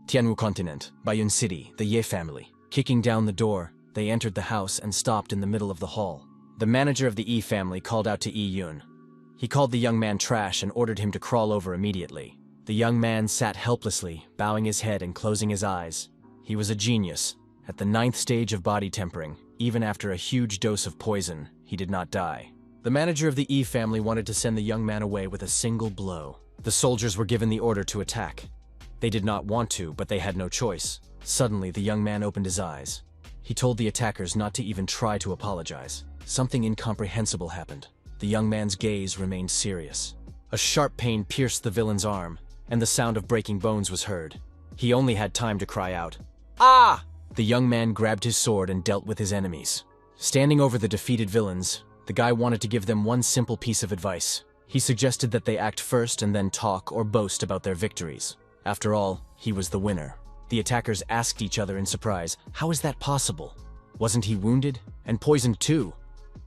Tianwu Continent, Bayun City, the Ye family. Kicking down the door, they entered the house and stopped in the middle of the hall. The manager of the Yi family called out to Yi Yun. He called the young man trash and ordered him to crawl over immediately. The young man sat helplessly, bowing his head and closing his eyes. He was a genius. At the 9th stage of body tempering, even after a huge dose of poison, he did not die. The manager of the Yi family wanted to send the young man away with a single blow. The soldiers were given the order to attack. They did not want to, but they had no choice. Suddenly, the young man opened his eyes. He told the attackers not to even try to apologize. Something incomprehensible happened. The young man's gaze remained serious. A sharp pain pierced the villain's arm, and the sound of breaking bones was heard. He only had time to cry out, "Ah!" The young man grabbed his sword and dealt with his enemies. Standing over the defeated villains, the guy wanted to give them one simple piece of advice. He suggested that they act first and then talk or boast about their victories. After all, he was the winner. The attackers asked each other in surprise, how is that possible? Wasn't he wounded? And poisoned too?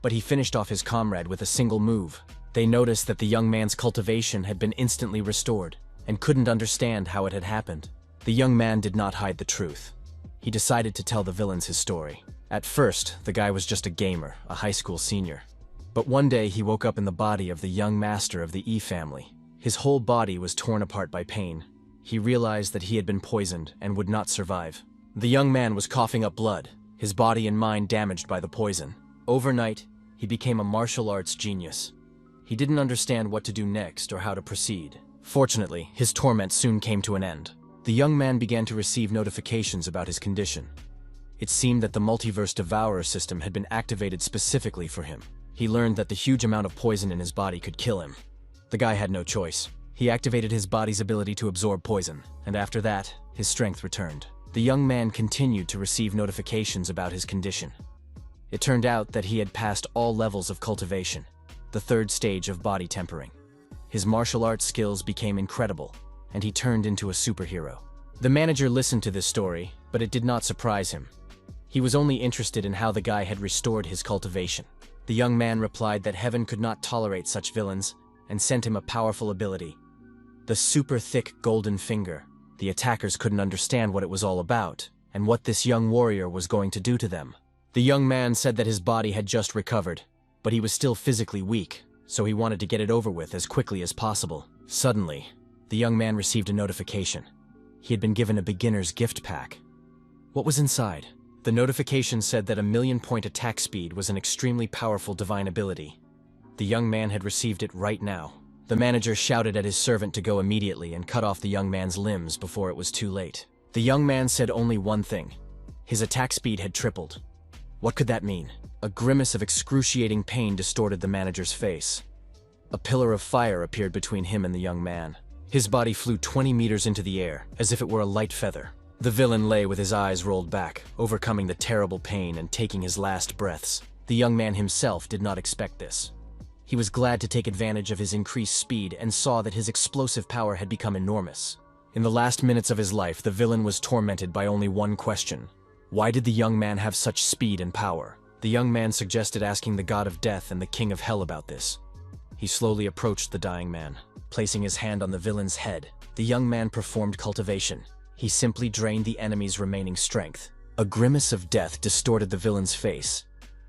But he finished off his comrade with a single move. They noticed that the young man's cultivation had been instantly restored, and couldn't understand how it had happened. The young man did not hide the truth. He decided to tell the villains his story. At first, the guy was just a gamer, a high school senior. But one day he woke up in the body of the young master of the Yi family. His whole body was torn apart by pain. He realized that he had been poisoned and would not survive. The young man was coughing up blood, his body and mind damaged by the poison. Overnight, he became a martial arts genius. He didn't understand what to do next or how to proceed. Fortunately, his torment soon came to an end. The young man began to receive notifications about his condition. It seemed that the multiverse devourer system had been activated specifically for him. He learned that the huge amount of poison in his body could kill him. The guy had no choice. He activated his body's ability to absorb poison, and after that, his strength returned. The young man continued to receive notifications about his condition. It turned out that he had passed all levels of cultivation, the 3rd stage of body tempering. His martial arts skills became incredible, and he turned into a superhero. The manager listened to this story, but it did not surprise him. He was only interested in how the guy had restored his cultivation. The young man replied that heaven could not tolerate such villains, and sent him a powerful ability. The super thick golden finger. The attackers couldn't understand what it was all about, and what this young warrior was going to do to them. The young man said that his body had just recovered, but he was still physically weak, so he wanted to get it over with as quickly as possible. Suddenly, the young man received a notification. He had been given a beginner's gift pack. What was inside? The notification said that a 1,000,000-point attack speed was an extremely powerful divine ability. The young man had received it right now. The manager shouted at his servant to go immediately and cut off the young man's limbs before it was too late. The young man said only one thing. His attack speed had tripled. What could that mean? A grimace of excruciating pain distorted the manager's face. A pillar of fire appeared between him and the young man. His body flew 20 meters into the air, as if it were a light feather. The villain lay with his eyes rolled back, overcoming the terrible pain and taking his last breaths. The young man himself did not expect this. He was glad to take advantage of his increased speed and saw that his explosive power had become enormous. In the last minutes of his life, the villain was tormented by only one question. Why did the young man have such speed and power? The young man suggested asking the god of death and the king of hell about this. He slowly approached the dying man, placing his hand on the villain's head. The young man performed cultivation. He simply drained the enemy's remaining strength. A grimace of death distorted the villain's face,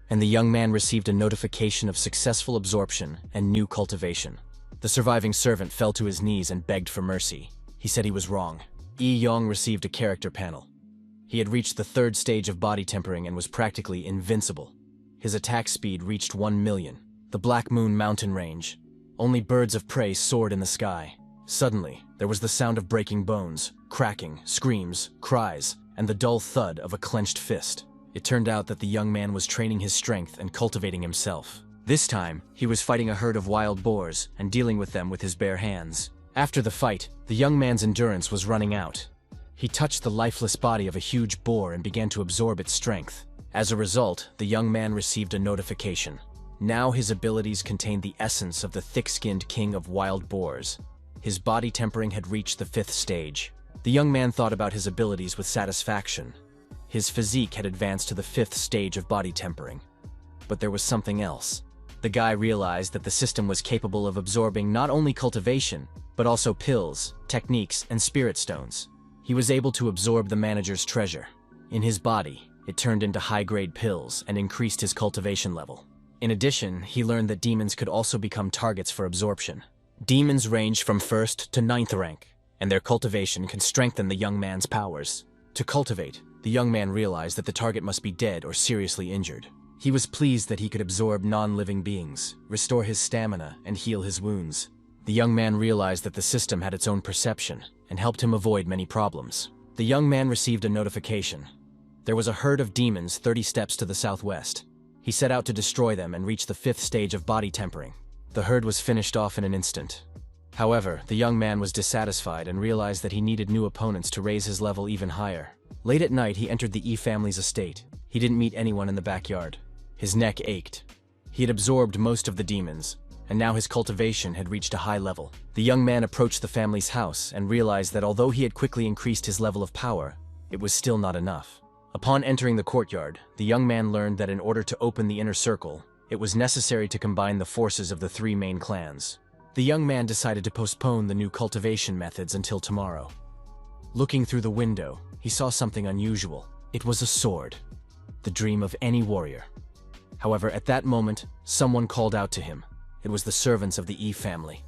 and the young man received a notification of successful absorption and new cultivation. The surviving servant fell to his knees and begged for mercy. He said he was wrong. Yi Yong received a character panel. He had reached the 3rd stage of body tempering and was practically invincible. His attack speed reached 1,000,000. The Black Moon mountain range. Only birds of prey soared in the sky. Suddenly, there was the sound of breaking bones, cracking, screams, cries, and the dull thud of a clenched fist. It turned out that the young man was training his strength and cultivating himself. This time, he was fighting a herd of wild boars and dealing with them with his bare hands. After the fight, the young man's endurance was running out. He touched the lifeless body of a huge boar and began to absorb its strength. As a result, the young man received a notification. Now his abilities contained the essence of the thick-skinned king of wild boars. His body tempering had reached the 5th stage. The young man thought about his abilities with satisfaction. His physique had advanced to the 5th stage of body tempering. But there was something else. The guy realized that the system was capable of absorbing not only cultivation, but also pills, techniques, and spirit stones. He He was able to absorb the manager's treasure. In his body, it turned into high-grade pills and increased his cultivation level. In addition, he learned that demons could also become targets for absorption. Demons ranged from 1st to 9th rank, and their cultivation can strengthen the young man's powers. To cultivate, the young man realized that the target must be dead or seriously injured. He was pleased that he could absorb non-living beings, restore his stamina, and heal his wounds. The young man realized that the system had its own perception and helped him avoid many problems. The young man received a notification. There was a herd of demons 30 steps to the southwest. He set out to destroy them and reach the 5th stage of body tempering. The herd was finished off in an instant. However, the young man was dissatisfied and realized that he needed new opponents to raise his level even higher. Late at night, he entered the E family's estate. He didn't meet anyone in the backyard. His neck ached. He had absorbed most of the demons, and now his cultivation had reached a high level. The young man approached the family's house and realized that although he had quickly increased his level of power, it was still not enough. Upon entering the courtyard, the young man learned that in order to open the inner circle, it was necessary to combine the forces of the 3 main clans. The young man decided to postpone the new cultivation methods until tomorrow. Looking through the window, he saw something unusual. It was a sword, the dream of any warrior. However, at that moment, someone called out to him. It was the servants of the E family.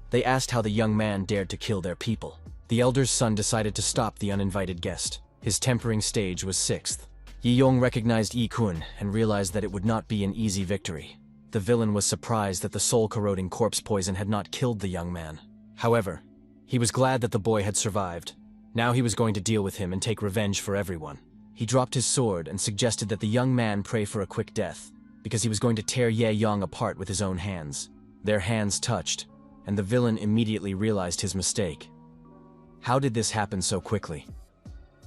They asked how the young man dared to kill their people. The elder's son decided to stop the uninvited guest. His tempering stage was 6th. Yi-yong recognized Yi-kun and realized that it would not be an easy victory. The villain was surprised that the soul-corroding corpse poison had not killed the young man. However, he was glad that the boy had survived. Now he was going to deal with him and take revenge for everyone. He dropped his sword and suggested that the young man pray for a quick death, because he was going to tear Ye-yong apart with his own hands. Their hands touched, and the villain immediately realized his mistake. How did this happen so quickly?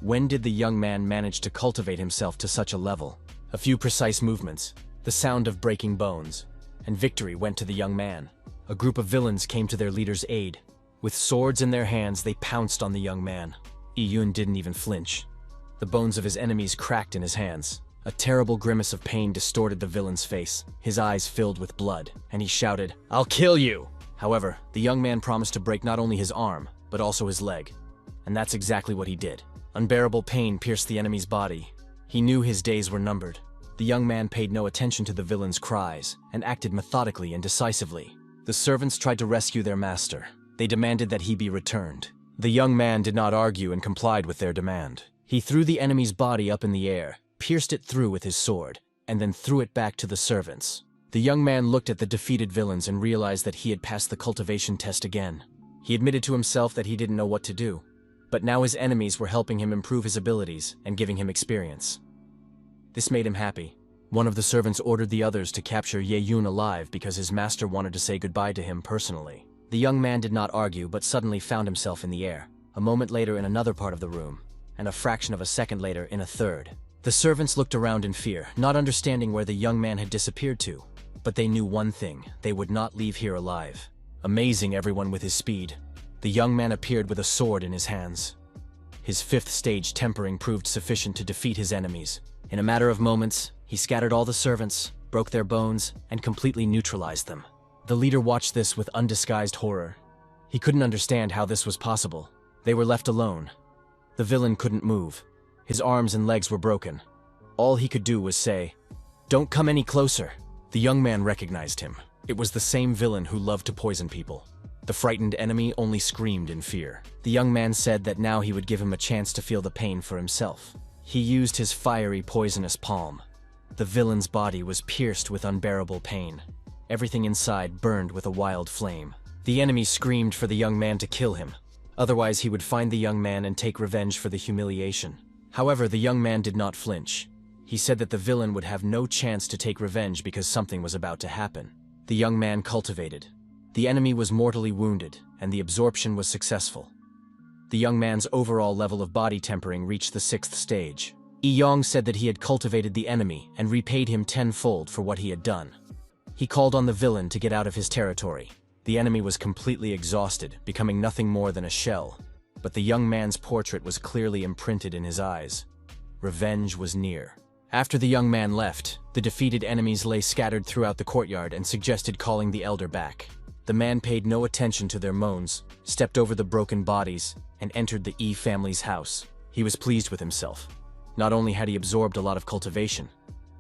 When did the young man manage to cultivate himself to such a level? A few precise movements, the sound of breaking bones, and victory went to the young man. A group of villains came to their leader's aid. With swords in their hands, they pounced on the young man. Yi-yun didn't even flinch. The bones of his enemies cracked in his hands. A terrible grimace of pain distorted the villain's face. His eyes filled with blood, and he shouted, "I'll kill you!" However, the young man promised to break not only his arm, but also his leg. And that's exactly what he did. Unbearable pain pierced the enemy's body. He knew his days were numbered. The young man paid no attention to the villain's cries and acted methodically and decisively. The servants tried to rescue their master. They demanded that he be returned. The young man did not argue and complied with their demand. He threw the enemy's body up in the air, pierced it through with his sword, and then threw it back to the servants. The young man looked at the defeated villains and realized that he had passed the cultivation test again. He admitted to himself that he didn't know what to do. But now his enemies were helping him improve his abilities and giving him experience. This made him happy. One of the servants ordered the others to capture Ye-yun alive because his master wanted to say goodbye to him personally. The young man did not argue but suddenly found himself in the air, a moment later in another part of the room, and a fraction of a second later in a third. The servants looked around in fear, not understanding where the young man had disappeared to. But they knew one thing: they would not leave here alive. Amazing everyone with his speed, the young man appeared with a sword in his hands. His 5th stage tempering proved sufficient to defeat his enemies. In a matter of moments, he scattered all the servants, broke their bones, and completely neutralized them. The leader watched this with undisguised horror. He couldn't understand how this was possible. They were left alone. The villain couldn't move. His arms and legs were broken. All he could do was say, "Don't come any closer." The young man recognized him. It was the same villain who loved to poison people. The frightened enemy only screamed in fear. The young man said that now he would give him a chance to feel the pain for himself. He used his fiery, poisonous palm. The villain's body was pierced with unbearable pain. Everything inside burned with a wild flame. The enemy screamed for the young man to kill him. Otherwise, he would find the young man and take revenge for the humiliation. However, the young man did not flinch. He said that the villain would have no chance to take revenge because something was about to happen. The young man cultivated. The enemy was mortally wounded, and the absorption was successful. The young man's overall level of body tempering reached the 6th stage. Yi-yong said that he had cultivated the enemy and repaid him tenfold for what he had done. He called on the villain to get out of his territory. The enemy was completely exhausted, becoming nothing more than a shell. But the young man's portrait was clearly imprinted in his eyes. Revenge was near. After the young man left, the defeated enemies lay scattered throughout the courtyard and suggested calling the elder back. The man paid no attention to their moans, stepped over the broken bodies, and entered the E family's house. He was pleased with himself. Not only had he absorbed a lot of cultivation,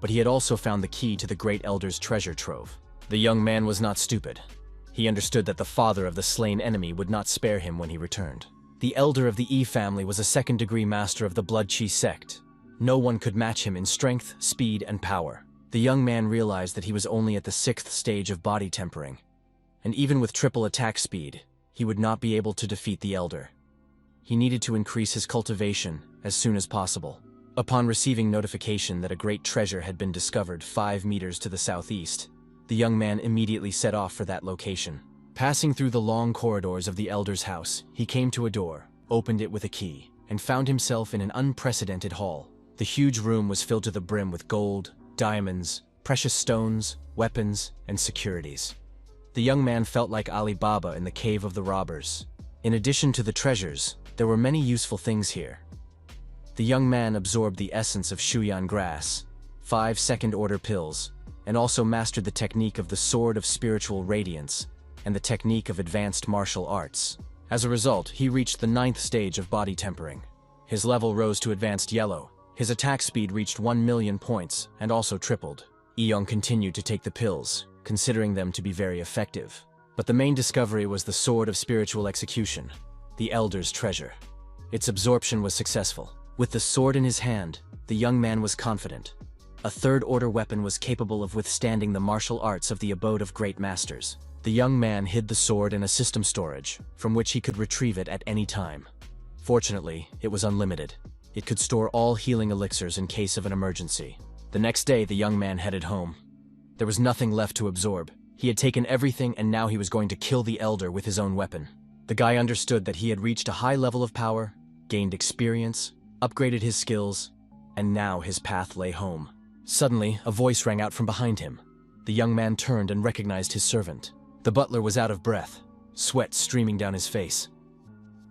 but he had also found the key to the great elder's treasure trove. The young man was not stupid. He understood that the father of the slain enemy would not spare him when he returned. The elder of the E family was a second-degree master of the Blood Chi sect. No one could match him in strength, speed, and power. The young man realized that he was only at the 6th stage of body tempering, and even with triple attack speed, he would not be able to defeat the elder. He needed to increase his cultivation as soon as possible. Upon receiving notification that a great treasure had been discovered 5 meters to the southeast, the young man immediately set off for that location. Passing through the long corridors of the elder's house, he came to a door, opened it with a key, and found himself in an unprecedented hall. The huge room was filled to the brim with gold, diamonds, precious stones, weapons, and securities. The young man felt like Ali Baba in the cave of the robbers. In addition to the treasures, there were many useful things here. The young man absorbed the essence of Shuyan grass, 5 second-order pills, and also mastered the technique of the Sword of Spiritual Radiance and the technique of advanced martial arts. As a result, he reached the 9th stage of body tempering. His level rose to advanced yellow. His attack speed reached 1,000,000 points and also tripled. Eong continued to take the pills, considering them to be very effective. But the main discovery was the Sword of Spiritual Execution, the Elder's treasure. Its absorption was successful. With the sword in his hand, the young man was confident. A third-order weapon was capable of withstanding the martial arts of the abode of great masters. The young man hid the sword in a system storage, from which he could retrieve it at any time. Fortunately, it was unlimited. It could store all healing elixirs in case of an emergency. The next day, the young man headed home. There was nothing left to absorb. He had taken everything, and now he was going to kill the elder with his own weapon. The guy understood that he had reached a high level of power, gained experience, upgraded his skills, and now his path lay home. Suddenly, a voice rang out from behind him. The young man turned and recognized his servant. The butler was out of breath, sweat streaming down his face.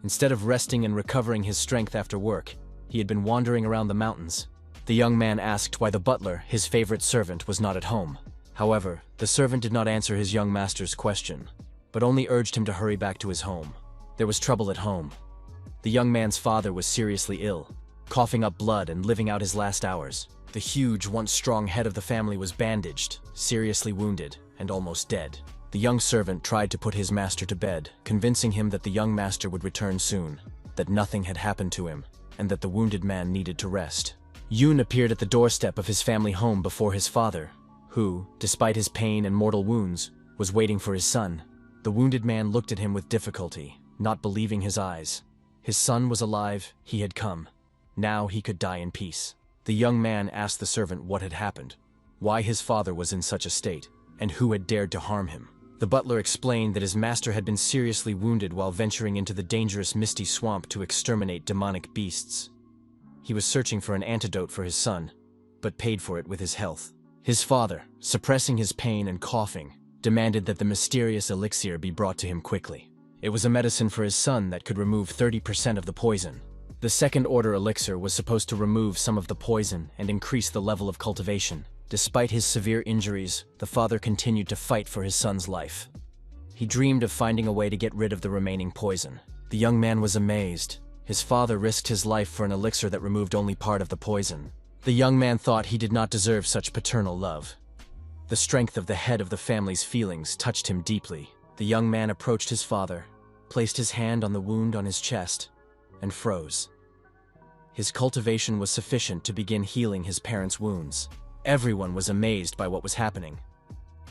Instead of resting and recovering his strength after work, he had been wandering around the mountains. The young man asked why the butler, his favorite servant, was not at home. However, the servant did not answer his young master's question, but only urged him to hurry back to his home. There was trouble at home. The young man's father was seriously ill, coughing up blood and living out his last hours. The huge, once strong head of the family was bandaged, seriously wounded, and almost dead. The young servant tried to put his master to bed, convincing him that the young master would return soon, that nothing had happened to him, and that the wounded man needed to rest. Yoon appeared at the doorstep of his family home before his father, who, despite his pain and mortal wounds, was waiting for his son. The wounded man looked at him with difficulty, not believing his eyes. His son was alive, he had come. Now he could die in peace. The young man asked the servant what had happened, why his father was in such a state, and who had dared to harm him. The butler explained that his master had been seriously wounded while venturing into the dangerous misty swamp to exterminate demonic beasts. He was searching for an antidote for his son, but paid for it with his health. His father, suppressing his pain and coughing, demanded that the mysterious elixir be brought to him quickly. It was a medicine for his son that could remove 30% of the poison. The second-order elixir was supposed to remove some of the poison and increase the level of cultivation. Despite his severe injuries, the father continued to fight for his son's life. He dreamed of finding a way to get rid of the remaining poison. The young man was amazed. His father risked his life for an elixir that removed only part of the poison. The young man thought he did not deserve such paternal love. The strength of the head of the family's feelings touched him deeply. The young man approached his father, placed his hand on the wound on his chest, and froze. His cultivation was sufficient to begin healing his parents' wounds. Everyone was amazed by what was happening.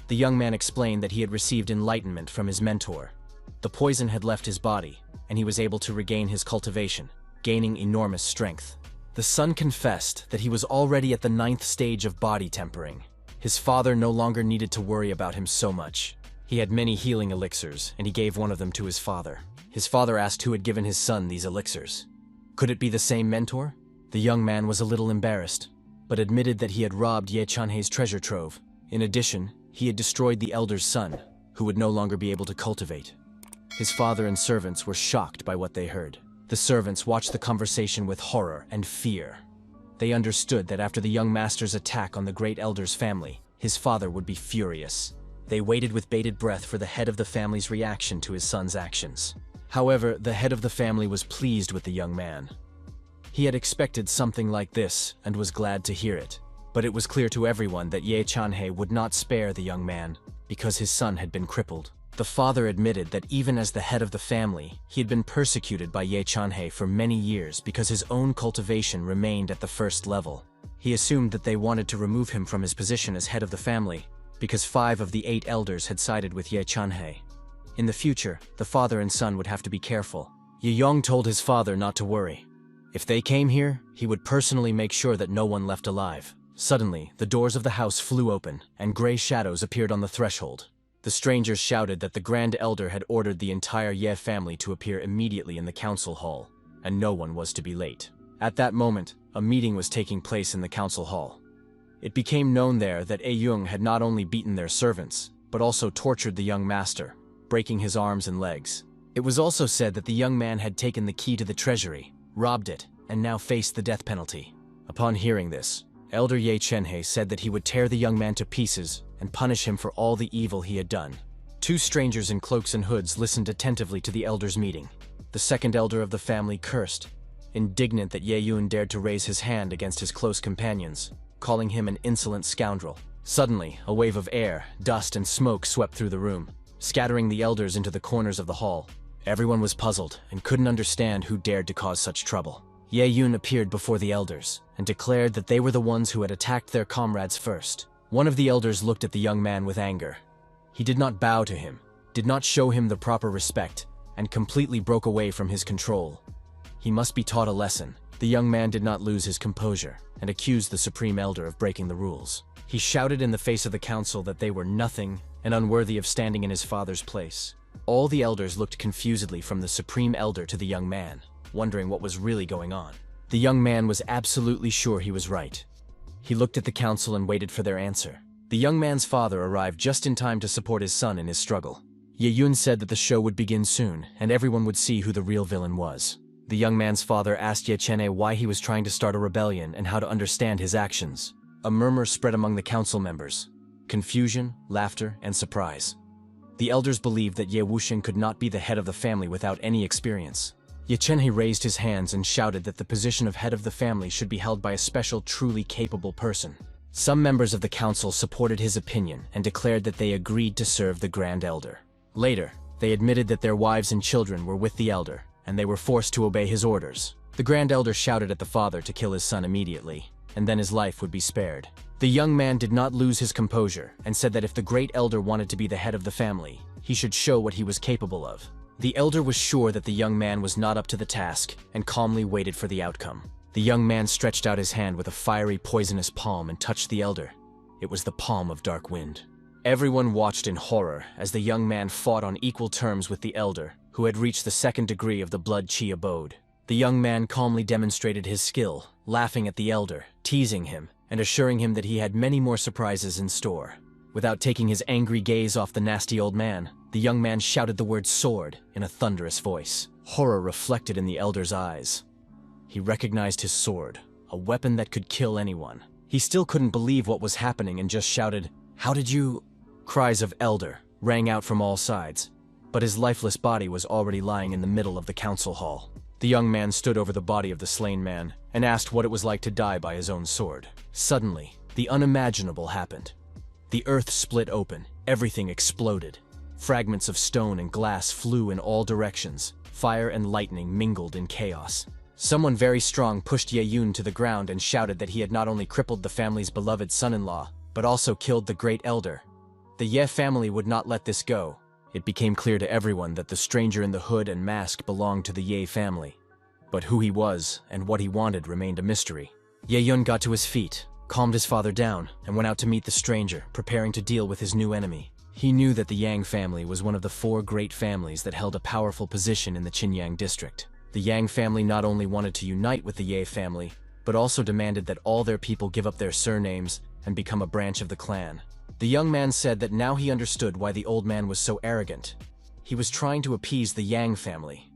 The young man explained that he had received enlightenment from his mentor. The poison had left his body, and he was able to regain his cultivation, gaining enormous strength. The son confessed that he was already at the 9th stage of body tempering. His father no longer needed to worry about him so much. He had many healing elixirs, and he gave one of them to his father. His father asked who had given his son these elixirs. Could it be the same mentor? The young man was a little embarrassed, but admitted that he had robbed Ye Chanhe's treasure trove. In addition, he had destroyed the elder's son, who would no longer be able to cultivate. His father and servants were shocked by what they heard. The servants watched the conversation with horror and fear. They understood that after the young master's attack on the great elder's family, his father would be furious. They waited with bated breath for the head of the family's reaction to his son's actions. However, the head of the family was pleased with the young man. He had expected something like this and was glad to hear it. But it was clear to everyone that Ye Chanhei would not spare the young man because his son had been crippled. The father admitted that even as the head of the family, he had been persecuted by Ye Chanhei for many years because his own cultivation remained at the first level. He assumed that they wanted to remove him from his position as head of the family because 5 of the 8 elders had sided with Ye Chanhei. In the future, the father and son would have to be careful. Ye Yong told his father not to worry. If they came here, he would personally make sure that no one left alive. Suddenly, the doors of the house flew open, and gray shadows appeared on the threshold. The strangers shouted that the Grand Elder had ordered the entire Ye family to appear immediately in the council hall, and no one was to be late. At that moment, a meeting was taking place in the council hall. It became known there that Yung had not only beaten their servants, but also tortured the young master, breaking his arms and legs. It was also said that the young man had taken the key to the treasury, robbed it, and now faced the death penalty. Upon hearing this, Elder Ye Chenhei said that he would tear the young man to pieces and punish him for all the evil he had done. 2 strangers in cloaks and hoods listened attentively to the elder's meeting. The second elder of the family cursed, indignant that Ye Yun dared to raise his hand against his close companions, calling him an insolent scoundrel. Suddenly, a wave of air, dust, and smoke swept through the room, scattering the elders into the corners of the hall. Everyone was puzzled and couldn't understand who dared to cause such trouble. Ye Yun appeared before the elders and declared that they were the ones who had attacked their comrades first. One of the elders looked at the young man with anger. He did not bow to him, did not show him the proper respect, and completely broke away from his control. He must be taught a lesson. The young man did not lose his composure and accused the Supreme Elder of breaking the rules. He shouted in the face of the council that they were nothing and unworthy of standing in his father's place. All the elders looked confusedly from the Supreme Elder to the young man, wondering what was really going on. The young man was absolutely sure he was right. He looked at the council and waited for their answer. The young man's father arrived just in time to support his son in his struggle. Ye Yun said that the show would begin soon, and everyone would see who the real villain was. The young man's father asked Ye Chenhei why he was trying to start a rebellion and how to understand his actions. A murmur spread among the council members. Confusion, laughter, and surprise. The elders believed that Ye Wuxian could not be the head of the family without any experience. Ye Chenhei raised his hands and shouted that the position of head of the family should be held by a special, truly capable person. Some members of the council supported his opinion and declared that they agreed to serve the Grand Elder. Later, they admitted that their wives and children were with the elder, and they were forced to obey his orders. The Grand Elder shouted at the father to kill his son immediately, and then his life would be spared. The young man did not lose his composure and said that if the Great Elder wanted to be the head of the family, he should show what he was capable of. The elder was sure that the young man was not up to the task and calmly waited for the outcome. The young man stretched out his hand with a fiery, poisonous palm and touched the elder. It was the palm of Dark Wind. Everyone watched in horror as the young man fought on equal terms with the elder, who had reached the 2nd degree of the Blood Chi abode. The young man calmly demonstrated his skill, laughing at the elder, teasing him, and assuring him that he had many more surprises in store. Without taking his angry gaze off the nasty old man, the young man shouted the word sword in a thunderous voice. Horror reflected in the elder's eyes. He recognized his sword, a weapon that could kill anyone. He still couldn't believe what was happening and just shouted, "How did you—" Cries of "Elder" rang out from all sides, but his lifeless body was already lying in the middle of the council hall. The young man stood over the body of the slain man and asked what it was like to die by his own sword. Suddenly, the unimaginable happened. The earth split open, everything exploded. Fragments of stone and glass flew in all directions. Fire and lightning mingled in chaos. Someone very strong pushed Ye Yun to the ground and shouted that he had not only crippled the family's beloved son-in-law, but also killed the Great Elder. The Ye family would not let this go. It became clear to everyone that the stranger in the hood and mask belonged to the Ye family. But who he was and what he wanted remained a mystery. Ye Yun got to his feet, calmed his father down, and went out to meet the stranger, preparing to deal with his new enemy. He knew that the Yang family was one of the 4 great families that held a powerful position in the Qinyang district. The Yang family not only wanted to unite with the Ye family, but also demanded that all their people give up their surnames and become a branch of the clan. The young man said that now he understood why the old man was so arrogant. He was trying to appease the Yang family.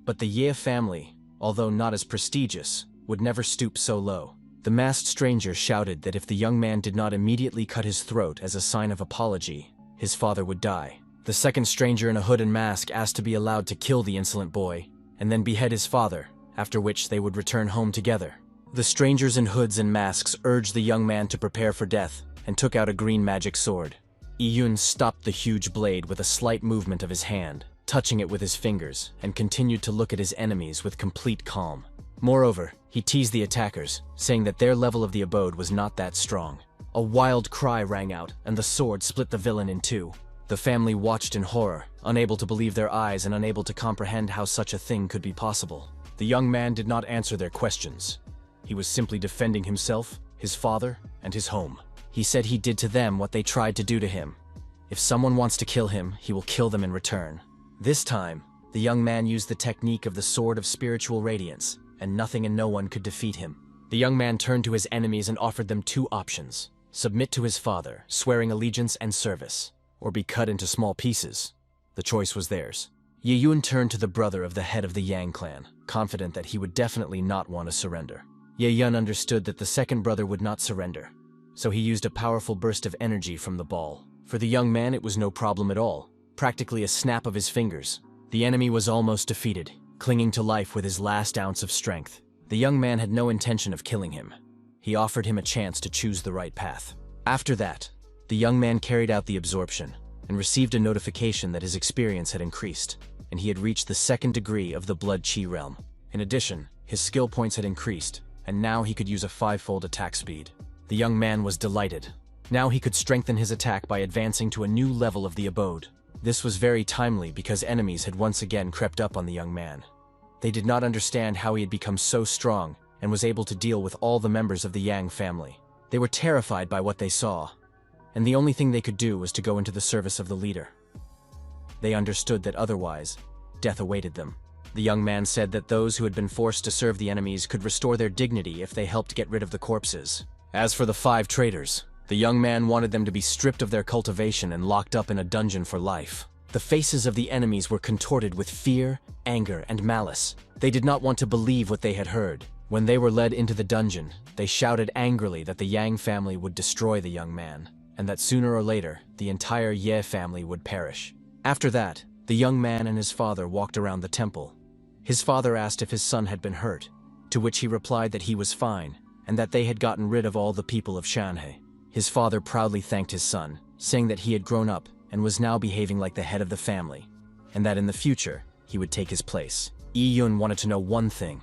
But the Ye family, although not as prestigious, would never stoop so low. The masked stranger shouted that if the young man did not immediately cut his throat as a sign of apology, his father would die. The second stranger in a hood and mask asked to be allowed to kill the insolent boy, and then behead his father, after which they would return home together. The strangers in hoods and masks urged the young man to prepare for death, and took out a green magic sword. Iyun stopped the huge blade with a slight movement of his hand, touching it with his fingers, and continued to look at his enemies with complete calm. Moreover, he teased the attackers, saying that their level of the abode was not that strong. A wild cry rang out, and the sword split the villain in two. The family watched in horror, unable to believe their eyes and unable to comprehend how such a thing could be possible. The young man did not answer their questions. He was simply defending himself, his father, and his home. He said he did to them what they tried to do to him. If someone wants to kill him, he will kill them in return. This time, the young man used the technique of the Sword of Spiritual Radiance, and nothing and no one could defeat him. The young man turned to his enemies and offered them two options: submit to his father, swearing allegiance and service, or be cut into small pieces. The choice was theirs. Yeyun turned to the brother of the head of the Yang clan, confident that he would definitely not want to surrender. Yeyun understood that the second brother would not surrender, so he used a powerful burst of energy from the ball. For the young man, it was no problem at all, practically a snap of his fingers. The enemy was almost defeated, clinging to life with his last ounce of strength. The young man had no intention of killing him. He offered him a chance to choose the right path. After that, the young man carried out the absorption and received a notification that his experience had increased, and he had reached the second degree of the Blood Chi realm. In addition, his skill points had increased, and now he could use a 5-fold attack speed. The young man was delighted. Now he could strengthen his attack by advancing to a new level of the abode. This was very timely because enemies had once again crept up on the young man. They did not understand how he had become so strong and was able to deal with all the members of the Yang family. They were terrified by what they saw, and the only thing they could do was to go into the service of the leader. They understood that otherwise, death awaited them. The young man said that those who had been forced to serve the enemies could restore their dignity if they helped get rid of the corpses. As for the 5 traitors, the young man wanted them to be stripped of their cultivation and locked up in a dungeon for life. The faces of the enemies were contorted with fear, anger, and malice. They did not want to believe what they had heard. When they were led into the dungeon, they shouted angrily that the Yang family would destroy the young man, and that sooner or later, the entire Ye family would perish. After that, the young man and his father walked around the temple. His father asked if his son had been hurt, to which he replied that he was fine, and that they had gotten rid of all the people of Shanhei. His father proudly thanked his son, saying that he had grown up and was now behaving like the head of the family, and that in the future, he would take his place. Iyun wanted to know one thing: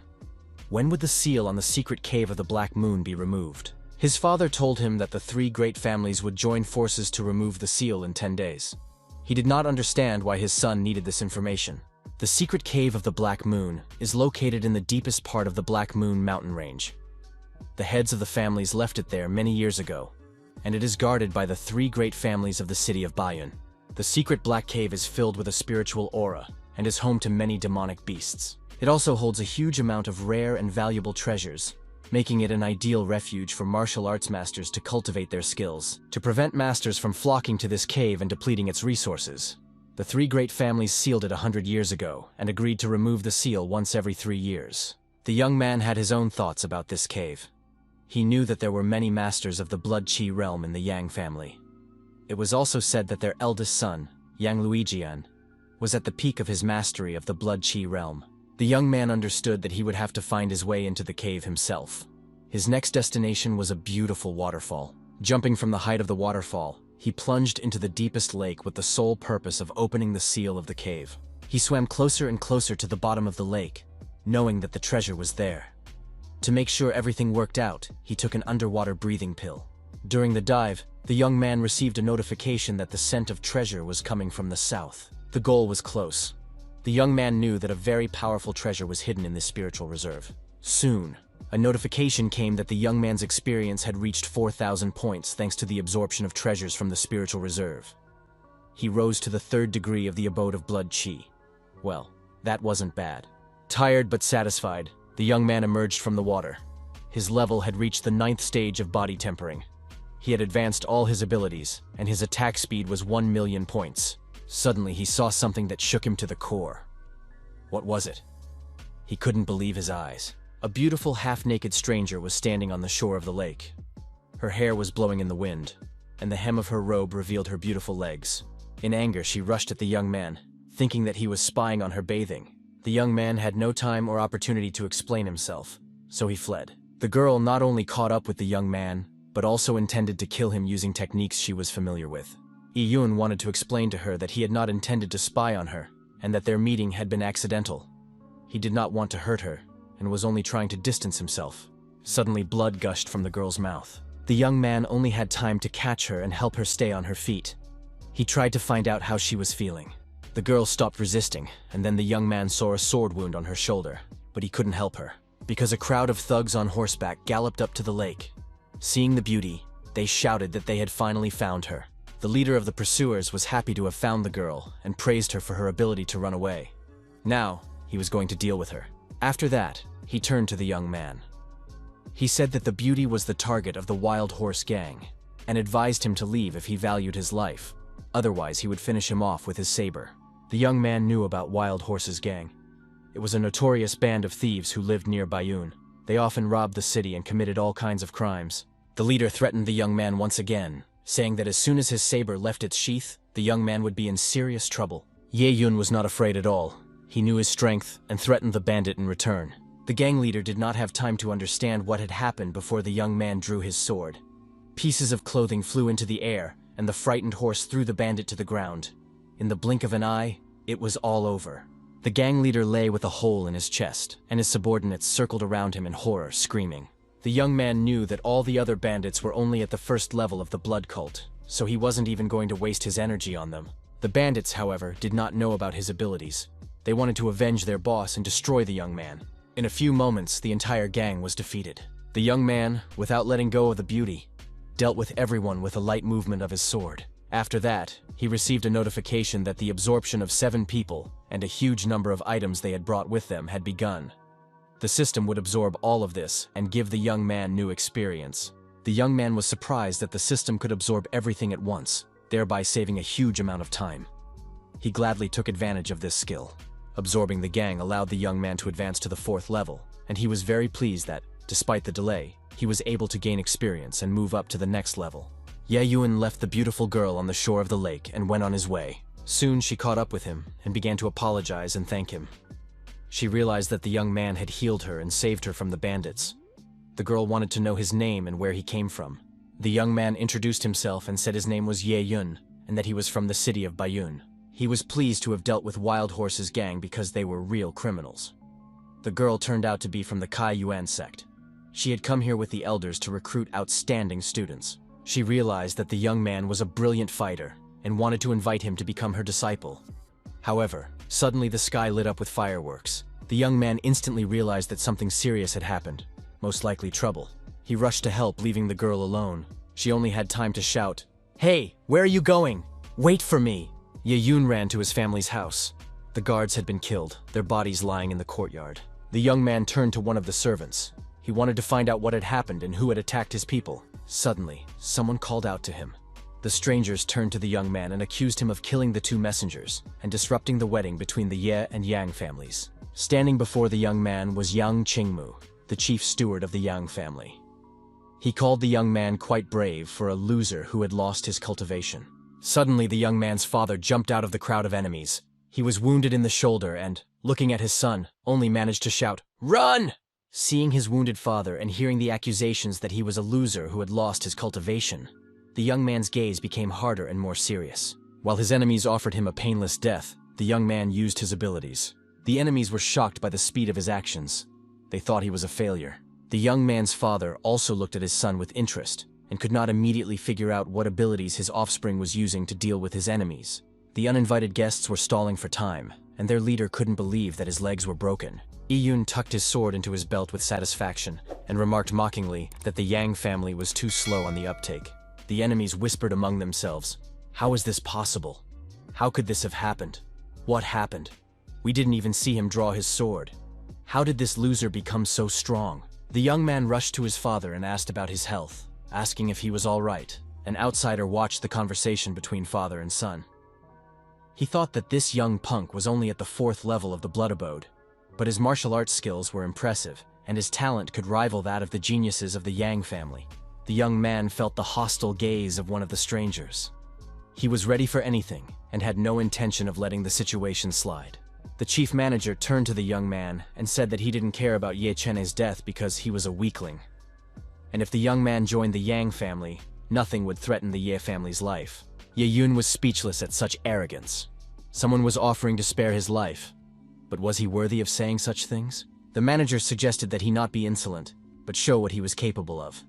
when would the seal on the secret cave of the Black Moon be removed? His father told him that the 3 great families would join forces to remove the seal in 10 days. He did not understand why his son needed this information. The secret cave of the Black Moon is located in the deepest part of the Black Moon mountain range. The heads of the families left it there many years ago, and it is guarded by the 3 great families of the city of Bayun. The secret Black Cave is filled with a spiritual aura and is home to many demonic beasts. It also holds a huge amount of rare and valuable treasures, making it an ideal refuge for martial arts masters to cultivate their skills. To prevent masters from flocking to this cave and depleting its resources, the 3 great families sealed it 100 years ago and agreed to remove the seal once every 3 years. The young man had his own thoughts about this cave. He knew that there were many masters of the Blood Chi realm in the Yang family. It was also said that their eldest son, Yang Luijian, was at the peak of his mastery of the Blood Chi realm. The young man understood that he would have to find his way into the cave himself. His next destination was a beautiful waterfall. Jumping from the height of the waterfall, he plunged into the deepest lake with the sole purpose of opening the seal of the cave. He swam closer and closer to the bottom of the lake, knowing that the treasure was there. To make sure everything worked out, he took an underwater breathing pill. During the dive, the young man received a notification that the scent of treasure was coming from the south. The goal was close. The young man knew that a very powerful treasure was hidden in this spiritual reserve. Soon, a notification came that the young man's experience had reached 4,000 points thanks to the absorption of treasures from the spiritual reserve. He rose to the 3rd degree of the abode of Blood Chi. Well, that wasn't bad. Tired but satisfied, the young man emerged from the water. His level had reached the 9th stage of body tempering. He had advanced all his abilities, and his attack speed was 1 million points. Suddenly, he saw something that shook him to the core. What was it? He couldn't believe his eyes. A beautiful half-naked stranger was standing on the shore of the lake. Her hair was blowing in the wind, and the hem of her robe revealed her beautiful legs. In anger, she rushed at the young man, thinking that he was spying on her bathing. The young man had no time or opportunity to explain himself, so he fled. The girl not only caught up with the young man, but also intended to kill him using techniques she was familiar with. Iyun wanted to explain to her that he had not intended to spy on her, and that their meeting had been accidental. He did not want to hurt her, and was only trying to distance himself. Suddenly, blood gushed from the girl's mouth. The young man only had time to catch her and help her stay on her feet. He tried to find out how she was feeling. The girl stopped resisting, and then the young man saw a sword wound on her shoulder, but he couldn't help her, because a crowd of thugs on horseback galloped up to the lake. Seeing the beauty, they shouted that they had finally found her. The leader of the pursuers was happy to have found the girl and praised her for her ability to run away. Now, he was going to deal with her. After that, he turned to the young man. He said that the beauty was the target of the Wild Horse Gang, and advised him to leave if he valued his life. Otherwise, he would finish him off with his saber. The young man knew about Wild Horse's gang. It was a notorious band of thieves who lived near Bayun. They often robbed the city and committed all kinds of crimes. The leader threatened the young man once again, saying that as soon as his saber left its sheath, the young man would be in serious trouble. Ye-yun was not afraid at all. He knew his strength and threatened the bandit in return. The gang leader did not have time to understand what had happened before the young man drew his sword. Pieces of clothing flew into the air, and the frightened horse threw the bandit to the ground. In the blink of an eye, it was all over. The gang leader lay with a hole in his chest, and his subordinates circled around him in horror, screaming. The young man knew that all the other bandits were only at the first level of the blood cult, so he wasn't even going to waste his energy on them. The bandits, however, did not know about his abilities. They wanted to avenge their boss and destroy the young man. In a few moments, the entire gang was defeated. The young man, without letting go of the beauty, dealt with everyone with a light movement of his sword. After that, he received a notification that the absorption of 7 people and a huge number of items they had brought with them had begun. The system would absorb all of this and give the young man new experience. The young man was surprised that the system could absorb everything at once, thereby saving a huge amount of time. He gladly took advantage of this skill. Absorbing the gang allowed the young man to advance to the 4th level, and he was very pleased that, despite the delay, he was able to gain experience and move up to the next level. Ye-yun left the beautiful girl on the shore of the lake and went on his way. Soon she caught up with him and began to apologize and thank him. She realized that the young man had healed her and saved her from the bandits. The girl wanted to know his name and where he came from. The young man introduced himself and said his name was Ye-yun and that he was from the city of Bayun. He was pleased to have dealt with Wild Horse's gang because they were real criminals. The girl turned out to be from the Kai Yuan sect. She had come here with the elders to recruit outstanding students. She realized that the young man was a brilliant fighter and wanted to invite him to become her disciple. However, suddenly the sky lit up with fireworks. The young man instantly realized that something serious had happened, most likely trouble. He rushed to help, leaving the girl alone. She only had time to shout, "Hey, where are you going? Wait for me!" Ye-yun ran to his family's house. The guards had been killed, their bodies lying in the courtyard. The young man turned to one of the servants. He wanted to find out what had happened and who had attacked his people. Suddenly, someone called out to him. The strangers turned to the young man and accused him of killing the 2 messengers and disrupting the wedding between the Ye and Yang families. Standing before the young man was Yang Qingmu, the chief steward of the Yang family. He called the young man quite brave for a loser who had lost his cultivation. Suddenly, the young man's father jumped out of the crowd of enemies. He was wounded in the shoulder and, looking at his son, only managed to shout, "Run!" Seeing his wounded father and hearing the accusations that he was a loser who had lost his cultivation, the young man's gaze became harder and more serious. While his enemies offered him a painless death, the young man used his abilities. The enemies were shocked by the speed of his actions. They thought he was a failure. The young man's father also looked at his son with interest and could not immediately figure out what abilities his offspring was using to deal with his enemies. The uninvited guests were stalling for time, and their leader couldn't believe that his legs were broken. Iyun tucked his sword into his belt with satisfaction and remarked mockingly that the Yang family was too slow on the uptake. The enemies whispered among themselves, "How is this possible? How could this have happened? What happened? We didn't even see him draw his sword. How did this loser become so strong?" The young man rushed to his father and asked about his health, asking if he was all right. An outsider watched the conversation between father and son. He thought that this young punk was only at the 4th level of the Blood Abode, but his martial arts skills were impressive, and his talent could rival that of the geniuses of the Yang family. The young man felt the hostile gaze of one of the strangers. He was ready for anything and had no intention of letting the situation slide. The chief manager turned to the young man and said that he didn't care about Ye Chen's death because he was a weakling. And if the young man joined the Yang family, nothing would threaten the Ye family's life. Ye Yun was speechless at such arrogance. Someone was offering to spare his life. But was he worthy of saying such things? The manager suggested that he not be insolent, but show what he was capable of.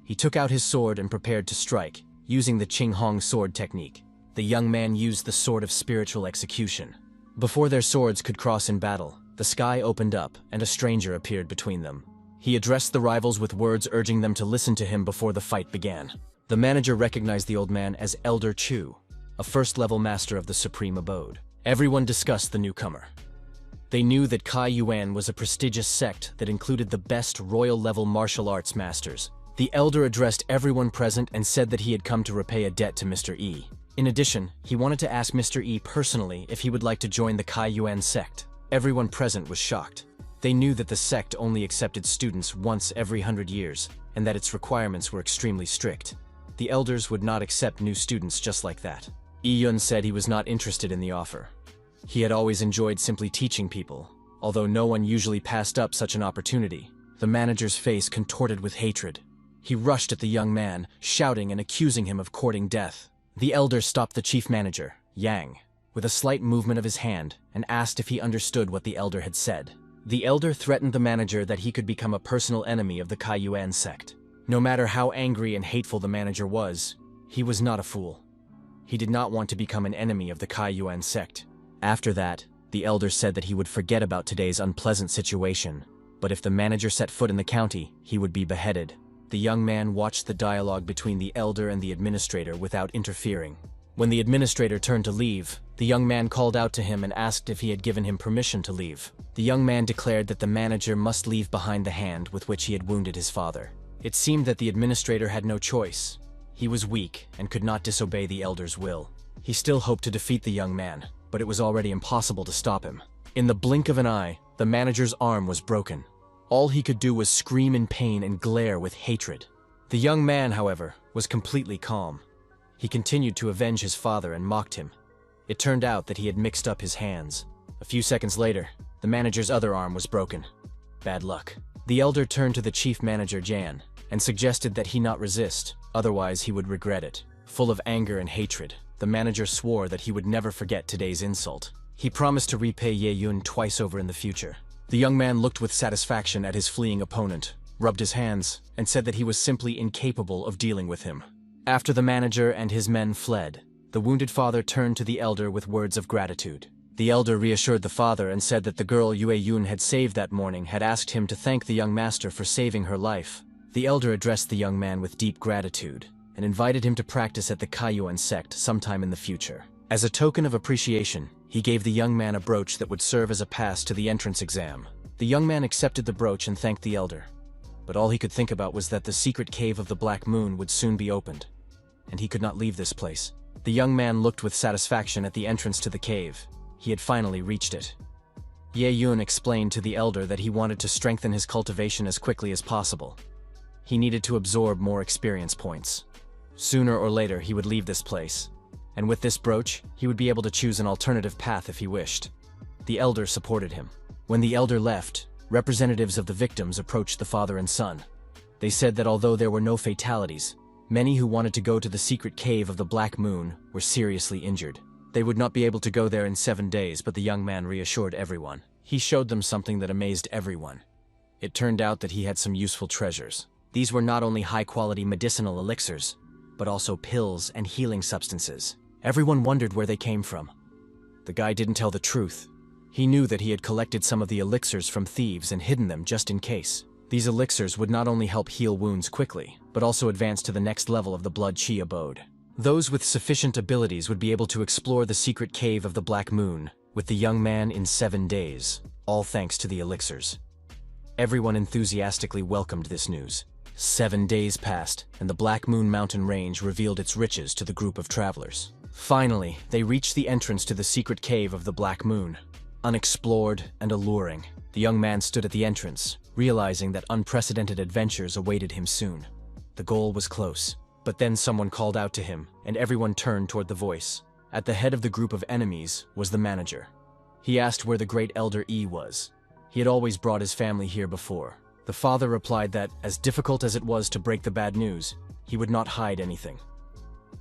He took out his sword and prepared to strike, using the Qing Hong sword technique. The young man used the sword of spiritual execution. Before their swords could cross in battle, the sky opened up and a stranger appeared between them. He addressed the rivals with words urging them to listen to him before the fight began. The manager recognized the old man as Elder Chu, a first-level master of the Supreme Abode. Everyone discussed the newcomer. They knew that Kai Yuan was a prestigious sect that included the best royal-level martial arts masters. The elder addressed everyone present and said that he had come to repay a debt to Mr. E. In addition, he wanted to ask Mr. E personally if he would like to join the Kai Yuan sect. Everyone present was shocked. They knew that the sect only accepted students once every 100 years, and that its requirements were extremely strict. The elders would not accept new students just like that. Yun said he was not interested in the offer. He had always enjoyed simply teaching people, although no one usually passed up such an opportunity. The manager's face contorted with hatred. He rushed at the young man, shouting and accusing him of courting death. The elder stopped the chief manager, Yang, with a slight movement of his hand and asked if he understood what the elder had said. The elder threatened the manager that he could become a personal enemy of the Kai Yuan sect. No matter how angry and hateful the manager was, he was not a fool. He did not want to become an enemy of the Kai Yuan sect. After that, the elder said that he would forget about today's unpleasant situation, but if the manager set foot in the county, he would be beheaded. The young man watched the dialogue between the elder and the administrator without interfering. When the administrator turned to leave, the young man called out to him and asked if he had given him permission to leave. The young man declared that the manager must leave behind the hand with which he had wounded his father. It seemed that the administrator had no choice. He was weak and could not disobey the elder's will. He still hoped to defeat the young man, but it was already impossible to stop him. In the blink of an eye, the manager's arm was broken. All he could do was scream in pain and glare with hatred. The young man, however, was completely calm. He continued to avenge his father and mocked him. It turned out that he had mixed up his hands. A few seconds later, the manager's other arm was broken. Bad luck. The elder turned to the chief manager, Jan, and suggested that he not resist, otherwise he would regret it. Full of anger and hatred, the manager swore that he would never forget today's insult. He promised to repay Ye Yun twice over in the future. The young man looked with satisfaction at his fleeing opponent, rubbed his hands, and said that he was simply incapable of dealing with him. After the manager and his men fled, the wounded father turned to the elder with words of gratitude. The elder reassured the father and said that the girl Yue Yun had saved that morning had asked him to thank the young master for saving her life. The elder addressed the young man with deep gratitude and invited him to practice at the Kaiyuan sect sometime in the future. As a token of appreciation, he gave the young man a brooch that would serve as a pass to the entrance exam. The young man accepted the brooch and thanked the elder. But all he could think about was that the secret cave of the Black Moon would soon be opened, and he could not leave this place. The young man looked with satisfaction at the entrance to the cave. He had finally reached it. Ye Yun explained to the elder that he wanted to strengthen his cultivation as quickly as possible. He needed to absorb more experience points. Sooner or later, he would leave this place, and with this brooch, he would be able to choose an alternative path if he wished. The elder supported him. When the elder left, representatives of the victims approached the father and son. They said that although there were no fatalities, many who wanted to go to the secret cave of the Black Moon were seriously injured. They would not be able to go there in 7 days, but the young man reassured everyone. He showed them something that amazed everyone. It turned out that he had some useful treasures. These were not only high-quality medicinal elixirs, but also pills and healing substances. Everyone wondered where they came from. The guy didn't tell the truth. He knew that he had collected some of the elixirs from thieves and hidden them just in case. These elixirs would not only help heal wounds quickly, but also advance to the next level of the Blood Chi abode. Those with sufficient abilities would be able to explore the secret cave of the Black Moon with the young man in 7 days, all thanks to the elixirs. Everyone enthusiastically welcomed this news. 7 days passed, and the Black Moon mountain range revealed its riches to the group of travelers. Finally, they reached the entrance to the secret cave of the Black Moon. Unexplored and alluring, the young man stood at the entrance, realizing that unprecedented adventures awaited him soon. The goal was close. But then someone called out to him, and everyone turned toward the voice. At the head of the group of enemies was the manager. He asked where the great elder E was. He had always brought his family here before. The father replied that, as difficult as it was to break the bad news, he would not hide anything.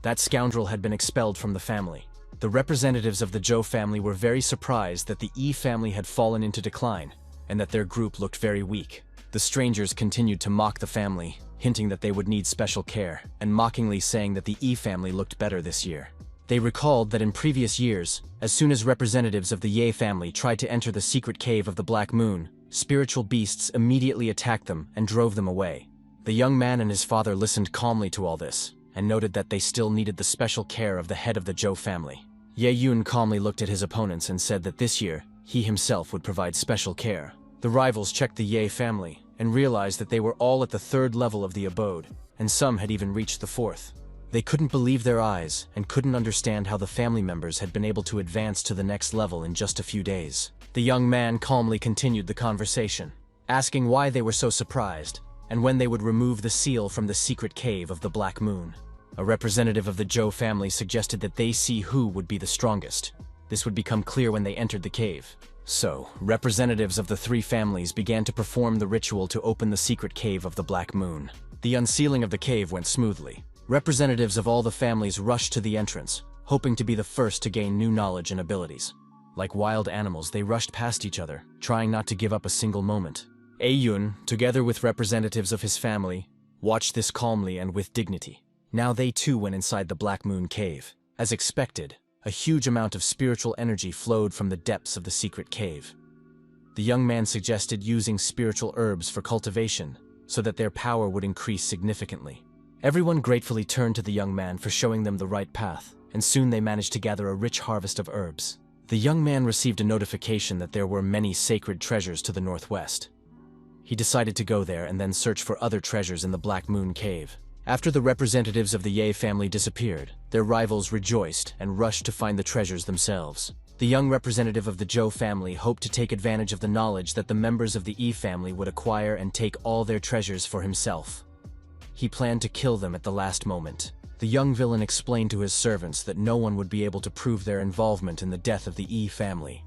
That scoundrel had been expelled from the family. The representatives of the Zhou family were very surprised that the E family had fallen into decline, and that their group looked very weak. The strangers continued to mock the family, hinting that they would need special care, and mockingly saying that the E family looked better this year. They recalled that in previous years, as soon as representatives of the Ye family tried to enter the secret cave of the Black Moon, spiritual beasts immediately attacked them and drove them away. The young man and his father listened calmly to all this, and noted that they still needed the special care of the head of the Zhou family. Ye Yun calmly looked at his opponents and said that this year, he himself would provide special care. The rivals checked the Ye family, and realized that they were all at the 3rd level of the abode, and some had even reached the 4th. They couldn't believe their eyes, and couldn't understand how the family members had been able to advance to the next level in just a few days. The young man calmly continued the conversation, asking why they were so surprised, and when they would remove the seal from the secret cave of the Black Moon. A representative of the Zhou family suggested that they see who would be the strongest. This would become clear when they entered the cave. So, representatives of the 3 families began to perform the ritual to open the secret cave of the Black Moon. The unsealing of the cave went smoothly. Representatives of all the families rushed to the entrance, hoping to be the first to gain new knowledge and abilities. Like wild animals, they rushed past each other, trying not to give up a single moment. Yun, together with representatives of his family, watched this calmly and with dignity. Now they too went inside the Black Moon cave. As expected, a huge amount of spiritual energy flowed from the depths of the secret cave. The young man suggested using spiritual herbs for cultivation, so that their power would increase significantly. Everyone gratefully turned to the young man for showing them the right path, and soon they managed to gather a rich harvest of herbs. The young man received a notification that there were many sacred treasures to the northwest. He decided to go there and then search for other treasures in the Black Moon cave. After the representatives of the Ye family disappeared, their rivals rejoiced and rushed to find the treasures themselves. The young representative of the Zhou family hoped to take advantage of the knowledge that the members of the Yi family would acquire and take all their treasures for himself. He planned to kill them at the last moment. The young villain explained to his servants that no one would be able to prove their involvement in the death of the Yi family.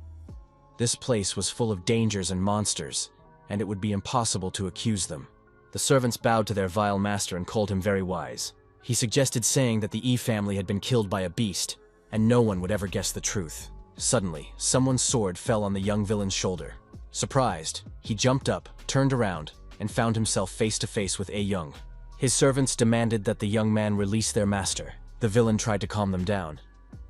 This place was full of dangers and monsters, and it would be impossible to accuse them. The servants bowed to their vile master and called him very wise. He suggested saying that the Yi family had been killed by a beast, and no one would ever guess the truth. Suddenly, someone's sword fell on the young villain's shoulder. Surprised, he jumped up, turned around, and found himself face to face with Young. His servants demanded that the young man release their master. The villain tried to calm them down.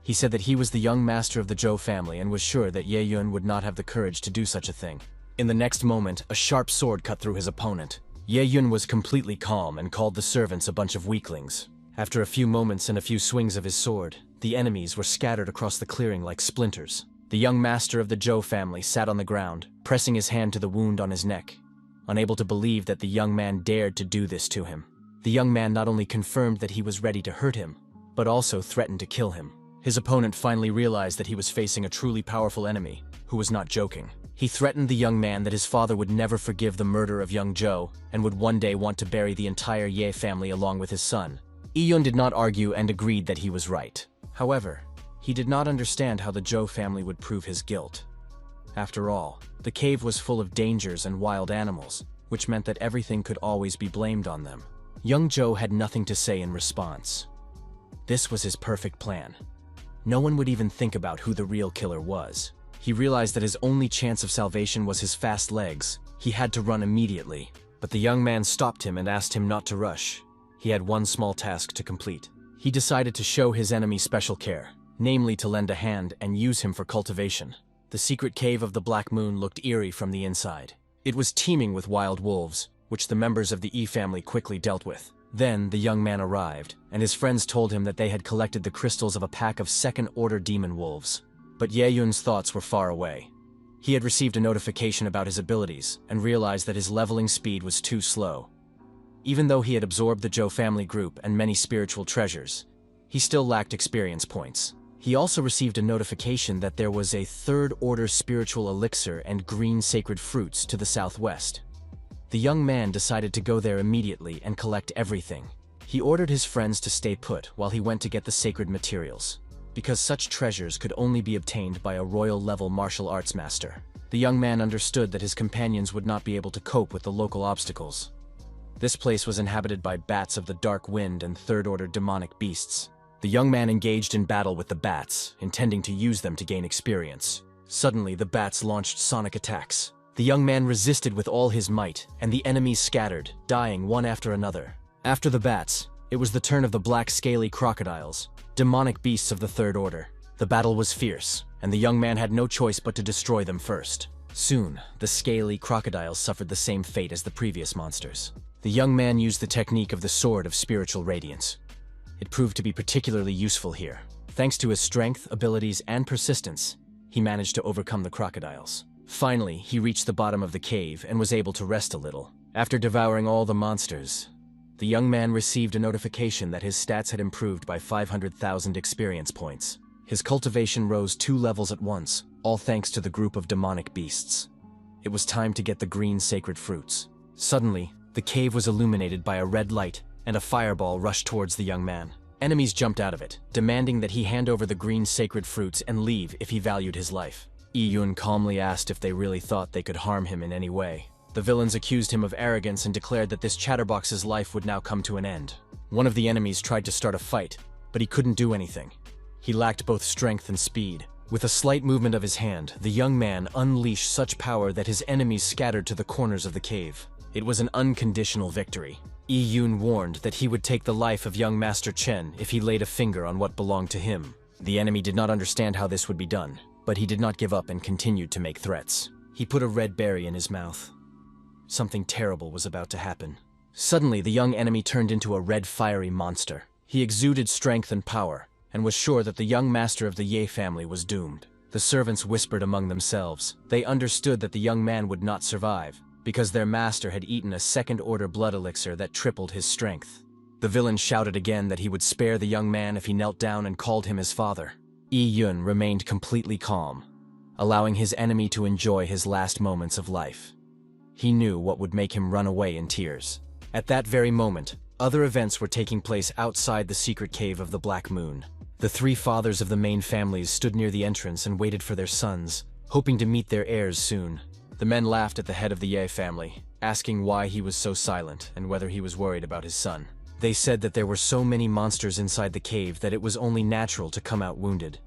He said that he was the young master of the Zhou family and was sure that Ye Yun would not have the courage to do such a thing. In the next moment, a sharp sword cut through his opponent. Ye Yun was completely calm and called the servants a bunch of weaklings. After a few moments and a few swings of his sword, the enemies were scattered across the clearing like splinters. The young master of the Zhou family sat on the ground, pressing his hand to the wound on his neck, unable to believe that the young man dared to do this to him. The young man not only confirmed that he was ready to hurt him, but also threatened to kill him. His opponent finally realized that he was facing a truly powerful enemy, who was not joking. He threatened the young man that his father would never forgive the murder of young Zhou, and would one day want to bury the entire Ye family along with his son. Yun did not argue and agreed that he was right. However, he did not understand how the Zhou family would prove his guilt. After all, the cave was full of dangers and wild animals, which meant that everything could always be blamed on them. Young Zhou had nothing to say in response. This was his perfect plan. No one would even think about who the real killer was. He realized that his only chance of salvation was his fast legs. He had to run immediately. But the young man stopped him and asked him not to rush. He had one small task to complete. He decided to show his enemy special care, namely to lend a hand and use him for cultivation. The secret cave of the Black Moon looked eerie from the inside. It was teeming with wild wolves, which the members of the Yi family quickly dealt with. Then the young man arrived, and his friends told him that they had collected the crystals of a pack of second-order demon wolves. But Ye Yun's thoughts were far away. He had received a notification about his abilities, and realized that his leveling speed was too slow. Even though he had absorbed the Zhou family group and many spiritual treasures, he still lacked experience points. He also received a notification that there was a third-order spiritual elixir and green sacred fruits to the southwest. The young man decided to go there immediately and collect everything. He ordered his friends to stay put while he went to get the sacred materials, because such treasures could only be obtained by a royal-level martial arts master. The young man understood that his companions would not be able to cope with the local obstacles. This place was inhabited by bats of the dark wind and third-order demonic beasts. The young man engaged in battle with the bats, intending to use them to gain experience. Suddenly, the bats launched sonic attacks. The young man resisted with all his might, and the enemies scattered, dying one after another. After the bats, it was the turn of the black scaly crocodiles, demonic beasts of the third order. The battle was fierce, and the young man had no choice but to destroy them first. Soon, the scaly crocodiles suffered the same fate as the previous monsters. The young man used the technique of the Sword of Spiritual Radiance. It proved to be particularly useful here. Thanks to his strength, abilities, and persistence, he managed to overcome the crocodiles. Finally, he reached the bottom of the cave and was able to rest a little. After devouring all the monsters, the young man received a notification that his stats had improved by 500,000 experience points. His cultivation rose 2 levels at once, all thanks to the group of demonic beasts. It was time to get the green sacred fruits. Suddenly, the cave was illuminated by a red light, and a fireball rushed towards the young man. Enemies jumped out of it, demanding that he hand over the green sacred fruits and leave if he valued his life. Yun calmly asked if they really thought they could harm him in any way. The villains accused him of arrogance and declared that this chatterbox's life would now come to an end. One of the enemies tried to start a fight, but he couldn't do anything. He lacked both strength and speed. With a slight movement of his hand, the young man unleashed such power that his enemies scattered to the corners of the cave. It was an unconditional victory. Yun warned that he would take the life of young Master Chen if he laid a finger on what belonged to him. The enemy did not understand how this would be done, but he did not give up and continued to make threats. He put a red berry in his mouth. Something terrible was about to happen. Suddenly, the young enemy turned into a red fiery monster. He exuded strength and power, and was sure that the young master of the Ye family was doomed. The servants whispered among themselves. They understood that the young man would not survive, because their master had eaten a second-order blood elixir that tripled his strength. The villain shouted again that he would spare the young man if he knelt down and called him his father. Yun remained completely calm, allowing his enemy to enjoy his last moments of life. He knew what would make him run away in tears. At that very moment, other events were taking place outside the secret cave of the Black Moon. The 3 fathers of the main families stood near the entrance and waited for their sons, hoping to meet their heirs soon. The men laughed at the head of the Ye family, asking why he was so silent and whether he was worried about his son. They said that there were so many monsters inside the cave that it was only natural to come out wounded.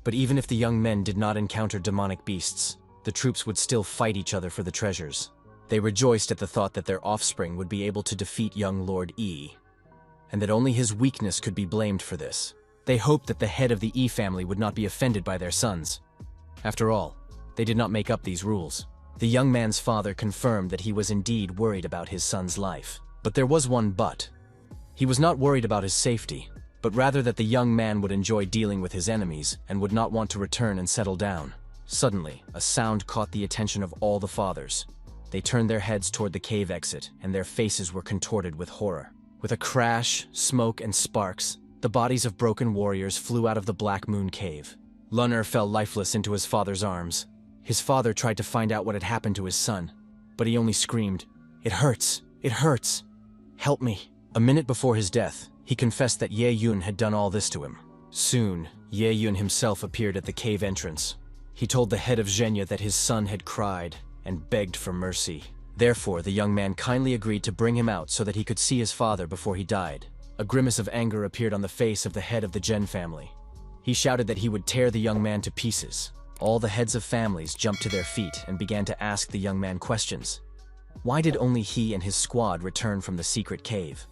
But even if the young men did not encounter demonic beasts, the troops would still fight each other for the treasures. They rejoiced at the thought that their offspring would be able to defeat young Lord Yi, and that only his weakness could be blamed for this. They hoped that the head of the Yi family would not be offended by their sons. After all, they did not make up these rules. The young man's father confirmed that he was indeed worried about his son's life. But there was one but. He was not worried about his safety, but rather that the young man would enjoy dealing with his enemies and would not want to return and settle down. Suddenly, a sound caught the attention of all the fathers. They turned their heads toward the cave exit, and their faces were contorted with horror. With a crash, smoke, and sparks, the bodies of broken warriors flew out of the Black Moon cave. Lunner fell lifeless into his father's arms. His father tried to find out what had happened to his son, but he only screamed, "It hurts! It hurts! Help me!" A minute before his death, he confessed that Ye Yun had done all this to him. Soon, Ye Yun himself appeared at the cave entrance. He told the head of Zhenya that his son had cried and begged for mercy. Therefore, the young man kindly agreed to bring him out so that he could see his father before he died. A grimace of anger appeared on the face of the head of the Zhen family. He shouted that he would tear the young man to pieces. All the heads of families jumped to their feet and began to ask the young man questions. Why did only he and his squad return from the secret cave?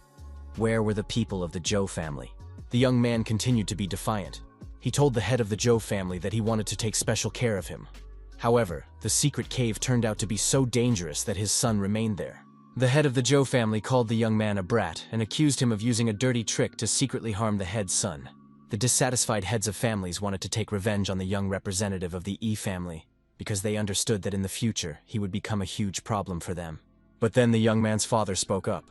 Where were the people of the Zhou family? The young man continued to be defiant. He told the head of the Zhou family that he wanted to take special care of him. However, the secret cave turned out to be so dangerous that his son remained there. The head of the Zhou family called the young man a brat and accused him of using a dirty trick to secretly harm the head's son. The dissatisfied heads of families wanted to take revenge on the young representative of the Yi family, because they understood that in the future he would become a huge problem for them. But then the young man's father spoke up.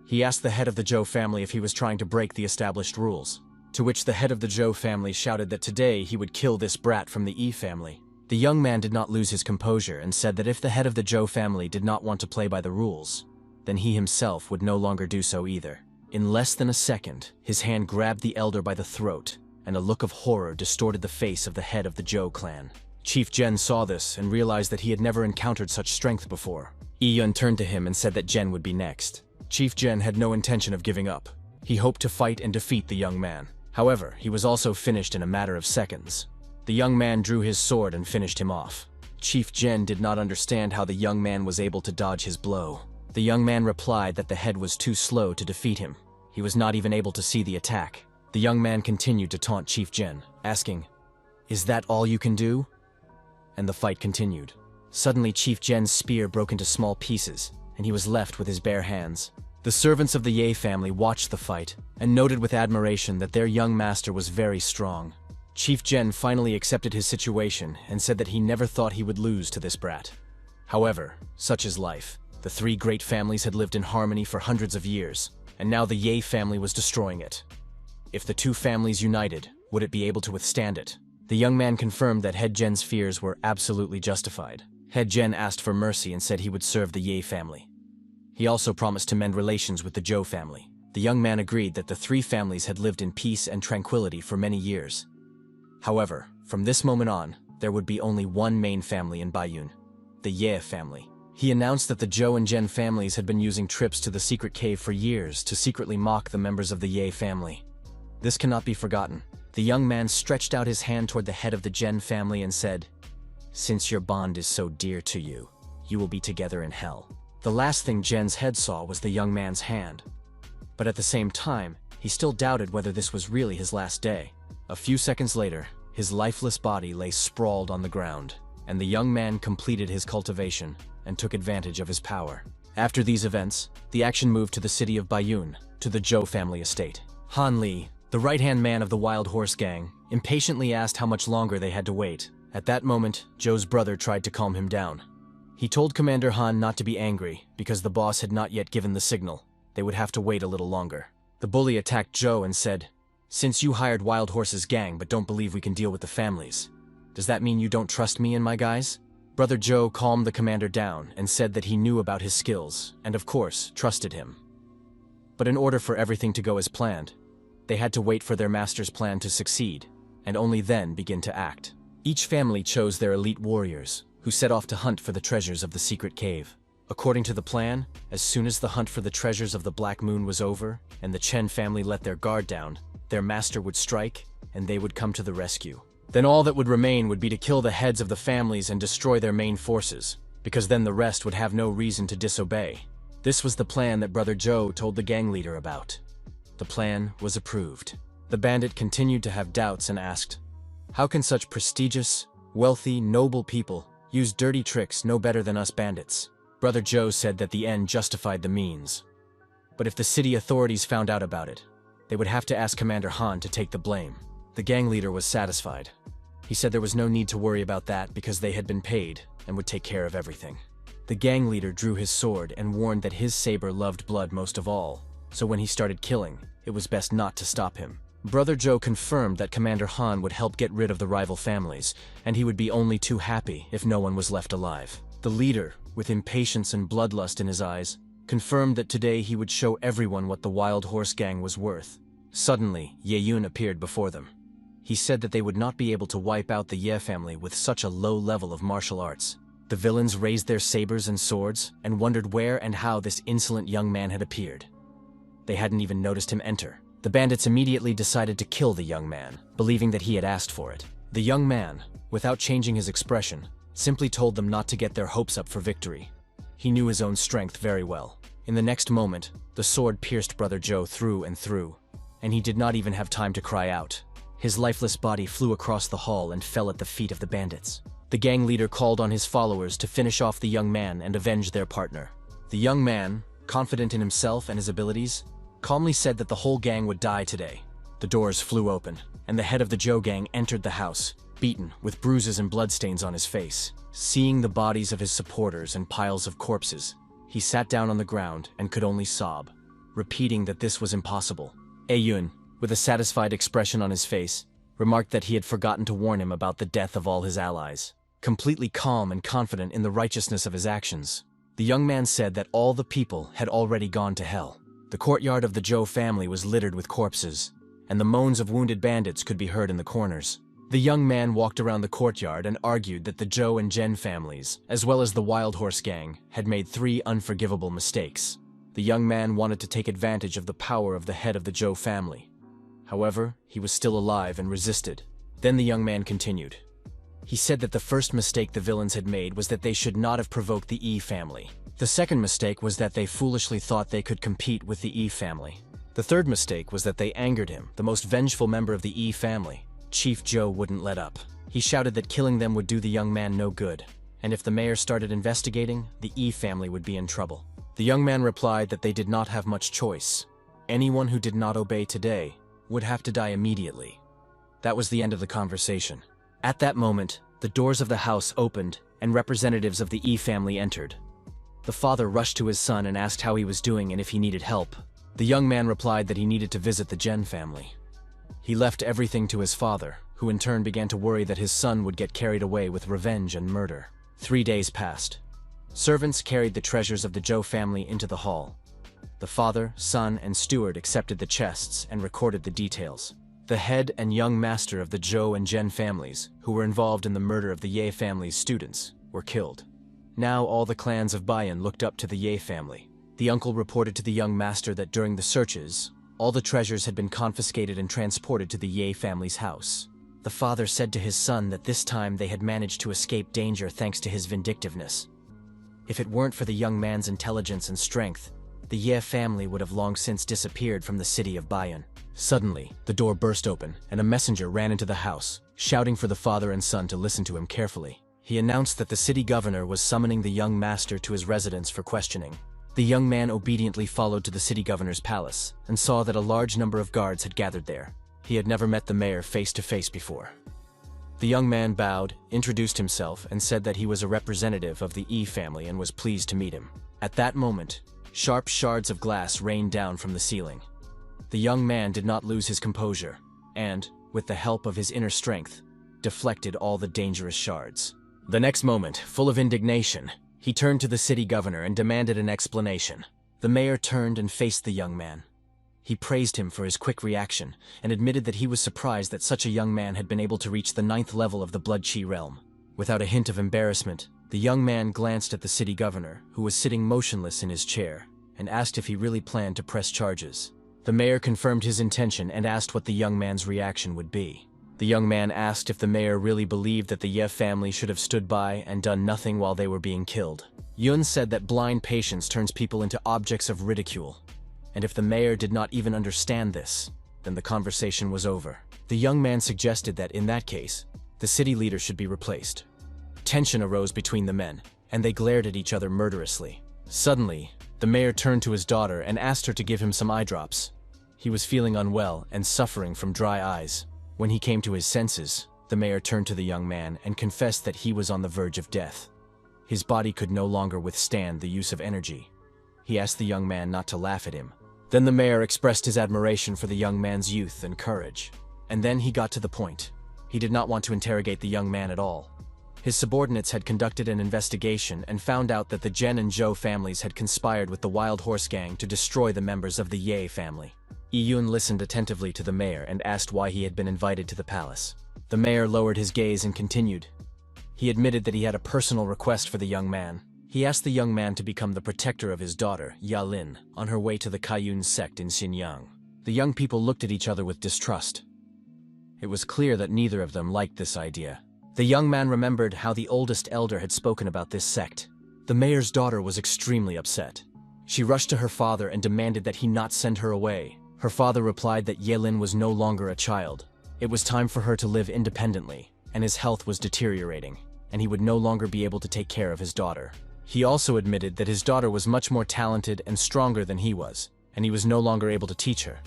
He asked the head of the Zhou family if he was trying to break the established rules, to which the head of the Zhou family shouted that today he would kill this brat from the Yi family. The young man did not lose his composure and said that if the head of the Zhou family did not want to play by the rules, then he himself would no longer do so either. In less than a second, his hand grabbed the elder by the throat, and a look of horror distorted the face of the head of the Zhou clan. Chief Jen saw this and realized that he had never encountered such strength before. Yun turned to him and said that Jen would be next. Chief Jen had no intention of giving up. He hoped to fight and defeat the young man. However, he was also finished in a matter of seconds. The young man drew his sword and finished him off. Chief Jen did not understand how the young man was able to dodge his blow. The young man replied that the head was too slow to defeat him. He was not even able to see the attack. The young man continued to taunt Chief Jen, asking, "Is that all you can do?" And the fight continued. Suddenly, Chief Jen's spear broke into small pieces, and he was left with his bare hands. The servants of the Ye family watched the fight and noted with admiration that their young master was very strong. Chief Jen finally accepted his situation and said that he never thought he would lose to this brat. However, such is life. The three great families had lived in harmony for hundreds of years, and now the Ye family was destroying it. If the two families united, would it be able to withstand it? The young man confirmed that Head Jen's fears were absolutely justified. Head Jen asked for mercy and said he would serve the Ye family. He also promised to mend relations with the Zhou family. The young man agreed that the three families had lived in peace and tranquility for many years. However, from this moment on, there would be only one main family in Baiyun, the Ye family. He announced that the Zhou and Jen families had been using trips to the secret cave for years to secretly mock the members of the Ye family. This cannot be forgotten. The young man stretched out his hand toward the head of the Jen family and said, "Since your bond is so dear to you, you will be together in hell." The last thing Jen's head saw was the young man's hand. But at the same time, he still doubted whether this was really his last day. A few seconds later, his lifeless body lay sprawled on the ground, and the young man completed his cultivation and took advantage of his power. After these events, the action moved to the city of Baiyun, to the Zhou family estate. Han Li, the right-hand man of the Wild Horse Gang, impatiently asked how much longer they had to wait. At that moment, Zhou's brother tried to calm him down. He told Commander Han not to be angry because the boss had not yet given the signal. They would have to wait a little longer. The bully attacked Zhou and said, "Since you hired Wild Horse's gang but don't believe we can deal with the families, does that mean you don't trust me and my guys?" Brother Zhou calmed the commander down and said that he knew about his skills and, of course, trusted him. But in order for everything to go as planned, they had to wait for their master's plan to succeed, and only then begin to act. Each family chose their elite warriors, who set off to hunt for the treasures of the secret cave. According to the plan, as soon as the hunt for the treasures of the Black Moon was over, and the Chen family let their guard down, their master would strike, and they would come to the rescue. Then all that would remain would be to kill the heads of the families and destroy their main forces, because then the rest would have no reason to disobey. This was the plan that Brother Zhou told the gang leader about. The plan was approved. The bandit continued to have doubts and asked, "How can such prestigious, wealthy, noble people use dirty tricks no better than us bandits?" Brother Zhou said that the end justified the means. But if the city authorities found out about it, they would have to ask Commander Han to take the blame. The gang leader was satisfied. He said there was no need to worry about that because they had been paid and would take care of everything. The gang leader drew his sword and warned that his saber loved blood most of all, so when he started killing, it was best not to stop him. Brother Zhou confirmed that Commander Han would help get rid of the rival families, and he would be only too happy if no one was left alive. The leader, with impatience and bloodlust in his eyes, confirmed that today he would show everyone what the Wild Horse Gang was worth. Suddenly, Ye Yun appeared before them. He said that they would not be able to wipe out the Ye family with such a low level of martial arts. The villains raised their sabers and swords and wondered where and how this insolent young man had appeared. They hadn't even noticed him enter. The bandits immediately decided to kill the young man, believing that he had asked for it. The young man, without changing his expression, simply told them not to get their hopes up for victory. He knew his own strength very well. In the next moment, the sword pierced Brother Zhou through and through, and he did not even have time to cry out. His lifeless body flew across the hall and fell at the feet of the bandits. The gang leader called on his followers to finish off the young man and avenge their partner. The young man, confident in himself and his abilities, calmly said that the whole gang would die today. The doors flew open, and the head of the Zhou gang entered the house, beaten, with bruises and bloodstains on his face. Seeing the bodies of his supporters and piles of corpses, he sat down on the ground and could only sob, repeating that this was impossible. Yun, with a satisfied expression on his face, remarked that he had forgotten to warn him about the death of all his allies. Completely calm and confident in the righteousness of his actions, the young man said that all the people had already gone to hell. The courtyard of the Zhou family was littered with corpses, and the moans of wounded bandits could be heard in the corners. The young man walked around the courtyard and argued that the Zhou and Zhen families, as well as the Wild Horse Gang, had made 3 unforgivable mistakes. The young man wanted to take advantage of the power of the head of the Zhou family. However, he was still alive and resisted. Then the young man continued. He said that the first mistake the villains had made was that they should not have provoked the Yi family. The second mistake was that they foolishly thought they could compete with the Yi family. The third mistake was that they angered him, the most vengeful member of the Yi family. Chief Zhou wouldn't let up. He shouted that killing them would do the young man no good, and if the mayor started investigating, the Yi family would be in trouble. The young man replied that they did not have much choice. Anyone who did not obey today would have to die immediately. That was the end of the conversation. At that moment, the doors of the house opened and representatives of the Yi family entered. The father rushed to his son and asked how he was doing and if he needed help. The young man replied that he needed to visit the Zhen family. He left everything to his father, who in turn began to worry that his son would get carried away with revenge and murder. 3 days passed. Servants carried the treasures of the Zhou family into the hall. The father, son, and steward accepted the chests and recorded the details. The head and young master of the Zhou and Zhen families, who were involved in the murder of the Ye family's students, were killed. Now all the clans of Bayan looked up to the Ye family. The uncle reported to the young master that during the searches, all the treasures had been confiscated and transported to the Ye family's house. The father said to his son that this time they had managed to escape danger thanks to his vindictiveness. If it weren't for the young man's intelligence and strength, the Ye family would have long since disappeared from the city of Bayan. Suddenly, the door burst open, and a messenger ran into the house, shouting for the father and son to listen to him carefully. He announced that the city governor was summoning the young master to his residence for questioning. The young man obediently followed to the city governor's palace, and saw that a large number of guards had gathered there. He had never met the mayor face to face before. The young man bowed, introduced himself, and said that he was a representative of the Yi family and was pleased to meet him. At that moment, sharp shards of glass rained down from the ceiling. The young man did not lose his composure, and, with the help of his inner strength, deflected all the dangerous shards. The next moment, full of indignation, he turned to the city governor and demanded an explanation. The mayor turned and faced the young man. He praised him for his quick reaction and admitted that he was surprised that such a young man had been able to reach the 9th level of the Blood Chi realm. Without a hint of embarrassment, the young man glanced at the city governor, who was sitting motionless in his chair, and asked if he really planned to press charges. The mayor confirmed his intention and asked what the young man's reaction would be. The young man asked if the mayor really believed that the Ye family should have stood by and done nothing while they were being killed. Yun said that blind patience turns people into objects of ridicule, and if the mayor did not even understand this, then the conversation was over. The young man suggested that in that case, the city leader should be replaced. Tension arose between the men, and they glared at each other murderously. Suddenly, the mayor turned to his daughter and asked her to give him some eye drops. He was feeling unwell and suffering from dry eyes. When he came to his senses, the mayor turned to the young man and confessed that he was on the verge of death. His body could no longer withstand the use of energy. He asked the young man not to laugh at him. Then the mayor expressed his admiration for the young man's youth and courage. And then he got to the point. He did not want to interrogate the young man at all. His subordinates had conducted an investigation and found out that the Zhen and Zhou families had conspired with the Wild Horse Gang to destroy the members of the Ye family. Yun listened attentively to the mayor and asked why he had been invited to the palace. The mayor lowered his gaze and continued. He admitted that he had a personal request for the young man. He asked the young man to become the protector of his daughter, Yalin, on her way to the Kaiyun sect in Xinjiang. The young people looked at each other with distrust. It was clear that neither of them liked this idea. The young man remembered how the oldest elder had spoken about this sect. The mayor's daughter was extremely upset. She rushed to her father and demanded that he not send her away. Her father replied that Yelin was no longer a child. It was time for her to live independently, and his health was deteriorating, and he would no longer be able to take care of his daughter. He also admitted that his daughter was much more talented and stronger than he was, and he was no longer able to teach her.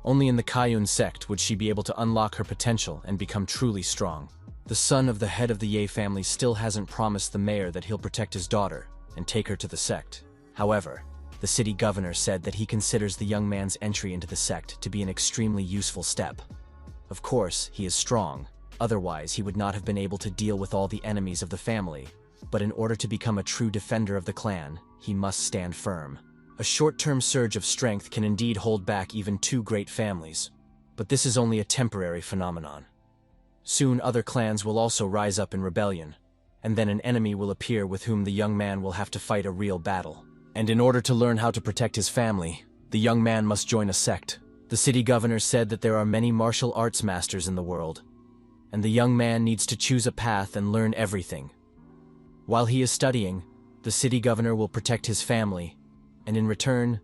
Only in the Kaiyun sect would she be able to unlock her potential and become truly strong. The son of the head of the Ye family still hasn't promised the mayor that he'll protect his daughter and take her to the sect. However, the city governor said that he considers the young man's entry into the sect to be an extremely useful step. Of course, he is strong, otherwise he would not have been able to deal with all the enemies of the family, but in order to become a true defender of the clan, he must stand firm. A short-term surge of strength can indeed hold back even two great families, but this is only a temporary phenomenon. Soon other clans will also rise up in rebellion, and then an enemy will appear with whom the young man will have to fight a real battle. And in order to learn how to protect his family, the young man must join a sect. The city governor said that there are many martial arts masters in the world, and the young man needs to choose a path and learn everything. While he is studying, the city governor will protect his family, and in return,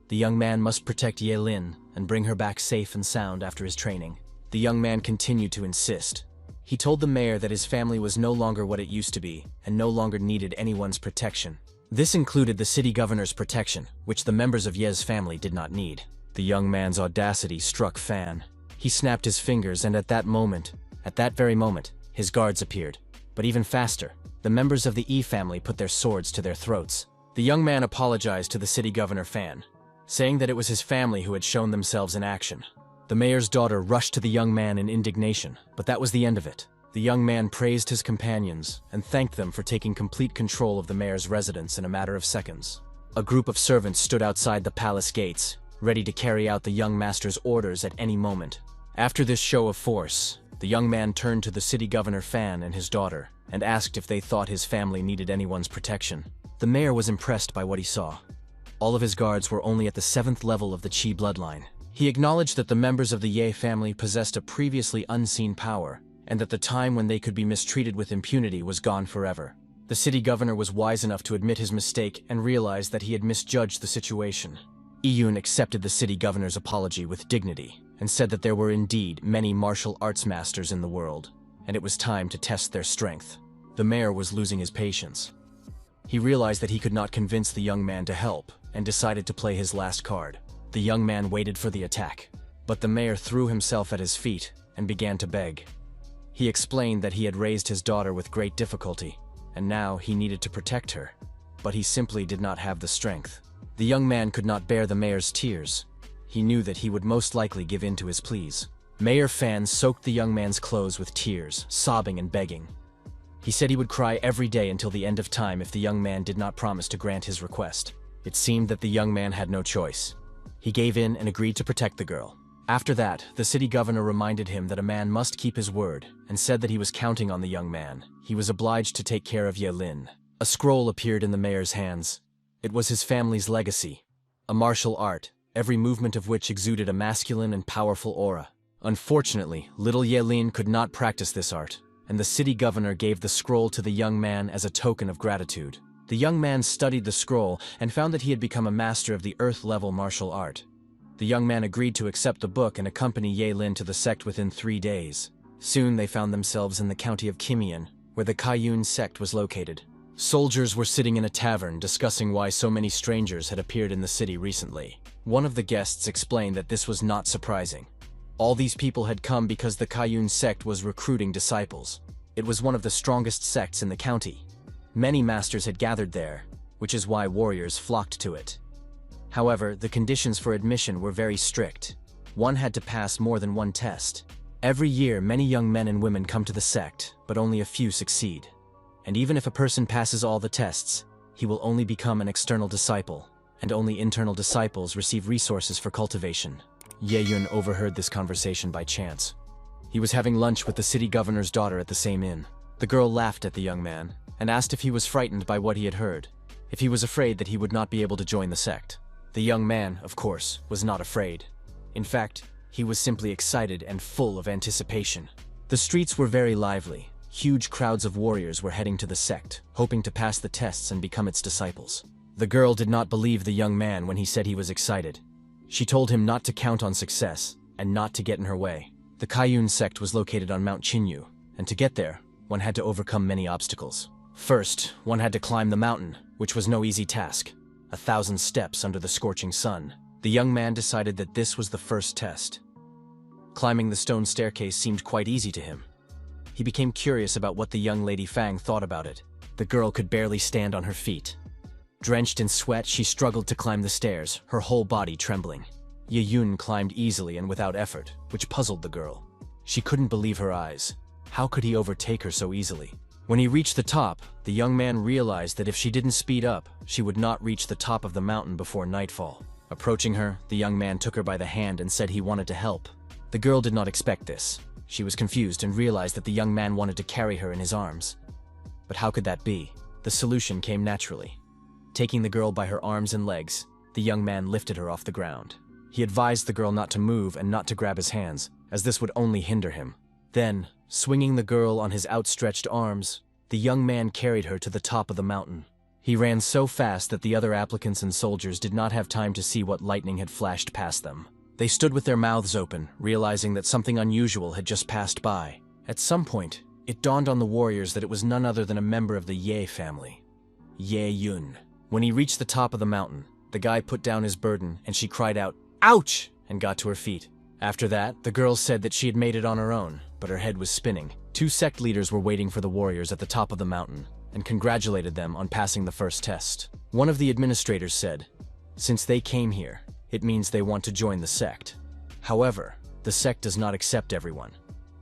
the young man must protect Yahello and bring her back safe and sound after his training. The young man continued to insist. He told the mayor that his family was no longer what it used to be, and no longer needed anyone's protection. This included the city governor's protection, which the members of Ye's family did not need. The young man's audacity struck Fan. He snapped his fingers, and at that very moment, his guards appeared. But even faster, the members of the E family put their swords to their throats. The young man apologized to the city governor Fan, saying that it was his family who had shown themselves in action. The mayor's daughter rushed to the young man in indignation, but that was the end of it. The young man praised his companions and thanked them for taking complete control of the mayor's residence in a matter of seconds. A group of servants stood outside the palace gates, ready to carry out the young master's orders at any moment. After this show of force, the young man turned to the city governor Fan and his daughter and asked if they thought his family needed anyone's protection. The mayor was impressed by what he saw. All of his guards were only at the 7th level of the Qi bloodline. He acknowledged that the members of the Ye family possessed a previously unseen power, and that the time when they could be mistreated with impunity was gone forever. The city governor was wise enough to admit his mistake and realized that he had misjudged the situation. Iyun accepted the city governor's apology with dignity and said that there were indeed many martial arts masters in the world, and it was time to test their strength. The mayor was losing his patience. He realized that he could not convince the young man to help and decided to play his last card. The young man waited for the attack, but the mayor threw himself at his feet and began to beg. He explained that he had raised his daughter with great difficulty, and now he needed to protect her, but he simply did not have the strength. The young man could not bear the mayor's tears. He knew that he would most likely give in to his pleas. Mayor Fan soaked the young man's clothes with tears, sobbing and begging. He said he would cry every day until the end of time if the young man did not promise to grant his request. It seemed that the young man had no choice. He gave in and agreed to protect the girl. After that, the city governor reminded him that a man must keep his word and said that he was counting on the young man. He was obliged to take care of Yahello. A scroll appeared in the mayor's hands. It was his family's legacy, a martial art, every movement of which exuded a masculine and powerful aura. Unfortunately, little Yahello could not practice this art, and the city governor gave the scroll to the young man as a token of gratitude. The young man studied the scroll and found that he had become a master of the Earth-level martial art. The young man agreed to accept the book and accompany Yahello to the sect within 3 days. Soon they found themselves in the county of Kimian, where the Kaiyun sect was located. Soldiers were sitting in a tavern discussing why so many strangers had appeared in the city recently. One of the guests explained that this was not surprising. All these people had come because the Kaiyun sect was recruiting disciples. It was one of the strongest sects in the county. Many masters had gathered there, which is why warriors flocked to it. However, the conditions for admission were very strict. One had to pass more than one test. Every year, many young men and women come to the sect, but only a few succeed. And even if a person passes all the tests, he will only become an external disciple, and only internal disciples receive resources for cultivation. Yeyun overheard this conversation by chance. He was having lunch with the city governor's daughter at the same inn. The girl laughed at the young man and asked if he was frightened by what he had heard, if he was afraid that he would not be able to join the sect. The young man, of course, was not afraid. In fact, he was simply excited and full of anticipation. The streets were very lively. Huge crowds of warriors were heading to the sect, hoping to pass the tests and become its disciples. The girl did not believe the young man when he said he was excited. She told him not to count on success and not to get in her way. The Kaiyun sect was located on Mount Chinyu, and to get there, one had to overcome many obstacles. First, one had to climb the mountain, which was no easy task. 1,000 steps under the scorching sun. The young man decided that this was the first test. Climbing the stone staircase seemed quite easy to him. He became curious about what the young lady Fang thought about it. The girl could barely stand on her feet. Drenched in sweat, she struggled to climb the stairs, her whole body trembling. Yeyun climbed easily and without effort, which puzzled the girl. She couldn't believe her eyes. How could he overtake her so easily? When he reached the top, the young man realized that if she didn't speed up, she would not reach the top of the mountain before nightfall. Approaching her, the young man took her by the hand and said he wanted to help. The girl did not expect this. She was confused and realized that the young man wanted to carry her in his arms. But how could that be? The solution came naturally. Taking the girl by her arms and legs, the young man lifted her off the ground. He advised the girl not to move and not to grab his hands, as this would only hinder him. Then, swinging the girl on his outstretched arms, the young man carried her to the top of the mountain. He ran so fast that the other applicants and soldiers did not have time to see what lightning had flashed past them. They stood with their mouths open, realizing that something unusual had just passed by. At some point, it dawned on the warriors that it was none other than a member of the Ye family, Ye-yun. When he reached the top of the mountain, the guy put down his burden and she cried out, "Ouch!" and got to her feet. After that, the girl said that she had made it on her own, but her head was spinning. Two sect leaders were waiting for the warriors at the top of the mountain and congratulated them on passing the first test. One of the administrators said, "Since they came here, it means they want to join the sect. However, the sect does not accept everyone.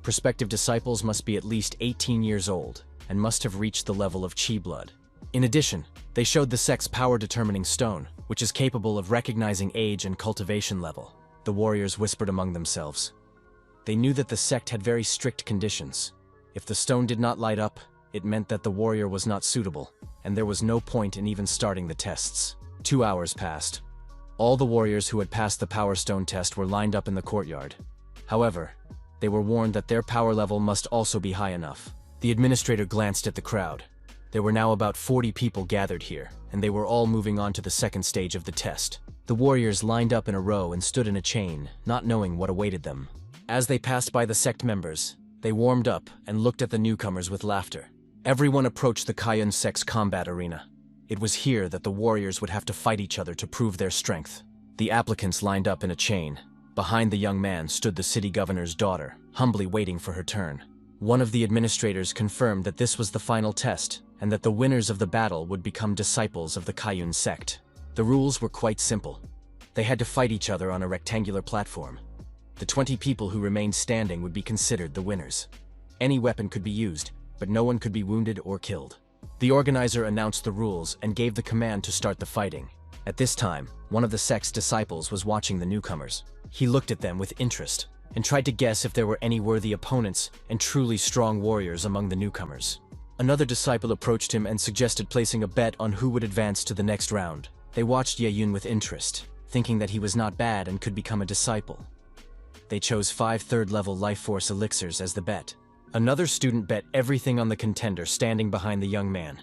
Prospective disciples must be at least 18 years old and must have reached the level of chi blood." In addition, they showed the sect's power-determining stone, which is capable of recognizing age and cultivation level. The warriors whispered among themselves. They knew that the sect had very strict conditions. If the stone did not light up, it meant that the warrior was not suitable, and there was no point in even starting the tests. 2 hours passed. All the warriors who had passed the Power Stone test were lined up in the courtyard. However, they were warned that their power level must also be high enough. The administrator glanced at the crowd. There were now about 40 people gathered here, and they were all moving on to the second stage of the test. The warriors lined up in a row and stood in a chain, not knowing what awaited them. As they passed by the sect members, they warmed up and looked at the newcomers with laughter. Everyone approached the Kayun sect's combat arena. It was here that the warriors would have to fight each other to prove their strength. The applicants lined up in a chain. Behind the young man stood the city governor's daughter, humbly waiting for her turn. One of the administrators confirmed that this was the final test, and that the winners of the battle would become disciples of the Kayun sect. The rules were quite simple. They had to fight each other on a rectangular platform. The 20 people who remained standing would be considered the winners. Any weapon could be used, but no one could be wounded or killed. The organizer announced the rules and gave the command to start the fighting. At this time, one of the sect's disciples was watching the newcomers. He looked at them with interest and tried to guess if there were any worthy opponents and truly strong warriors among the newcomers. Another disciple approached him and suggested placing a bet on who would advance to the next round. They watched Ye-yun with interest, thinking that he was not bad and could become a disciple. They chose 5 third-level life force elixirs as the bet. Another student bet everything on the contender standing behind the young man.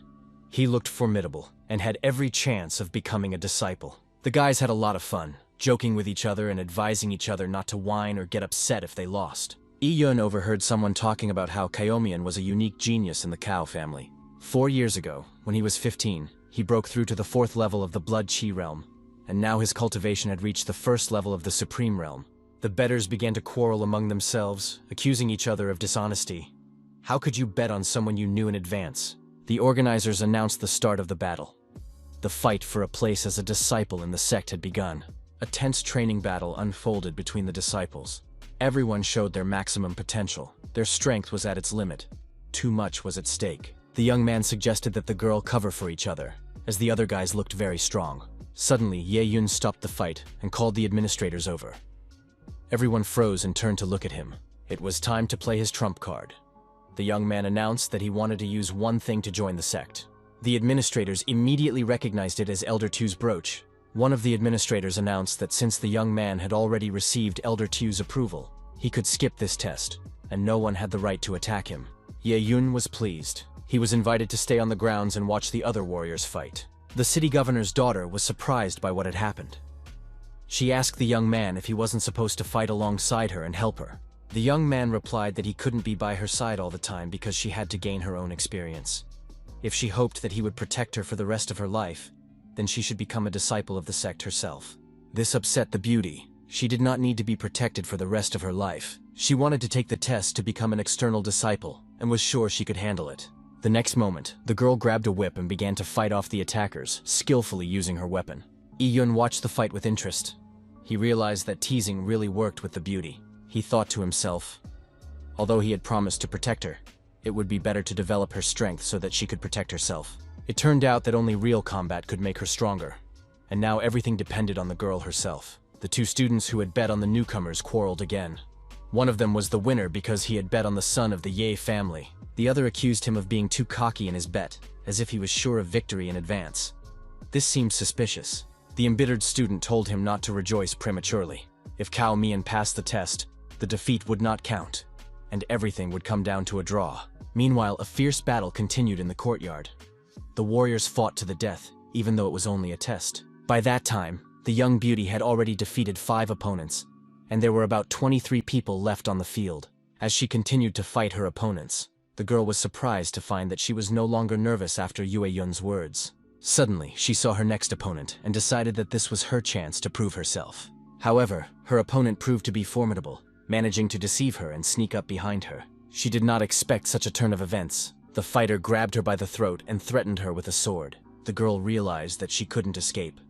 He looked formidable and had every chance of becoming a disciple. The guys had a lot of fun, joking with each other and advising each other not to whine or get upset if they lost. Yi-yun overheard someone talking about how Kyomian was a unique genius in the Cow family. 4 years ago, when he was 15, he broke through to the 4th level of the Blood Chi realm, and now his cultivation had reached the 1st level of the Supreme realm. The bettors began to quarrel among themselves, accusing each other of dishonesty. How could you bet on someone you knew in advance? The organizers announced the start of the battle. The fight for a place as a disciple in the sect had begun. A tense training battle unfolded between the disciples. Everyone showed their maximum potential. Their strength was at its limit. Too much was at stake. The young man suggested that the girl cover for each other, as the other guys looked very strong. Suddenly, Ye-yun stopped the fight and called the administrators over. Everyone froze and turned to look at him. It was time to play his trump card. The young man announced that he wanted to use one thing to join the sect. The administrators immediately recognized it as Elder Tu's brooch. One of the administrators announced that since the young man had already received Elder Tu's approval, he could skip this test, and no one had the right to attack him. Ye-yun was pleased. He was invited to stay on the grounds and watch the other warriors fight. The city governor's daughter was surprised by what had happened. She asked the young man if he wasn't supposed to fight alongside her and help her. The young man replied that he couldn't be by her side all the time because she had to gain her own experience. If she hoped that he would protect her for the rest of her life, then she should become a disciple of the sect herself. This upset the beauty. She did not need to be protected for the rest of her life. She wanted to take the test to become an external disciple and was sure she could handle it. The next moment, the girl grabbed a whip and began to fight off the attackers, skillfully using her weapon. Yi-yun watched the fight with interest. He realized that teasing really worked with the beauty. He thought to himself, although he had promised to protect her, it would be better to develop her strength so that she could protect herself. It turned out that only real combat could make her stronger, and now everything depended on the girl herself. The two students who had bet on the newcomers quarreled again. One of them was the winner because he had bet on the son of the Ye family. The other accused him of being too cocky in his bet, as if he was sure of victory in advance. This seemed suspicious. The embittered student told him not to rejoice prematurely. If Cao Mian passed the test, the defeat would not count, and everything would come down to a draw. Meanwhile, a fierce battle continued in the courtyard. The warriors fought to the death, even though it was only a test. By that time, the young beauty had already defeated 5 opponents, and there were about 23 people left on the field. As she continued to fight her opponents, the girl was surprised to find that she was no longer nervous after Yue Yun's words. Suddenly, she saw her next opponent and decided that this was her chance to prove herself. However, her opponent proved to be formidable, managing to deceive her and sneak up behind her. She did not expect such a turn of events. The fighter grabbed her by the throat and threatened her with a sword. The girl realized that she couldn't escape,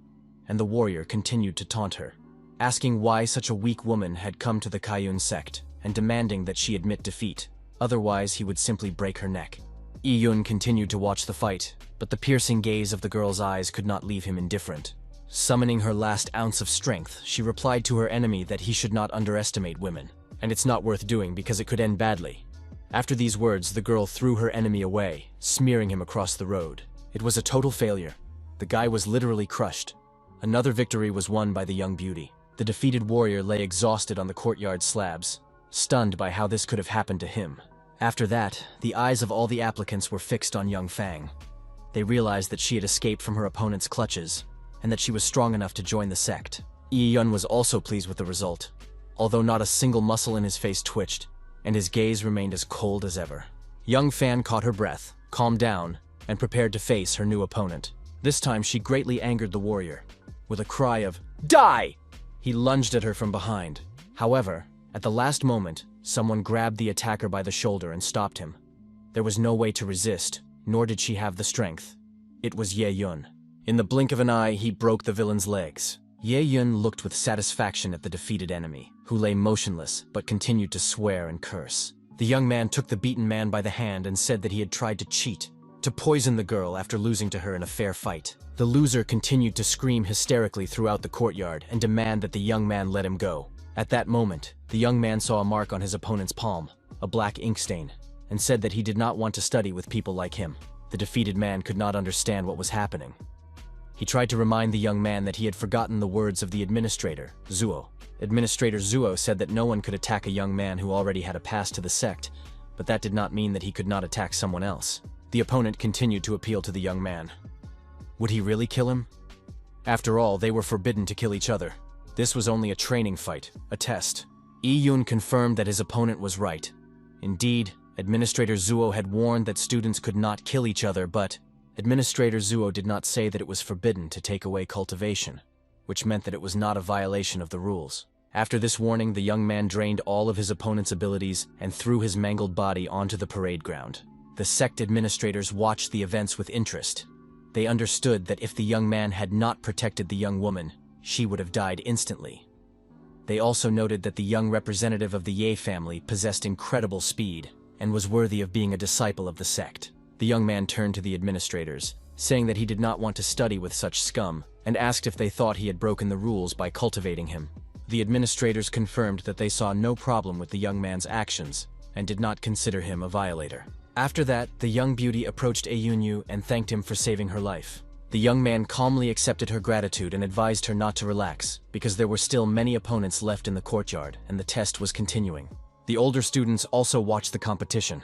and the warrior continued to taunt her, asking why such a weak woman had come to the Kaiyun sect and demanding that she admit defeat. Otherwise, he would simply break her neck. Yun continued to watch the fight, but the piercing gaze of the girl's eyes could not leave him indifferent. Summoning her last ounce of strength, she replied to her enemy that he should not underestimate women, and it's not worth doing because it could end badly. After these words, the girl threw her enemy away, smearing him across the road. It was a total failure. The guy was literally crushed. Another victory was won by the young beauty. The defeated warrior lay exhausted on the courtyard slabs, stunned by how this could have happened to him. After that, the eyes of all the applicants were fixed on young Fang. They realized that she had escaped from her opponent's clutches, and that she was strong enough to join the sect. Yi Yun was also pleased with the result, although not a single muscle in his face twitched, and his gaze remained as cold as ever. Young Fan caught her breath, calmed down, and prepared to face her new opponent. This time she greatly angered the warrior. With a cry of, "Die!" he lunged at her from behind. However, at the last moment, someone grabbed the attacker by the shoulder and stopped him. There was no way to resist, nor did she have the strength. It was Ye Yun. In the blink of an eye, he broke the villain's legs. Ye Yun looked with satisfaction at the defeated enemy, who lay motionless but continued to swear and curse. The young man took the beaten man by the hand and said that he had tried to cheat, to poison the girl after losing to her in a fair fight. The loser continued to scream hysterically throughout the courtyard and demand that the young man let him go. At that moment, the young man saw a mark on his opponent's palm, a black ink stain, and said that he did not want to study with people like him. The defeated man could not understand what was happening. He tried to remind the young man that he had forgotten the words of the administrator, Zuo. Administrator Zuo said that no one could attack a young man who already had a pass to the sect, but that did not mean that he could not attack someone else. The opponent continued to appeal to the young man. Would he really kill him? After all, they were forbidden to kill each other. This was only a training fight, a test. Yi Yun confirmed that his opponent was right. Indeed, Administrator Zuo had warned that students could not kill each other, but Administrator Zuo did not say that it was forbidden to take away cultivation, which meant that it was not a violation of the rules. After this warning, the young man drained all of his opponent's abilities and threw his mangled body onto the parade ground. The sect administrators watched the events with interest. They understood that if the young man had not protected the young woman, she would have died instantly. They also noted that the young representative of the Ye family possessed incredible speed and was worthy of being a disciple of the sect. The young man turned to the administrators, saying that he did not want to study with such scum, and asked if they thought he had broken the rules by cultivating him. The administrators confirmed that they saw no problem with the young man's actions and did not consider him a violator. After that, the young beauty approached Ayunyu and thanked him for saving her life. The young man calmly accepted her gratitude and advised her not to relax, because there were still many opponents left in the courtyard and the test was continuing. The older students also watched the competition.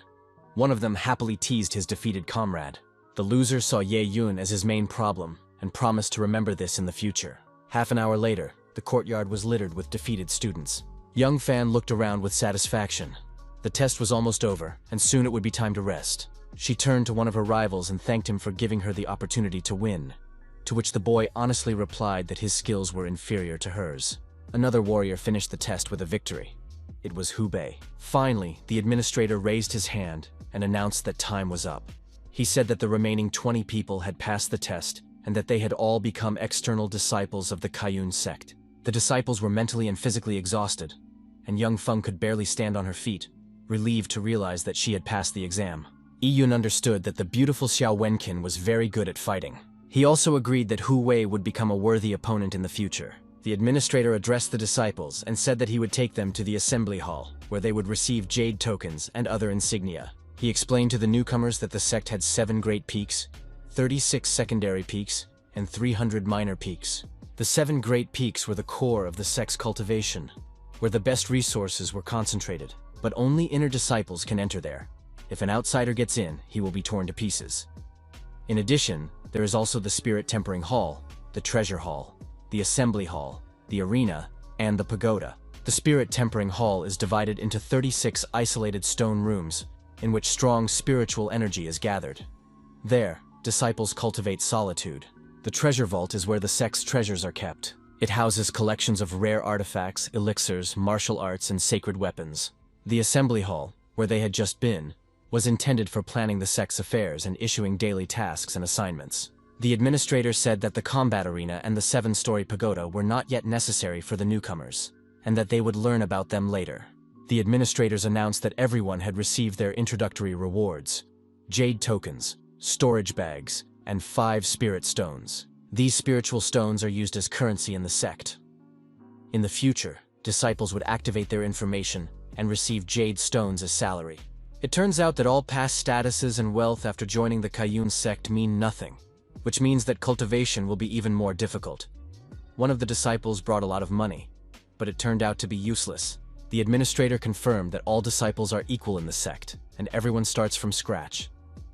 One of them happily teased his defeated comrade. The loser saw Ye Yun as his main problem and promised to remember this in the future. Half an hour later, the courtyard was littered with defeated students. Young Fan looked around with satisfaction. The test was almost over, and soon it would be time to rest. She turned to one of her rivals and thanked him for giving her the opportunity to win, to which the boy honestly replied that his skills were inferior to hers. Another warrior finished the test with a victory. It was Hubei. Finally, the administrator raised his hand and announced that time was up. He said that the remaining 20 people had passed the test and that they had all become external disciples of the Kaiyun sect. The disciples were mentally and physically exhausted, and young Feng could barely stand on her feet. relieved to realize that she had passed the exam. Yun understood that the beautiful Xiao Wenqin was very good at fighting. He also agreed that Hu Wei would become a worthy opponent in the future. The administrator addressed the disciples and said that he would take them to the assembly hall, where they would receive jade tokens and other insignia. He explained to the newcomers that the sect had 7 great peaks, 36 secondary peaks, and 300 minor peaks. The 7 great peaks were the core of the sect's cultivation, where the best resources were concentrated, but only inner disciples can enter there. If an outsider gets in, he will be torn to pieces. In addition, there is also the Spirit Tempering Hall, the Treasure Hall, the Assembly Hall, the Arena, and the Pagoda. The Spirit Tempering Hall is divided into 36 isolated stone rooms, in which strong spiritual energy is gathered. There, disciples cultivate solitude. The Treasure Vault is where the sect's treasures are kept. It houses collections of rare artifacts, elixirs, martial arts, and sacred weapons. The Assembly Hall, where they had just been, was intended for planning the sect's affairs and issuing daily tasks and assignments. The administrator said that the combat arena and the 7-story pagoda were not yet necessary for the newcomers, and that they would learn about them later. The administrators announced that everyone had received their introductory rewards: jade tokens, storage bags, and 5 spirit stones. These spiritual stones are used as currency in the sect. In the future, disciples would activate their information and receive jade stones as salary. It turns out that all past statuses and wealth after joining the Kaiyun sect mean nothing, which means that cultivation will be even more difficult. One of the disciples brought a lot of money, but it turned out to be useless. The administrator confirmed that all disciples are equal in the sect, and everyone starts from scratch.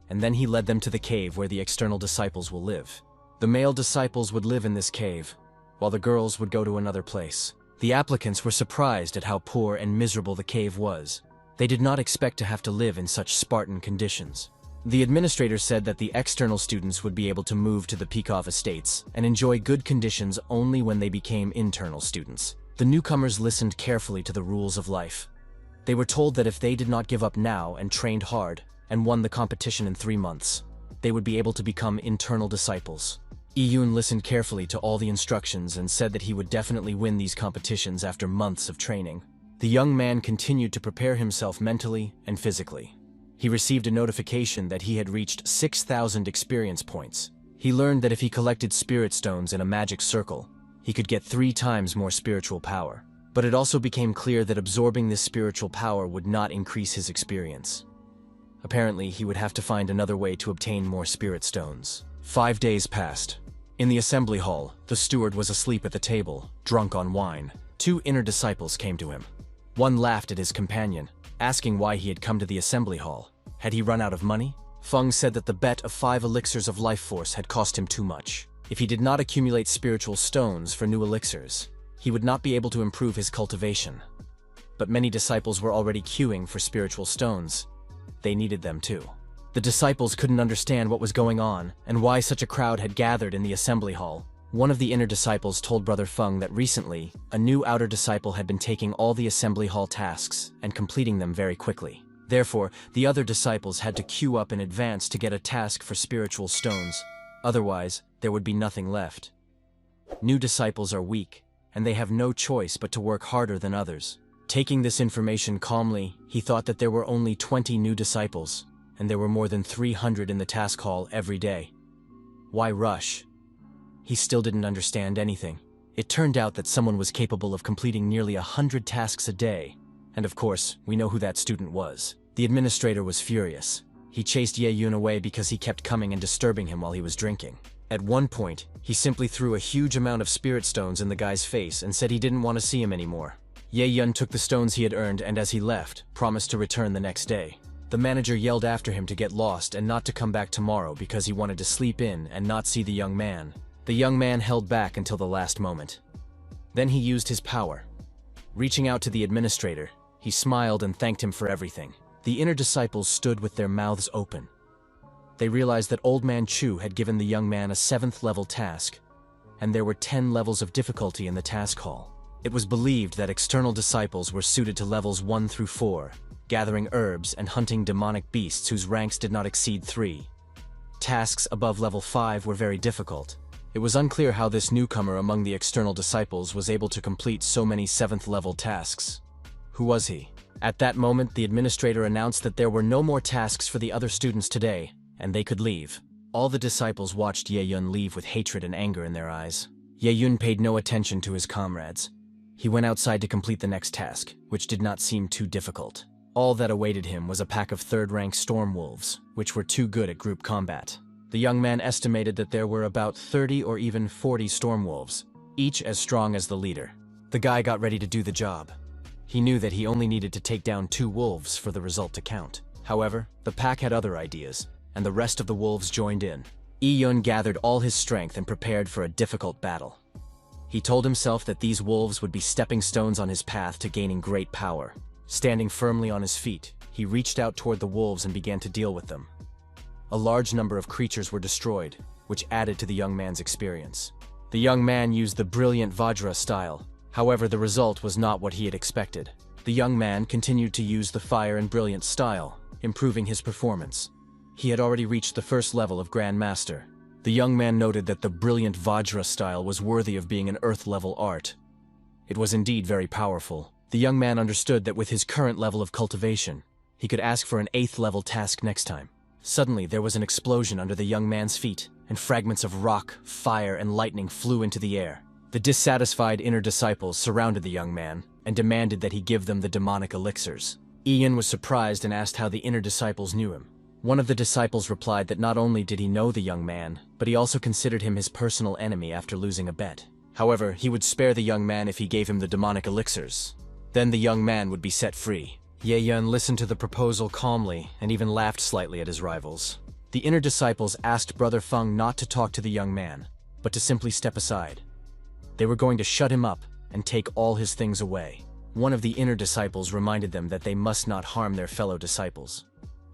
And then he led them to the cave where the external disciples will live. The male disciples would live in this cave, while the girls would go to another place. The applicants were surprised at how poor and miserable the cave was. They did not expect to have to live in such Spartan conditions. The administrator said that the external students would be able to move to the Pekoff estates and enjoy good conditions only when they became internal students. The newcomers listened carefully to the rules of life. They were told that if they did not give up now and trained hard and won the competition in 3 months, they would be able to become internal disciples. Yun listened carefully to all the instructions and said that he would definitely win these competitions after months of training. The young man continued to prepare himself mentally and physically. He received a notification that he had reached 6,000 experience points. He learned that if he collected spirit stones in a magic circle, he could get 3 times more spiritual power. But it also became clear that absorbing this spiritual power would not increase his experience. Apparently, he would have to find another way to obtain more spirit stones. 5 days passed. In the assembly hall, the steward was asleep at the table, drunk on wine. 2 inner disciples came to him. One laughed at his companion, asking why he had come to the assembly hall. Had he run out of money? Feng said that the bet of 5 elixirs of life force had cost him too much. If he did not accumulate spiritual stones for new elixirs, he would not be able to improve his cultivation. But many disciples were already queuing for spiritual stones. They needed them too. The disciples couldn't understand what was going on and why such a crowd had gathered in the assembly hall. One of the inner disciples told Brother Feng that recently, a new outer disciple had been taking all the assembly hall tasks and completing them very quickly. Therefore, the other disciples had to queue up in advance to get a task for spiritual stones. Otherwise, there would be nothing left. New disciples are weak, and they have no choice but to work harder than others. Taking this information calmly, he thought that there were only 20 new disciples, and there were more than 300 in the task hall every day. Why rush? He still didn't understand anything. It turned out that someone was capable of completing nearly 100 tasks a day, and of course, we know who that student was. The administrator was furious. He chased Yun away because he kept coming and disturbing him while he was drinking. At one point, he simply threw a huge amount of spirit stones in the guy's face and said he didn't want to see him anymore. Yun took the stones he had earned and as he left, promised to return the next day. The manager yelled after him to get lost and not to come back tomorrow because he wanted to sleep in and not see the young man. The young man held back until the last moment. Then he used his power. Reaching out to the administrator, he smiled and thanked him for everything. The inner disciples stood with their mouths open. They realized that Old Man Chu had given the young man a 7th level task, and there were 10 levels of difficulty in the task hall. It was believed that external disciples were suited to levels 1 through 4, gathering herbs and hunting demonic beasts whose ranks did not exceed 3. Tasks above level 5 were very difficult. It was unclear how this newcomer among the external disciples was able to complete so many 7th level tasks. Who was he? At that moment, the administrator announced that there were no more tasks for the other students today, and they could leave. All the disciples watched Ye-yun leave with hatred and anger in their eyes. Ye-yun paid no attention to his comrades. He went outside to complete the next task, which did not seem too difficult. All that awaited him was a pack of third-rank storm wolves, which were too good at group combat. The young man estimated that there were about 30 or even 40 storm wolves, each as strong as the leader. The guy got ready to do the job. He knew that he only needed to take down 2 wolves for the result to count. However, the pack had other ideas, and the rest of the wolves joined in. Ye-yun gathered all his strength and prepared for a difficult battle. He told himself that these wolves would be stepping stones on his path to gaining great power. Standing firmly on his feet, he reached out toward the wolves and began to deal with them. A large number of creatures were destroyed, which added to the young man's experience. The young man used the brilliant Vajra style. However, the result was not what he had expected. The young man continued to use the fire and brilliant style, improving his performance. He had already reached the first level of Grand Master. The young man noted that the brilliant Vajra style was worthy of being an Earth-level art. It was indeed very powerful. The young man understood that with his current level of cultivation, he could ask for an 8th-level task next time. Suddenly, there was an explosion under the young man's feet, and fragments of rock, fire, and lightning flew into the air. The dissatisfied inner disciples surrounded the young man and demanded that he give them the demonic elixirs. Ian was surprised and asked how the inner disciples knew him. One of the disciples replied that not only did he know the young man, but he also considered him his personal enemy after losing a bet. However, he would spare the young man if he gave him the demonic elixirs. Then the young man would be set free. Ye-yun listened to the proposal calmly and even laughed slightly at his rivals. The inner disciples asked Brother Feng not to talk to the young man, but to simply step aside. They were going to shut him up and take all his things away. One of the inner disciples reminded them that they must not harm their fellow disciples.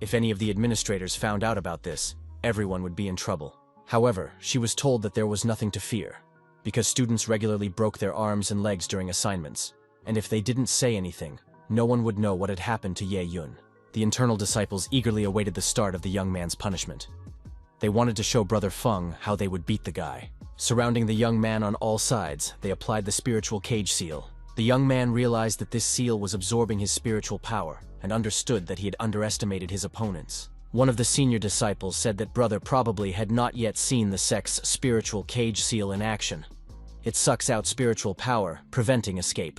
If any of the administrators found out about this, everyone would be in trouble. However, she was told that there was nothing to fear, because students regularly broke their arms and legs during assignments, and if they didn't say anything, no one would know what had happened to Ye-yun. The internal disciples eagerly awaited the start of the young man's punishment. They wanted to show Brother Feng how they would beat the guy. Surrounding the young man on all sides, they applied the spiritual cage seal. The young man realized that this seal was absorbing his spiritual power, and understood that he had underestimated his opponents. One of the senior disciples said that Brother probably had not yet seen the sect's spiritual cage seal in action. It sucks out spiritual power, preventing escape.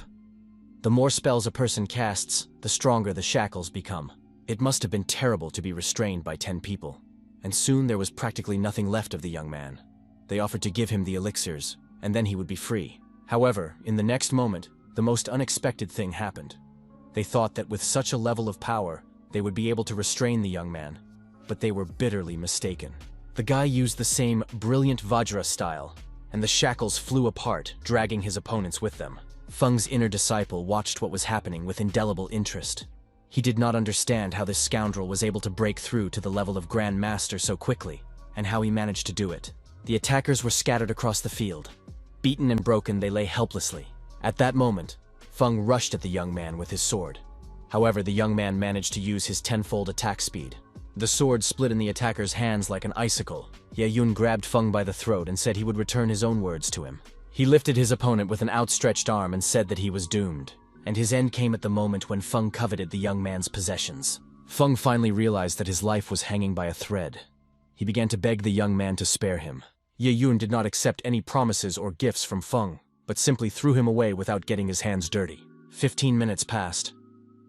The more spells a person casts, the stronger the shackles become. It must have been terrible to be restrained by 10 people. And soon there was practically nothing left of the young man. They offered to give him the elixirs, and then he would be free. However, in the next moment, the most unexpected thing happened. They thought that with such a level of power, they would be able to restrain the young man, but they were bitterly mistaken. The guy used the same brilliant Vajra style, and the shackles flew apart, dragging his opponents with them. Feng's inner disciple watched what was happening with indelible interest. He did not understand how this scoundrel was able to break through to the level of Grand Master so quickly, and how he managed to do it. The attackers were scattered across the field. Beaten and broken, they lay helplessly. At that moment, Feng rushed at the young man with his sword. However, the young man managed to use his 10-fold attack speed. The sword split in the attacker's hands like an icicle. Ye-yun grabbed Feng by the throat and said he would return his own words to him. He lifted his opponent with an outstretched arm and said that he was doomed, and his end came at the moment when Feng coveted the young man's possessions. Feng finally realized that his life was hanging by a thread. He began to beg the young man to spare him. Ye-yun did not accept any promises or gifts from Feng, but simply threw him away without getting his hands dirty. 15 minutes passed.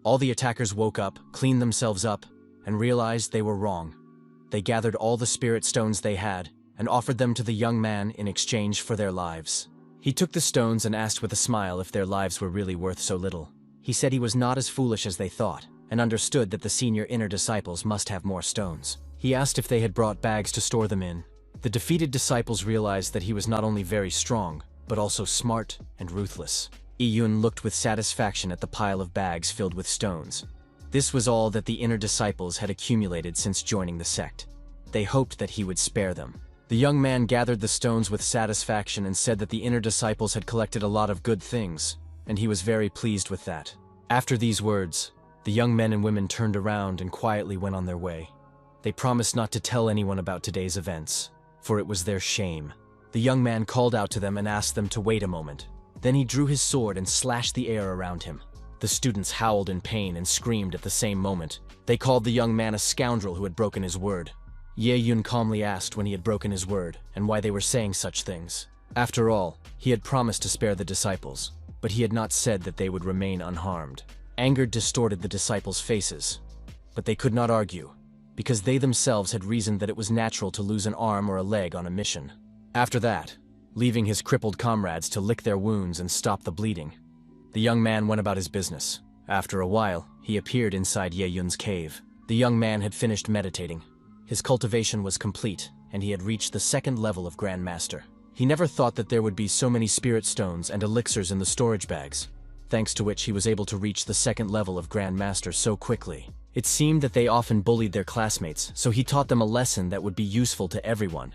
All the attackers woke up, cleaned themselves up, and realized they were wrong. They gathered all the spirit stones they had and offered them to the young man in exchange for their lives. He took the stones and asked with a smile if their lives were really worth so little. He said he was not as foolish as they thought, and understood that the senior inner disciples must have more stones. He asked if they had brought bags to store them in. The defeated disciples realized that he was not only very strong, but also smart and ruthless. Ye-yun looked with satisfaction at the pile of bags filled with stones. This was all that the inner disciples had accumulated since joining the sect. They hoped that he would spare them. The young man gathered the stones with satisfaction and said that the inner disciples had collected a lot of good things, and he was very pleased with that. After these words, the young men and women turned around and quietly went on their way. They promised not to tell anyone about today's events, for it was their shame. The young man called out to them and asked them to wait a moment. Then he drew his sword and slashed the air around him. The students howled in pain and screamed at the same moment. They called the young man a scoundrel who had broken his word. Ye-yun calmly asked when he had broken his word and why they were saying such things. After all, he had promised to spare the disciples, but he had not said that they would remain unharmed. Anger distorted the disciples' faces, but they could not argue, because they themselves had reasoned that it was natural to lose an arm or a leg on a mission. After that, leaving his crippled comrades to lick their wounds and stop the bleeding, the young man went about his business. After a while, he appeared inside Ye-yun's cave. The young man had finished meditating. His cultivation was complete, and he had reached the second level of Grand Master. He never thought that there would be so many spirit stones and elixirs in the storage bags, thanks to which he was able to reach the second level of Grand Master so quickly. It seemed that they often bullied their classmates, so he taught them a lesson that would be useful to everyone.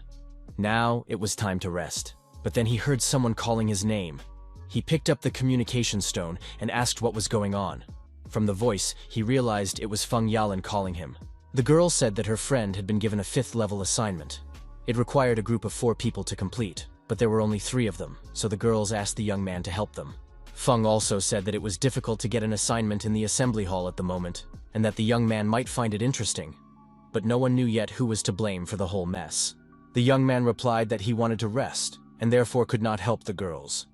Now, it was time to rest. But then he heard someone calling his name. He picked up the communication stone and asked what was going on. From the voice, he realized it was Feng Yalan calling him. The girl said that her friend had been given a 5th level assignment. It required a group of 4 people to complete, but there were only 3 of them, so the girls asked the young man to help them. Feng also said that it was difficult to get an assignment in the assembly hall at the moment, and that the young man might find it interesting, but no one knew yet who was to blame for the whole mess. The young man replied that he wanted to rest, and therefore could not help the girls.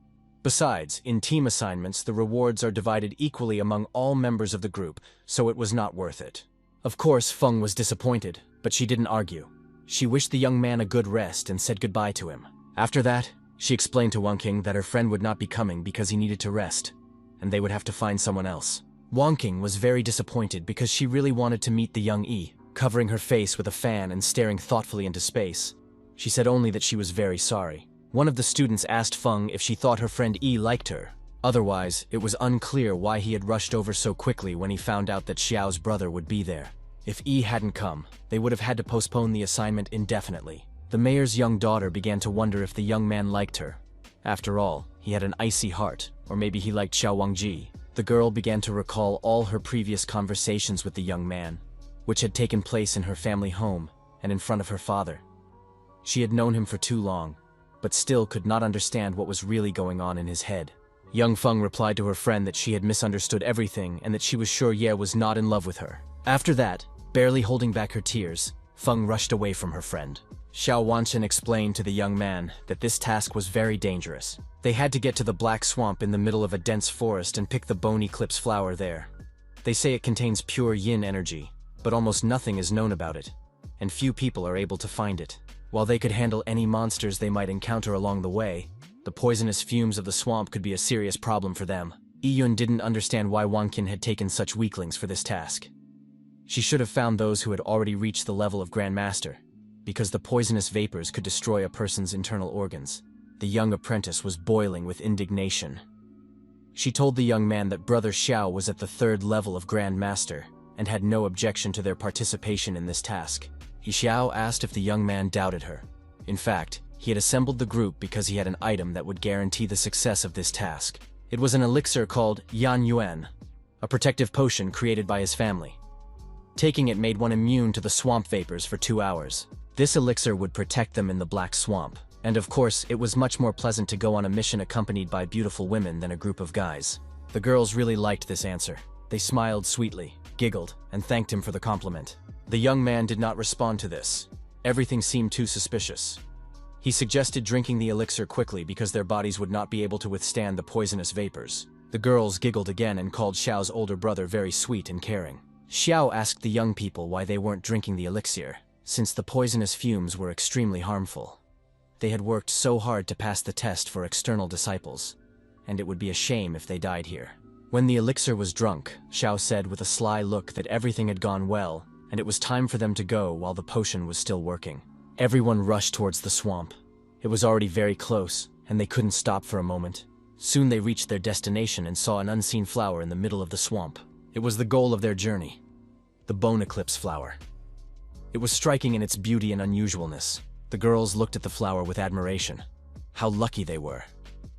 Besides, in team assignments, the rewards are divided equally among all members of the group, so it was not worth it. Of course, Feng was disappointed, but she didn't argue. She wished the young man a good rest and said goodbye to him. After that, she explained to Wang Qing that her friend would not be coming because he needed to rest, and they would have to find someone else. Wang Qing was very disappointed because she really wanted to meet the young Yi. Covering her face with a fan and staring thoughtfully into space, she said only that she was very sorry. One of the students asked Feng if she thought her friend Yi liked her. Otherwise, it was unclear why he had rushed over so quickly when he found out that Xiao's brother would be there. If Yi hadn't come, they would have had to postpone the assignment indefinitely. The mayor's young daughter began to wonder if the young man liked her. After all, he had an icy heart, or maybe he liked Xiao Wangji. The girl began to recall all her previous conversations with the young man, which had taken place in her family home and in front of her father. She had known him for too long, but still could not understand what was really going on in his head. Young Feng replied to her friend that she had misunderstood everything and that she was sure Ye was not in love with her. After that, barely holding back her tears, Feng rushed away from her friend. Xiao Wanchen explained to the young man that this task was very dangerous. They had to get to the black swamp in the middle of a dense forest and pick the bone eclipse flower there. They say it contains pure yin energy, but almost nothing is known about it, and few people are able to find it. While they could handle any monsters they might encounter along the way, the poisonous fumes of the swamp could be a serious problem for them. Yiyun didn't understand why Wang Qin had taken such weaklings for this task. She should have found those who had already reached the level of Grand Master, because the poisonous vapors could destroy a person's internal organs. The young apprentice was boiling with indignation. She told the young man that Brother Xiao was at the 3rd level of Grand Master, and had no objection to their participation in this task. Xiao asked if the young man doubted her. In fact, he had assembled the group because he had an item that would guarantee the success of this task. It was an elixir called Yan Yuan, a protective potion created by his family. Taking it made one immune to the swamp vapors for 2 hours. This elixir would protect them in the black swamp. And of course, it was much more pleasant to go on a mission accompanied by beautiful women than a group of guys. The girls really liked this answer. They smiled sweetly, giggled, and thanked him for the compliment. The young man did not respond to this. Everything seemed too suspicious. He suggested drinking the elixir quickly because their bodies would not be able to withstand the poisonous vapors. The girls giggled again and called Xiao's older brother very sweet and caring. Xiao asked the young people why they weren't drinking the elixir, since the poisonous fumes were extremely harmful. They had worked so hard to pass the test for external disciples, and it would be a shame if they died here. When the elixir was drunk, Xiao said with a sly look that everything had gone well, and it was time for them to go while the potion was still working. Everyone rushed towards the swamp. It was already very close, and they couldn't stop for a moment. Soon they reached their destination and saw an unseen flower in the middle of the swamp. It was the goal of their journey, the bone eclipse flower. It was striking in its beauty and unusualness. The girls looked at the flower with admiration. How lucky they were.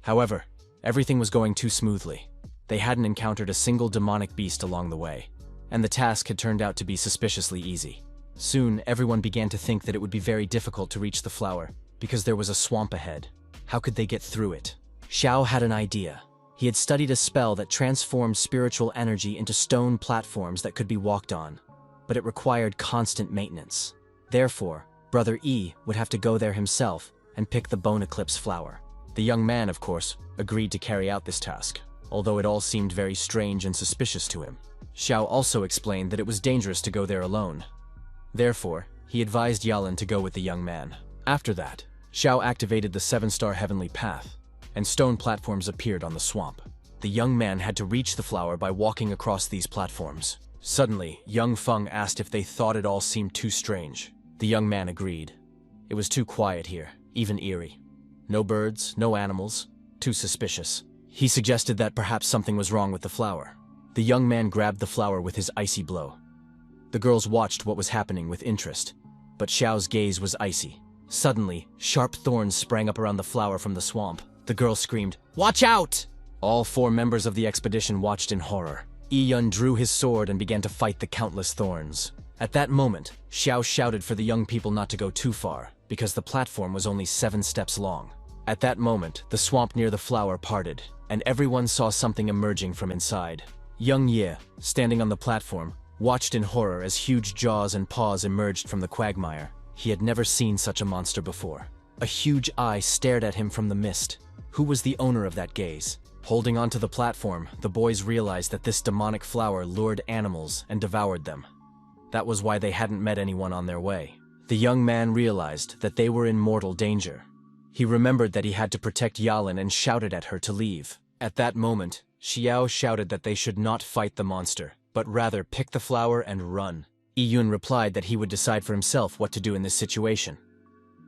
However, everything was going too smoothly. They hadn't encountered a single demonic beast along the way, and the task had turned out to be suspiciously easy. Soon, everyone began to think that it would be very difficult to reach the flower, because there was a swamp ahead. How could they get through it? Xiao had an idea. He had studied a spell that transformed spiritual energy into stone platforms that could be walked on, but it required constant maintenance. Therefore, Brother E would have to go there himself and pick the bone eclipse flower. The young man, of course, agreed to carry out this task, although it all seemed very strange and suspicious to him. Xiao also explained that it was dangerous to go there alone. Therefore, he advised Yalan to go with the young man. After that, Xiao activated the 7-star heavenly path, and stone platforms appeared on the swamp. The young man had to reach the flower by walking across these platforms. Suddenly, young Feng asked if they thought it all seemed too strange. The young man agreed. It was too quiet here, even eerie. No birds, no animals, too suspicious. He suggested that perhaps something was wrong with the flower. The young man grabbed the flower with his icy blow. The girls watched what was happening with interest, but Xiao's gaze was icy. Suddenly, sharp thorns sprang up around the flower from the swamp. The girl screamed, "Watch out!" All 4 members of the expedition watched in horror. Yun drew his sword and began to fight the countless thorns. At that moment, Xiao shouted for the young people not to go too far, because the platform was only 7 steps long. At that moment, the swamp near the flower parted, and everyone saw something emerging from inside. Young Ye, standing on the platform, watched in horror as huge jaws and paws emerged from the quagmire. He had never seen such a monster before. A huge eye stared at him from the mist. Who was the owner of that gaze? Holding onto the platform, the boys realized that this demonic flower lured animals and devoured them. That was why they hadn't met anyone on their way. The young man realized that they were in mortal danger. He remembered that he had to protect Yalan and shouted at her to leave. At that moment, Xiao shouted that they should not fight the monster, but rather pick the flower and run. Yun replied that he would decide for himself what to do in this situation.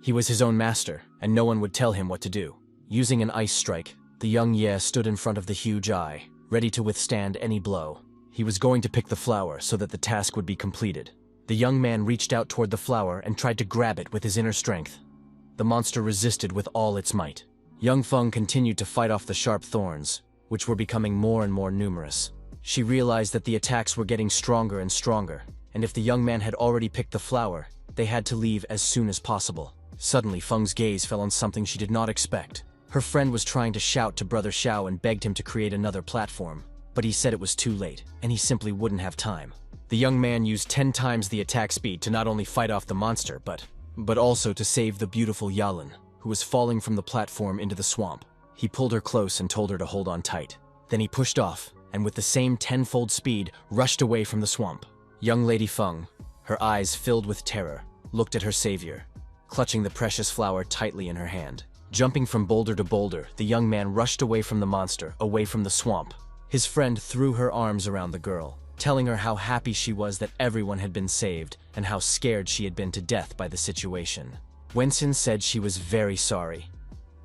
He was his own master, and no one would tell him what to do. Using an ice strike, the young Ye stood in front of the huge eye, ready to withstand any blow. He was going to pick the flower so that the task would be completed. The young man reached out toward the flower and tried to grab it with his inner strength. The monster resisted with all its might. Young Feng continued to fight off the sharp thorns, which were becoming more and more numerous. She realized that the attacks were getting stronger and stronger, and if the young man had already picked the flower, they had to leave as soon as possible. Suddenly, Feng's gaze fell on something she did not expect. Her friend was trying to shout to Brother Xiao and begged him to create another platform, but he said it was too late, and he simply wouldn't have time. The young man used 10 times the attack speed to not only fight off the monster, but also to save the beautiful Yalan, who was falling from the platform into the swamp. He pulled her close and told her to hold on tight. Then he pushed off, and with the same 10-fold speed, rushed away from the swamp. Young Lady Feng, her eyes filled with terror, looked at her savior, clutching the precious flower tightly in her hand. Jumping from boulder to boulder, the young man rushed away from the monster, away from the swamp. His friend threw her arms around the girl, telling her how happy she was that everyone had been saved and how scared she had been to death by the situation. Wenxin said she was very sorry.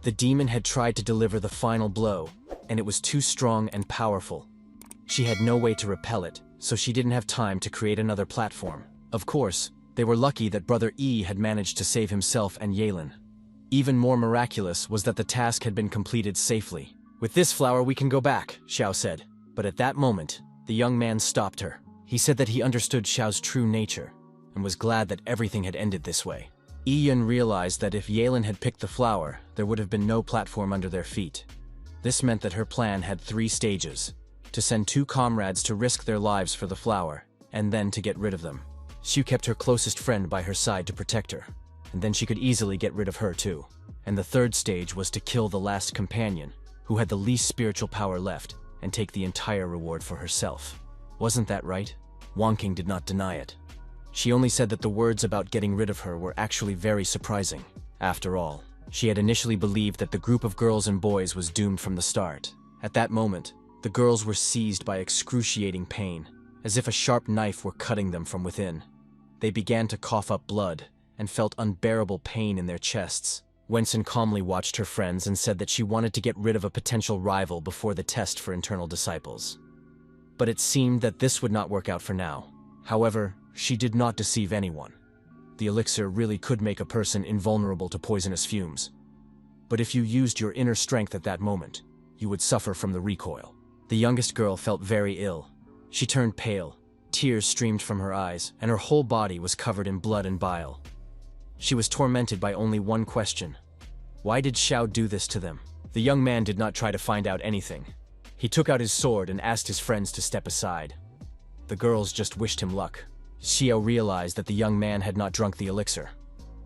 The demon had tried to deliver the final blow, and it was too strong and powerful. She had no way to repel it, so she didn't have time to create another platform. Of course, they were lucky that Brother E had managed to save himself and Yalan. Even more miraculous was that the task had been completed safely. "With this flower we can go back," Xiao said. But at that moment, the young man stopped her. He said that he understood Xiao's true nature, and was glad that everything had ended this way. Yun realized that if Yalan had picked the flower, there would have been no platform under their feet. This meant that her plan had 3 stages: to send 2 comrades to risk their lives for the flower, and then to get rid of them. She kept her closest friend by her side to protect her, and then she could easily get rid of her too. And the 3rd stage was to kill the last companion, who had the least spiritual power left, and take the entire reward for herself. Wasn't that right? Wang King did not deny it. She only said that the words about getting rid of her were actually very surprising. After all, she had initially believed that the group of girls and boys was doomed from the start. At that moment, the girls were seized by excruciating pain, as if a sharp knife were cutting them from within. They began to cough up blood, and felt unbearable pain in their chests. Wenxin calmly watched her friends and said that she wanted to get rid of a potential rival before the test for internal disciples. But it seemed that this would not work out for now. However, she did not deceive anyone. The elixir really could make a person invulnerable to poisonous fumes. But if you used your inner strength at that moment, you would suffer from the recoil. The youngest girl felt very ill. She turned pale, tears streamed from her eyes, and her whole body was covered in blood and bile. She was tormented by only one question: why did Xiao do this to them? The young man did not try to find out anything. He took out his sword and asked his friends to step aside. The girls just wished him luck. Xiao realized that the young man had not drunk the elixir.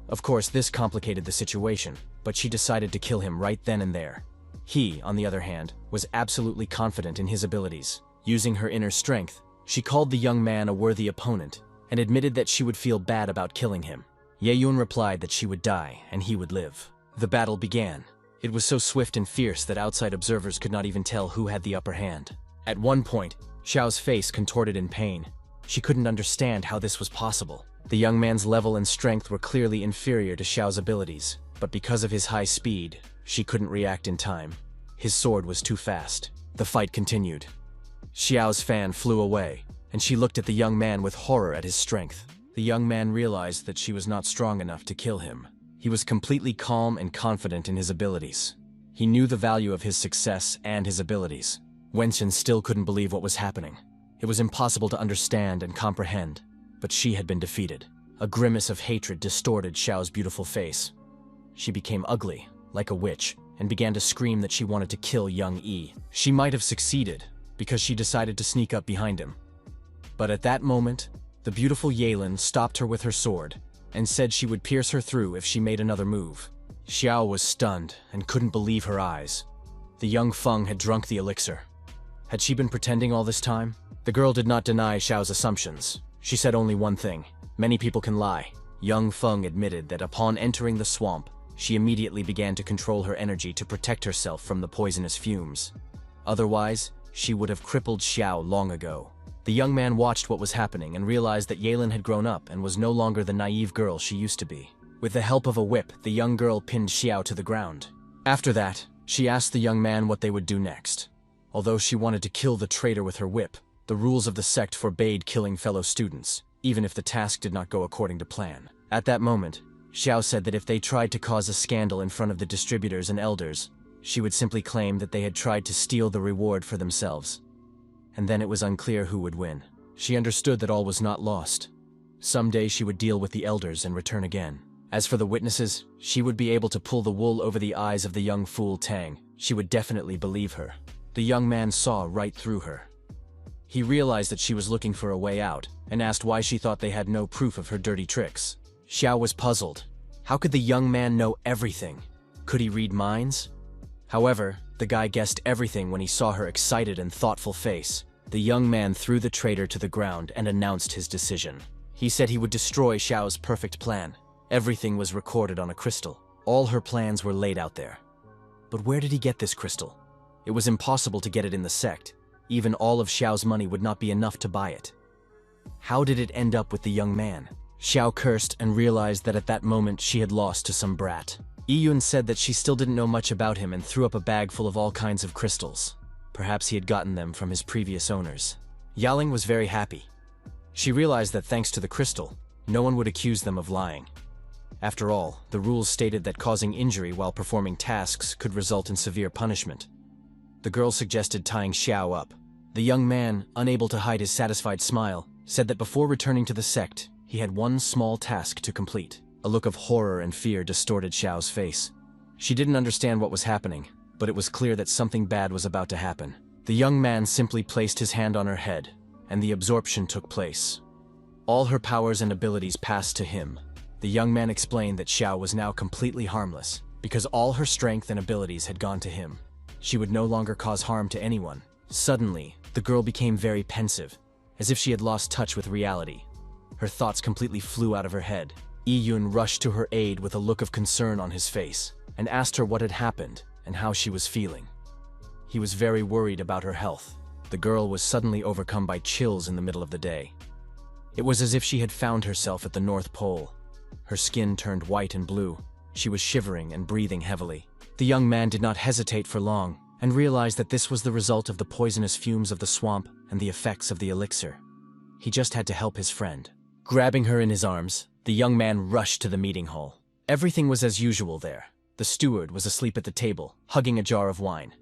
Of course, this complicated the situation, but she decided to kill him right then and there. He, on the other hand, was absolutely confident in his abilities. Using her inner strength, she called the young man a worthy opponent and admitted that she would feel bad about killing him. Yeyun replied that she would die and he would live. The battle began. It was so swift and fierce that outside observers could not even tell who had the upper hand. At one point, Xiao's face contorted in pain. She couldn't understand how this was possible. The young man's level and strength were clearly inferior to Xiao's abilities, but because of his high speed, she couldn't react in time. His sword was too fast. The fight continued. Xiao's fan flew away, and she looked at the young man with horror at his strength. The young man realized that she was not strong enough to kill him. He was completely calm and confident in his abilities. He knew the value of his success and his abilities. Wenxian still couldn't believe what was happening. It was impossible to understand and comprehend, but she had been defeated. A grimace of hatred distorted Xiao's beautiful face. She became ugly, like a witch, and began to scream that she wanted to kill young Yi. She might have succeeded, because she decided to sneak up behind him. But at that moment, the beautiful Yahello stopped her with her sword, and said she would pierce her through if she made another move. Xiao was stunned and couldn't believe her eyes. The young Feng had drunk the elixir. Had she been pretending all this time? The girl did not deny Xiao's assumptions. She said only one thing: many people can lie. Young Feng admitted that upon entering the swamp, she immediately began to control her energy to protect herself from the poisonous fumes. Otherwise, she would have crippled Xiao long ago. The young man watched what was happening and realized that Yahello had grown up and was no longer the naive girl she used to be. With the help of a whip, the young girl pinned Xiao to the ground. After that, she asked the young man what they would do next. Although she wanted to kill the traitor with her whip, the rules of the sect forbade killing fellow students, even if the task did not go according to plan. At that moment, Xiao said that if they tried to cause a scandal in front of the distributors and elders, she would simply claim that they had tried to steal the reward for themselves. And then it was unclear who would win. She understood that all was not lost. Someday she would deal with the elders and return again. As for the witnesses, she would be able to pull the wool over the eyes of the young fool Tang. She would definitely believe her. The young man saw right through her. He realized that she was looking for a way out, and asked why she thought they had no proof of her dirty tricks. Xiao was puzzled. How could the young man know everything? Could he read minds? However, the guy guessed everything when he saw her excited and thoughtful face. The young man threw the traitor to the ground and announced his decision. He said he would destroy Xiao's perfect plan. Everything was recorded on a crystal. All her plans were laid out there. But where did he get this crystal? It was impossible to get it in the sect. Even all of Xiao's money would not be enough to buy it. How did it end up with the young man? Xiao cursed and realized that at that moment she had lost to some brat. Yiyun said that she still didn't know much about him and threw up a bag full of all kinds of crystals. Perhaps he had gotten them from his previous owners. Yaling was very happy. She realized that thanks to the crystal, no one would accuse them of lying. After all, the rules stated that causing injury while performing tasks could result in severe punishment. The girl suggested tying Xiao up. The young man, unable to hide his satisfied smile, said that before returning to the sect, he had one small task to complete. A look of horror and fear distorted Xiao's face. She didn't understand what was happening, but it was clear that something bad was about to happen. The young man simply placed his hand on her head, and the absorption took place. All her powers and abilities passed to him. The young man explained that Xiao was now completely harmless, because all her strength and abilities had gone to him. She would no longer cause harm to anyone. Suddenly, the girl became very pensive, as if she had lost touch with reality. Her thoughts completely flew out of her head. Yiyun rushed to her aid with a look of concern on his face, and asked her what had happened and how she was feeling. He was very worried about her health. The girl was suddenly overcome by chills in the middle of the day. It was as if she had found herself at the North Pole. Her skin turned white and blue. She was shivering and breathing heavily. The young man did not hesitate for long, and realized that this was the result of the poisonous fumes of the swamp and the effects of the elixir. He just had to help his friend. Grabbing her in his arms, the young man rushed to the meeting hall. Everything was as usual there. The steward was asleep at the table, hugging a jar of wine.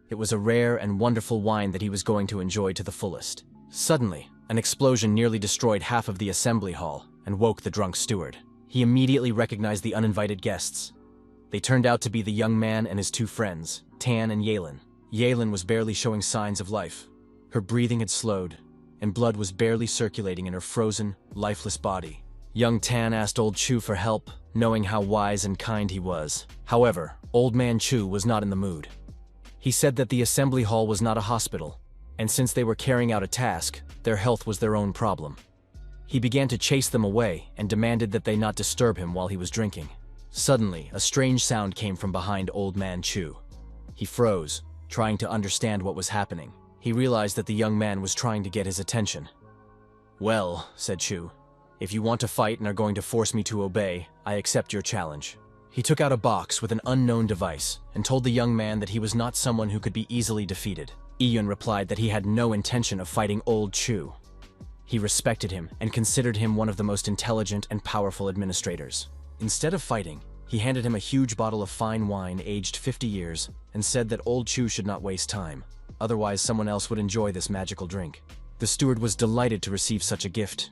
It was a rare and wonderful wine that he was going to enjoy to the fullest. Suddenly, an explosion nearly destroyed half of the assembly hall and woke the drunk steward. He immediately recognized the uninvited guests. They turned out to be the young man and his two friends, Tan and Yahello. Yahello was barely showing signs of life. Her breathing had slowed, and blood was barely circulating in her frozen, lifeless body. Young Tan asked Old Chu for help, knowing how wise and kind he was. However, Old Man Chu was not in the mood. He said that the assembly hall was not a hospital, and since they were carrying out a task, their health was their own problem. He began to chase them away and demanded that they not disturb him while he was drinking. Suddenly, a strange sound came from behind Old Man Chu. He froze, trying to understand what was happening. He realized that the young man was trying to get his attention. "Well," said Chu, "if you want to fight and are going to force me to obey, I accept your challenge." He took out a box with an unknown device and told the young man that he was not someone who could be easily defeated. Iyun replied that he had no intention of fighting Old Chu. He respected him and considered him one of the most intelligent and powerful administrators. Instead of fighting, he handed him a huge bottle of fine wine aged 50 years and said that Old Chu should not waste time, otherwise someone else would enjoy this magical drink. The steward was delighted to receive such a gift.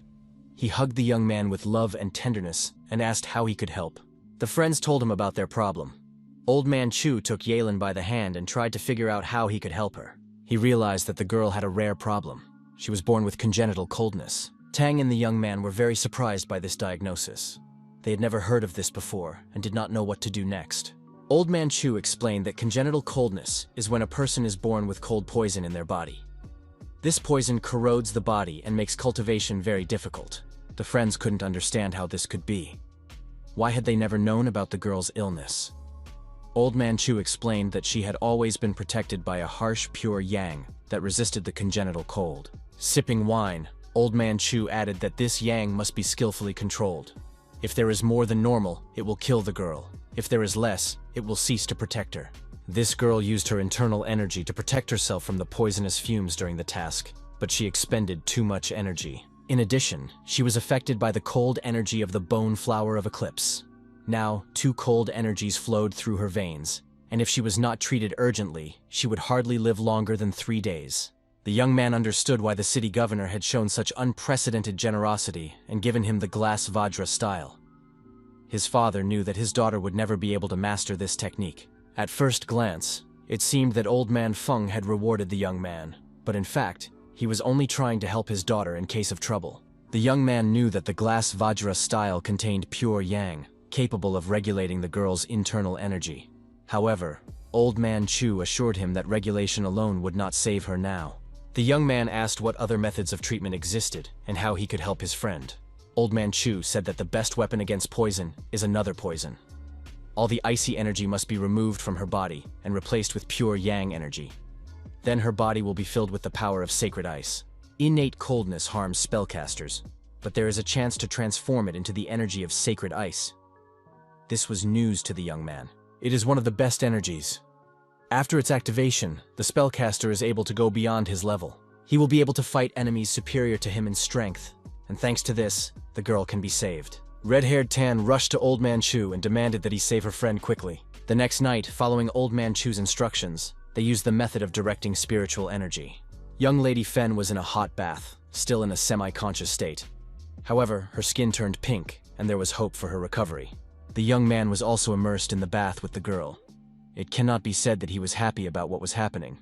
He hugged the young man with love and tenderness and asked how he could help. The friends told him about their problem. Old Man Chu took Yahello by the hand and tried to figure out how he could help her. He realized that the girl had a rare problem. She was born with congenital coldness. Tang and the young man were very surprised by this diagnosis. They had never heard of this before and did not know what to do next. Old Man Chu explained that congenital coldness is when a person is born with cold poison in their body. This poison corrodes the body and makes cultivation very difficult. The friends couldn't understand how this could be. Why had they never known about the girl's illness? Old Man Chu explained that she had always been protected by a harsh, pure yang that resisted the congenital cold. Sipping wine, Old Man Chu added that this yang must be skillfully controlled. If there is more than normal, it will kill the girl. If there is less, it will cease to protect her. This girl used her internal energy to protect herself from the poisonous fumes during the task, but she expended too much energy. In addition, she was affected by the cold energy of the bone flower of eclipse. Now, two cold energies flowed through her veins, and if she was not treated urgently, she would hardly live longer than 3 days. The young man understood why the city governor had shown such unprecedented generosity and given him the glass Vajra style. His father knew that his daughter would never be able to master this technique. At first glance, it seemed that Old Man Feng had rewarded the young man, but in fact, he was only trying to help his daughter in case of trouble. The young man knew that the glass Vajra style contained pure yang, capable of regulating the girl's internal energy. However, Old Man Chu assured him that regulation alone would not save her now. The young man asked what other methods of treatment existed and how he could help his friend. Old Man Chu said that the best weapon against poison is another poison. All the icy energy must be removed from her body and replaced with pure yang energy. Then her body will be filled with the power of sacred ice. Innate coldness harms spellcasters, but there is a chance to transform it into the energy of sacred ice. This was news to the young man. It is one of the best energies. After its activation, the spellcaster is able to go beyond his level. He will be able to fight enemies superior to him in strength, and thanks to this, the girl can be saved. Red-haired Tan rushed to Old Man Chu and demanded that he save her friend quickly. The next night, following Old Man Chu's instructions, they used the method of directing spiritual energy. Young Lady Fen was in a hot bath, still in a semi-conscious state. However, her skin turned pink, and there was hope for her recovery. The young man was also immersed in the bath with the girl. It cannot be said that he was happy about what was happening,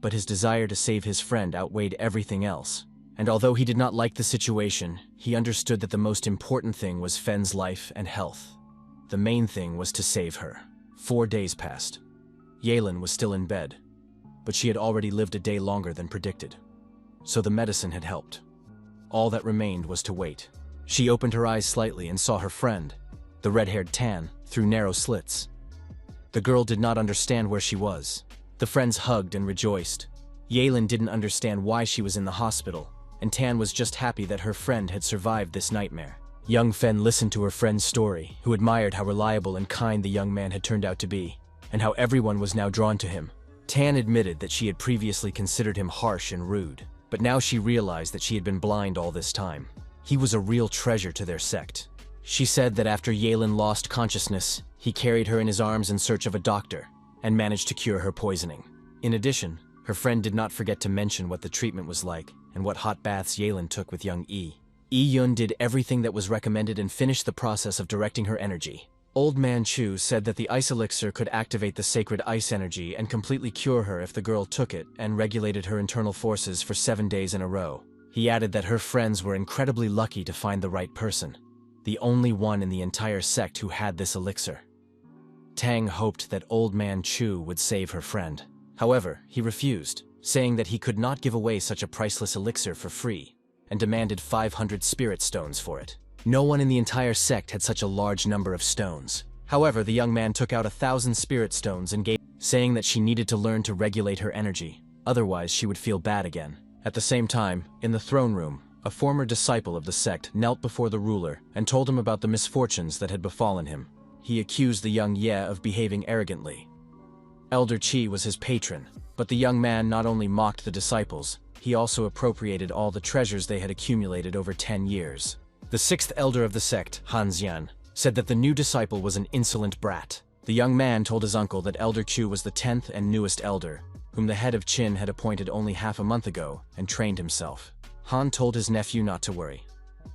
but his desire to save his friend outweighed everything else. And although he did not like the situation, he understood that the most important thing was Fen's life and health. The main thing was to save her. 4 days passed. Yahello was still in bed, but she had already lived a day longer than predicted. So the medicine had helped. All that remained was to wait. She opened her eyes slightly and saw her friend, the red-haired Tan, through narrow slits. The girl did not understand where she was. The friends hugged and rejoiced. Yahello didn't understand why she was in the hospital, and Tan was just happy that her friend had survived this nightmare. Young Fen listened to her friend's story, who admired how reliable and kind the young man had turned out to be, and how everyone was now drawn to him. Tan admitted that she had previously considered him harsh and rude, but now she realized that she had been blind all this time. He was a real treasure to their sect. She said that after Yahello lost consciousness, he carried her in his arms in search of a doctor, and managed to cure her poisoning. In addition, her friend did not forget to mention what the treatment was like, and what hot baths Yahello took with young Yi. Yun did everything that was recommended and finished the process of directing her energy. Old Man Chu said that the ice elixir could activate the sacred ice energy and completely cure her if the girl took it and regulated her internal forces for 7 days in a row. He added that her friends were incredibly lucky to find the right person, the only one in the entire sect who had this elixir. Tang hoped that Old Man Chu would save her friend. However, he refused, saying that he could not give away such a priceless elixir for free, and demanded 500 spirit stones for it. No one in the entire sect had such a large number of stones. However, the young man took out 1,000 spirit stones and gave, saying that she needed to learn to regulate her energy, otherwise she would feel bad again. At the same time, in the throne room, a former disciple of the sect knelt before the ruler and told him about the misfortunes that had befallen him. He accused the young Ye of behaving arrogantly. Elder Qi was his patron, but the young man not only mocked the disciples, he also appropriated all the treasures they had accumulated over 10 years. The sixth elder of the sect, Han Xian, said that the new disciple was an insolent brat. The young man told his uncle that Elder Chu was the 10th and newest elder, whom the head of Qin had appointed only half a month ago and trained himself. Han told his nephew not to worry.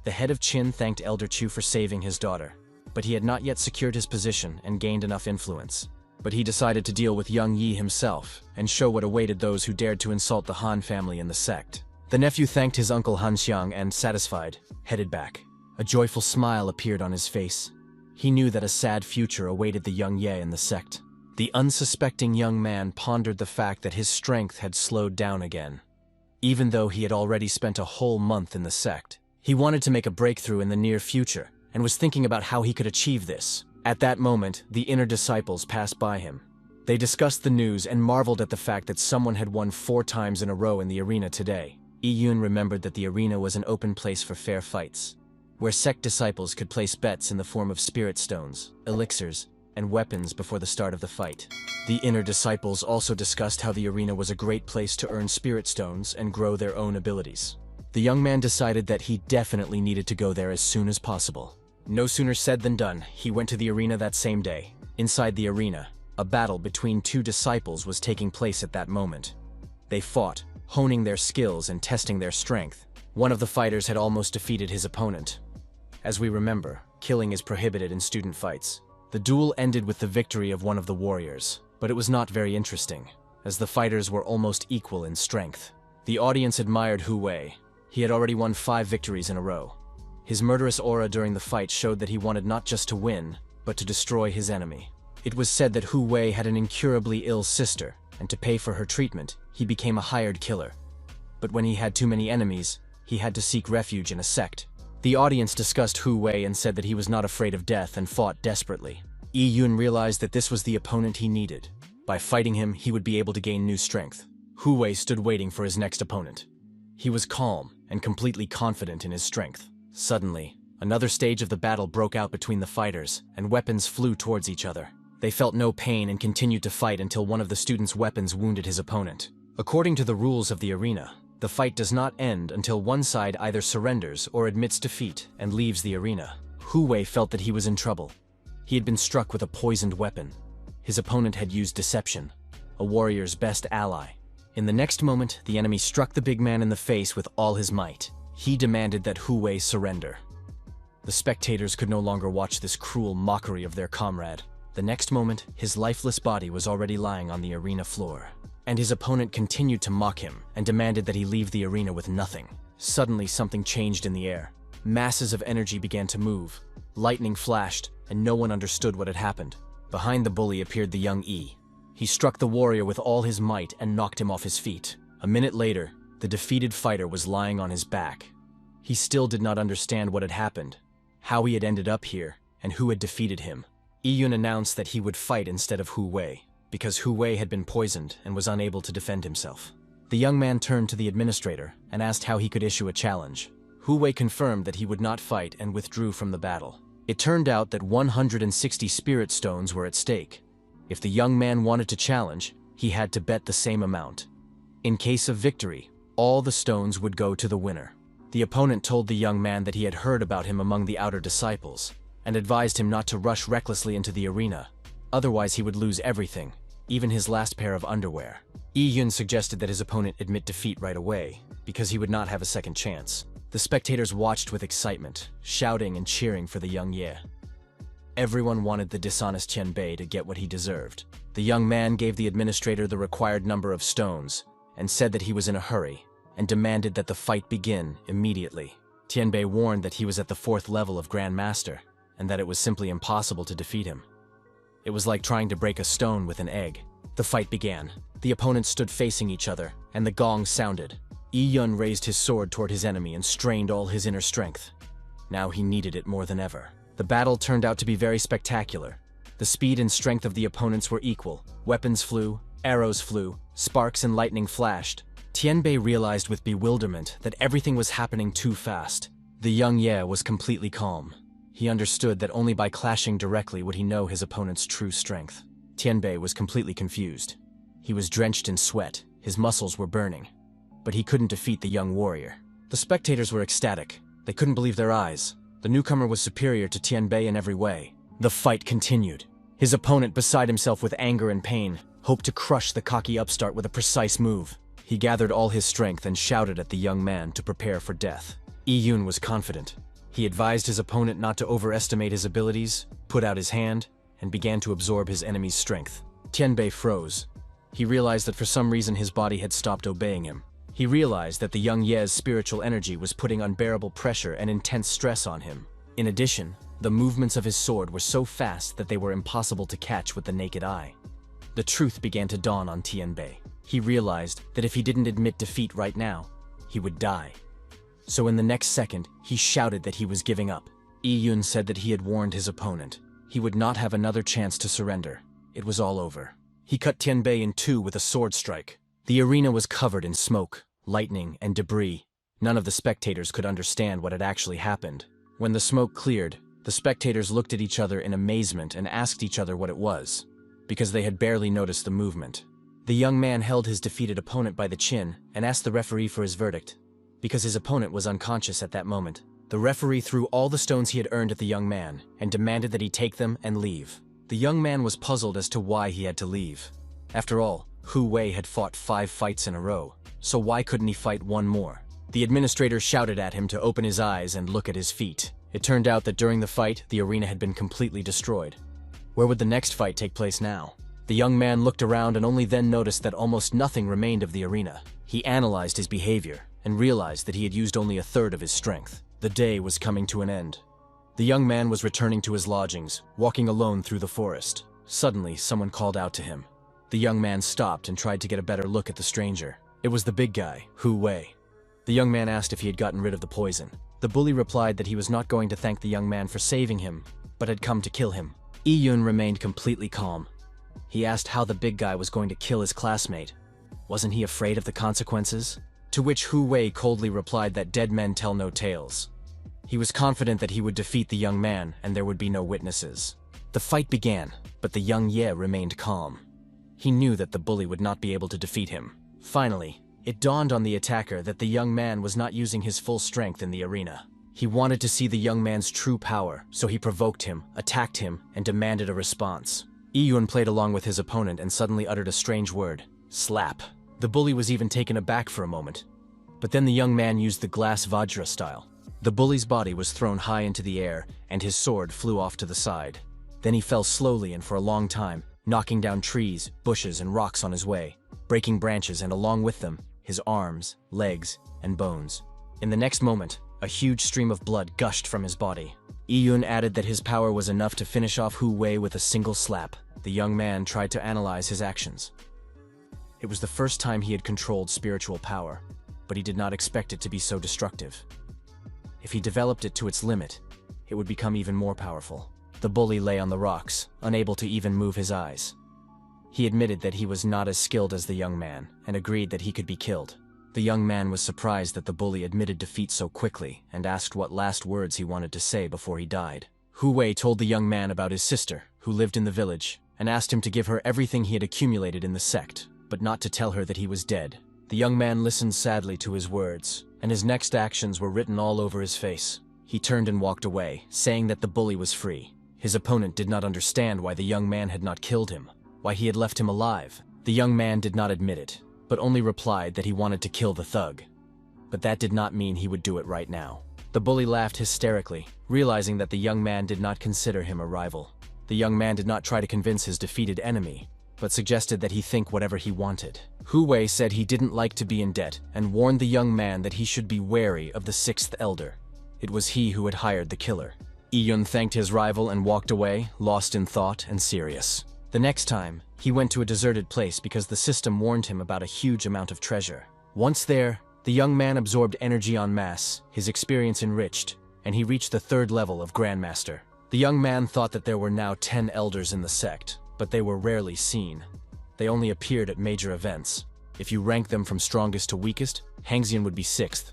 The head of Qin thanked Elder Chu for saving his daughter, but he had not yet secured his position and gained enough influence. But he decided to deal with young Yi himself and show what awaited those who dared to insult the Han family and the sect. The nephew thanked his uncle Han Xiang and, satisfied, headed back. A joyful smile appeared on his face. He knew that a sad future awaited the young Ye in the sect. The unsuspecting young man pondered the fact that his strength had slowed down again. Even though he had already spent a whole month in the sect, he wanted to make a breakthrough in the near future and was thinking about how he could achieve this. At that moment, the inner disciples passed by him. They discussed the news and marveled at the fact that someone had won 4 times in a row in the arena today. Yun remembered that the arena was an open place for fair fights, where sect disciples could place bets in the form of spirit stones, elixirs, and weapons before the start of the fight. The inner disciples also discussed how the arena was a great place to earn spirit stones and grow their own abilities. The young man decided that he definitely needed to go there as soon as possible. No sooner said than done, he went to the arena that same day. Inside the arena, a battle between 2 disciples was taking place at that moment. They fought, honing their skills and testing their strength. One of the fighters had almost defeated his opponent. As we remember, killing is prohibited in student fights. The duel ended with the victory of one of the warriors, but it was not very interesting, as the fighters were almost equal in strength. The audience admired Hu Wei. He had already won 5 victories in a row. His murderous aura during the fight showed that he wanted not just to win, but to destroy his enemy. It was said that Hu Wei had an incurably ill sister, and to pay for her treatment, he became a hired killer. But when he had too many enemies, he had to seek refuge in a sect. The audience discussed Hu Wei and said that he was not afraid of death and fought desperately. Yun realized that this was the opponent he needed. By fighting him, he would be able to gain new strength. Hu Wei stood waiting for his next opponent. He was calm and completely confident in his strength. Suddenly, another stage of the battle broke out between the fighters, and weapons flew towards each other. They felt no pain and continued to fight until one of the students' weapons wounded his opponent. According to the rules of the arena, the fight does not end until one side either surrenders or admits defeat and leaves the arena. Hu Wei felt that he was in trouble. He had been struck with a poisoned weapon. His opponent had used deception, a warrior's best ally. In the next moment, the enemy struck the big man in the face with all his might. He demanded that Hu Wei surrender. The spectators could no longer watch this cruel mockery of their comrade. The next moment, his lifeless body was already lying on the arena floor. And his opponent continued to mock him and demanded that he leave the arena with nothing. Suddenly, something changed in the air. Masses of energy began to move. Lightning flashed, and no one understood what had happened. Behind the bully appeared the young Yi. He struck the warrior with all his might and knocked him off his feet. A minute later, the defeated fighter was lying on his back. He still did not understand what had happened, how he had ended up here, and who had defeated him. Yun announced that he would fight instead of Hu Wei, because Hu Wei had been poisoned and was unable to defend himself. The young man turned to the administrator and asked how he could issue a challenge. Hu Wei confirmed that he would not fight and withdrew from the battle. It turned out that 160 spirit stones were at stake. If the young man wanted to challenge, he had to bet the same amount. In case of victory, all the stones would go to the winner. The opponent told the young man that he had heard about him among the outer disciples, and advised him not to rush recklessly into the arena. Otherwise he would lose everything, even his last pair of underwear. Yun suggested that his opponent admit defeat right away, because he would not have a second chance. The spectators watched with excitement, shouting and cheering for the young Ye. Everyone wanted the dishonest Tianbei to get what he deserved. The young man gave the administrator the required number of stones and said that he was in a hurry and demanded that the fight begin immediately. Tianbei warned that he was at the 4th level of Grand Master and that it was simply impossible to defeat him. It was like trying to break a stone with an egg. The fight began. The opponents stood facing each other, and the gong sounded. Yi-Yun raised his sword toward his enemy and strained all his inner strength. Now he needed it more than ever. The battle turned out to be very spectacular. The speed and strength of the opponents were equal. Weapons flew, arrows flew, sparks and lightning flashed. Tianbei realized with bewilderment that everything was happening too fast. The young Ye was completely calm. He understood that only by clashing directly would he know his opponent's true strength. Tianbei was completely confused. He was drenched in sweat, his muscles were burning. But he couldn't defeat the young warrior. The spectators were ecstatic. They couldn't believe their eyes. The newcomer was superior to Tianbei in every way. The fight continued. His opponent, beside himself with anger and pain, hoped to crush the cocky upstart with a precise move. He gathered all his strength and shouted at the young man to prepare for death. Yi-Yun was confident. He advised his opponent not to overestimate his abilities, put out his hand, and began to absorb his enemy's strength. Tianbei froze. He realized that for some reason his body had stopped obeying him. He realized that the young Ye's spiritual energy was putting unbearable pressure and intense stress on him. In addition, the movements of his sword were so fast that they were impossible to catch with the naked eye. The truth began to dawn on Tianbei. He realized that if he didn't admit defeat right now, he would die. So in the next second, he shouted that he was giving up. Yi-Yun said that he had warned his opponent. He would not have another chance to surrender. It was all over. He cut Tianbei in two with a sword strike. The arena was covered in smoke, lightning, and debris. None of the spectators could understand what had actually happened. When the smoke cleared, the spectators looked at each other in amazement and asked each other what it was, because they had barely noticed the movement. The young man held his defeated opponent by the chin and asked the referee for his verdict. Because his opponent was unconscious at that moment, the referee threw all the stones he had earned at the young man and demanded that he take them and leave. The young man was puzzled as to why he had to leave. After all, Hu Wei had fought 5 fights in a row, so why couldn't he fight one more? The administrator shouted at him to open his eyes and look at his feet. It turned out that during the fight, the arena had been completely destroyed. Where would the next fight take place now? The young man looked around and only then noticed that almost nothing remained of the arena. He analyzed his behavior and realized that he had used only a third of his strength. The day was coming to an end. The young man was returning to his lodgings, walking alone through the forest. Suddenly, someone called out to him. The young man stopped and tried to get a better look at the stranger. It was the big guy, Hu Wei. The young man asked if he had gotten rid of the poison. The bully replied that he was not going to thank the young man for saving him, but had come to kill him. Yi-Yun remained completely calm. He asked how the big guy was going to kill his classmate. Wasn't he afraid of the consequences? To which Hu Wei coldly replied that dead men tell no tales. He was confident that he would defeat the young man and there would be no witnesses. The fight began, but the young Ye remained calm. He knew that the bully would not be able to defeat him. Finally, it dawned on the attacker that the young man was not using his full strength in the arena. He wanted to see the young man's true power, so he provoked him, attacked him, and demanded a response. Yi-Yun played along with his opponent and suddenly uttered a strange word, slap. The bully was even taken aback for a moment. But then the young man used the glass Vajra style. The bully's body was thrown high into the air, and his sword flew off to the side. Then he fell slowly and for a long time, knocking down trees, bushes, and rocks on his way, breaking branches and along with them, his arms, legs, and bones. In the next moment, a huge stream of blood gushed from his body. Yi-Yun added that his power was enough to finish off Hu Wei with a single slap. The young man tried to analyze his actions. It was the first time he had controlled spiritual power, but he did not expect it to be so destructive. If he developed it to its limit, it would become even more powerful. The bully lay on the rocks, unable to even move his eyes. He admitted that he was not as skilled as the young man, and agreed that he could be killed. The young man was surprised that the bully admitted defeat so quickly, and asked what last words he wanted to say before he died. Hu Wei told the young man about his sister, who lived in the village, and asked him to give her everything he had accumulated in the sect, but not to tell her that he was dead. The young man listened sadly to his words, and his next actions were written all over his face. He turned and walked away, saying that the bully was free. His opponent did not understand why the young man had not killed him, why he had left him alive. The young man did not admit it, but only replied that he wanted to kill the thug. But that did not mean he would do it right now. The bully laughed hysterically, realizing that the young man did not consider him a rival. The young man did not try to convince his defeated enemy, but suggested that he think whatever he wanted. Hu Wei said he didn't like to be in debt and warned the young man that he should be wary of the sixth elder. It was he who had hired the killer. Yun thanked his rival and walked away, lost in thought and serious. The next time, he went to a deserted place because the system warned him about a huge amount of treasure. Once there, the young man absorbed energy en masse, his experience enriched, and he reached the third level of Grandmaster. The young man thought that there were now 10 elders in the sect, but they were rarely seen. They only appeared at major events. If you rank them from strongest to weakest, Hangxian would be 6th.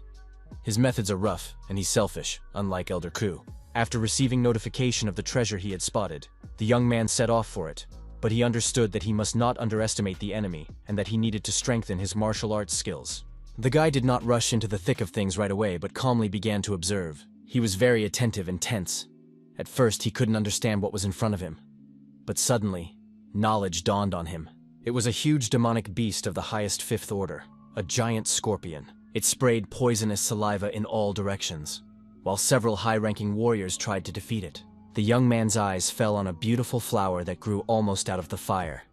His methods are rough, and he's selfish, unlike Elder Ku. After receiving notification of the treasure he had spotted, the young man set off for it, but he understood that he must not underestimate the enemy and that he needed to strengthen his martial arts skills. The guy did not rush into the thick of things right away, but calmly began to observe. He was very attentive and tense. At first, he couldn't understand what was in front of him. But suddenly, knowledge dawned on him. It was a huge demonic beast of the highest 5th order, a giant scorpion. It sprayed poisonous saliva in all directions, while several high-ranking warriors tried to defeat it. The young man's eyes fell on a beautiful flower that grew almost out of the fire.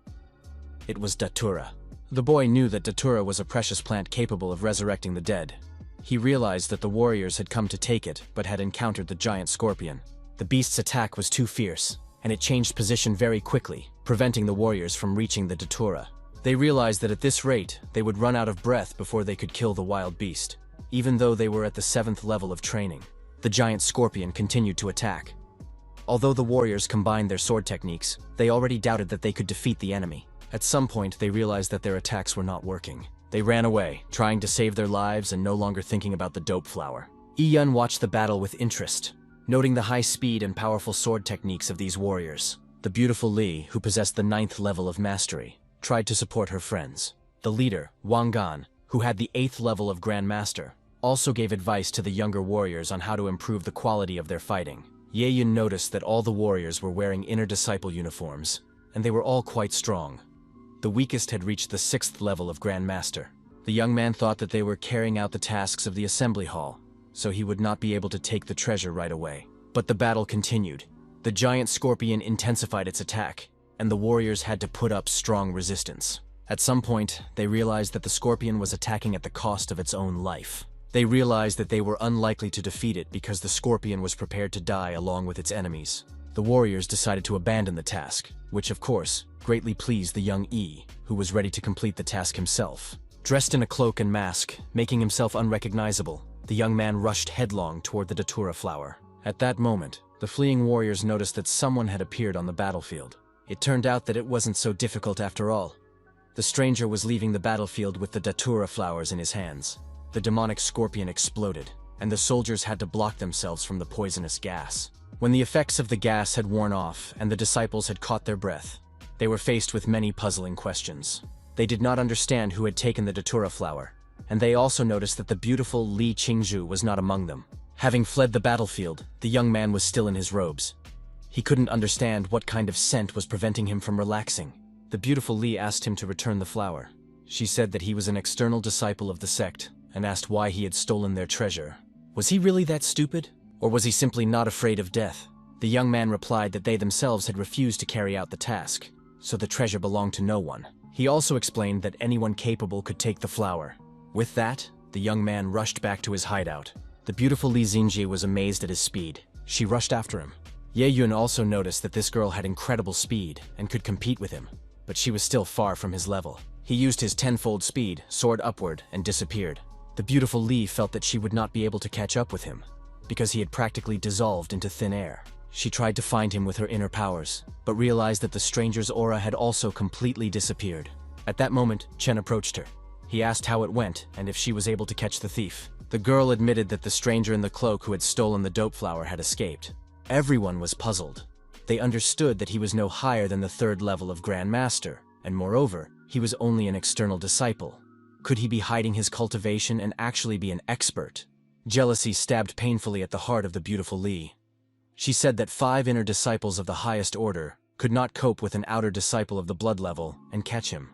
It was Datura. The boy knew that Datura was a precious plant capable of resurrecting the dead. He realized that the warriors had come to take it, but had encountered the giant scorpion. The beast's attack was too fierce, and it changed position very quickly, preventing the warriors from reaching the Datura. They realized that at this rate, they would run out of breath before they could kill the wild beast, even though they were at the 7th level of training. The giant scorpion continued to attack. Although the warriors combined their sword techniques, they already doubted that they could defeat the enemy. At some point, they realized that their attacks were not working. They ran away, trying to save their lives and no longer thinking about the dope flower. Yun watched the battle with interest, noting the high speed and powerful sword techniques of these warriors. The beautiful Li, who possessed the 9th level of mastery, tried to support her friends. The leader, Wang Gan, who had the 8th level of Grandmaster, also gave advice to the younger warriors on how to improve the quality of their fighting. Yun noticed that all the warriors were wearing inner disciple uniforms, and they were all quite strong. The weakest had reached the 6th level of Grandmaster. The young man thought that they were carrying out the tasks of the assembly hall, so he would not be able to take the treasure right away. But the battle continued. The giant scorpion intensified its attack, and the warriors had to put up strong resistance. At some point, they realized that the scorpion was attacking at the cost of its own life. They realized that they were unlikely to defeat it because the scorpion was prepared to die along with its enemies. The warriors decided to abandon the task, which of course, greatly pleased the young Yi, who was ready to complete the task himself. Dressed in a cloak and mask, making himself unrecognizable, the young man rushed headlong toward the Datura flower. At that moment, the fleeing warriors noticed that someone had appeared on the battlefield. It turned out that it wasn't so difficult after all. The stranger was leaving the battlefield with the Datura flowers in his hands. The demonic scorpion exploded, and the soldiers had to block themselves from the poisonous gas. When the effects of the gas had worn off and the disciples had caught their breath, they were faced with many puzzling questions. They did not understand who had taken the Datura flower, and they also noticed that the beautiful Li Qingzhu was not among them. Having fled the battlefield, the young man was still in his robes. He couldn't understand what kind of scent was preventing him from relaxing. The beautiful Li asked him to return the flower. She said that he was an external disciple of the sect, and asked why he had stolen their treasure. Was he really that stupid? Or was he simply not afraid of death? The young man replied that they themselves had refused to carry out the task, so the treasure belonged to no one. He also explained that anyone capable could take the flower. With that, the young man rushed back to his hideout. The beautiful Li Xingji was amazed at his speed. She rushed after him. Ye Yun also noticed that this girl had incredible speed and could compete with him, but she was still far from his level. He used his tenfold speed, soared upward, and disappeared. The beautiful Li felt that she would not be able to catch up with him, because he had practically dissolved into thin air. She tried to find him with her inner powers, but realized that the stranger's aura had also completely disappeared. At that moment, Chen approached her. He asked how it went and if she was able to catch the thief. The girl admitted that the stranger in the cloak who had stolen the dope flower had escaped. Everyone was puzzled. They understood that he was no higher than the 3rd level of Grandmaster, and moreover, he was only an external disciple. Could he be hiding his cultivation and actually be an expert? Jealousy stabbed painfully at the heart of the beautiful Li. She said that 5 inner disciples of the highest order could not cope with an outer disciple of the blood level and catch him.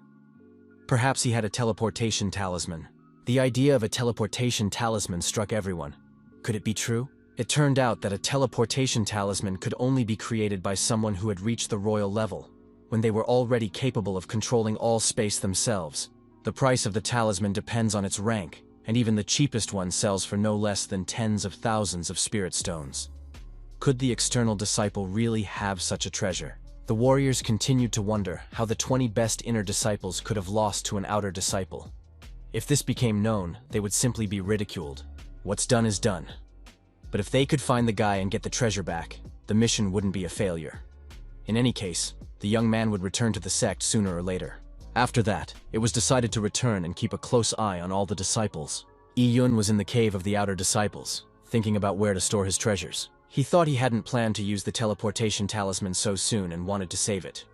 Perhaps he had a teleportation talisman. The idea of a teleportation talisman struck everyone. Could it be true? It turned out that a teleportation talisman could only be created by someone who had reached the royal level, when they were already capable of controlling all space themselves. The price of the talisman depends on its rank, and even the cheapest one sells for no less than tens of thousands of spirit stones. Could the external disciple really have such a treasure? The warriors continued to wonder how the 20 best inner disciples could have lost to an outer disciple. If this became known, they would simply be ridiculed. What's done is done. But if they could find the guy and get the treasure back, the mission wouldn't be a failure. In any case, the young man would return to the sect sooner or later. After that, it was decided to return and keep a close eye on all the disciples. Yun was in the cave of the outer disciples, thinking about where to store his treasures. He thought he hadn't planned to use the teleportation talisman so soon and wanted to save it.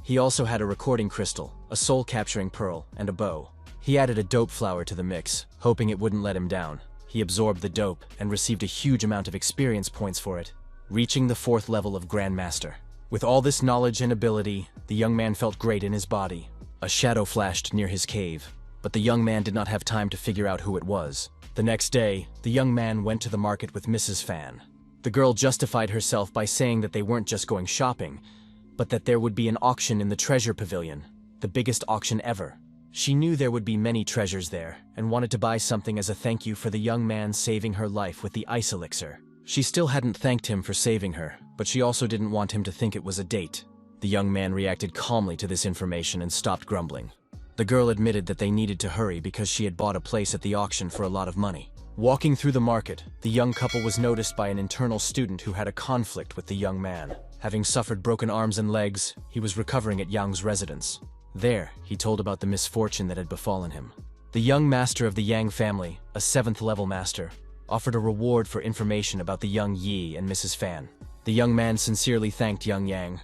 He also had a recording crystal, a soul-capturing pearl, and a bow. He added a dope flower to the mix, hoping it wouldn't let him down. He absorbed the dope and received a huge amount of experience points for it, reaching the 4th level of Grandmaster. With all this knowledge and ability, the young man felt great in his body. A shadow flashed near his cave, but the young man did not have time to figure out who it was. The next day, the young man went to the market with Mrs. Fan. The girl justified herself by saying that they weren't just going shopping, but that there would be an auction in the treasure pavilion, the biggest auction ever. She knew there would be many treasures there, and wanted to buy something as a thank you for the young man saving her life with the ice elixir. She still hadn't thanked him for saving her, but she also didn't want him to think it was a date. The young man reacted calmly to this information and stopped grumbling. The girl admitted that they needed to hurry because she had bought a place at the auction for a lot of money. Walking through the market, the young couple was noticed by an internal student who had a conflict with the young man. Having suffered broken arms and legs, he was recovering at Yang's residence. There, he told about the misfortune that had befallen him. The young master of the Yang family, a 7th level master, offered a reward for information about the young Yi and Mrs. Fan. The young man sincerely thanked young Yang,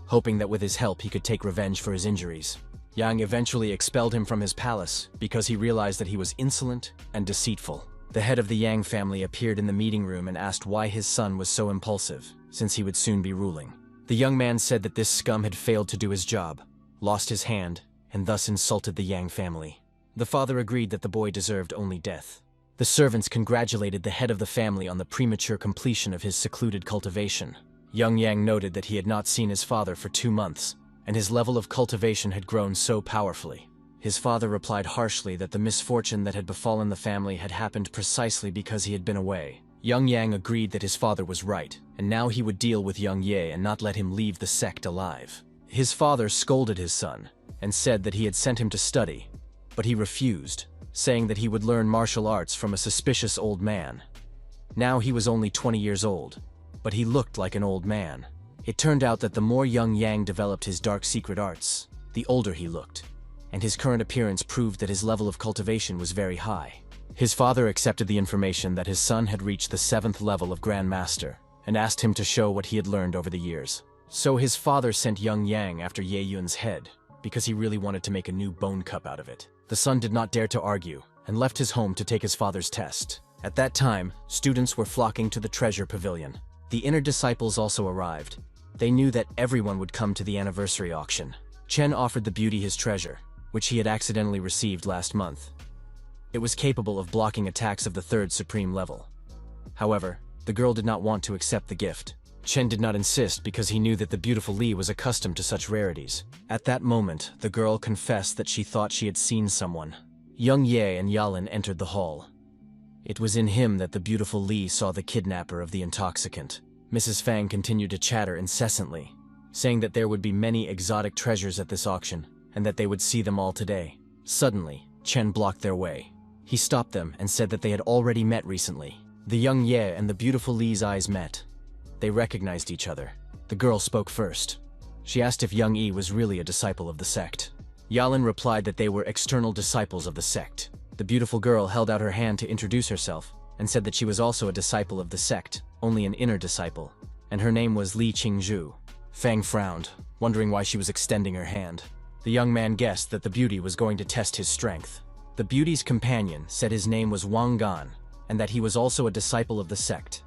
hoping that with his help he could take revenge for his injuries. Yang eventually expelled him from his palace because he realized that he was insolent and deceitful. The head of the Yang family appeared in the meeting room and asked why his son was so impulsive, since he would soon be ruling. The young man said that this scum had failed to do his job, lost his hand, and thus insulted the Yang family. The father agreed that the boy deserved only death. The servants congratulated the head of the family on the premature completion of his secluded cultivation. Young Yang noted that he had not seen his father for 2 months, and his level of cultivation had grown so powerfully. His father replied harshly that the misfortune that had befallen the family had happened precisely because he had been away. Young Yang agreed that his father was right, and now he would deal with young Ye and not let him leave the sect alive. His father scolded his son, and said that he had sent him to study, but he refused, saying that he would learn martial arts from a suspicious old man. Now he was only 20 years old, but he looked like an old man. It turned out that the more young Yang developed his dark secret arts, the older he looked, and his current appearance proved that his level of cultivation was very high. His father accepted the information that his son had reached the 7th level of Grandmaster, and asked him to show what he had learned over the years. So his father sent young Yang after Ye Yun's head, because he really wanted to make a new bone cup out of it. The son did not dare to argue, and left his home to take his father's test. At that time, students were flocking to the treasure pavilion. The inner disciples also arrived. They knew that everyone would come to the anniversary auction. Chen offered the beauty his treasure, which he had accidentally received last month. It was capable of blocking attacks of the 3rd supreme level. However, the girl did not want to accept the gift. Chen did not insist because he knew that the beautiful Li was accustomed to such rarities. At that moment, the girl confessed that she thought she had seen someone. Young Ye and Yalin entered the hall. It was in him that the beautiful Li saw the kidnapper of the intoxicant. Mrs. Fang continued to chatter incessantly, saying that there would be many exotic treasures at this auction, and that they would see them all today. Suddenly, Chen blocked their way. He stopped them and said that they had already met recently. The young Ye and the beautiful Li's eyes met. They recognized each other. The girl spoke first. She asked if young Yi was really a disciple of the sect. Yalin replied that they were external disciples of the sect. The beautiful girl held out her hand to introduce herself, and said that she was also a disciple of the sect, only an inner disciple, and her name was Li Qingzhu. Fang frowned, wondering why she was extending her hand. The young man guessed that the beauty was going to test his strength. The beauty's companion said his name was Wang Gan, and that he was also a disciple of the sect.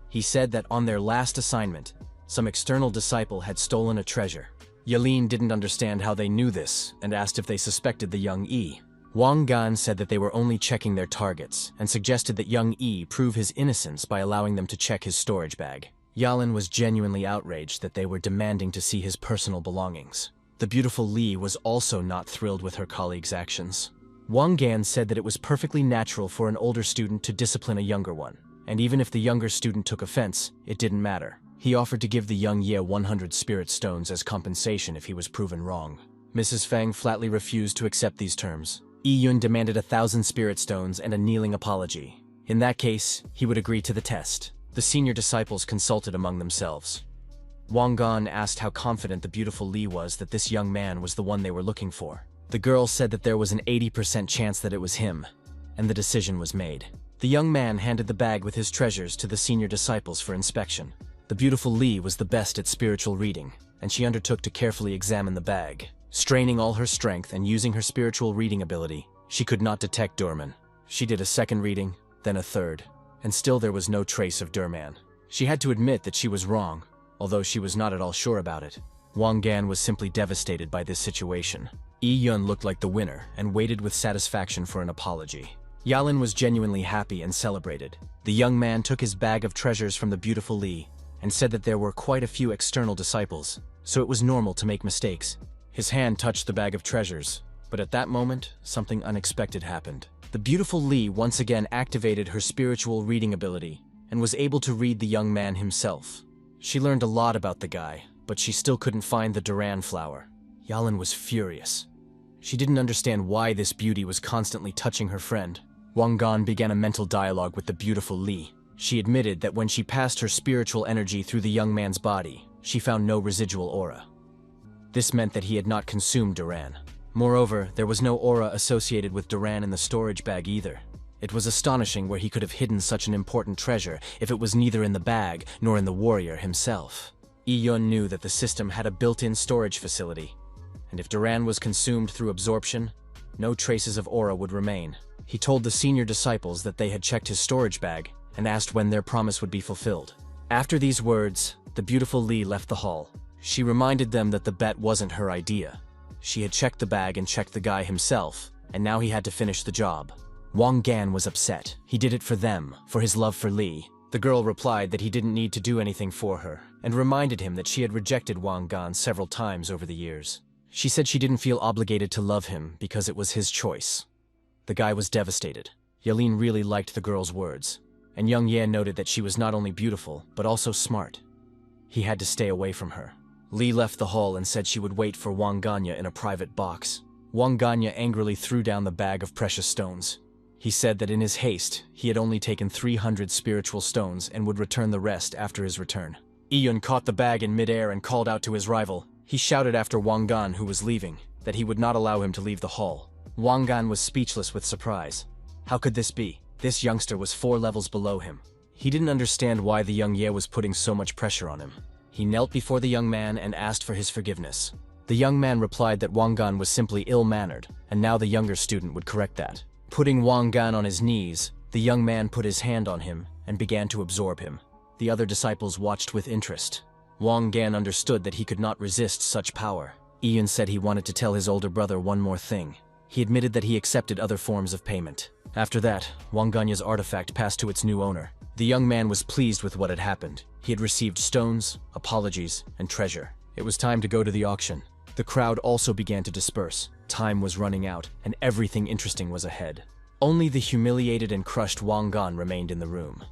He said that on their last assignment, some external disciple had stolen a treasure. Yalin didn't understand how they knew this, and asked if they suspected the young Yi. Wang Gan said that they were only checking their targets and suggested that young Yi prove his innocence by allowing them to check his storage bag. Yahlin was genuinely outraged that they were demanding to see his personal belongings. The beautiful Li was also not thrilled with her colleague's actions. Wang Gan said that it was perfectly natural for an older student to discipline a younger one, and even if the younger student took offense, it didn't matter. He offered to give the young Ye 100 spirit stones as compensation if he was proven wrong. Mrs. Feng flatly refused to accept these terms. Yi Yun demanded 1,000 spirit stones and a kneeling apology. In that case, he would agree to the test. The senior disciples consulted among themselves. Wang Gan asked how confident the beautiful Li was that this young man was the one they were looking for. The girl said that there was an 80% chance that it was him, and the decision was made. The young man handed the bag with his treasures to the senior disciples for inspection. The beautiful Li was the best at spiritual reading, and she undertook to carefully examine the bag. Straining all her strength and using her spiritual reading ability, she could not detect Durman. She did a second reading, then a third, and still there was no trace of Durman. She had to admit that she was wrong, although she was not at all sure about it. Wang Gan was simply devastated by this situation. Yi Yun looked like the winner and waited with satisfaction for an apology. Yahlin was genuinely happy and celebrated. The young man took his bag of treasures from the beautiful Li and said that there were quite a few external disciples, so it was normal to make mistakes. His hand touched the bag of treasures, but at that moment, something unexpected happened. The beautiful Li once again activated her spiritual reading ability and was able to read the young man himself. She learned a lot about the guy, but she still couldn't find the Duran flower. Yahlin was furious. She didn't understand why this beauty was constantly touching her friend. Wang Gan began a mental dialogue with the beautiful Li. She admitted that when she passed her spiritual energy through the young man's body, she found no residual aura. This meant that he had not consumed Duran. Moreover, there was no aura associated with Duran in the storage bag either. It was astonishing where he could have hidden such an important treasure if it was neither in the bag nor in the warrior himself. Yi Yun knew that the system had a built-in storage facility, and if Duran was consumed through absorption, no traces of aura would remain. He told the senior disciples that they had checked his storage bag and asked when their promise would be fulfilled. After these words, the beautiful Li left the hall. She reminded them that the bet wasn't her idea. She had checked the bag and checked the guy himself, and now he had to finish the job. Wang Gan was upset. He did it for them, for his love for Li. The girl replied that he didn't need to do anything for her, and reminded him that she had rejected Wang Gan several times over the years. She said she didn't feel obligated to love him because it was his choice. The guy was devastated. Yahlin really liked the girl's words, and young Ye noted that she was not only beautiful, but also smart. He had to stay away from her. Li left the hall and said she would wait for Wang Ganya in a private box. Wang Ganya angrily threw down the bag of precious stones. He said that in his haste, he had only taken 300 spiritual stones and would return the rest after his return. Yi Yun caught the bag in midair and called out to his rival. He shouted after Wang Gan, who was leaving, that he would not allow him to leave the hall. Wang Gan was speechless with surprise. How could this be? This youngster was 4 levels below him. He didn't understand why the young Ye was putting so much pressure on him. He knelt before the young man and asked for his forgiveness. The young man replied that Wang Gan was simply ill-mannered, and now the younger student would correct that. Putting Wang Gan on his knees, the young man put his hand on him and began to absorb him. The other disciples watched with interest. Wang Gan understood that he could not resist such power. Ian said he wanted to tell his older brother one more thing. He admitted that he accepted other forms of payment. After that, Wang Ganya's artifact passed to its new owner. The young man was pleased with what had happened. He had received stones, apologies, and treasure. It was time to go to the auction. The crowd also began to disperse. Time was running out, and everything interesting was ahead. Only the humiliated and crushed Wang Gan remained in the room.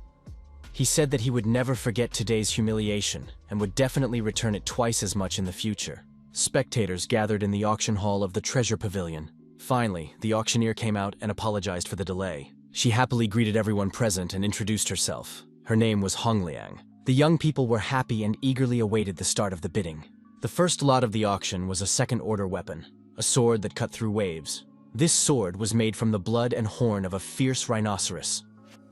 He said that he would never forget today's humiliation, and would definitely return it twice as much in the future. Spectators gathered in the auction hall of the treasure pavilion. Finally, the auctioneer came out and apologized for the delay. She happily greeted everyone present and introduced herself. Her name was Hong Liang. The young people were happy and eagerly awaited the start of the bidding. The first lot of the auction was a second-order weapon, a sword that cut through waves. This sword was made from the blood and horn of a fierce rhinoceros.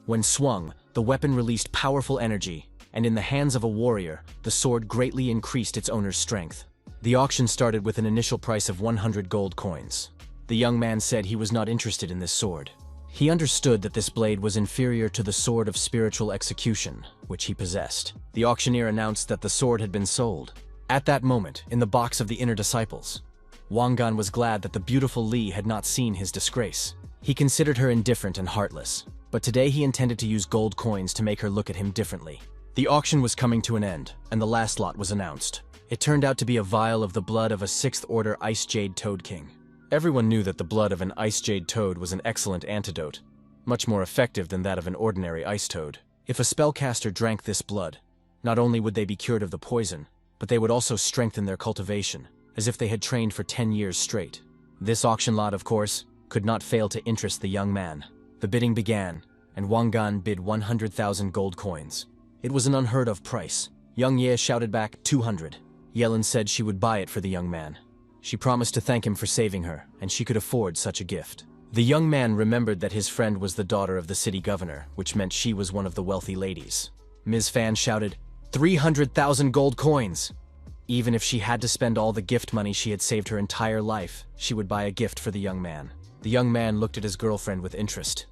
When swung, the weapon released powerful energy, and in the hands of a warrior, the sword greatly increased its owner's strength. The auction started with an initial price of 100 gold coins. The young man said he was not interested in this sword. He understood that this blade was inferior to the sword of spiritual execution, which he possessed. The auctioneer announced that the sword had been sold. At that moment, in the box of the inner disciples, Wang Gan was glad that the beautiful Li had not seen his disgrace. He considered her indifferent and heartless, but today he intended to use gold coins to make her look at him differently. The auction was coming to an end, and the last lot was announced. It turned out to be a vial of the blood of a 6th Order Ice Jade Toad King. Everyone knew that the blood of an Ice Jade Toad was an excellent antidote, much more effective than that of an ordinary ice toad. If a spellcaster drank this blood, not only would they be cured of the poison, but they would also strengthen their cultivation, as if they had trained for 10 years straight. This auction lot, of course, could not fail to interest the young man. The bidding began, and Wang Gan bid 100,000 gold coins. It was an unheard of price. Young Ye shouted back 200. Yellen said she would buy it for the young man. She promised to thank him for saving her, and she could afford such a gift. The young man remembered that his friend was the daughter of the city governor, which meant she was one of the wealthy ladies. Ms. Fan shouted, 300,000 gold coins! Even if she had to spend all the gift money she had saved her entire life, she would buy a gift for the young man. The young man looked at his girlfriend with interest.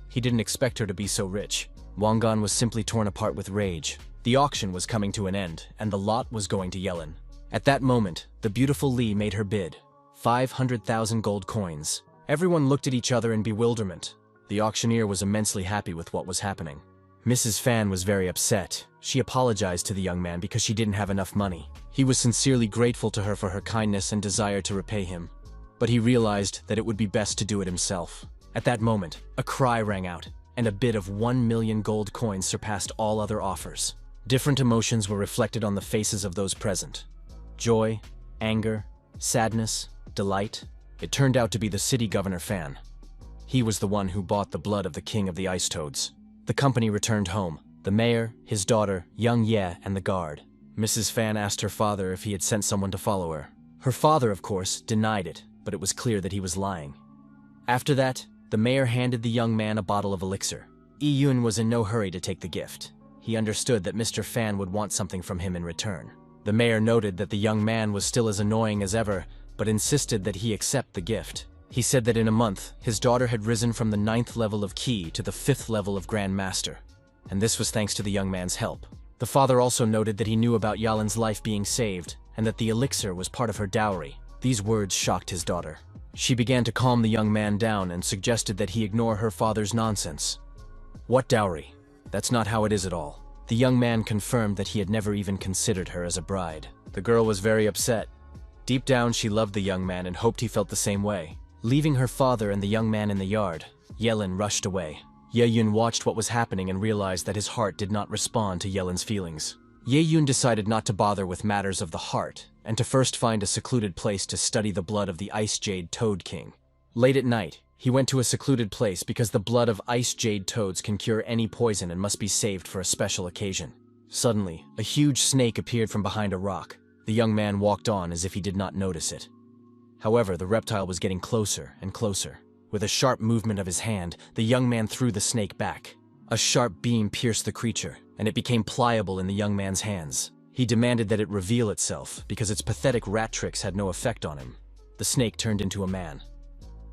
He didn't expect her to be so rich. Wang Gan was simply torn apart with rage. The auction was coming to an end, and the lot was going to Yellen. At that moment, the beautiful Li made her bid. 500,000 gold coins. Everyone looked at each other in bewilderment. The auctioneer was immensely happy with what was happening. Mrs. Fan was very upset. She apologized to the young man because she didn't have enough money. He was sincerely grateful to her for her kindness and desired to repay him. But he realized that it would be best to do it himself. At that moment, a cry rang out, and a bid of 1 million gold coins surpassed all other offers. Different emotions were reflected on the faces of those present. Joy, anger, sadness, delight. It turned out to be the city governor Fan. He was the one who bought the blood of the king of the ice toads. The company returned home. The mayor, his daughter, young Ye, and the guard. Mrs. Fan asked her father if he had sent someone to follow her. Her father, of course, denied it, but it was clear that he was lying. After that, the mayor handed the young man a bottle of elixir. Yun was in no hurry to take the gift. He understood that Mr. Fan would want something from him in return. The mayor noted that the young man was still as annoying as ever, but insisted that he accept the gift. He said that in a month, his daughter had risen from the 9th level of Key to the 5th level of Grand Master, and this was thanks to the young man's help. The father also noted that he knew about Yallen's life being saved, and that the elixir was part of her dowry. These words shocked his daughter. She began to calm the young man down and suggested that he ignore her father's nonsense. What dowry? That's not how it is at all. The young man confirmed that he had never even considered her as a bride. The girl was very upset. Deep down, she loved the young man and hoped he felt the same way. Leaving her father and the young man in the yard, Yellen rushed away. Ye-yun watched what was happening and realized that his heart did not respond to Yellen's feelings. Ye-yun decided not to bother with matters of the heart, and to first find a secluded place to study the blood of the Ice Jade Toad King. Late at night, he went to a secluded place because the blood of Ice Jade Toads can cure any poison and must be saved for a special occasion. Suddenly, a huge snake appeared from behind a rock. The young man walked on as if he did not notice it. However, the reptile was getting closer and closer. With a sharp movement of his hand, the young man threw the snake back. A sharp beam pierced the creature, and it became pliable in the young man's hands. He demanded that it reveal itself, because its pathetic rat tricks had no effect on him. The snake turned into a man.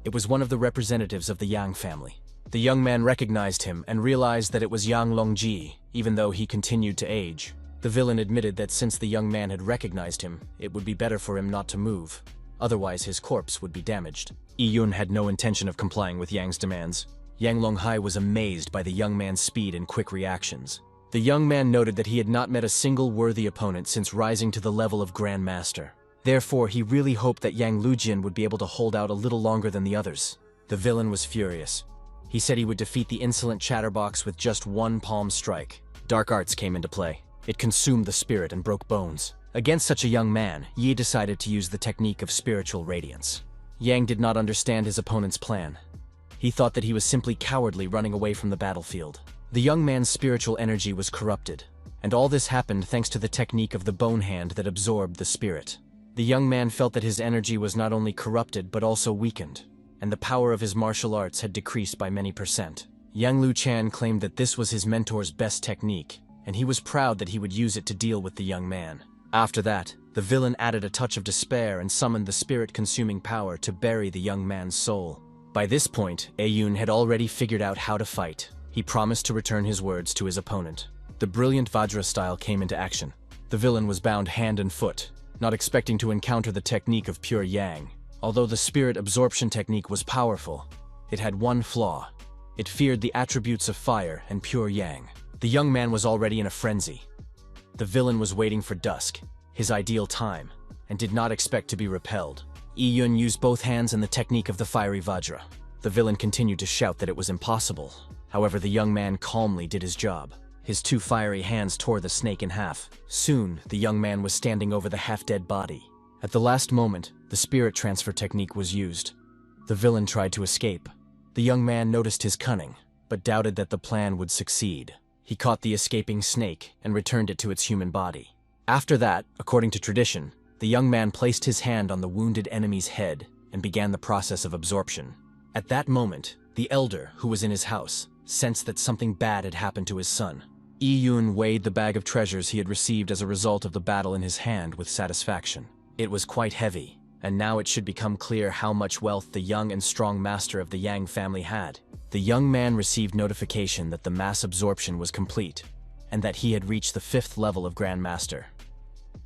It was one of the representatives of the Yang family. The young man recognized him and realized that it was Yang Longji, even though he continued to age. The villain admitted that since the young man had recognized him, it would be better for him not to move. Otherwise, his corpse would be damaged. Yun had no intention of complying with Yang's demands. Yang Longhai was amazed by the young man's speed and quick reactions. The young man noted that he had not met a single worthy opponent since rising to the level of Grand Master. Therefore, he really hoped that Yang Lujian would be able to hold out a little longer than the others. The villain was furious. He said he would defeat the insolent chatterbox with just one palm strike. Dark arts came into play. It consumed the spirit and broke bones. Against such a young man, Yi decided to use the technique of spiritual radiance. Yang did not understand his opponent's plan. He thought that he was simply cowardly running away from the battlefield. The young man's spiritual energy was corrupted, and all this happened thanks to the technique of the bone hand that absorbed the spirit. The young man felt that his energy was not only corrupted but also weakened, and the power of his martial arts had decreased by many %. Yang Lu Chan claimed that this was his mentor's best technique, and he was proud that he would use it to deal with the young man. After that, the villain added a touch of despair and summoned the spirit-consuming power to bury the young man's soul. By this point, Ayun had already figured out how to fight. He promised to return his words to his opponent. The brilliant Vajra style came into action. The villain was bound hand and foot. not expecting to encounter the technique of pure yang. Although the spirit absorption technique was powerful, it had one flaw. It feared the attributes of fire and pure yang. The young man was already in a frenzy. The villain was waiting for dusk, his ideal time, and did not expect to be repelled. Yun used both hands in the technique of the fiery Vajra. The villain continued to shout that it was impossible. However, the young man calmly did his job. His two fiery hands tore the snake in half. Soon, the young man was standing over the half-dead body. At the last moment, the spirit transfer technique was used. The villain tried to escape. The young man noticed his cunning, but doubted that the plan would succeed. He caught the escaping snake and returned it to its human body. After that, according to tradition, the young man placed his hand on the wounded enemy's head and began the process of absorption. At that moment, the elder, who was in his house, sensed that something bad had happened to his son. Yun weighed the bag of treasures he had received as a result of the battle in his hand with satisfaction. It was quite heavy, and now it should become clear how much wealth the young and strong master of the Yang family had. The young man received notification that the mass absorption was complete, and that he had reached the 5th level of Grand Master.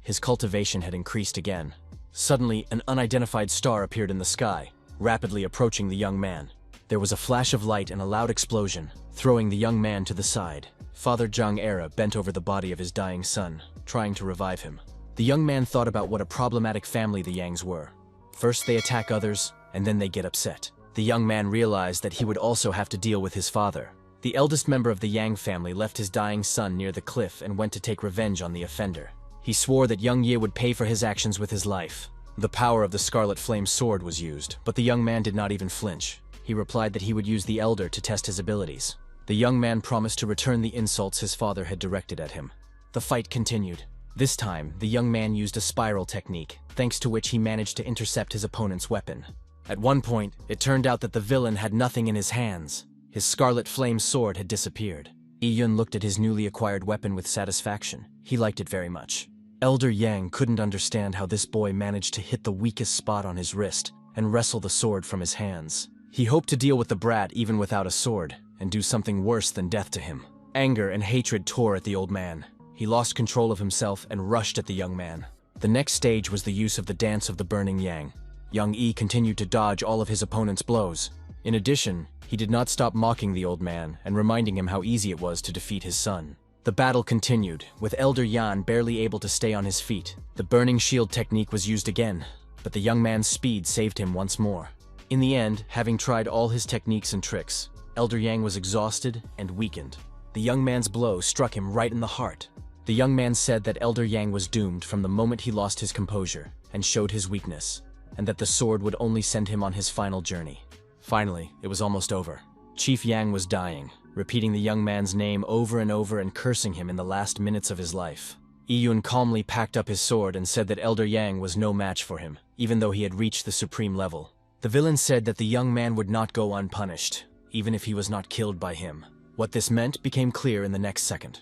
His cultivation had increased again. Suddenly, an unidentified star appeared in the sky, rapidly approaching the young man. There was a flash of light and a loud explosion, throwing the young man to the side. Father Zhang Era bent over the body of his dying son, trying to revive him. The young man thought about what a problematic family the Yangs were. First they attack others, and then they get upset. The young man realized that he would also have to deal with his father. The eldest member of the Yang family left his dying son near the cliff and went to take revenge on the offender. He swore that young Ye would pay for his actions with his life. The power of the Scarlet Flame sword was used, but the young man did not even flinch. He replied that he would use the elder to test his abilities. The young man promised to return the insults his father had directed at him. The fight continued. This time, the young man used a spiral technique, thanks to which he managed to intercept his opponent's weapon. At one point, it turned out that the villain had nothing in his hands. His Scarlet Flame sword had disappeared. Yun looked at his newly acquired weapon with satisfaction. He liked it very much. Elder Yang couldn't understand how this boy managed to hit the weakest spot on his wrist and wrestle the sword from his hands. He hoped to deal with the brat even without a sword, and do something worse than death to him. Anger and hatred tore at the old man. He lost control of himself and rushed at the young man. The next stage was the use of the Dance of the Burning Yang. Young Yi continued to dodge all of his opponent's blows. In addition, he did not stop mocking the old man and reminding him how easy it was to defeat his son. The battle continued, with Elder Yan barely able to stay on his feet. The Burning Shield technique was used again, but the young man's speed saved him once more. In the end, having tried all his techniques and tricks, Elder Yang was exhausted and weakened. The young man's blow struck him right in the heart. The young man said that Elder Yang was doomed from the moment he lost his composure and showed his weakness, and that the sword would only send him on his final journey. Finally, it was almost over. Chief Yang was dying, repeating the young man's name over and over and cursing him in the last minutes of his life. Yun calmly packed up his sword and said that Elder Yang was no match for him, even though he had reached the supreme level. The villain said that the young man would not go unpunished, even if he was not killed by him. What this meant became clear in the next second.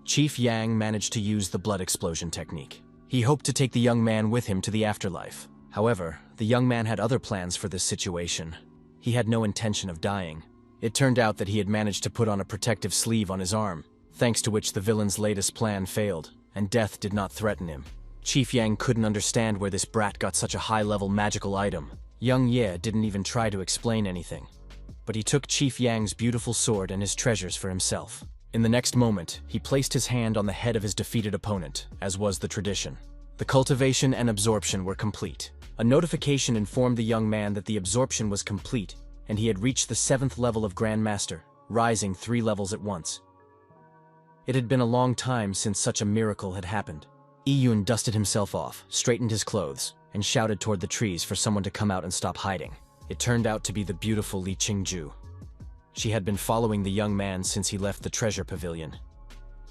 Chief Yang managed to use the blood explosion technique. He hoped to take the young man with him to the afterlife. However, the young man had other plans for this situation. He had no intention of dying. It turned out that he had managed to put on a protective sleeve on his arm, thanks to which the villain's latest plan failed, and death did not threaten him. Chief Yang couldn't understand where this brat got such a high-level magical item. Young Ye didn't even try to explain anything, but he took Chief Yang's beautiful sword and his treasures for himself. In the next moment, he placed his hand on the head of his defeated opponent, as was the tradition. The cultivation and absorption were complete. A notification informed the young man that the absorption was complete, and he had reached the 7th level of Grand Master, rising 3 levels at once. It had been a long time since such a miracle had happened. Yun dusted himself off, straightened his clothes, and shouted toward the trees for someone to come out and stop hiding. It turned out to be the beautiful Li Qingju. She had been following the young man since he left the treasure pavilion.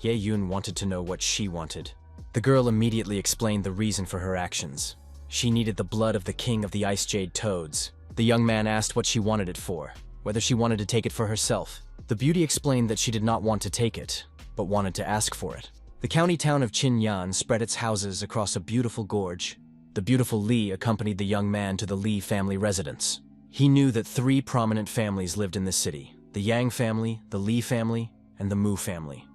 Ye Yun wanted to know what she wanted. The girl immediately explained the reason for her actions. She needed the blood of the king of the Ice Jade Toads. The young man asked what she wanted it for, whether she wanted to take it for herself. The beauty explained that she did not want to take it, but wanted to ask for it. The county town of Qinyan spread its houses across a beautiful gorge. The beautiful Li accompanied the young man to the Li family residence. He knew that 3 prominent families lived in this city: the Yang family, the Li family, and the Mu family.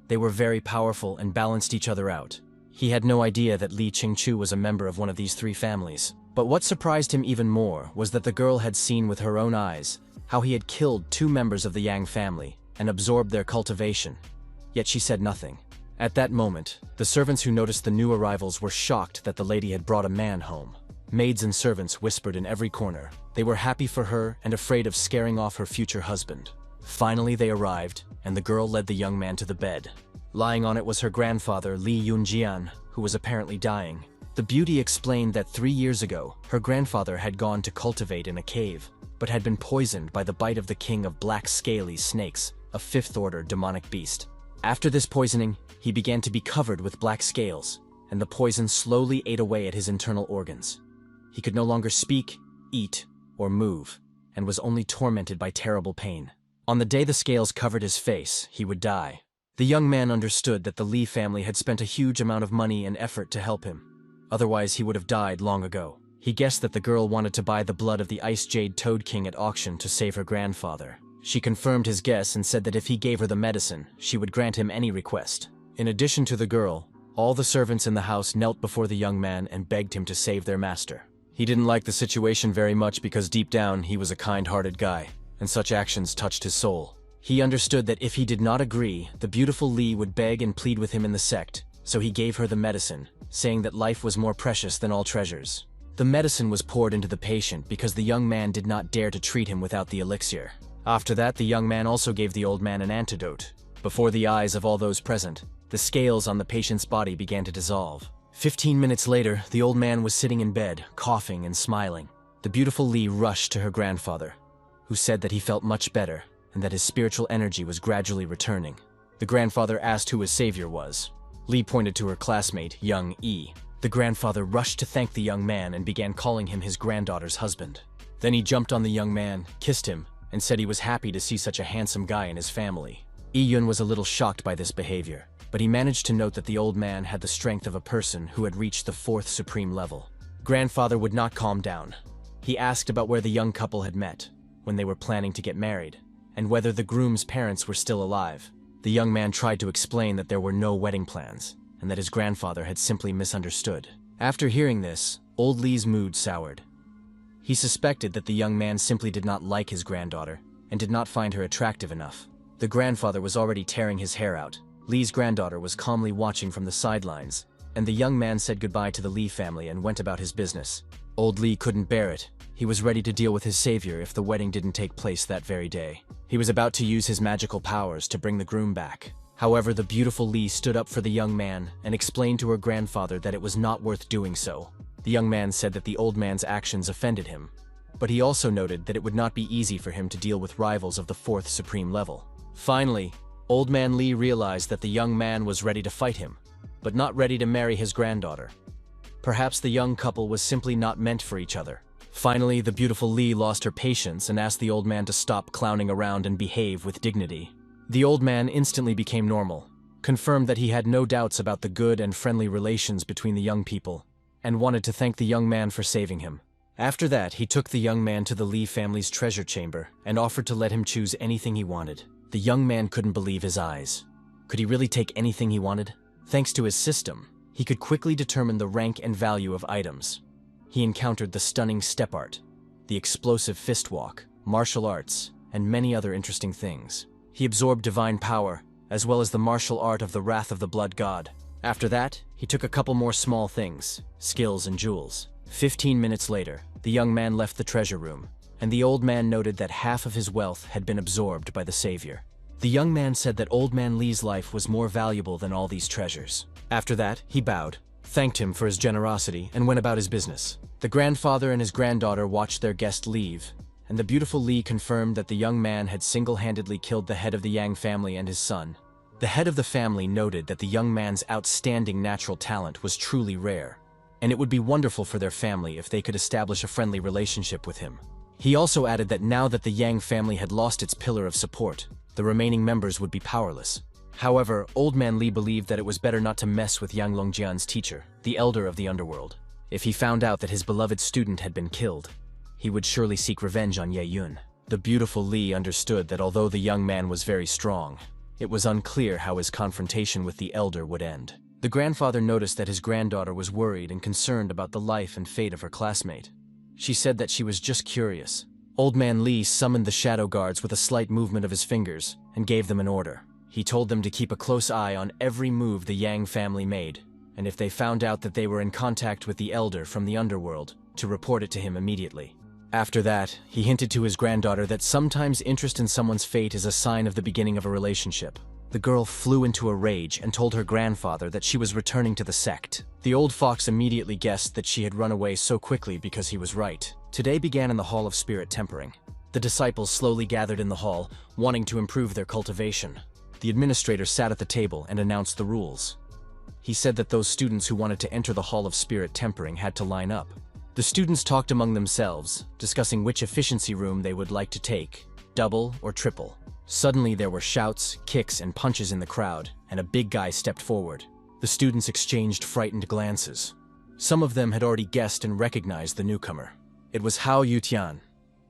They were very powerful and balanced each other out. He had no idea that Li Qingchu was a member of one of these three families. But what surprised him even more was that the girl had seen with her own eyes how he had killed two members of the Yang family and absorbed their cultivation. Yet she said nothing. At that moment, the servants who noticed the new arrivals were shocked that the lady had brought a man home. Maids and servants whispered in every corner. They were happy for her and afraid of scaring off her future husband. Finally they arrived, and the girl led the young man to the bed. Lying on it was her grandfather, Li Yunjian, who was apparently dying. The beauty explained that 3 years ago, her grandfather had gone to cultivate in a cave, but had been poisoned by the bite of the king of black scaly snakes, a fifth-order demonic beast. After this poisoning, he began to be covered with black scales, and the poison slowly ate away at his internal organs. He could no longer speak, eat, or move, and was only tormented by terrible pain. On the day the scales covered his face, he would die. The young man understood that the Li family had spent a huge amount of money and effort to help him. Otherwise, he would have died long ago. He guessed that the girl wanted to buy the blood of the Ice Jade Toad King at auction to save her grandfather. She confirmed his guess and said that if he gave her the medicine, she would grant him any request. In addition to the girl, all the servants in the house knelt before the young man and begged him to save their master. He didn't like the situation very much because deep down he was a kind-hearted guy, and such actions touched his soul. He understood that if he did not agree, the beautiful Li would beg and plead with him in the sect, so he gave her the medicine, saying that life was more precious than all treasures. The medicine was poured into the patient because the young man did not dare to treat him without the elixir. After that, the young man also gave the old man an antidote. Before the eyes of all those present, the scales on the patient's body began to dissolve. 15 minutes later, the old man was sitting in bed, coughing and smiling. The beautiful Li rushed to her grandfather, who said that he felt much better and that his spiritual energy was gradually returning. The grandfather asked who his savior was. Li pointed to her classmate, young Yi. The grandfather rushed to thank the young man and began calling him his granddaughter's husband. Then he jumped on the young man, kissed him, and said he was happy to see such a handsome guy in his family. Yi-yun was a little shocked by this behavior, but he managed to note that the old man had the strength of a person who had reached the 4th supreme level. Grandfather would not calm down. He asked about where the young couple had met, when they were planning to get married, and whether the groom's parents were still alive. The young man tried to explain that there were no wedding plans, and that his grandfather had simply misunderstood. After hearing this, old Li's mood soured. He suspected that the young man simply did not like his granddaughter, and did not find her attractive enough. The grandfather was already tearing his hair out. Li's granddaughter was calmly watching from the sidelines, and the young man said goodbye to the Li family and went about his business. Old Li couldn't bear it. He was ready to deal with his savior if the wedding didn't take place that very day. He was about to use his magical powers to bring the groom back. However, the beautiful Li stood up for the young man and explained to her grandfather that it was not worth doing so. The young man said that the old man's actions offended him, but he also noted that it would not be easy for him to deal with rivals of the 4th supreme level. Finally, old man Li realized that the young man was ready to fight him, but not ready to marry his granddaughter. Perhaps the young couple was simply not meant for each other. Finally, the beautiful Li lost her patience and asked the old man to stop clowning around and behave with dignity. The old man instantly became normal, confirmed that he had no doubts about the good and friendly relations between the young people, and wanted to thank the young man for saving him. After that, he took the young man to the Li family's treasure chamber and offered to let him choose anything he wanted. The young man couldn't believe his eyes. Could he really take anything he wanted? Thanks to his system, he could quickly determine the rank and value of items. He encountered the stunning step art, the explosive fist walk, martial arts, and many other interesting things. He absorbed divine power, as well as the martial art of the Wrath of the Blood God. After that, he took a couple more small things, skills and jewels. 15 minutes later, the young man left the treasure room, and the old man noted that half of his wealth had been absorbed by the savior. The young man said that old man Li's life was more valuable than all these treasures. After that, he bowed, thanked him for his generosity, and went about his business. The grandfather and his granddaughter watched their guest leave, and the beautiful Li confirmed that the young man had single-handedly killed the head of the Yang family and his son. The head of the family noted that the young man's outstanding natural talent was truly rare, and it would be wonderful for their family if they could establish a friendly relationship with him. He also added that now that the Yang family had lost its pillar of support, the remaining members would be powerless. However, old man Li believed that it was better not to mess with Yang Longjian's teacher, the elder of the underworld. If he found out that his beloved student had been killed, he would surely seek revenge on Ye Yun. The beautiful Li understood that although the young man was very strong, it was unclear how his confrontation with the elder would end. The grandfather noticed that his granddaughter was worried and concerned about the life and fate of her classmate. She said that she was just curious. Old Man Lee summoned the shadow guards with a slight movement of his fingers and gave them an order. He told them to keep a close eye on every move the Yang family made, and if they found out that they were in contact with the elder from the underworld, to report it to him immediately. After that, he hinted to his granddaughter that sometimes interest in someone's fate is a sign of the beginning of a relationship. The girl flew into a rage and told her grandfather that she was returning to the sect. The old fox immediately guessed that she had run away so quickly because he was right. Today began in the Hall of Spirit Tempering. The disciples slowly gathered in the hall, wanting to improve their cultivation. The administrator sat at the table and announced the rules. He said that those students who wanted to enter the Hall of Spirit Tempering had to line up. The students talked among themselves, discussing which efficiency room they would like to take, double or triple. Suddenly there were shouts, kicks, and punches in the crowd, and a big guy stepped forward. The students exchanged frightened glances. Some of them had already guessed and recognized the newcomer. It was Hao Yutian.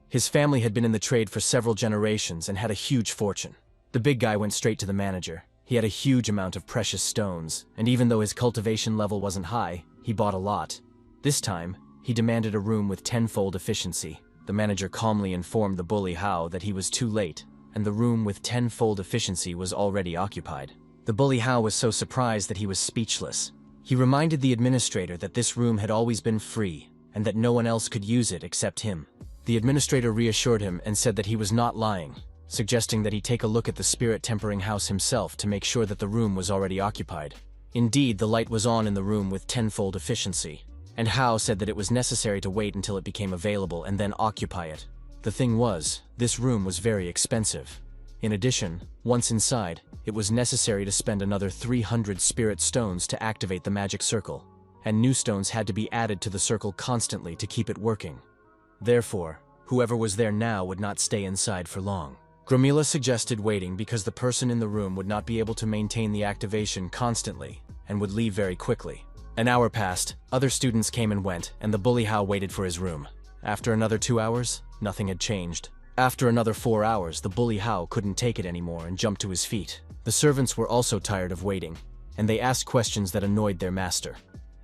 His family had been in the trade for several generations and had a huge fortune. The big guy went straight to the manager. He had a huge amount of precious stones, and even though his cultivation level wasn't high, he bought a lot. This time, he demanded a room with tenfold efficiency. The manager calmly informed the bully Hao that he was too late, and the room with tenfold efficiency was already occupied. The bully Hao was so surprised that he was speechless. He reminded the administrator that this room had always been free, and that no one else could use it except him. The administrator reassured him and said that he was not lying, suggesting that he take a look at the spirit tempering house himself to make sure that the room was already occupied. Indeed, the light was on in the room with tenfold efficiency, and Hao said that it was necessary to wait until it became available and then occupy it. The thing was, this room was very expensive. In addition, once inside, it was necessary to spend another 300 spirit stones to activate the magic circle, and new stones had to be added to the circle constantly to keep it working. Therefore, whoever was there now would not stay inside for long. Gramila suggested waiting because the person in the room would not be able to maintain the activation constantly and would leave very quickly. An hour passed, other students came and went, and the bully Hao waited for his room. After another 2 hours, nothing had changed. After another 4 hours, the bully Hao couldn't take it anymore and jumped to his feet. The servants were also tired of waiting, and they asked questions that annoyed their master.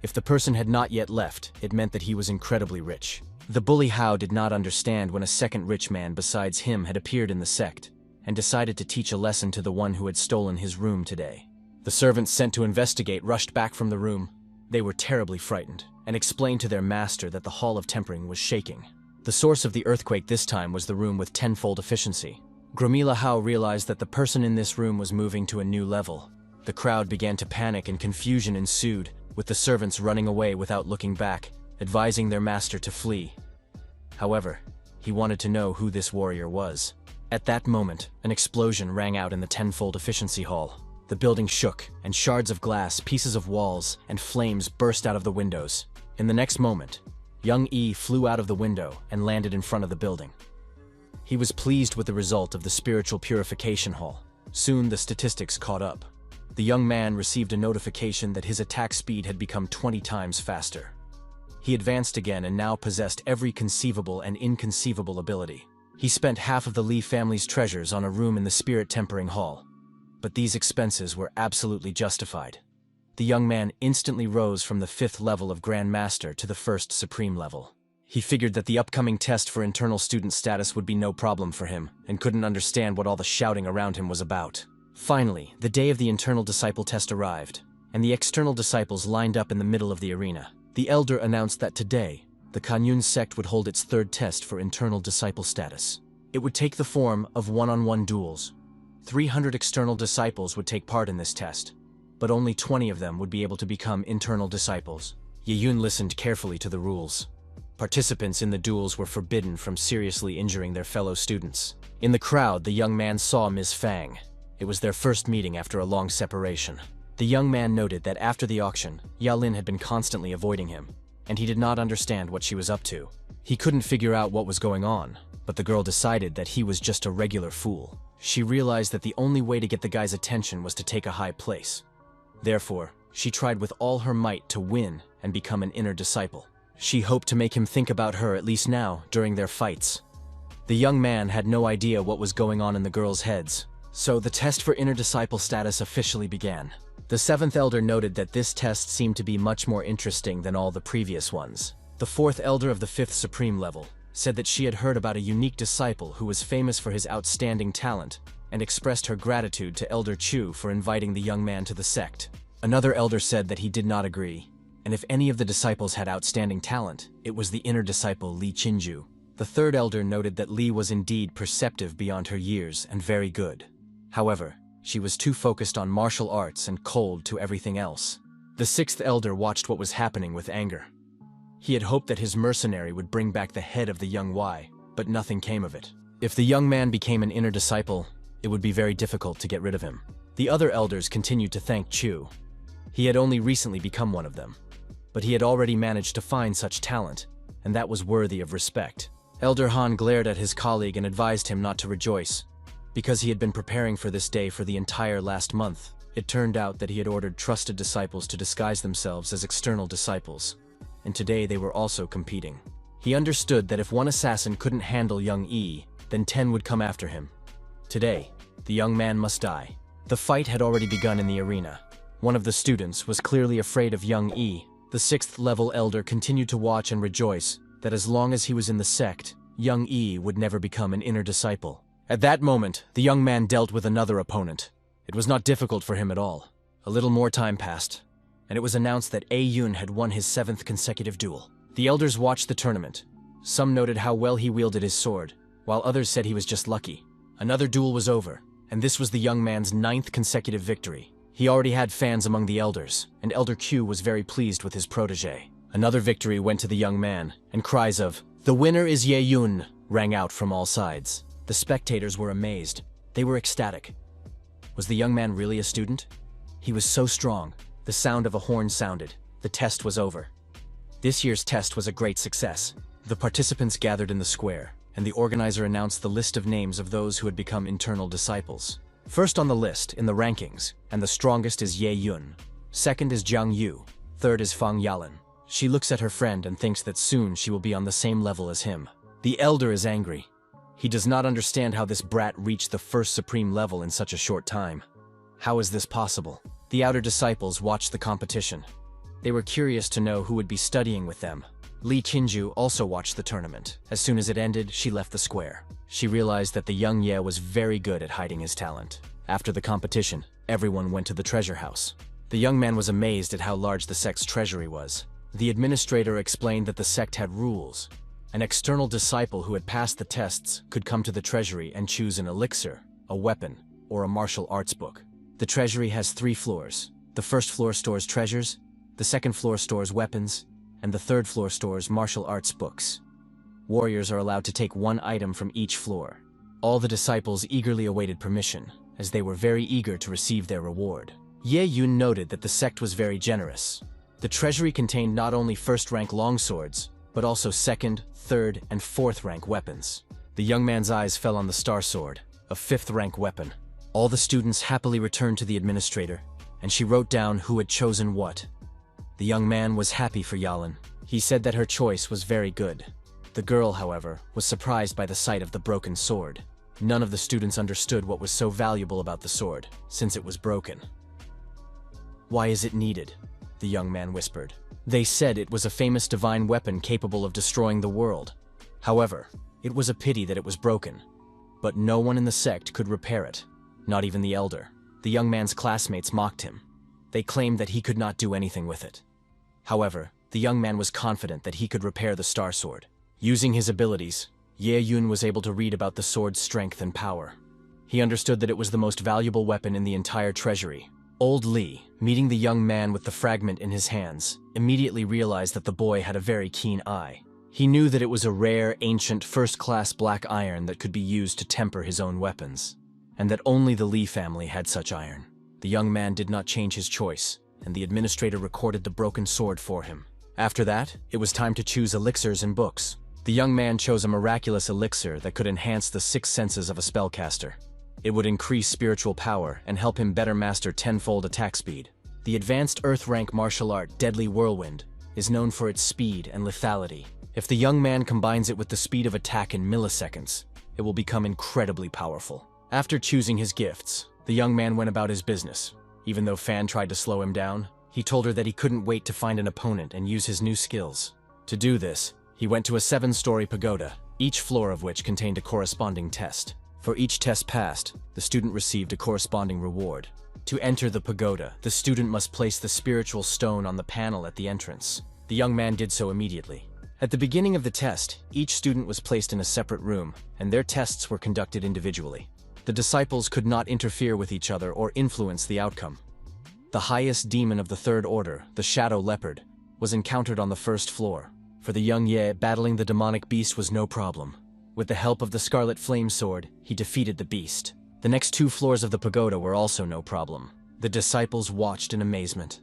If the person had not yet left, it meant that he was incredibly rich. The bully Hao did not understand when a second rich man besides him had appeared in the sect, and decided to teach a lesson to the one who had stolen his room today. The servants sent to investigate rushed back from the room. They were terribly frightened, and explained to their master that the Hall of Tempering was shaking. The source of the earthquake this time was the room with tenfold efficiency. Gramila Hao realized that the person in this room was moving to a new level. The crowd began to panic and confusion ensued, with the servants running away without looking back, advising their master to flee. However, he wanted to know who this warrior was. At that moment, an explosion rang out in the tenfold efficiency hall. The building shook, and shards of glass, pieces of walls, and flames burst out of the windows. In the next moment, young Yi flew out of the window and landed in front of the building. He was pleased with the result of the spiritual purification hall. Soon the statistics caught up. The young man received a notification that his attack speed had become 20 times faster. He advanced again and now possessed every conceivable and inconceivable ability. He spent half of the Li family's treasures on a room in the spirit tempering hall. But these expenses were absolutely justified. The young man instantly rose from the 5th level of Grand Master to the 1st Supreme level. He figured that the upcoming test for internal student status would be no problem for him, and couldn't understand what all the shouting around him was about. Finally, the day of the internal disciple test arrived, and the external disciples lined up in the middle of the arena. The elder announced that today, the Kanyun sect would hold its 3rd test for internal disciple status. It would take the form of one-on-one duels. 300 external disciples would take part in this test, but only 20 of them would be able to become internal disciples. Yeyun listened carefully to the rules. Participants in the duels were forbidden from seriously injuring their fellow students. In the crowd, the young man saw Ms. Fang. It was their first meeting after a long separation. The young man noted that after the auction, Yalin had been constantly avoiding him, and he did not understand what she was up to. He couldn't figure out what was going on, but the girl decided that he was just a regular fool. She realized that the only way to get the guy's attention was to take a high place. Therefore, she tried with all her might to win and become an inner disciple. She hoped to make him think about her at least now, during their fights. The young man had no idea what was going on in the girls' heads, so the test for inner disciple status officially began. The seventh elder noted that this test seemed to be much more interesting than all the previous ones. The fourth elder of the fifth supreme level said that she had heard about a unique disciple who was famous for his outstanding talent and expressed her gratitude to Elder Chu for inviting the young man to the sect. Another elder said that he did not agree, and if any of the disciples had outstanding talent, it was the inner disciple Li Qinju. The third elder noted that Li was indeed perceptive beyond her years and very good. However, she was too focused on martial arts and cold to everything else. The sixth elder watched what was happening with anger. He had hoped that his mercenary would bring back the head of the young Y, but nothing came of it. If the young man became an inner disciple, it would be very difficult to get rid of him. The other elders continued to thank Chu. He had only recently become one of them, but he had already managed to find such talent, and that was worthy of respect. Elder Han glared at his colleague and advised him not to rejoice, because he had been preparing for this day for the entire last month. It turned out that he had ordered trusted disciples to disguise themselves as external disciples, and today they were also competing. He understood that if one assassin couldn't handle young Yi, then 10 would come after him. Today, the young man must die. The fight had already begun in the arena. One of the students was clearly afraid of young Yi. The sixth level elder continued to watch and rejoice that as long as he was in the sect, young Yi would never become an inner disciple. At that moment, the young man dealt with another opponent. It was not difficult for him at all. A little more time passed, and it was announced that A Yun had won his 7th consecutive duel. The elders watched the tournament. Some noted how well he wielded his sword, while others said he was just lucky. Another duel was over, and this was the young man's 9th consecutive victory. He already had fans among the elders, and Elder Q was very pleased with his protege. Another victory went to the young man, and cries of, "The winner is Ye Yun," rang out from all sides. The spectators were amazed. They were ecstatic. Was the young man really a student? He was so strong. The sound of a horn sounded. The test was over. This year's test was a great success. The participants gathered in the square, and the organizer announced the list of names of those who had become internal disciples. First on the list, in the rankings, and the strongest is Ye Yun. Second is Jiang Yu. Third is Fang Yalan. She looks at her friend and thinks that soon she will be on the same level as him. The elder is angry. He does not understand how this brat reached the first supreme level in such a short time. How is this possible? The outer disciples watched the competition. They were curious to know who would be studying with them. Li Qinju also watched the tournament. As soon as it ended, she left the square. She realized that the young Ye was very good at hiding his talent. After the competition, everyone went to the treasure house. The young man was amazed at how large the sect's treasury was. The administrator explained that the sect had rules. An external disciple who had passed the tests could come to the treasury and choose an elixir, a weapon, or a martial arts book. The treasury has 3 floors. The first floor stores treasures, the second floor stores weapons, and the third floor stores martial arts books. Warriors are allowed to take 1 item from each floor. All the disciples eagerly awaited permission, as they were very eager to receive their reward. Ye Yun noted that the sect was very generous. The treasury contained not only first-rank longswords, but also 2nd, 3rd, and 4th-rank weapons. The young man's eyes fell on the star sword, a 5th-rank weapon. All the students happily returned to the administrator, and she wrote down who had chosen what. The young man was happy for Yalan. He said that her choice was very good. The girl, however, was surprised by the sight of the broken sword. None of the students understood what was so valuable about the sword, since it was broken. "Why is it needed?" the young man whispered. They said it was a famous divine weapon capable of destroying the world. However, it was a pity that it was broken. But no one in the sect could repair it, not even the elder. The young man's classmates mocked him. They claimed that he could not do anything with it. However, the young man was confident that he could repair the star sword. Using his abilities, Ye Yun was able to read about the sword's strength and power. He understood that it was the most valuable weapon in the entire treasury. Old Li, meeting the young man with the fragment in his hands, immediately realized that the boy had a very keen eye. He knew that it was a rare, ancient, first-class black iron that could be used to temper his own weapons, and that only the Li family had such iron. The young man did not change his choice, and the administrator recorded the broken sword for him. After that, it was time to choose elixirs and books. The young man chose a miraculous elixir that could enhance the 6 senses of a spellcaster. It would increase spiritual power and help him better master 10-fold attack speed. The advanced Earth-rank martial art, Deadly Whirlwind, is known for its speed and lethality. If the young man combines it with the speed of attack in milliseconds, it will become incredibly powerful. After choosing his gifts, the young man went about his business. Even though Fan tried to slow him down, he told her that he couldn't wait to find an opponent and use his new skills. To do this, he went to a 7-story pagoda, each floor of which contained a corresponding test. For each test passed, the student received a corresponding reward. To enter the pagoda, the student must place the spiritual stone on the panel at the entrance. The young man did so immediately. At the beginning of the test, each student was placed in a separate room, and their tests were conducted individually. The disciples could not interfere with each other or influence the outcome. The highest demon of the third order, the Shadow Leopard, was encountered on the first floor. For the young Ye, battling the demonic beast was no problem. With the help of the Scarlet Flame Sword, he defeated the beast. The next 2 floors of the pagoda were also no problem. The disciples watched in amazement.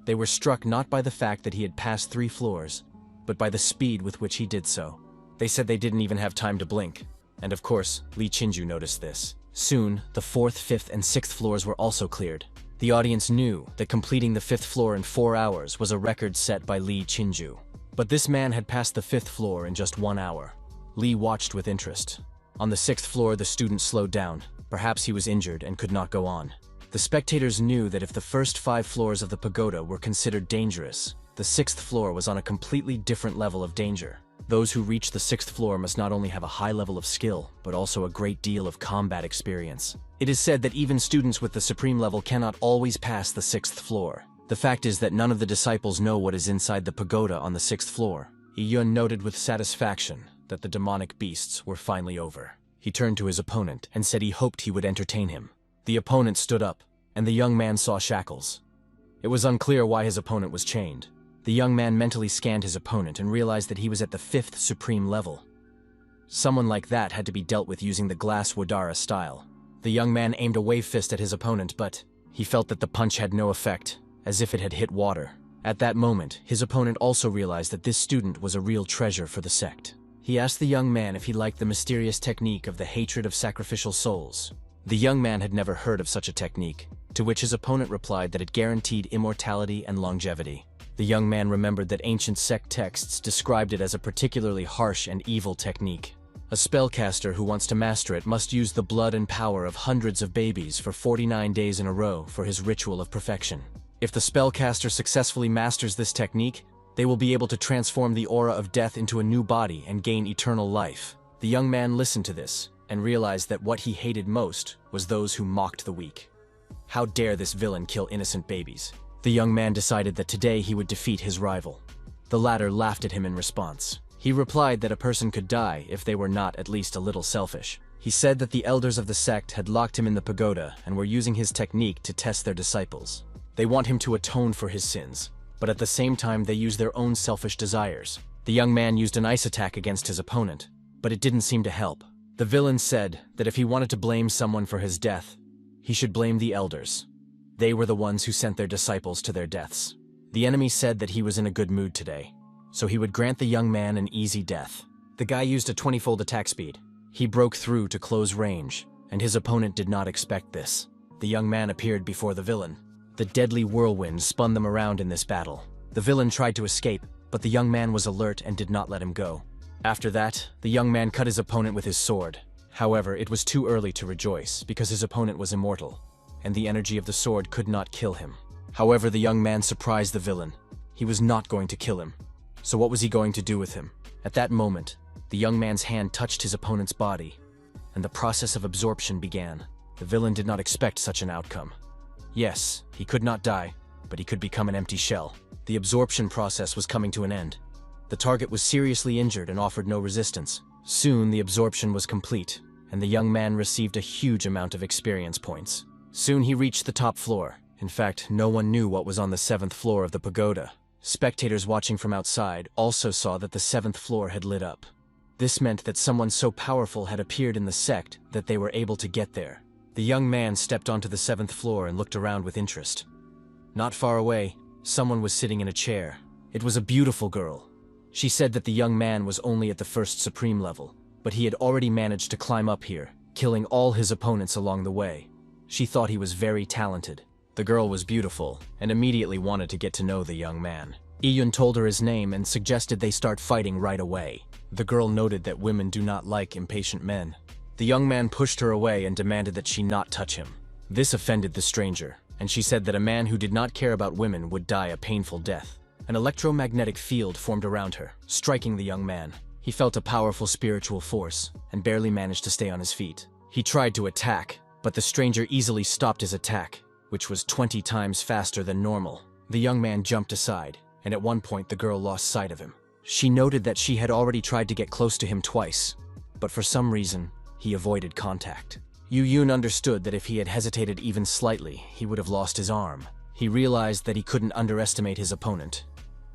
They were struck not by the fact that he had passed 3 floors, but by the speed with which he did so. They said they didn't even have time to blink. And of course, Li Qinju noticed this. Soon, the 4th, 5th, and 6th floors were also cleared. The audience knew that completing the 5th floor in 4 hours was a record set by Li Qinju. But this man had passed the 5th floor in just 1 hour. Li watched with interest. On the 6th floor, the student slowed down. Perhaps he was injured and could not go on. The spectators knew that if the first 5 floors of the pagoda were considered dangerous, the 6th floor was on a completely different level of danger. Those who reach the 6th floor must not only have a high level of skill, but also a great deal of combat experience. It is said that even students with the supreme level cannot always pass the 6th floor. The fact is that none of the disciples know what is inside the pagoda on the 6th floor. Yun noted with satisfaction that the demonic beasts were finally over. He turned to his opponent and said he hoped he would entertain him. The opponent stood up, and the young man saw shackles. It was unclear why his opponent was chained. The young man mentally scanned his opponent and realized that he was at the 5th supreme level. Someone like that had to be dealt with using the glass Wadara style. The young man aimed a wave fist at his opponent, but he felt that the punch had no effect, as if it had hit water. At that moment, his opponent also realized that this student was a real treasure for the sect. He asked the young man if he liked the mysterious technique of the hatred of sacrificial souls. The young man had never heard of such a technique, to which his opponent replied that it guaranteed immortality and longevity. The young man remembered that ancient sect texts described it as a particularly harsh and evil technique. A spellcaster who wants to master it must use the blood and power of hundreds of babies for 49 days in a row for his ritual of perfection. If the spellcaster successfully masters this technique, they will be able to transform the aura of death into a new body and gain eternal life. The young man listened to this and realized that what he hated most was those who mocked the weak. How dare this villain kill innocent babies? The young man decided that today he would defeat his rival. The latter laughed at him in response. He replied that a person could die if they were not at least a little selfish. He said that the elders of the sect had locked him in the pagoda and were using his technique to test their disciples. They want him to atone for his sins, but at the same time they use their own selfish desires. The young man used an ice attack against his opponent, but it didn't seem to help. The villain said that if he wanted to blame someone for his death, he should blame the elders. They were the ones who sent their disciples to their deaths. The enemy said that he was in a good mood today, so he would grant the young man an easy death. The guy used a 20-fold attack speed. He broke through to close range, and his opponent did not expect this. The young man appeared before the villain. The deadly whirlwind spun them around in this battle. The villain tried to escape, but the young man was alert and did not let him go. After that, the young man cut his opponent with his sword. However, it was too early to rejoice because his opponent was immortal, and the energy of the sword could not kill him. However, the young man surprised the villain. He was not going to kill him. So what was he going to do with him? At that moment, the young man's hand touched his opponent's body, and the process of absorption began. The villain did not expect such an outcome. Yes, he could not die, but he could become an empty shell. The absorption process was coming to an end. The target was seriously injured and offered no resistance. Soon the absorption was complete, and the young man received a huge amount of experience points. Soon he reached the top floor. In fact, no one knew what was on the 7th floor of the pagoda. Spectators watching from outside also saw that the 7th floor had lit up. This meant that someone so powerful had appeared in the sect that they were able to get there. The young man stepped onto the 7th floor and looked around with interest. Not far away, someone was sitting in a chair. It was a beautiful girl. She said that the young man was only at the 1st supreme level, but he had already managed to climb up here, killing all his opponents along the way. She thought he was very talented. The girl was beautiful and immediately wanted to get to know the young man. Iyun told her his name and suggested they start fighting right away. The girl noted that women do not like impatient men. The young man pushed her away and demanded that she not touch him. This offended the stranger, and she said that a man who did not care about women would die a painful death. An electromagnetic field formed around her, striking the young man. He felt a powerful spiritual force, and barely managed to stay on his feet. He tried to attack, but the stranger easily stopped his attack, which was 20 times faster than normal. The young man jumped aside, and at one point the girl lost sight of him. She noted that she had already tried to get close to him twice, but for some reason, he avoided contact. Yu Yun understood that if he had hesitated even slightly, he would have lost his arm. He realized that he couldn't underestimate his opponent.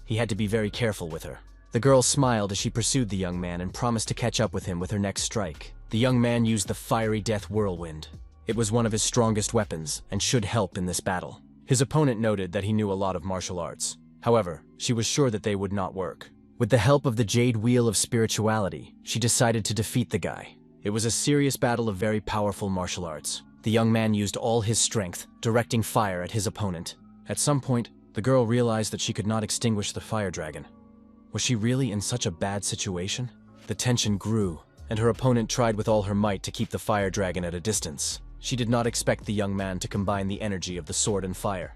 He had to be very careful with her. The girl smiled as she pursued the young man and promised to catch up with him with her next strike. The young man used the fiery death whirlwind. It was one of his strongest weapons and should help in this battle. His opponent noted that he knew a lot of martial arts. However, she was sure that they would not work. With the help of the Jade Wheel of Spirituality, she decided to defeat the guy. It was a serious battle of very powerful martial arts. The young man used all his strength, directing fire at his opponent. At some point, the girl realized that she could not extinguish the fire dragon. Was she really in such a bad situation? The tension grew, and her opponent tried with all her might to keep the fire dragon at a distance. She did not expect the young man to combine the energy of the sword and fire.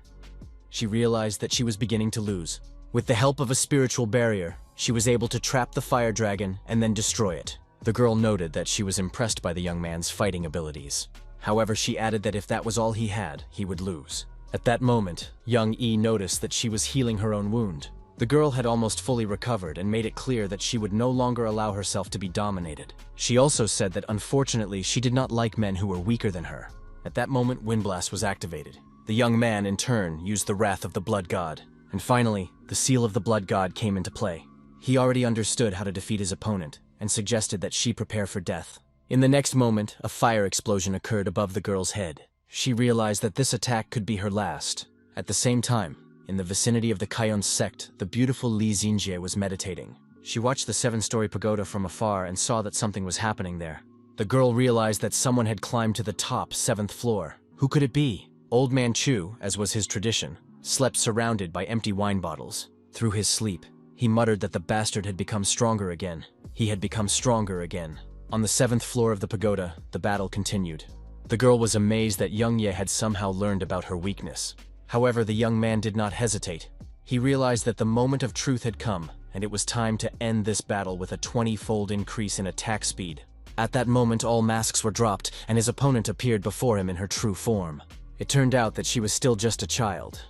She realized that she was beginning to lose. With the help of a spiritual barrier, she was able to trap the fire dragon and then destroy it. The girl noted that she was impressed by the young man's fighting abilities. However, she added that if that was all he had, he would lose. At that moment, young E noticed that she was healing her own wound. The girl had almost fully recovered and made it clear that she would no longer allow herself to be dominated. She also said that unfortunately she did not like men who were weaker than her. At that moment, Windblast was activated. The young man, in turn, used the Wrath of the Blood God. And finally, the Seal of the Blood God came into play. He already understood how to defeat his opponent, and suggested that she prepare for death. In the next moment, a fire explosion occurred above the girl's head. She realized that this attack could be her last. At the same time, in the vicinity of the Kayon sect, the beautiful Li Xinjie was meditating. She watched the 7-story pagoda from afar and saw that something was happening there. The girl realized that someone had climbed to the top 7th floor. Who could it be? Old Man Chu, as was his tradition, slept surrounded by empty wine bottles. Through his sleep, he muttered that the bastard had become stronger again. He had become stronger again. On the 7th floor of the pagoda, the battle continued. The girl was amazed that Young Ye had somehow learned about her weakness. However, the young man did not hesitate. He realized that the moment of truth had come, and it was time to end this battle with a 20-fold increase in attack speed. At that moment, all masks were dropped, and his opponent appeared before him in her true form. It turned out that she was still just a child,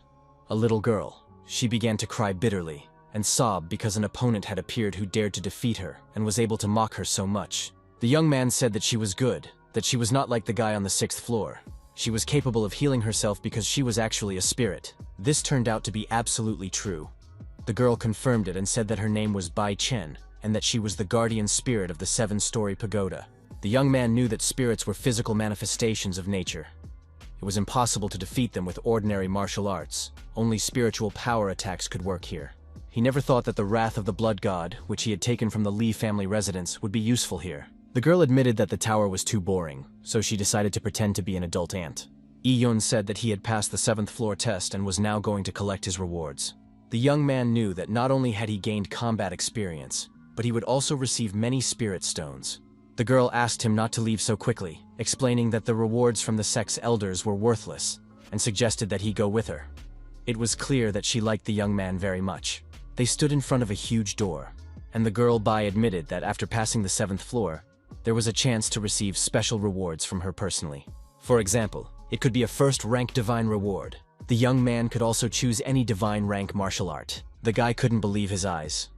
a little girl. She began to cry bitterly and sob because an opponent had appeared who dared to defeat her and was able to mock her so much. The young man said that she was good, that she was not like the guy on the 6th floor. She was capable of healing herself because she was actually a spirit. This turned out to be absolutely true. The girl confirmed it and said that her name was Bai Chen, and that she was the guardian spirit of the 7-story pagoda. The young man knew that spirits were physical manifestations of nature. It was impossible to defeat them with ordinary martial arts. Only spiritual power attacks could work here. He never thought that the Wrath of the Blood God, which he had taken from the Li family residence, would be useful here. The girl admitted that the tower was too boring, so she decided to pretend to be an adult ant. Yi-yun said that he had passed the 7th floor test and was now going to collect his rewards. The young man knew that not only had he gained combat experience, but he would also receive many spirit stones. The girl asked him not to leave so quickly, explaining that the rewards from the sect's elders were worthless, and suggested that he go with her. It was clear that she liked the young man very much. They stood in front of a huge door, and the girl Bai admitted that after passing the 7th floor, there was a chance to receive special rewards from her personally. For example, it could be a first-rank divine reward. The young man could also choose any divine rank martial art. The guy couldn't believe his eyes.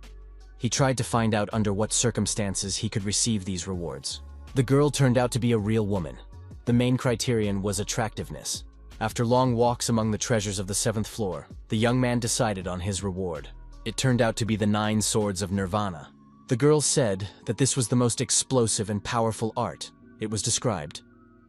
He tried to find out under what circumstances he could receive these rewards. The girl turned out to be a real woman. The main criterion was attractiveness. After long walks among the treasures of the 7th floor, the young man decided on his reward. It turned out to be the 9 swords of Nirvana. The girl said that this was the most explosive and powerful art, it was described,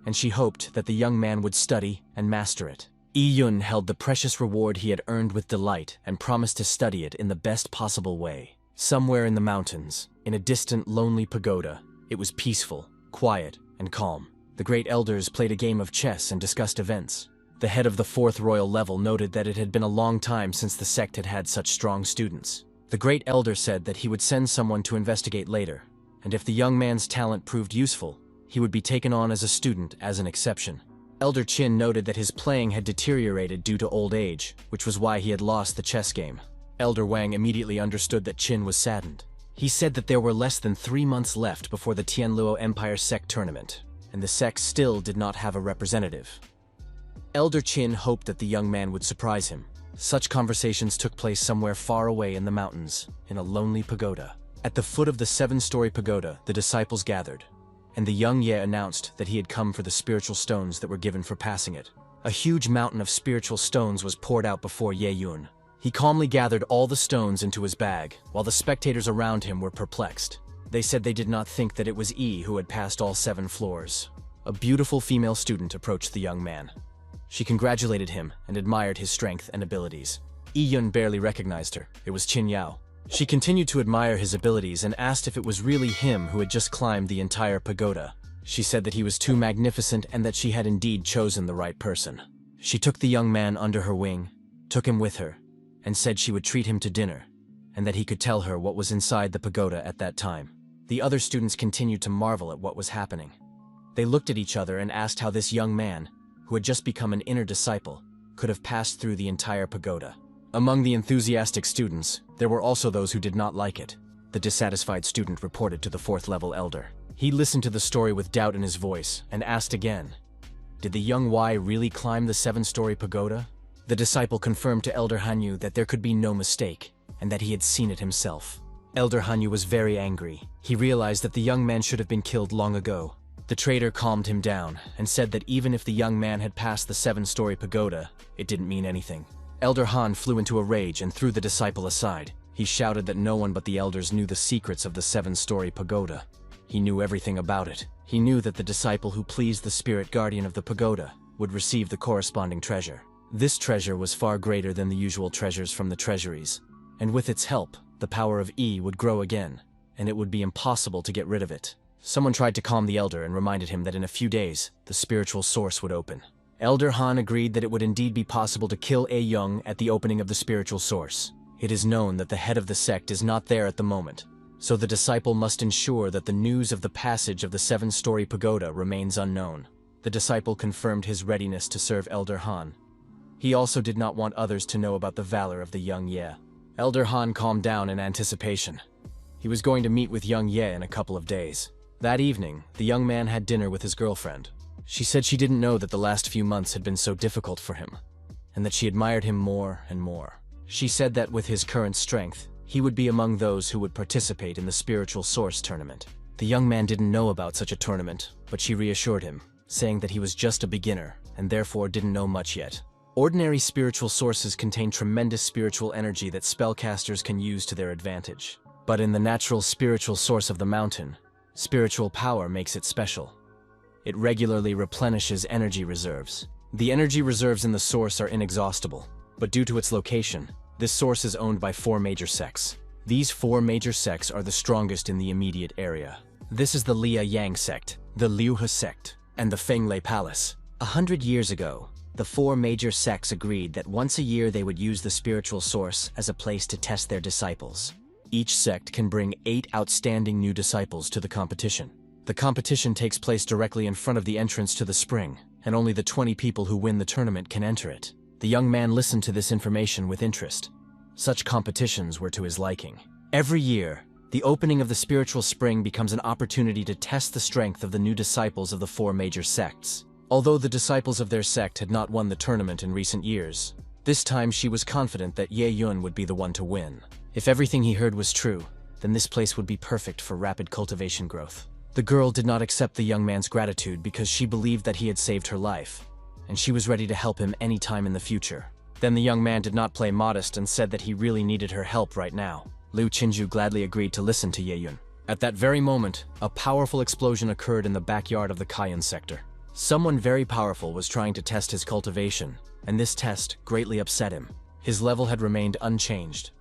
and she hoped that the young man would study and master it. Yi-yun held the precious reward he had earned with delight and promised to study it in the best possible way. Somewhere in the mountains, in a distant, lonely pagoda, it was peaceful, quiet, and calm. The great elders played a game of chess and discussed events. The head of the 4th royal level noted that it had been a long time since the sect had had such strong students. The great elder said that he would send someone to investigate later, and if the young man's talent proved useful, he would be taken on as a student as an exception. Elder Qin noted that his playing had deteriorated due to old age, which was why he had lost the chess game. Elder Wang immediately understood that Qin was saddened. He said that there were less than 3 months left before the Tianluo Empire sect tournament, and the sect still did not have a representative. Elder Qin hoped that the young man would surprise him. Such conversations took place somewhere far away in the mountains, in a lonely pagoda. At the foot of the 7-story pagoda, the disciples gathered, and the young Ye announced that he had come for the spiritual stones that were given for passing it. A huge mountain of spiritual stones was poured out before Ye Yun. He calmly gathered all the stones into his bag, while the spectators around him were perplexed. They said they did not think that it was Yi who had passed all 7 floors. A beautiful female student approached the young man. She congratulated him and admired his strength and abilities. Yi Yun barely recognized her. It was Qin Yao. She continued to admire his abilities and asked if it was really him who had just climbed the entire pagoda. She said that he was too magnificent and that she had indeed chosen the right person. She took the young man under her wing, took him with her, and said she would treat him to dinner, and that he could tell her what was inside the pagoda at that time. The other students continued to marvel at what was happening. They looked at each other and asked how this young man, who had just become an inner disciple, could have passed through the entire pagoda. Among the enthusiastic students, there were also those who did not like it. The dissatisfied student reported to the 4th-level elder. He listened to the story with doubt in his voice and asked again, "Did the young Y really climb the 7-story pagoda?" The disciple confirmed to Elder Hanyu that there could be no mistake, and that he had seen it himself. Elder Hanyu was very angry. He realized that the young man should have been killed long ago. The trader calmed him down and said that even if the young man had passed the 7-story pagoda, it didn't mean anything. Elder Han flew into a rage and threw the disciple aside. He shouted that no one but the elders knew the secrets of the 7-story pagoda. He knew everything about it. He knew that the disciple who pleased the spirit guardian of the pagoda would receive the corresponding treasure. This treasure was far greater than the usual treasures from the treasuries, and with its help, the power of Yi would grow again, and it would be impossible to get rid of it. Someone tried to calm the elder and reminded him that in a few days, the spiritual source would open. Elder Han agreed that it would indeed be possible to kill A Young at the opening of the spiritual source. It is known that the head of the sect is not there at the moment, so the disciple must ensure that the news of the passage of the 7-story pagoda remains unknown. The disciple confirmed his readiness to serve Elder Han. He also did not want others to know about the valor of the young Ye. Elder Han calmed down in anticipation. He was going to meet with young Ye in a couple of days. That evening, the young man had dinner with his girlfriend. She said she didn't know that the last few months had been so difficult for him, and that she admired him more and more. She said that with his current strength, he would be among those who would participate in the spiritual source tournament. The young man didn't know about such a tournament, but she reassured him, saying that he was just a beginner, and therefore didn't know much yet. Ordinary spiritual sources contain tremendous spiritual energy that spellcasters can use to their advantage. But in the natural spiritual source of the mountain, spiritual power makes it special. It regularly replenishes energy reserves. The energy reserves in the source are inexhaustible, but due to its location, this source is owned by 4 major sects. These 4 major sects are the strongest in the immediate area. This is the Lia Yang sect, the Liuhe sect, and the Fenglei Palace. 100 years ago, the 4 major sects agreed that once a year they would use the spiritual source as a place to test their disciples. Each sect can bring 8 outstanding new disciples to the competition. The competition takes place directly in front of the entrance to the spring, and only the 20 people who win the tournament can enter it. The young man listened to this information with interest. Such competitions were to his liking. Every year, the opening of the spiritual spring becomes an opportunity to test the strength of the new disciples of the 4 major sects. Although the disciples of their sect had not won the tournament in recent years, this time she was confident that Ye Yun would be the one to win. If everything he heard was true, then this place would be perfect for rapid cultivation growth. The girl did not accept the young man's gratitude because she believed that he had saved her life, and she was ready to help him any time in the future. Then the young man did not play modest and said that he really needed her help right now. Liu Qinju gladly agreed to listen to Ye Yun. At that very moment, a powerful explosion occurred in the backyard of the Kaiyun sector. Someone very powerful was trying to test his cultivation, and this test greatly upset him. His level had remained unchanged,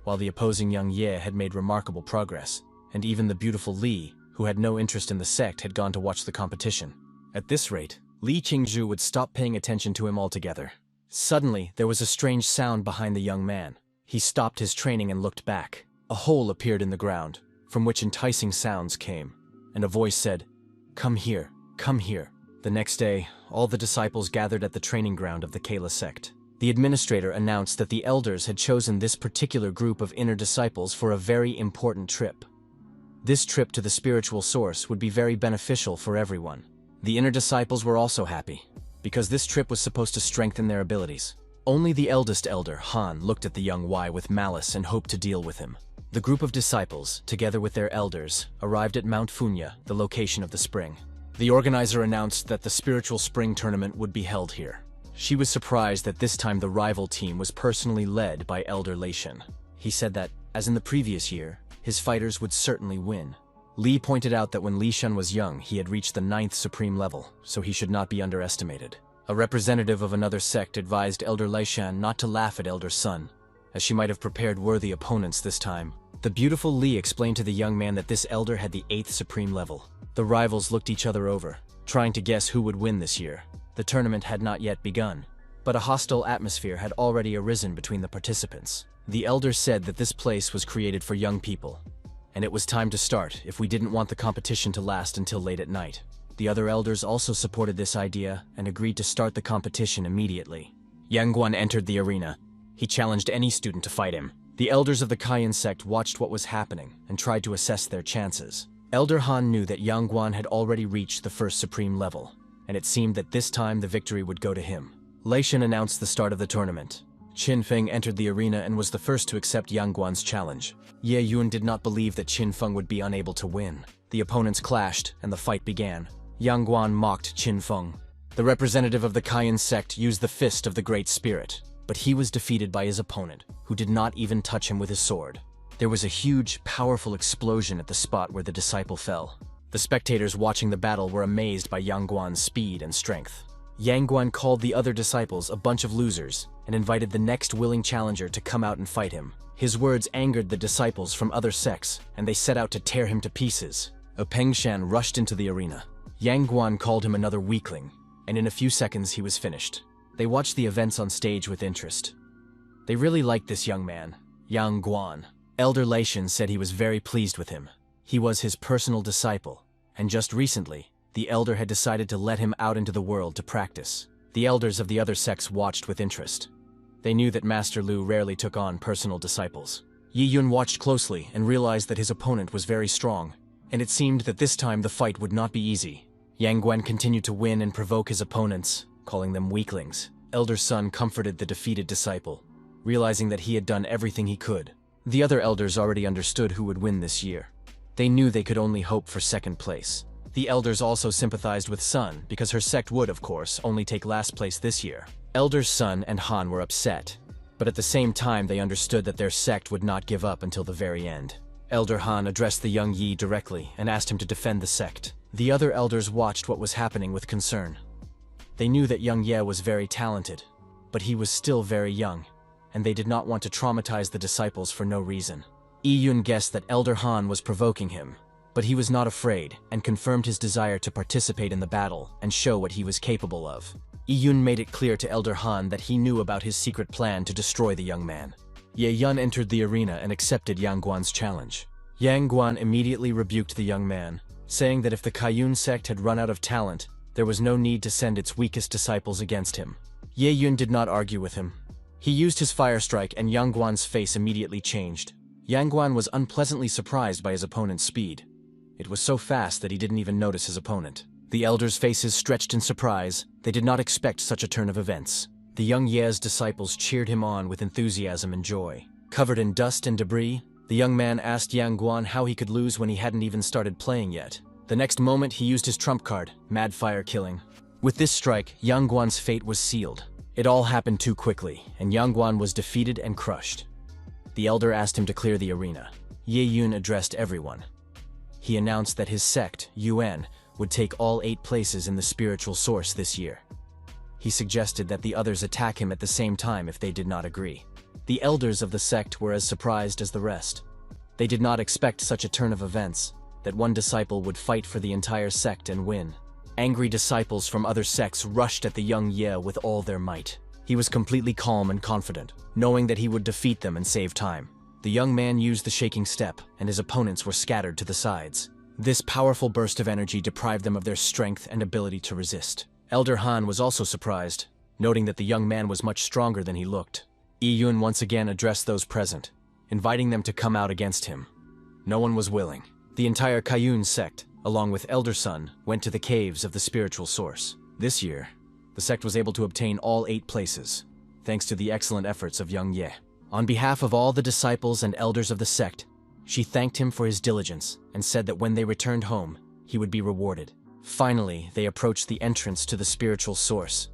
while the opposing young Ye had made remarkable progress, and even the beautiful Li, who had no interest in the sect, had gone to watch the competition. At this rate, Li Qingzhu would stop paying attention to him altogether. Suddenly, there was a strange sound behind the young man. He stopped his training and looked back. A hole appeared in the ground, from which enticing sounds came, and a voice said, "Come here, come here." The next day, all the disciples gathered at the training ground of the Kala sect. The administrator announced that the elders had chosen this particular group of inner disciples for a very important trip. This trip to the spiritual source would be very beneficial for everyone. The inner disciples were also happy, because this trip was supposed to strengthen their abilities. Only the eldest elder, Han, looked at the young Y with malice and hoped to deal with him. The group of disciples, together with their elders, arrived at Mount Funya, the location of the spring. The organizer announced that the spiritual spring tournament would be held here. She was surprised that this time the rival team was personally led by Elder Leishan. He said that, as in the previous year, his fighters would certainly win. Li pointed out that when Leishan was young, he had reached the 9th supreme level, so he should not be underestimated. A representative of another sect advised Elder Leishan not to laugh at Elder Sun, as she might have prepared worthy opponents this time. The beautiful Li explained to the young man that this elder had the 8th supreme level. The rivals looked each other over, trying to guess who would win this year. The tournament had not yet begun, but a hostile atmosphere had already arisen between the participants. The elders said that this place was created for young people, and it was time to start if we didn't want the competition to last until late at night. The other elders also supported this idea and agreed to start the competition immediately. Yang Guan entered the arena. He challenged any student to fight him. The elders of the Kaiyan sect watched what was happening and tried to assess their chances. Elder Han knew that Yang Guan had already reached the 1st supreme level, and it seemed that this time the victory would go to him. Leishan announced the start of the tournament. Qin Feng entered the arena and was the first to accept Yang Guan's challenge. Ye Yun did not believe that Qin Feng would be unable to win. The opponents clashed, and the fight began. Yang Guan mocked Qin Feng. The representative of the Kaiyan sect used the fist of the Great Spirit, but he was defeated by his opponent, who did not even touch him with his sword. There was a huge, powerful explosion at the spot where the disciple fell. The spectators watching the battle were amazed by Yang Guan's speed and strength. Yang Guan called the other disciples a bunch of losers and invited the next willing challenger to come out and fight him. His words angered the disciples from other sects, and they set out to tear him to pieces. A Pengshan rushed into the arena. Yang Guan called him another weakling, and in a few seconds he was finished. They watched the events on stage with interest. They really liked this young man, Yang Guan. Elder Leishan said he was very pleased with him. He was his personal disciple, and just recently, the elder had decided to let him out into the world to practice. The elders of the other sects watched with interest. They knew that Master Lu rarely took on personal disciples. Yi Yun watched closely and realized that his opponent was very strong, and it seemed that this time the fight would not be easy. Yang Guan continued to win and provoke his opponents, calling them weaklings. Elder Sun comforted the defeated disciple, realizing that he had done everything he could. The other elders already understood who would win this year. They knew they could only hope for second place. The elders also sympathized with Sun because her sect would, of course, only take last place this year. Elders Sun and Han were upset, but at the same time they understood that their sect would not give up until the very end. Elder Han addressed the young Yi directly and asked him to defend the sect. The other elders watched what was happening with concern. They knew that young Ye was very talented, but he was still very young, and they did not want to traumatize the disciples for no reason. Yi Yun guessed that Elder Han was provoking him, but he was not afraid and confirmed his desire to participate in the battle and show what he was capable of. Yi Yun made it clear to Elder Han that he knew about his secret plan to destroy the young man. Ye Yun entered the arena and accepted Yang Guan's challenge. Yang Guan immediately rebuked the young man, saying that if the Kaiyun sect had run out of talent, there was no need to send its weakest disciples against him. Ye Yun did not argue with him. He used his fire strike and Yang Guan's face immediately changed. Yang Guan was unpleasantly surprised by his opponent's speed. It was so fast that he didn't even notice his opponent. The elders' faces stretched in surprise. They did not expect such a turn of events. The young Ye's disciples cheered him on with enthusiasm and joy. Covered in dust and debris, the young man asked Yang Guan how he could lose when he hadn't even started playing yet. The next moment he used his trump card, Mad Fire Killing. With this strike, Yang Guan's fate was sealed. It all happened too quickly, and Yang Guan was defeated and crushed. The elder asked him to clear the arena. Ye Yun addressed everyone. He announced that his sect, Yuan, would take all 8 places in the spiritual source this year. He suggested that the others attack him at the same time if they did not agree. The elders of the sect were as surprised as the rest. They did not expect such a turn of events, that one disciple would fight for the entire sect and win. Angry disciples from other sects rushed at the young Ye with all their might. He was completely calm and confident, knowing that he would defeat them and save time. The young man used the shaking step, and his opponents were scattered to the sides. This powerful burst of energy deprived them of their strength and ability to resist. Elder Han was also surprised, noting that the young man was much stronger than he looked. Yun once again addressed those present, inviting them to come out against him. No one was willing. The entire Kayun sect, along with Elder Sun, went to the caves of the spiritual source. This year, the sect was able to obtain all 8 places, thanks to the excellent efforts of young Ye. On behalf of all the disciples and elders of the sect, she thanked him for his diligence and said that when they returned home, he would be rewarded. Finally, they approached the entrance to the spiritual source.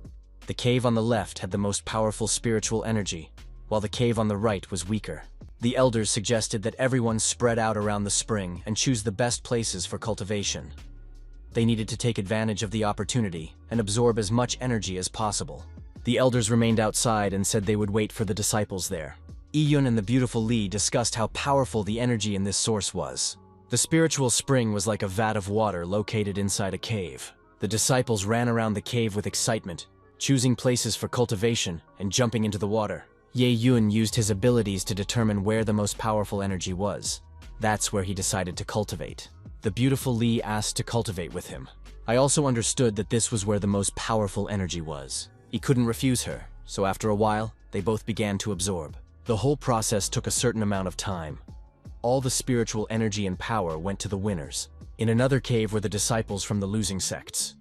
The cave on the left had the most powerful spiritual energy, while the cave on the right was weaker. The elders suggested that everyone spread out around the spring and choose the best places for cultivation. They needed to take advantage of the opportunity and absorb as much energy as possible. The elders remained outside and said they would wait for the disciples there. Yun and the beautiful Li discussed how powerful the energy in this source was. The spiritual spring was like a vat of water located inside a cave. The disciples ran around the cave with excitement, choosing places for cultivation and jumping into the water. Yun used his abilities to determine where the most powerful energy was. That's where he decided to cultivate. The beautiful Li asked to cultivate with him. I also understood that this was where the most powerful energy was. He couldn't refuse her, so after a while, they both began to absorb. The whole process took a certain amount of time. All the spiritual energy and power went to the winners. In another cave were the disciples from the losing sects.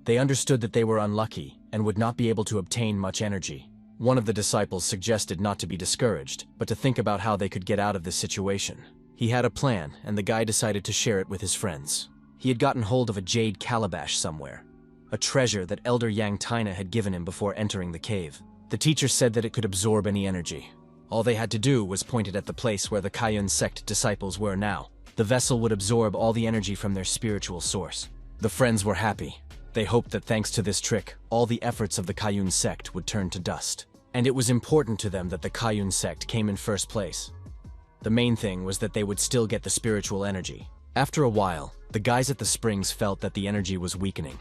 They understood that they were unlucky and would not be able to obtain much energy. One of the disciples suggested not to be discouraged, but to think about how they could get out of this situation. He had a plan, and the guy decided to share it with his friends. He had gotten hold of a jade calabash somewhere, a treasure that Elder Yang Tina had given him before entering the cave. The teacher said that it could absorb any energy. All they had to do was point it at the place where the Kayun sect disciples were now. The vessel would absorb all the energy from their spiritual source. The friends were happy. They hoped that thanks to this trick, all the efforts of the Kayun sect would turn to dust. And it was important to them that the Kayun sect came in first place. The main thing was that they would still get the spiritual energy. After a while, the guys at the springs felt that the energy was weakening.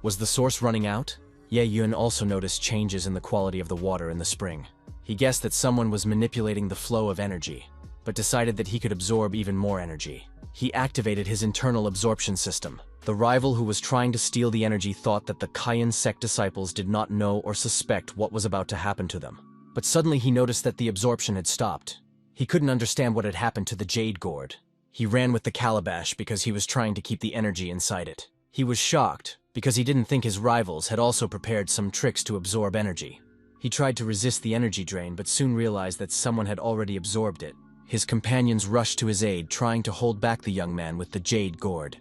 Was the source running out? Yun also noticed changes in the quality of the water in the spring. He guessed that someone was manipulating the flow of energy, but decided that he could absorb even more energy. He activated his internal absorption system. The rival who was trying to steal the energy thought that the Kayun sect disciples did not know or suspect what was about to happen to them. But suddenly he noticed that the absorption had stopped. He couldn't understand what had happened to the jade gourd. He ran with the calabash because he was trying to keep the energy inside it. He was shocked because he didn't think his rivals had also prepared some tricks to absorb energy. He tried to resist the energy drain but soon realized that someone had already absorbed it. His companions rushed to his aid, trying to hold back the young man with the jade gourd.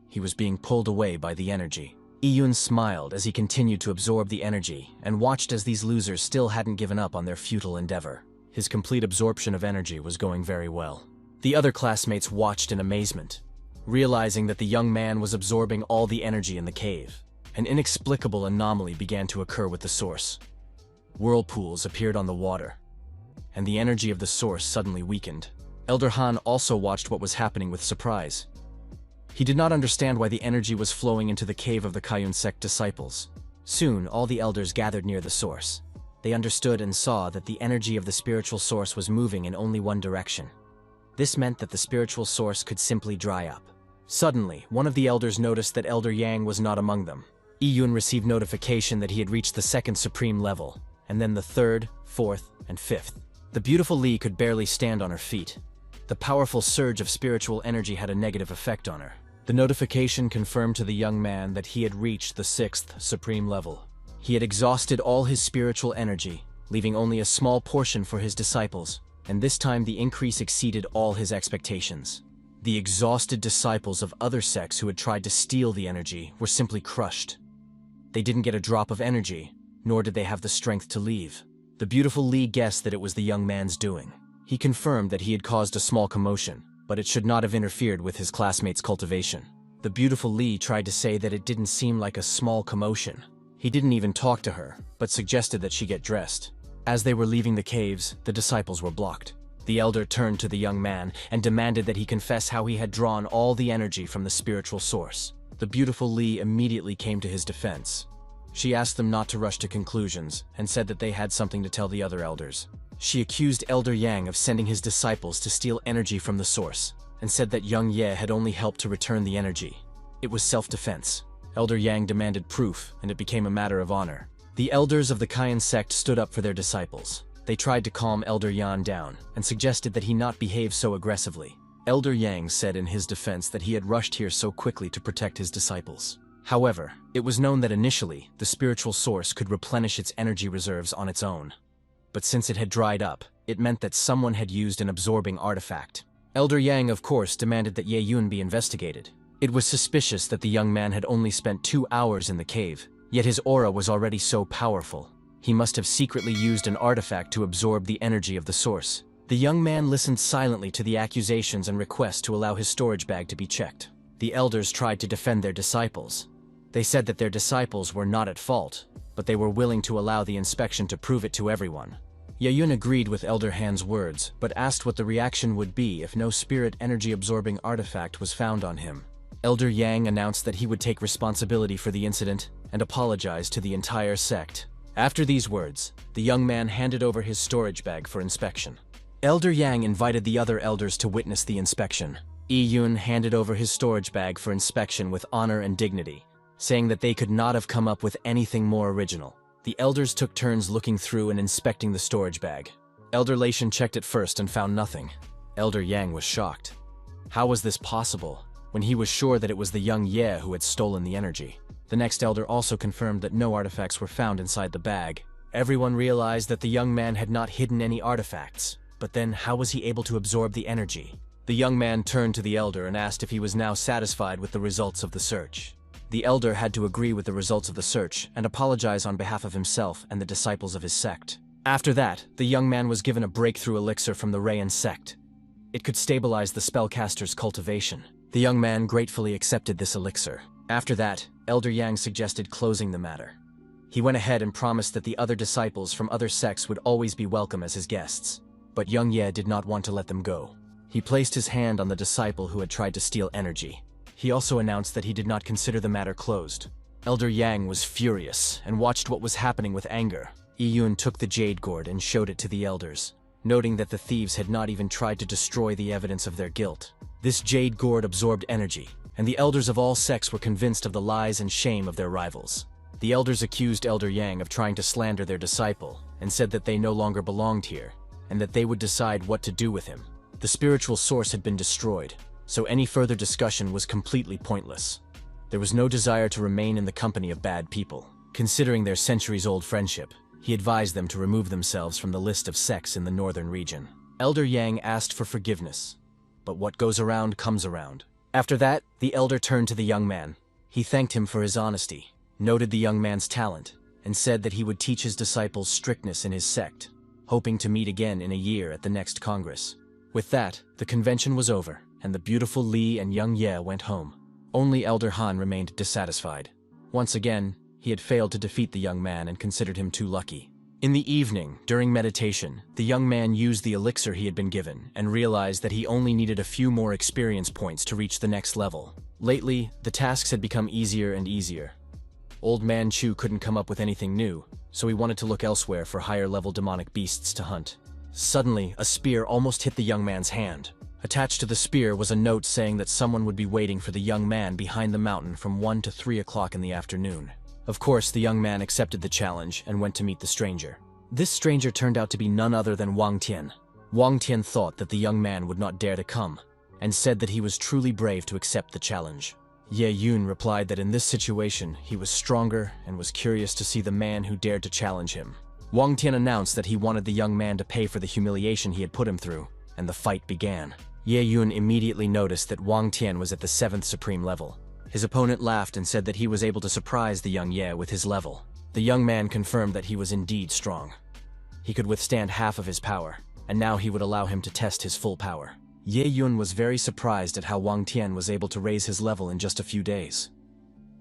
He was being pulled away by the energy. Yun smiled as he continued to absorb the energy and watched as these losers still hadn't given up on their futile endeavor. His complete absorption of energy was going very well. The other classmates watched in amazement, realizing that the young man was absorbing all the energy in the cave. An inexplicable anomaly began to occur with the source. Whirlpools appeared on the water, and the energy of the source suddenly weakened. Elder Han also watched what was happening with surprise. He did not understand why the energy was flowing into the cave of the Kayun sect disciples. Soon, all the elders gathered near the source. They understood and saw that the energy of the spiritual source was moving in only one direction. This meant that the spiritual source could simply dry up. Suddenly, one of the elders noticed that Elder Yang was not among them. Yun received notification that he had reached the 2nd supreme level, and then the 3rd, 4th, and 5th. The beautiful Li could barely stand on her feet. The powerful surge of spiritual energy had a negative effect on her. The notification confirmed to the young man that he had reached the 6th supreme level. He had exhausted all his spiritual energy, leaving only a small portion for his disciples, and this time the increase exceeded all his expectations. The exhausted disciples of other sects who had tried to steal the energy were simply crushed. They didn't get a drop of energy, nor did they have the strength to leave. The beautiful Li guessed that it was the young man's doing. He confirmed that he had caused a small commotion, but it should not have interfered with his classmates' cultivation. The beautiful Li tried to say that it didn't seem like a small commotion. He didn't even talk to her, but suggested that she get dressed. As they were leaving the caves, the disciples were blocked. The elder turned to the young man and demanded that he confess how he had drawn all the energy from the spiritual source. The beautiful Li immediately came to his defense. She asked them not to rush to conclusions and said that they had something to tell the other elders. She accused Elder Yang of sending his disciples to steal energy from the source and said that young Ye had only helped to return the energy. It was self-defense. Elder Yang demanded proof, and it became a matter of honor. The elders of the Kayan sect stood up for their disciples. They tried to calm Elder Yan down, and suggested that he not behave so aggressively. Elder Yang said in his defense that he had rushed here so quickly to protect his disciples. However, it was known that initially, the spiritual source could replenish its energy reserves on its own. But since it had dried up, it meant that someone had used an absorbing artifact. Elder Yang, of course, demanded that Ye Yun be investigated. It was suspicious that the young man had only spent 2 hours in the cave, yet his aura was already so powerful. He must have secretly used an artifact to absorb the energy of the source. The young man listened silently to the accusations and requests to allow his storage bag to be checked. The elders tried to defend their disciples. They said that their disciples were not at fault, but they were willing to allow the inspection to prove it to everyone. Ye Yun agreed with Elder Han's words, but asked what the reaction would be if no spirit energy-absorbing artifact was found on him. Elder Yang announced that he would take responsibility for the incident and apologize to the entire sect. After these words, the young man handed over his storage bag for inspection. Elder Yang invited the other elders to witness the inspection. Yi Yun handed over his storage bag for inspection with honor and dignity, saying that they could not have come up with anything more original. The elders took turns looking through and inspecting the storage bag. Elder Laishan checked it first and found nothing. Elder Yang was shocked. How was this possible, when he was sure that it was the young Ye who had stolen the energy? The next elder also confirmed that no artifacts were found inside the bag. Everyone realized that the young man had not hidden any artifacts. But then, how was he able to absorb the energy? The young man turned to the elder and asked if he was now satisfied with the results of the search. The elder had to agree with the results of the search and apologize on behalf of himself and the disciples of his sect. After that, the young man was given a breakthrough elixir from the Rayan sect. It could stabilize the spellcaster's cultivation. The young man gratefully accepted this elixir. After that, Elder Yang suggested closing the matter. He went ahead and promised that the other disciples from other sects would always be welcome as his guests. But young Ye did not want to let them go. He placed his hand on the disciple who had tried to steal energy. He also announced that he did not consider the matter closed. Elder Yang was furious and watched what was happening with anger. Yi Yun took the jade gourd and showed it to the elders, noting that the thieves had not even tried to destroy the evidence of their guilt. This jade gourd absorbed energy, and the elders of all sects were convinced of the lies and shame of their rivals. The elders accused Elder Yang of trying to slander their disciple, and said that they no longer belonged here, and that they would decide what to do with him. The spiritual source had been destroyed, so any further discussion was completely pointless. There was no desire to remain in the company of bad people. Considering their centuries-old friendship, he advised them to remove themselves from the list of sects in the northern region. Elder Yang asked for forgiveness, but what goes around comes around. After that, the elder turned to the young man. He thanked him for his honesty, noted the young man's talent, and said that he would teach his disciples strictness in his sect, hoping to meet again in a year at the next Congress. With that, the convention was over, and the beautiful Li and young Ye went home. Only Elder Han remained dissatisfied. Once again, he had failed to defeat the young man and considered him too lucky. In the evening, during meditation, the young man used the elixir he had been given and realized that he only needed a few more experience points to reach the next level. Lately, the tasks had become easier and easier. Old Man Chu couldn't come up with anything new, so he wanted to look elsewhere for higher-level demonic beasts to hunt. Suddenly, a spear almost hit the young man's hand. Attached to the spear was a note saying that someone would be waiting for the young man behind the mountain from 1 to 3 o'clock in the afternoon. Of course, the young man accepted the challenge and went to meet the stranger. This stranger turned out to be none other than Wang Tian. Wang Tian thought that the young man would not dare to come, and said that he was truly brave to accept the challenge. Ye Yun replied that in this situation, he was stronger and was curious to see the man who dared to challenge him. Wang Tian announced that he wanted the young man to pay for the humiliation he had put him through, and the fight began. Ye Yun immediately noticed that Wang Tian was at the 7th supreme level. His opponent laughed and said that he was able to surprise the young Ye with his level. The young man confirmed that he was indeed strong. He could withstand half of his power, and now he would allow him to test his full power. Ye Yun was very surprised at how Wang Tian was able to raise his level in just a few days.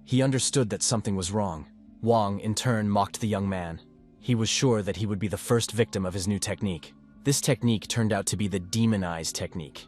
He understood that something was wrong. Wang, in turn, mocked the young man. He was sure that he would be the first victim of his new technique. This technique turned out to be the Demon Eyes technique.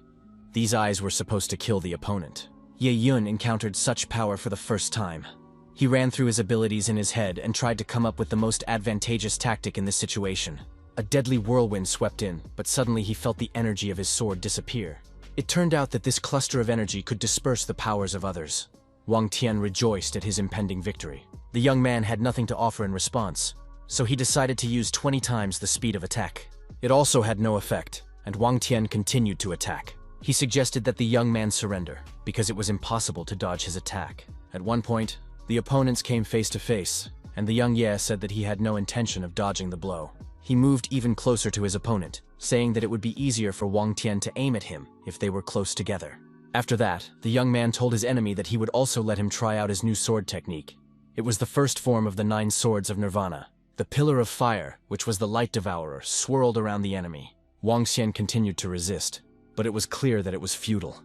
These eyes were supposed to kill the opponent. Ye Yun encountered such power for the first time. He ran through his abilities in his head and tried to come up with the most advantageous tactic in this situation. A deadly whirlwind swept in, but suddenly he felt the energy of his sword disappear. It turned out that this cluster of energy could disperse the powers of others. Wang Tian rejoiced at his impending victory. The young man had nothing to offer in response, so he decided to use 20 times the speed of attack. It also had no effect, and Wang Tian continued to attack. He suggested that the young man surrender, because it was impossible to dodge his attack. At one point, the opponents came face to face, and the young Ye said that he had no intention of dodging the blow. He moved even closer to his opponent, saying that it would be easier for Wang Tian to aim at him if they were close together. After that, the young man told his enemy that he would also let him try out his new sword technique. It was the first form of the 9 swords of Nirvana. The pillar of fire, which was the light devourer, swirled around the enemy. Wang Xian continued to resist, but it was clear that it was futile.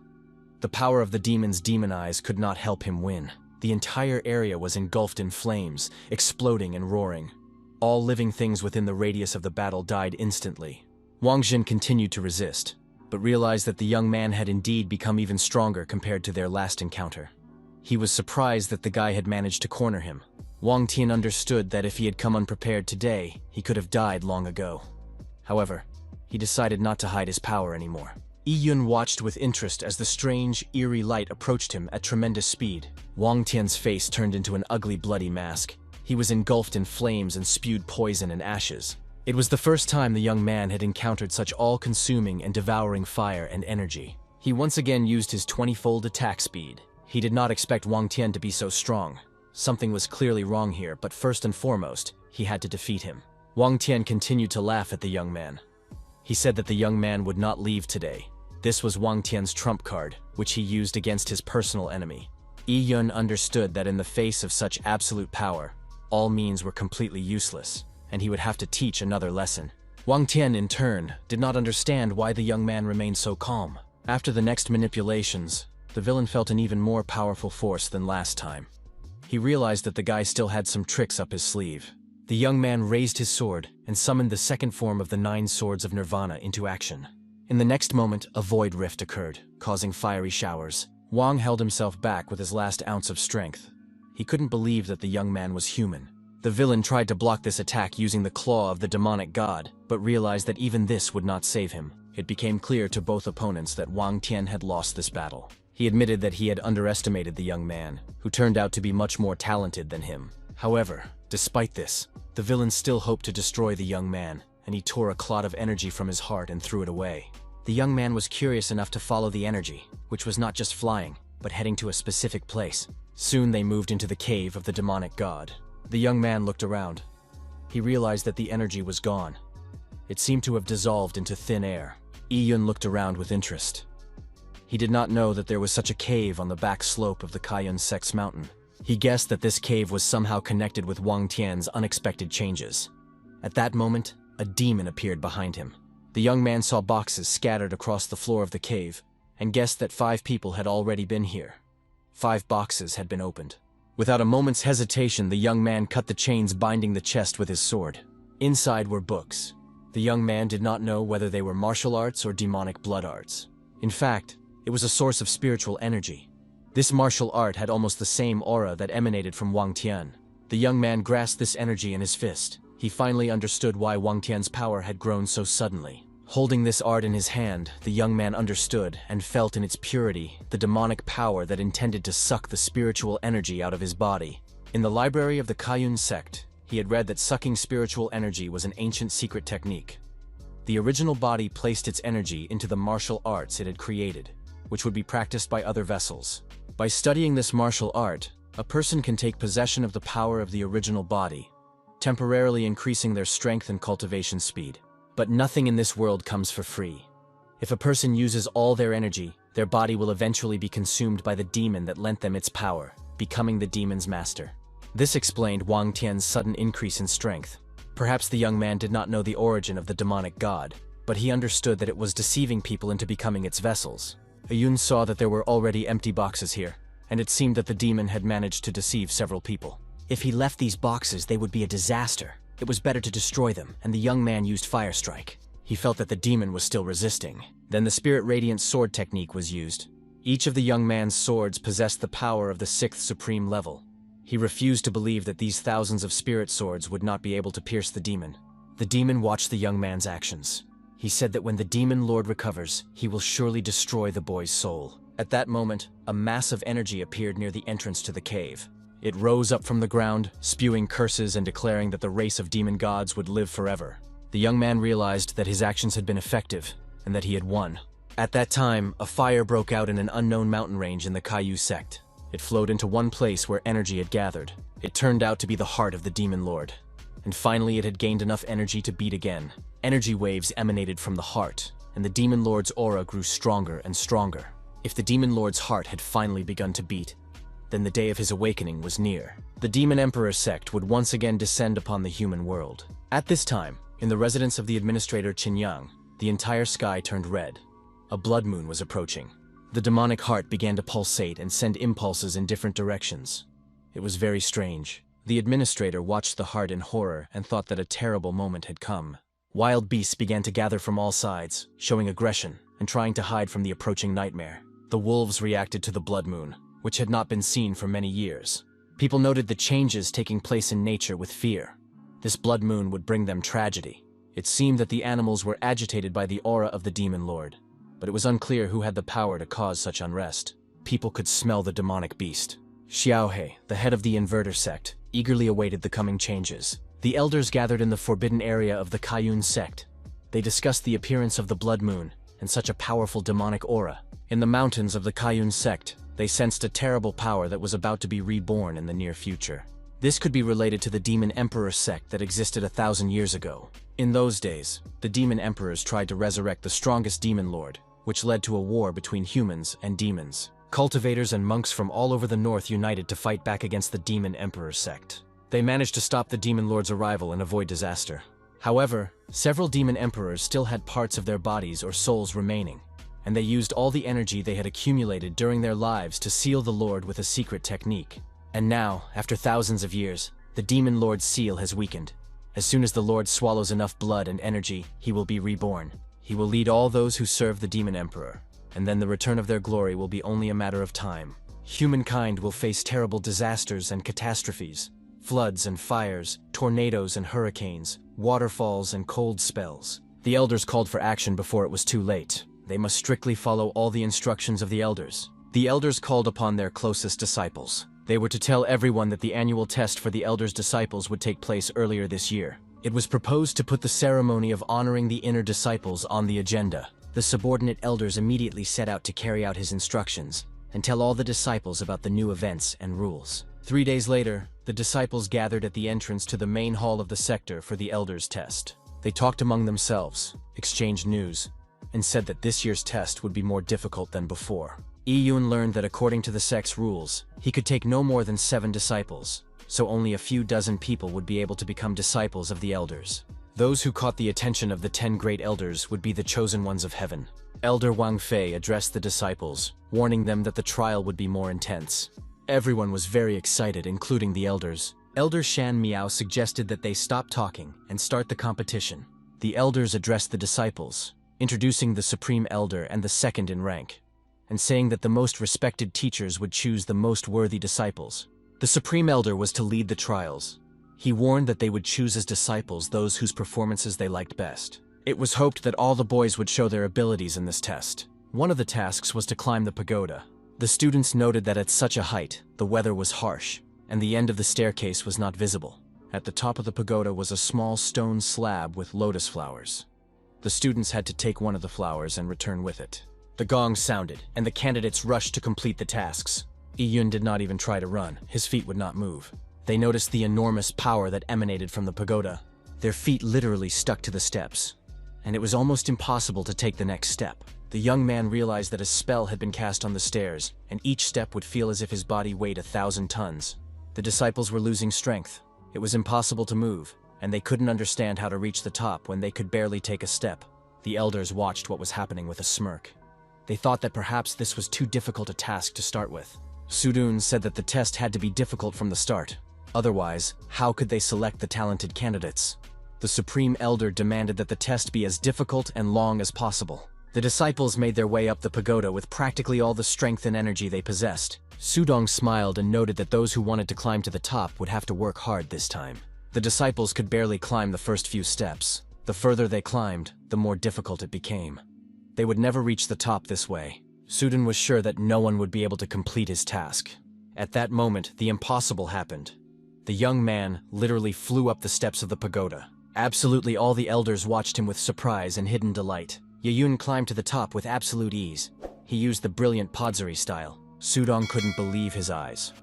The power of the demon's demon eyes could not help him win. The entire area was engulfed in flames, exploding and roaring. All living things within the radius of the battle died instantly. Wang Xin continued to resist, but realized that the young man had indeed become even stronger compared to their last encounter. He was surprised that the guy had managed to corner him. Wang Tian understood that if he had come unprepared today, he could have died long ago. However, he decided not to hide his power anymore. Yi Yun watched with interest as the strange, eerie light approached him at tremendous speed. Wang Tian's face turned into an ugly, bloody mask. He was engulfed in flames and spewed poison and ashes. It was the first time the young man had encountered such all-consuming and devouring fire and energy. He once again used his 20-fold attack speed. He did not expect Wang Tian to be so strong. Something was clearly wrong here, but first and foremost, he had to defeat him. Wang Tian continued to laugh at the young man. He said that the young man would not leave today. This was Wang Tian's trump card, which he used against his personal enemy. Yi Yun understood that in the face of such absolute power, all means were completely useless, and he would have to teach another lesson. Wang Tian, in turn, did not understand why the young man remained so calm. After the next manipulations, the villain felt an even more powerful force than last time. He realized that the guy still had some tricks up his sleeve. The young man raised his sword and summoned the second form of the 9 swords of Nirvana into action. In the next moment, a void rift occurred, causing fiery showers. Wang held himself back with his last ounce of strength. He couldn't believe that the young man was human. The villain tried to block this attack using the claw of the demonic god, but realized that even this would not save him. It became clear to both opponents that Wang Tian had lost this battle. He admitted that he had underestimated the young man, who turned out to be much more talented than him. However, despite this, the villain still hoped to destroy the young man, and he tore a clot of energy from his heart and threw it away. The young man was curious enough to follow the energy, which was not just flying, but heading to a specific place. Soon they moved into the cave of the demonic god. The young man looked around. He realized that the energy was gone. It seemed to have dissolved into thin air. Yi Yun looked around with interest. He did not know that there was such a cave on the back slope of the Kaiyun Sex Mountain. He guessed that this cave was somehow connected with Wang Tian's unexpected changes. At that moment, a demon appeared behind him. The young man saw boxes scattered across the floor of the cave, and guessed that 5 people had already been here. 5 boxes had been opened. Without a moment's hesitation, the young man cut the chains binding the chest with his sword. Inside were books. The young man did not know whether they were martial arts or demonic blood arts. In fact, it was a source of spiritual energy. This martial art had almost the same aura that emanated from Wang Tian. The young man grasped this energy in his fist. He finally understood why Wang Tian's power had grown so suddenly. Holding this art in his hand, the young man understood and felt in its purity the demonic power that intended to suck the spiritual energy out of his body. In the library of the Kaiyun sect, he had read that sucking spiritual energy was an ancient secret technique. The original body placed its energy into the martial arts it had created, which would be practiced by other vessels. By studying this martial art, a person can take possession of the power of the original body, temporarily increasing their strength and cultivation speed. But nothing in this world comes for free. If a person uses all their energy, their body will eventually be consumed by the demon that lent them its power, becoming the demon's master. This explained Wang Tian's sudden increase in strength. Perhaps the young man did not know the origin of the demonic god, but he understood that it was deceiving people into becoming its vessels. Yun saw that there were already empty boxes here, and it seemed that the demon had managed to deceive several people. If he left these boxes, they would be a disaster. It was better to destroy them, and the young man used Fire Strike. He felt that the demon was still resisting. Then the Spirit Radiant sword technique was used. Each of the young man's swords possessed the power of the 6th supreme level. He refused to believe that these thousands of spirit swords would not be able to pierce the demon. The demon watched the young man's actions. He said that when the demon lord recovers, he will surely destroy the boy's soul. At that moment, a mass of energy appeared near the entrance to the cave. It rose up from the ground, spewing curses and declaring that the race of demon gods would live forever. The young man realized that his actions had been effective, and that he had won. At that time, a fire broke out in an unknown mountain range in the Caillou sect. It flowed into one place where energy had gathered. It turned out to be the heart of the demon lord. And finally it had gained enough energy to beat again. Energy waves emanated from the heart, and the demon lord's aura grew stronger and stronger. If the demon lord's heart had finally begun to beat, then the day of his awakening was near. The demon emperor sect would once again descend upon the human world. At this time, in the residence of the administrator Qinyang, the entire sky turned red. A blood moon was approaching. The demonic heart began to pulsate and send impulses in different directions. It was very strange. The administrator watched the heart in horror and thought that a terrible moment had come. Wild beasts began to gather from all sides, showing aggression and trying to hide from the approaching nightmare. The wolves reacted to the blood moon, which had not been seen for many years. People noted the changes taking place in nature with fear. This blood moon would bring them tragedy. It seemed that the animals were agitated by the aura of the demon lord, but it was unclear who had the power to cause such unrest. People could smell the demonic beast. Xiaohe, the head of the inverter sect, eagerly awaited the coming changes. The elders gathered in the forbidden area of the Caillou sect. They discussed the appearance of the blood moon and such a powerful demonic aura. In the mountains of the Caillou sect, they sensed a terrible power that was about to be reborn in the near future. This could be related to the demon emperor sect that existed 1,000 years ago. In those days, the demon emperors tried to resurrect the strongest demon lord, which led to a war between humans and demons. Cultivators and monks from all over the north united to fight back against the demon emperor sect. They managed to stop the demon lord's arrival and avoid disaster. However, several demon emperors still had parts of their bodies or souls remaining, and they used all the energy they had accumulated during their lives to seal the lord with a secret technique. And now, after thousands of years, the demon lord's seal has weakened. As soon as the lord swallows enough blood and energy, he will be reborn. He will lead all those who serve the demon emperor, and then the return of their glory will be only a matter of time. Humankind will face terrible disasters and catastrophes, floods and fires, tornadoes and hurricanes, waterfalls and cold spells. The elders called for action before it was too late. They must strictly follow all the instructions of the elders. The elders called upon their closest disciples. They were to tell everyone that the annual test for the elders' disciples would take place earlier this year. It was proposed to put the ceremony of honoring the inner disciples on the agenda. The subordinate elders immediately set out to carry out his instructions and tell all the disciples about the new events and rules. 3 days later, the disciples gathered at the entrance to the main hall of the sector for the elders' test. They talked among themselves, exchanged news, and said that this year's test would be more difficult than before. Yun learned that according to the sect's rules, he could take no more than 7 disciples, so only a few dozen people would be able to become disciples of the elders. Those who caught the attention of the 10 great elders would be the chosen ones of heaven. Elder Wang Fei addressed the disciples, warning them that the trial would be more intense. Everyone was very excited, including the elders. Elder Shan Miao suggested that they stop talking and start the competition. The elders addressed the disciples, introducing the supreme elder and the second in rank, and saying that the most respected teachers would choose the most worthy disciples. The supreme elder was to lead the trials. He warned that they would choose as disciples those whose performances they liked best. It was hoped that all the boys would show their abilities in this test. One of the tasks was to climb the pagoda. The students noted that at such a height, the weather was harsh, and the end of the staircase was not visible. At the top of the pagoda was a small stone slab with lotus flowers. The students had to take one of the flowers and return with it. The gong sounded, and the candidates rushed to complete the tasks. Yun did not even try to run. His feet would not move. They noticed the enormous power that emanated from the pagoda. Their feet literally stuck to the steps, and it was almost impossible to take the next step. The young man realized that a spell had been cast on the stairs, and each step would feel as if his body weighed 1,000 tons. The disciples were losing strength. It was impossible to move, and they couldn't understand how to reach the top when they could barely take a step. The elders watched what was happening with a smirk. They thought that perhaps this was too difficult a task to start with. Sudun said that the test had to be difficult from the start. Otherwise, how could they select the talented candidates? The Supreme Elder demanded that the test be as difficult and long as possible. The disciples made their way up the pagoda with practically all the strength and energy they possessed. Sudong smiled and noted that those who wanted to climb to the top would have to work hard this time. The disciples could barely climb the first few steps. The further they climbed, the more difficult it became. They would never reach the top this way. Sudun was sure that no one would be able to complete his task. At that moment, the impossible happened. The young man literally flew up the steps of the pagoda. Absolutely all the elders watched him with surprise and hidden delight. Yahyun climbed to the top with absolute ease. He used the brilliant Podzuri style. Sudong couldn't believe his eyes.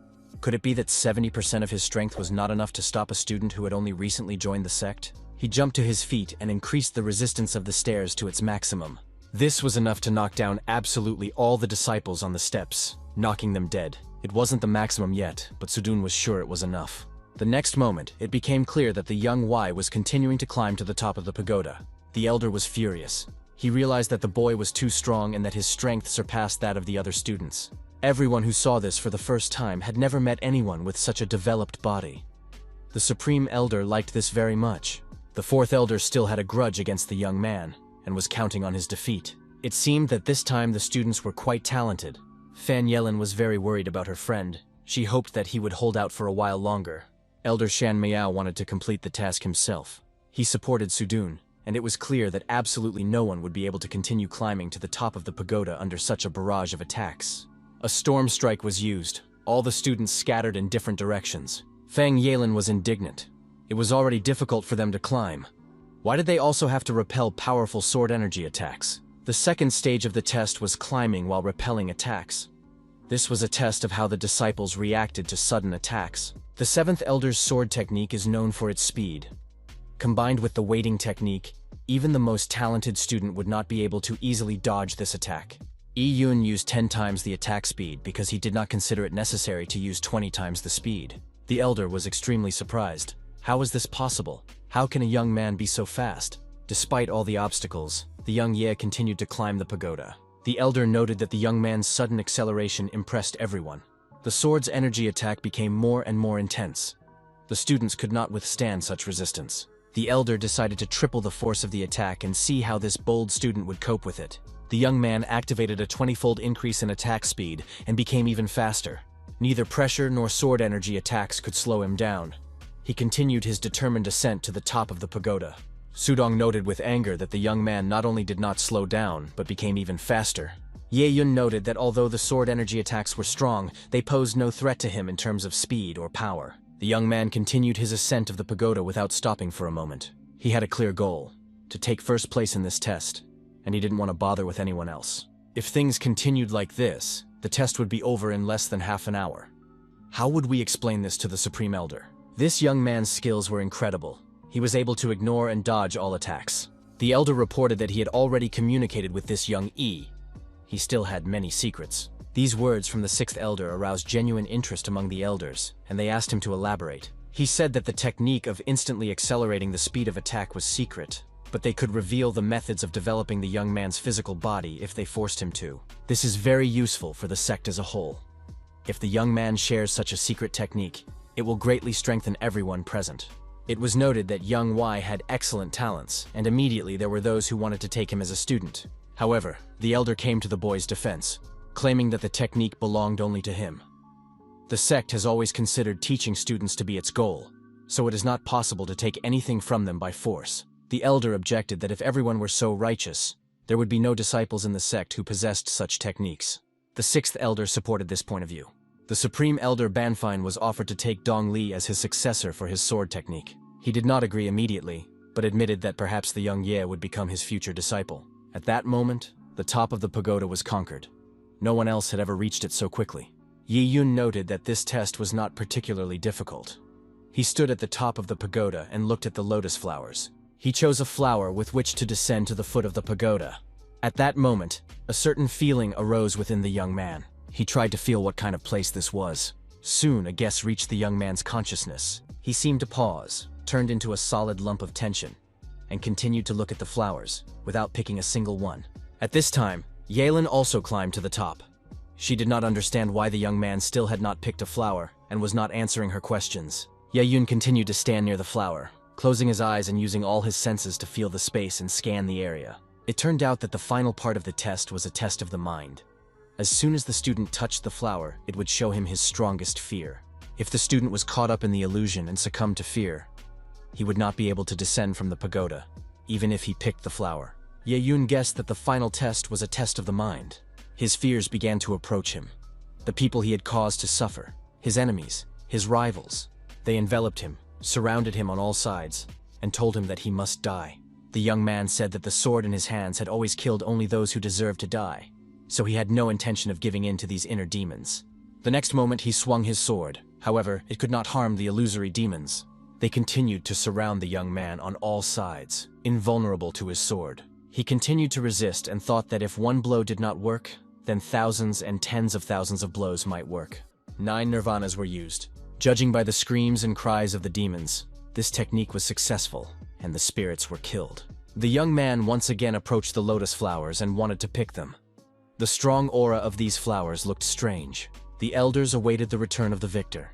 Could it be that 70% of his strength was not enough to stop a student who had only recently joined the sect? He jumped to his feet and increased the resistance of the stairs to its maximum. This was enough to knock down absolutely all the disciples on the steps, knocking them dead. It wasn't the maximum yet, but Sudun was sure it was enough. The next moment, it became clear that the young Y was continuing to climb to the top of the pagoda. The elder was furious. He realized that the boy was too strong and that his strength surpassed that of the other students. Everyone who saw this for the first time had never met anyone with such a developed body. The Supreme Elder liked this very much. The fourth elder still had a grudge against the young man, and was counting on his defeat. It seemed that this time the students were quite talented. Fan Yellen was very worried about her friend. She hoped that he would hold out for a while longer. Elder Shan Miao wanted to complete the task himself. He supported Sudun, and it was clear that absolutely no one would be able to continue climbing to the top of the pagoda under such a barrage of attacks. A storm strike was used. All the students scattered in different directions. Fang Yalen was indignant. It was already difficult for them to climb. Why did they also have to repel powerful sword energy attacks? The second stage of the test was climbing while repelling attacks. This was a test of how the disciples reacted to sudden attacks. The seventh elder's sword technique is known for its speed. Combined with the waiting technique, even the most talented student would not be able to easily dodge this attack. Yi-Yun used 10 times the attack speed because he did not consider it necessary to use 20 times the speed. The elder was extremely surprised. How is this possible? How can a young man be so fast? Despite all the obstacles, the young Ye continued to climb the pagoda. The elder noted that the young man's sudden acceleration impressed everyone. The sword's energy attack became more and more intense. The students could not withstand such resistance. The elder decided to triple the force of the attack and see how this bold student would cope with it. The young man activated a 20-fold increase in attack speed and became even faster. Neither pressure nor sword energy attacks could slow him down. He continued his determined ascent to the top of the pagoda. Sudong noted with anger that the young man not only did not slow down, but became even faster. Ye-Yun noted that although the sword energy attacks were strong, they posed no threat to him in terms of speed or power. The young man continued his ascent of the pagoda without stopping for a moment. He had a clear goal, to take first place in this test, and he didn't want to bother with anyone else. If things continued like this, the test would be over in less than half an hour. How would we explain this to the Supreme Elder? This young man's skills were incredible. He was able to ignore and dodge all attacks. The elder reported that he had already communicated with this young E. He still had many secrets. These words from the sixth elder aroused genuine interest among the elders, and they asked him to elaborate. He said that the technique of instantly accelerating the speed of attack was secret, but they could reveal the methods of developing the young man's physical body if they forced him to. This is very useful for the sect as a whole. If the young man shares such a secret technique, it will greatly strengthen everyone present. It was noted that young Y had excellent talents, and immediately there were those who wanted to take him as a student. However, the elder came to the boy's defense, claiming that the technique belonged only to him. The sect has always considered teaching students to be its goal, so it is not possible to take anything from them by force. The elder objected that if everyone were so righteous, there would be no disciples in the sect who possessed such techniques. The sixth elder supported this point of view. The Supreme Elder Banfine was offered to take Dong Li as his successor for his sword technique. He did not agree immediately, but admitted that perhaps the young Ye would become his future disciple. At that moment, the top of the pagoda was conquered. No one else had ever reached it so quickly. Yi Yun noted that this test was not particularly difficult. He stood at the top of the pagoda and looked at the lotus flowers. He chose a flower with which to descend to the foot of the pagoda. At that moment, a certain feeling arose within the young man. He tried to feel what kind of place this was. Soon, a guess reached the young man's consciousness. He seemed to pause, turned into a solid lump of tension, and continued to look at the flowers, without picking a single one. At this time, Yalen also climbed to the top. She did not understand why the young man still had not picked a flower, and was not answering her questions. Yayun continued to stand near the flower, closing his eyes and using all his senses to feel the space and scan the area. It turned out that the final part of the test was a test of the mind. As soon as the student touched the flower, it would show him his strongest fear. If the student was caught up in the illusion and succumbed to fear, he would not be able to descend from the pagoda, even if he picked the flower. Yeyun guessed that the final test was a test of the mind. His fears began to approach him. The people he had caused to suffer, his enemies, his rivals. They enveloped him, surrounded him on all sides, and told him that he must die. The young man said that the sword in his hands had always killed only those who deserved to die, so he had no intention of giving in to these inner demons. The next moment he swung his sword. However, it could not harm the illusory demons. They continued to surround the young man on all sides, invulnerable to his sword. He continued to resist and thought that if one blow did not work, then thousands and tens of thousands of blows might work. 9 nirvanas were used. Judging by the screams and cries of the demons, this technique was successful, and the spirits were killed. The young man once again approached the lotus flowers and wanted to pick them. The strong aura of these flowers looked strange. The elders awaited the return of the victor.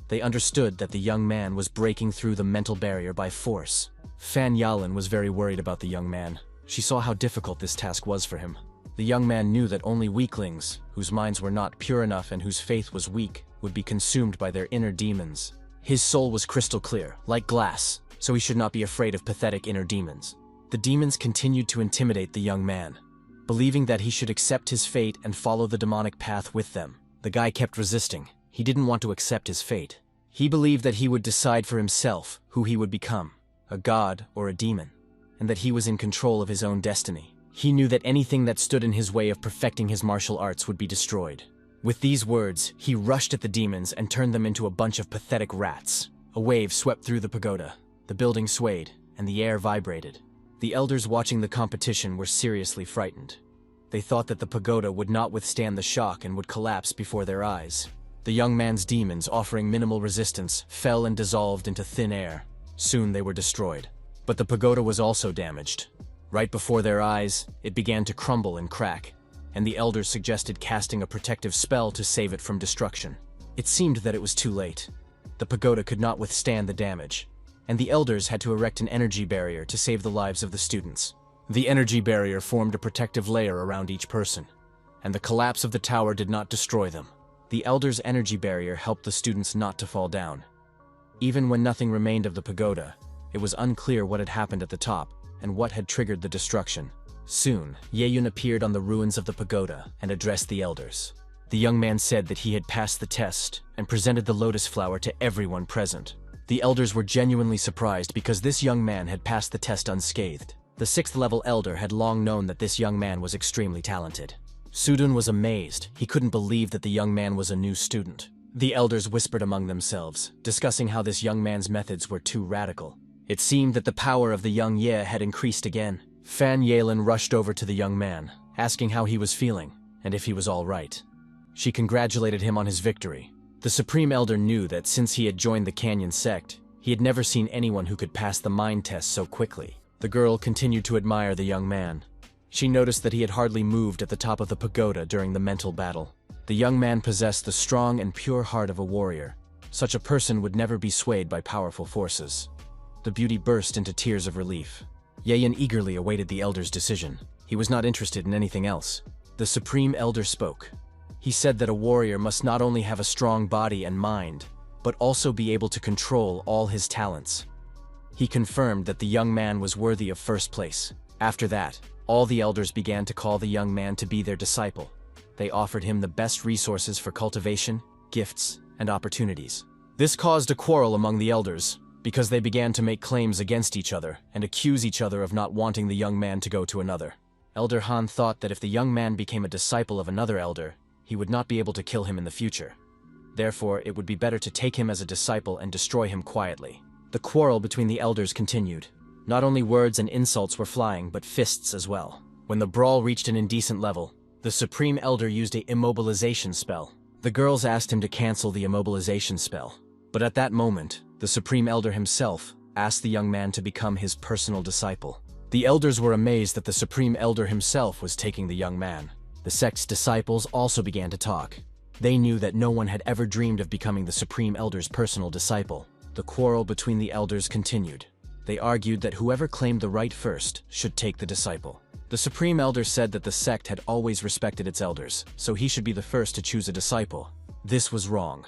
They understood that the young man was breaking through the mental barrier by force. Fan Yalan was very worried about the young man. She saw how difficult this task was for him. The young man knew that only weaklings, whose minds were not pure enough and whose faith was weak, would be consumed by their inner demons. His soul was crystal clear, like glass, so he should not be afraid of pathetic inner demons. The demons continued to intimidate the young man. Believing that he should accept his fate and follow the demonic path with them, the guy kept resisting. He didn't want to accept his fate. He believed that he would decide for himself who he would become, a god or a demon, and that he was in control of his own destiny. He knew that anything that stood in his way of perfecting his martial arts would be destroyed. With these words, he rushed at the demons and turned them into a bunch of pathetic rats. A wave swept through the pagoda. The building swayed, and the air vibrated. The elders watching the competition were seriously frightened. They thought that the pagoda would not withstand the shock and would collapse before their eyes. The young man's demons, offering minimal resistance, fell and dissolved into thin air. Soon they were destroyed. But the pagoda was also damaged. Right before their eyes, it began to crumble and crack, and the elders suggested casting a protective spell to save it from destruction. It seemed that it was too late. The pagoda could not withstand the damage, and the elders had to erect an energy barrier to save the lives of the students. The energy barrier formed a protective layer around each person, and the collapse of the tower did not destroy them. The elders' energy barrier helped the students not to fall down. Even when nothing remained of the pagoda, it was unclear what had happened at the top and what had triggered the destruction. Soon, Yeyun appeared on the ruins of the pagoda and addressed the elders. The young man said that he had passed the test and presented the lotus flower to everyone present. The elders were genuinely surprised because this young man had passed the test unscathed. The 6th level elder had long known that this young man was extremely talented. Sudun was amazed. He couldn't believe that the young man was a new student. The elders whispered among themselves, discussing how this young man's methods were too radical. It seemed that the power of the young Ye had increased again. Fan Yalan rushed over to the young man, asking how he was feeling, and if he was all right. She congratulated him on his victory. The Supreme Elder knew that since he had joined the Canyon sect, he had never seen anyone who could pass the mind test so quickly. The girl continued to admire the young man. She noticed that he had hardly moved at the top of the pagoda during the mental battle. The young man possessed the strong and pure heart of a warrior. Such a person would never be swayed by powerful forces. The beauty burst into tears of relief. Yeyin eagerly awaited the elder's decision. He was not interested in anything else. The Supreme Elder spoke. He said that a warrior must not only have a strong body and mind, but also be able to control all his talents. He confirmed that the young man was worthy of first place. After that, all the elders began to call the young man to be their disciple. They offered him the best resources for cultivation, gifts, and opportunities. This caused a quarrel among the elders, because they began to make claims against each other and accuse each other of not wanting the young man to go to another. Elder Han thought that if the young man became a disciple of another elder, he would not be able to kill him in the future. Therefore, it would be better to take him as a disciple and destroy him quietly. The quarrel between the elders continued. Not only words and insults were flying, but fists as well. When the brawl reached an indecent level, the Supreme Elder used a immobilization spell. The girls asked him to cancel the immobilization spell. But at that moment, the Supreme Elder himself asked the young man to become his personal disciple. The elders were amazed that the Supreme Elder himself was taking the young man. The sect's disciples also began to talk. They knew that no one had ever dreamed of becoming the Supreme Elder's personal disciple. The quarrel between the elders continued. They argued that whoever claimed the right first should take the disciple. The Supreme Elder said that the sect had always respected its elders, so he should be the first to choose a disciple. This was wrong.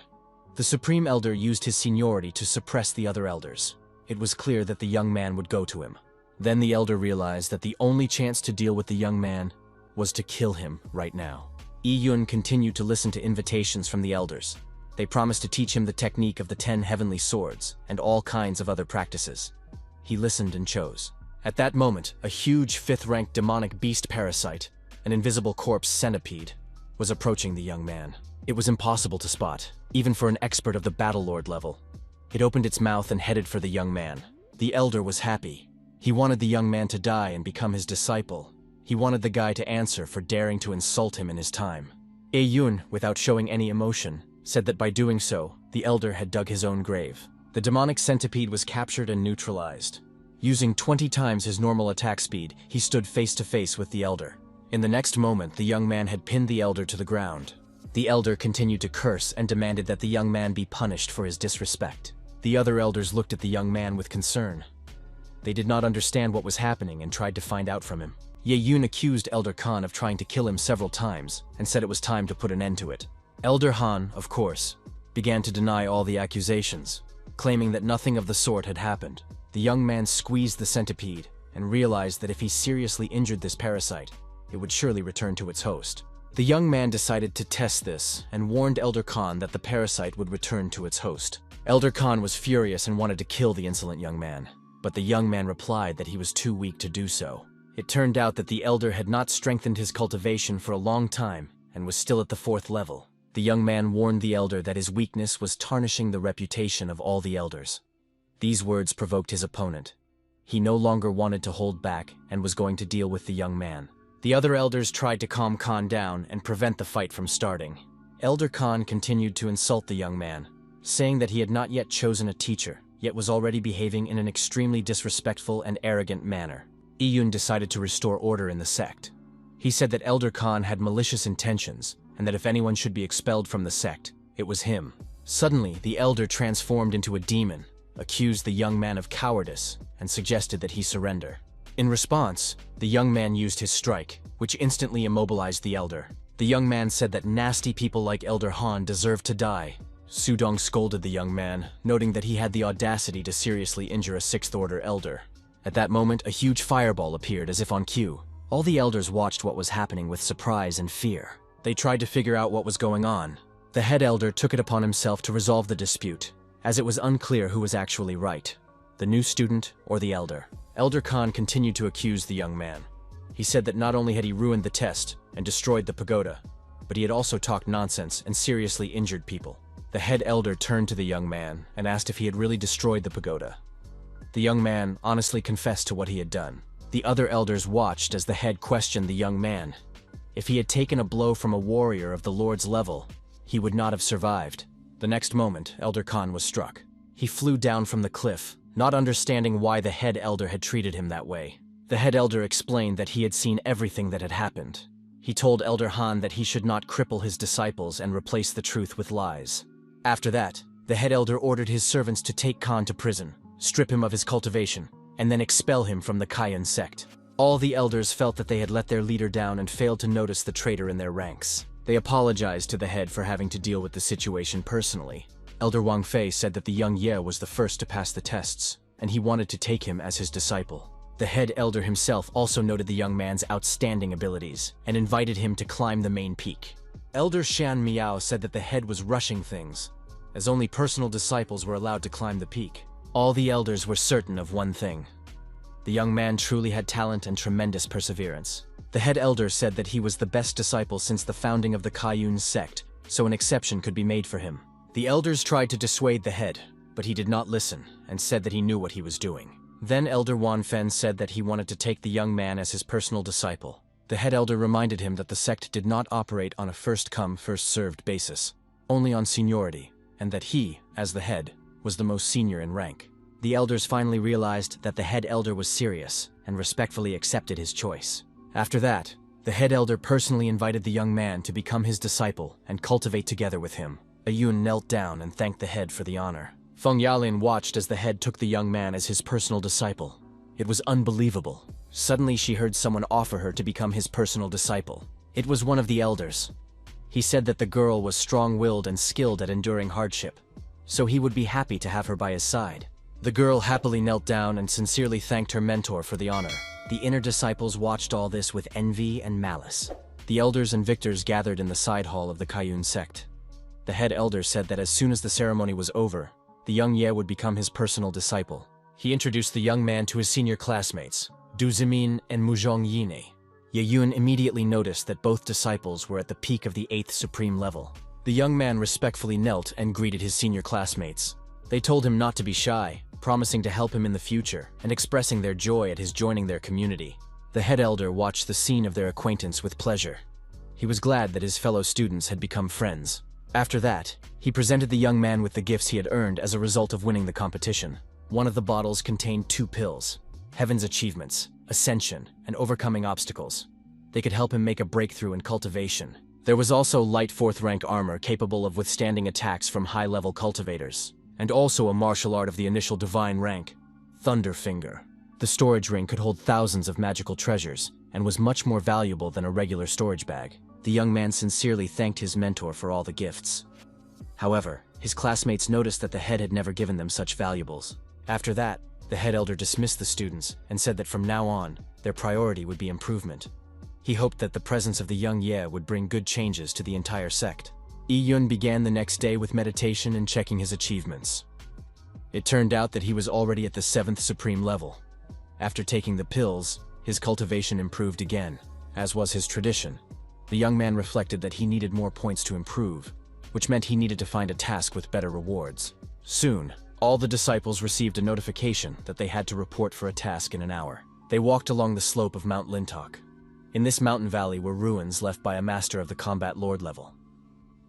The Supreme Elder used his seniority to suppress the other elders. It was clear that the young man would go to him. Then the elder realized that the only chance to deal with the young man was to kill him right now. Yun continued to listen to invitations from the elders. They promised to teach him the technique of the 10 heavenly swords and all kinds of other practices. He listened and chose. At that moment, a huge 5th-ranked demonic beast parasite, an invisible corpse centipede, was approaching the young man. It was impossible to spot, even for an expert of the Battle Lord level. It opened its mouth and headed for the young man. The elder was happy. He wanted the young man to die and become his disciple. He wanted the guy to answer for daring to insult him in his time. Yun, without showing any emotion, said that by doing so, the elder had dug his own grave. The demonic centipede was captured and neutralized. Using 20 times his normal attack speed, he stood face to face with the elder. In the next moment, the young man had pinned the elder to the ground. The elder continued to curse and demanded that the young man be punished for his disrespect. The other elders looked at the young man with concern. They did not understand what was happening and tried to find out from him. Yun accused Elder Khan of trying to kill him several times and said it was time to put an end to it. Elder Han, of course, began to deny all the accusations, claiming that nothing of the sort had happened. The young man squeezed the centipede and realized that if he seriously injured this parasite, it would surely return to its host. The young man decided to test this and warned Elder Khan that the parasite would return to its host. Elder Khan was furious and wanted to kill the insolent young man, but the young man replied that he was too weak to do so. It turned out that the elder had not strengthened his cultivation for a long time and was still at the 4th level. The young man warned the elder that his weakness was tarnishing the reputation of all the elders. These words provoked his opponent. He no longer wanted to hold back and was going to deal with the young man. The other elders tried to calm Khan down and prevent the fight from starting. Elder Khan continued to insult the young man, saying that he had not yet chosen a teacher, yet was already behaving in an extremely disrespectful and arrogant manner. Yun decided to restore order in the sect. He said that Elder Khan had malicious intentions, and that if anyone should be expelled from the sect, it was him. Suddenly, the elder transformed into a demon, accused the young man of cowardice, and suggested that he surrender. In response, the young man used his strike, which instantly immobilized the elder. The young man said that nasty people like Elder Han deserved to die. Sudong scolded the young man, noting that he had the audacity to seriously injure a 6th-order elder. At that moment, a huge fireball appeared as if on cue. All the elders watched what was happening with surprise and fear. They tried to figure out what was going on. The head elder took it upon himself to resolve the dispute, as it was unclear who was actually right, the new student or the elder. Elder Khan continued to accuse the young man. He said that not only had he ruined the test and destroyed the pagoda, but he had also talked nonsense and seriously injured people. The head elder turned to the young man and asked if he had really destroyed the pagoda. The young man honestly confessed to what he had done. The other elders watched as the head questioned the young man. If he had taken a blow from a warrior of the Lord's level, he would not have survived. The next moment, Elder Khan was struck. He flew down from the cliff, not understanding why the head elder had treated him that way. The head elder explained that he had seen everything that had happened. He told Elder Han that he should not cripple his disciples and replace the truth with lies. After that, the head elder ordered his servants to take Khan to prison, strip him of his cultivation, and then expel him from the Kayan sect. All the elders felt that they had let their leader down and failed to notice the traitor in their ranks. They apologized to the head for having to deal with the situation personally. Elder Wang Fei said that the young Ye was the first to pass the tests, and he wanted to take him as his disciple. The head elder himself also noted the young man's outstanding abilities and invited him to climb the main peak. Elder Shan Miao said that the head was rushing things, as only personal disciples were allowed to climb the peak. All the elders were certain of one thing. The young man truly had talent and tremendous perseverance. The head elder said that he was the best disciple since the founding of the Kayun sect, so an exception could be made for him. The elders tried to dissuade the head, but he did not listen and said that he knew what he was doing. Then Elder Wanfen said that he wanted to take the young man as his personal disciple. The head elder reminded him that the sect did not operate on a first-come, first-served basis, only on seniority, and that he, as the head, was the most senior in rank. The elders finally realized that the head elder was serious and respectfully accepted his choice. After that, the head elder personally invited the young man to become his disciple and cultivate together with him. Ayun knelt down and thanked the head for the honor. Feng Yalin watched as the head took the young man as his personal disciple. It was unbelievable. Suddenly she heard someone offer her to become his personal disciple. It was one of the elders. He said that the girl was strong-willed and skilled at enduring hardship, so he would be happy to have her by his side. The girl happily knelt down and sincerely thanked her mentor for the honor. The inner disciples watched all this with envy and malice. The elders and victors gathered in the side hall of the Kaiyun sect. The head elder said that as soon as the ceremony was over, the young Ye would become his personal disciple. He introduced the young man to his senior classmates, Du Zimin and Muzhong Yine. Ye Yun immediately noticed that both disciples were at the peak of the 8th supreme level. The young man respectfully knelt and greeted his senior classmates. They told him not to be shy, promising to help him in the future and expressing their joy at his joining their community. The head elder watched the scene of their acquaintance with pleasure. He was glad that his fellow students had become friends. After that, he presented the young man with the gifts he had earned as a result of winning the competition. One of the bottles contained 2 pills: Heaven's Achievements, Ascension, and Overcoming Obstacles. They could help him make a breakthrough in cultivation. There was also light 4th rank armor capable of withstanding attacks from high-level cultivators, and also a martial art of the initial divine rank, Thunder Finger. The storage ring could hold thousands of magical treasures, and was much more valuable than a regular storage bag. The young man sincerely thanked his mentor for all the gifts. However, his classmates noticed that the head had never given them such valuables. After that, the head elder dismissed the students and said that from now on, their priority would be improvement. He hoped that the presence of the young Ye would bring good changes to the entire sect. Yi-Yun began the next day with meditation and checking his achievements. It turned out that he was already at the 7th supreme level. After taking the pills, his cultivation improved again, as was his tradition. The young man reflected that he needed more points to improve, which meant he needed to find a task with better rewards. Soon, all the disciples received a notification that they had to report for a task in an hour. They walked along the slope of Mount Lintok. In this mountain valley were ruins left by a master of the combat lord level.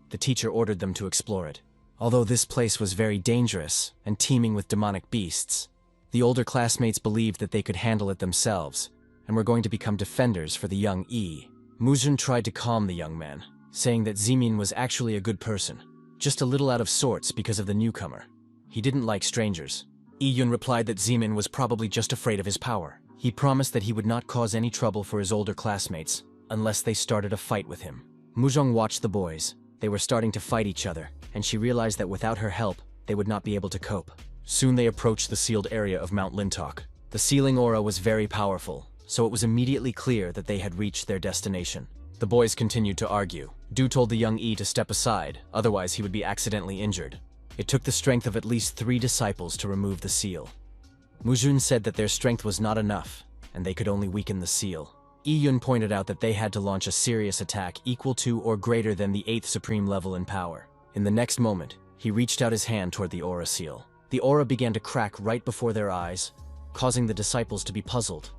The teacher ordered them to explore it. Although this place was very dangerous and teeming with demonic beasts, the older classmates believed that they could handle it themselves and were going to become defenders for the young Yi. Muzhun tried to calm the young man, saying that Zimin was actually a good person, just a little out of sorts because of the newcomer. He didn't like strangers. Yi-Yun replied that Zimin was probably just afraid of his power. He promised that he would not cause any trouble for his older classmates unless they started a fight with him. Muzhong watched the boys. They were starting to fight each other, and she realized that without her help, they would not be able to cope. Soon they approached the sealed area of Mount Lintok. The sealing aura was very powerful, so it was immediately clear that they had reached their destination. The boys continued to argue. Du told the young Yi to step aside, otherwise he would be accidentally injured. It took the strength of at least 3 disciples to remove the seal. Muzhun said that their strength was not enough, and they could only weaken the seal. Yi-Yun pointed out that they had to launch a serious attack equal to or greater than the 8th supreme level in power. In the next moment, he reached out his hand toward the aura seal. The aura began to crack right before their eyes, causing the disciples to be puzzled.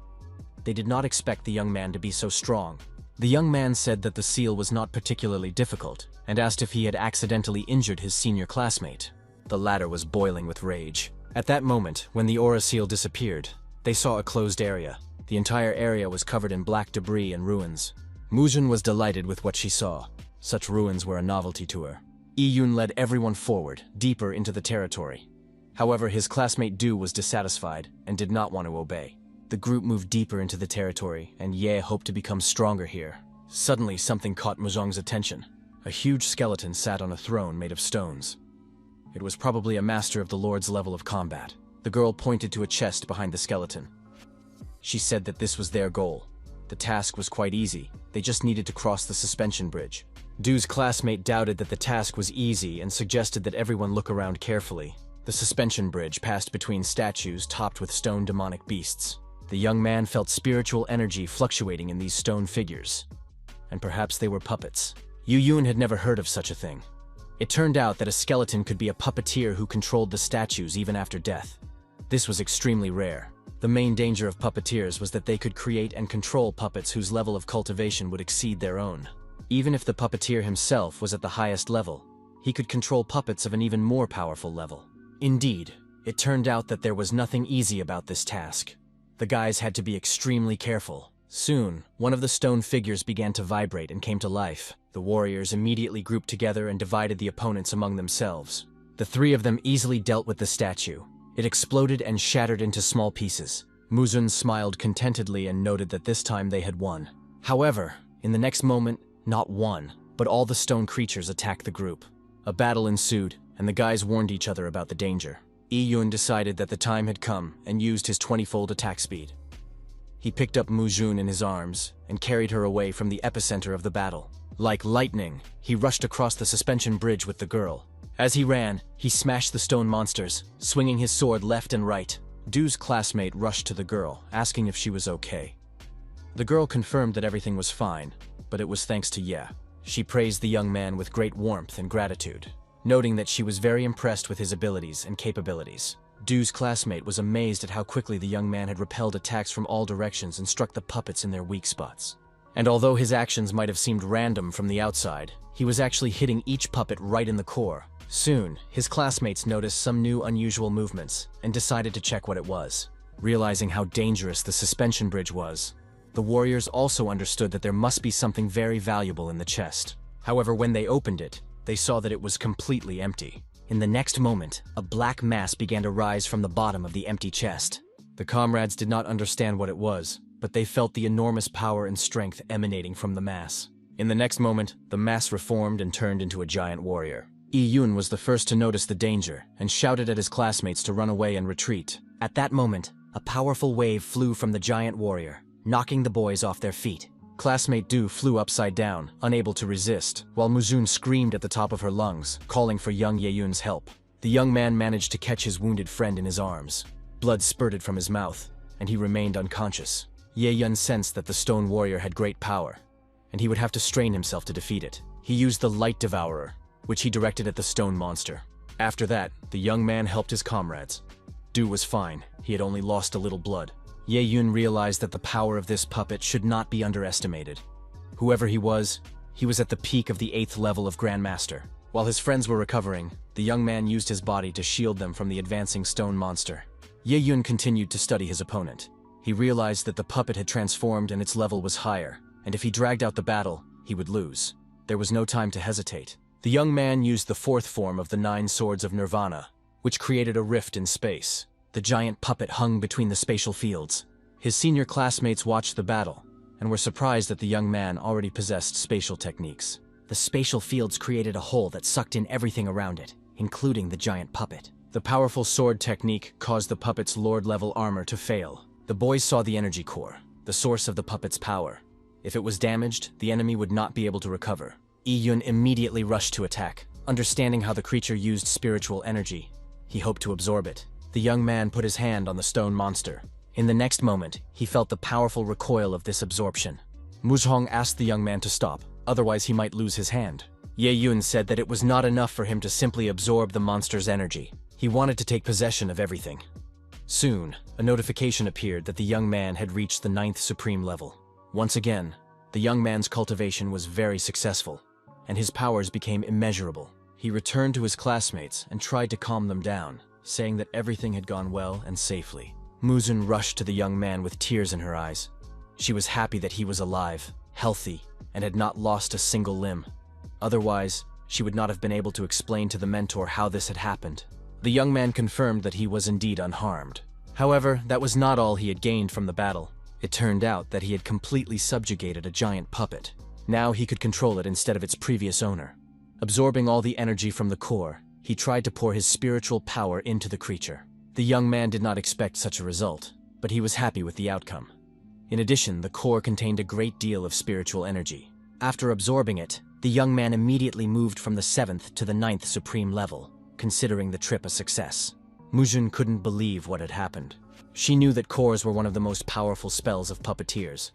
They did not expect the young man to be so strong. The young man said that the seal was not particularly difficult, and asked if he had accidentally injured his senior classmate. The latter was boiling with rage. At that moment, when the aura seal disappeared, they saw a closed area. The entire area was covered in black debris and ruins. Muzhun was delighted with what she saw. Such ruins were a novelty to her. Yi-Yun led everyone forward, deeper into the territory. However, his classmate Du was dissatisfied and did not want to obey. The group moved deeper into the territory, and Ye hoped to become stronger here. Suddenly, something caught Muzhong's attention. A huge skeleton sat on a throne made of stones. It was probably a master of the Lord's level of combat. The girl pointed to a chest behind the skeleton. She said that this was their goal. The task was quite easy. They just needed to cross the suspension bridge. Du's classmate doubted that the task was easy and suggested that everyone look around carefully. The suspension bridge passed between statues topped with stone demonic beasts. The young man felt spiritual energy fluctuating in these stone figures. And perhaps they were puppets. Yu-Yun had never heard of such a thing. It turned out that a skeleton could be a puppeteer who controlled the statues even after death. This was extremely rare. The main danger of puppeteers was that they could create and control puppets whose level of cultivation would exceed their own. Even if the puppeteer himself was at the highest level, he could control puppets of an even more powerful level. Indeed, it turned out that there was nothing easy about this task. The guys had to be extremely careful. Soon, one of the stone figures began to vibrate and came to life. The warriors immediately grouped together and divided the opponents among themselves. The 3 of them easily dealt with the statue. It exploded and shattered into small pieces. Muzhun smiled contentedly and noted that this time they had won. However, in the next moment, not one, but all the stone creatures attacked the group. A battle ensued, and the guys warned each other about the danger. Yi-Yun decided that the time had come and used his 20-fold attack speed. He picked up Mujun in his arms and carried her away from the epicenter of the battle. Like lightning, he rushed across the suspension bridge with the girl. As he ran, he smashed the stone monsters, swinging his sword left and right. Du's classmate rushed to the girl, asking if she was okay. The girl confirmed that everything was fine, but it was thanks to Ye. She praised the young man with great warmth and gratitude, noting that she was very impressed with his abilities and capabilities. Du's classmate was amazed at how quickly the young man had repelled attacks from all directions and struck the puppets in their weak spots. And although his actions might have seemed random from the outside, he was actually hitting each puppet right in the core. Soon, his classmates noticed some new unusual movements and decided to check what it was. Realizing how dangerous the suspension bridge was, the warriors also understood that there must be something very valuable in the chest. However, when they opened it, they saw that it was completely empty. In the next moment, a black mass began to rise from the bottom of the empty chest. The comrades did not understand what it was, but they felt the enormous power and strength emanating from the mass. In the next moment, the mass reformed and turned into a giant warrior. Yun was the first to notice the danger and shouted at his classmates to run away and retreat. At that moment, a powerful wave flew from the giant warrior, knocking the boys off their feet. Classmate Du flew upside down, unable to resist, while Muzun screamed at the top of her lungs, calling for young Yeyun's help. The young man managed to catch his wounded friend in his arms. Blood spurted from his mouth, and he remained unconscious. Yeyun sensed that the stone warrior had great power, and he would have to strain himself to defeat it. He used the light devourer, which he directed at the stone monster. After that, the young man helped his comrades. Du was fine, he had only lost a little blood. Yeyun realized that the power of this puppet should not be underestimated. Whoever he was at the peak of the 8th level of Grandmaster. While his friends were recovering, the young man used his body to shield them from the advancing stone monster. Yeyun continued to study his opponent. He realized that the puppet had transformed and its level was higher, and if he dragged out the battle, he would lose. There was no time to hesitate. The young man used the 4th form of the 9 Swords of Nirvana, which created a rift in space. The giant puppet hung between the spatial fields. His senior classmates watched the battle and were surprised that the young man already possessed spatial techniques. The spatial fields created a hole that sucked in everything around it, including the giant puppet. The powerful sword technique caused the puppet's Lord-level armor to fail. The boys saw the energy core, the source of the puppet's power. If it was damaged, the enemy would not be able to recover. Yun immediately rushed to attack. Understanding how the creature used spiritual energy, he hoped to absorb it. The young man put his hand on the stone monster. In the next moment, he felt the powerful recoil of this absorption. Muzhong asked the young man to stop, otherwise he might lose his hand. Yeyun said that it was not enough for him to simply absorb the monster's energy. He wanted to take possession of everything. Soon, a notification appeared that the young man had reached the 9th supreme level. Once again, the young man's cultivation was very successful, and his powers became immeasurable. He returned to his classmates and tried to calm them down, saying that everything had gone well and safely. Muzun rushed to the young man with tears in her eyes. She was happy that he was alive, healthy, and had not lost a single limb. Otherwise, she would not have been able to explain to the mentor how this had happened. The young man confirmed that he was indeed unharmed. However, that was not all he had gained from the battle. It turned out that he had completely subjugated a giant puppet. Now he could control it instead of its previous owner. Absorbing all the energy from the core, he tried to pour his spiritual power into the creature. The young man did not expect such a result, but he was happy with the outcome. In addition, the core contained a great deal of spiritual energy. After absorbing it, the young man immediately moved from the 7th to the 9th supreme level, considering the trip a success. Mujun couldn't believe what had happened. She knew that cores were one of the most powerful spells of puppeteers.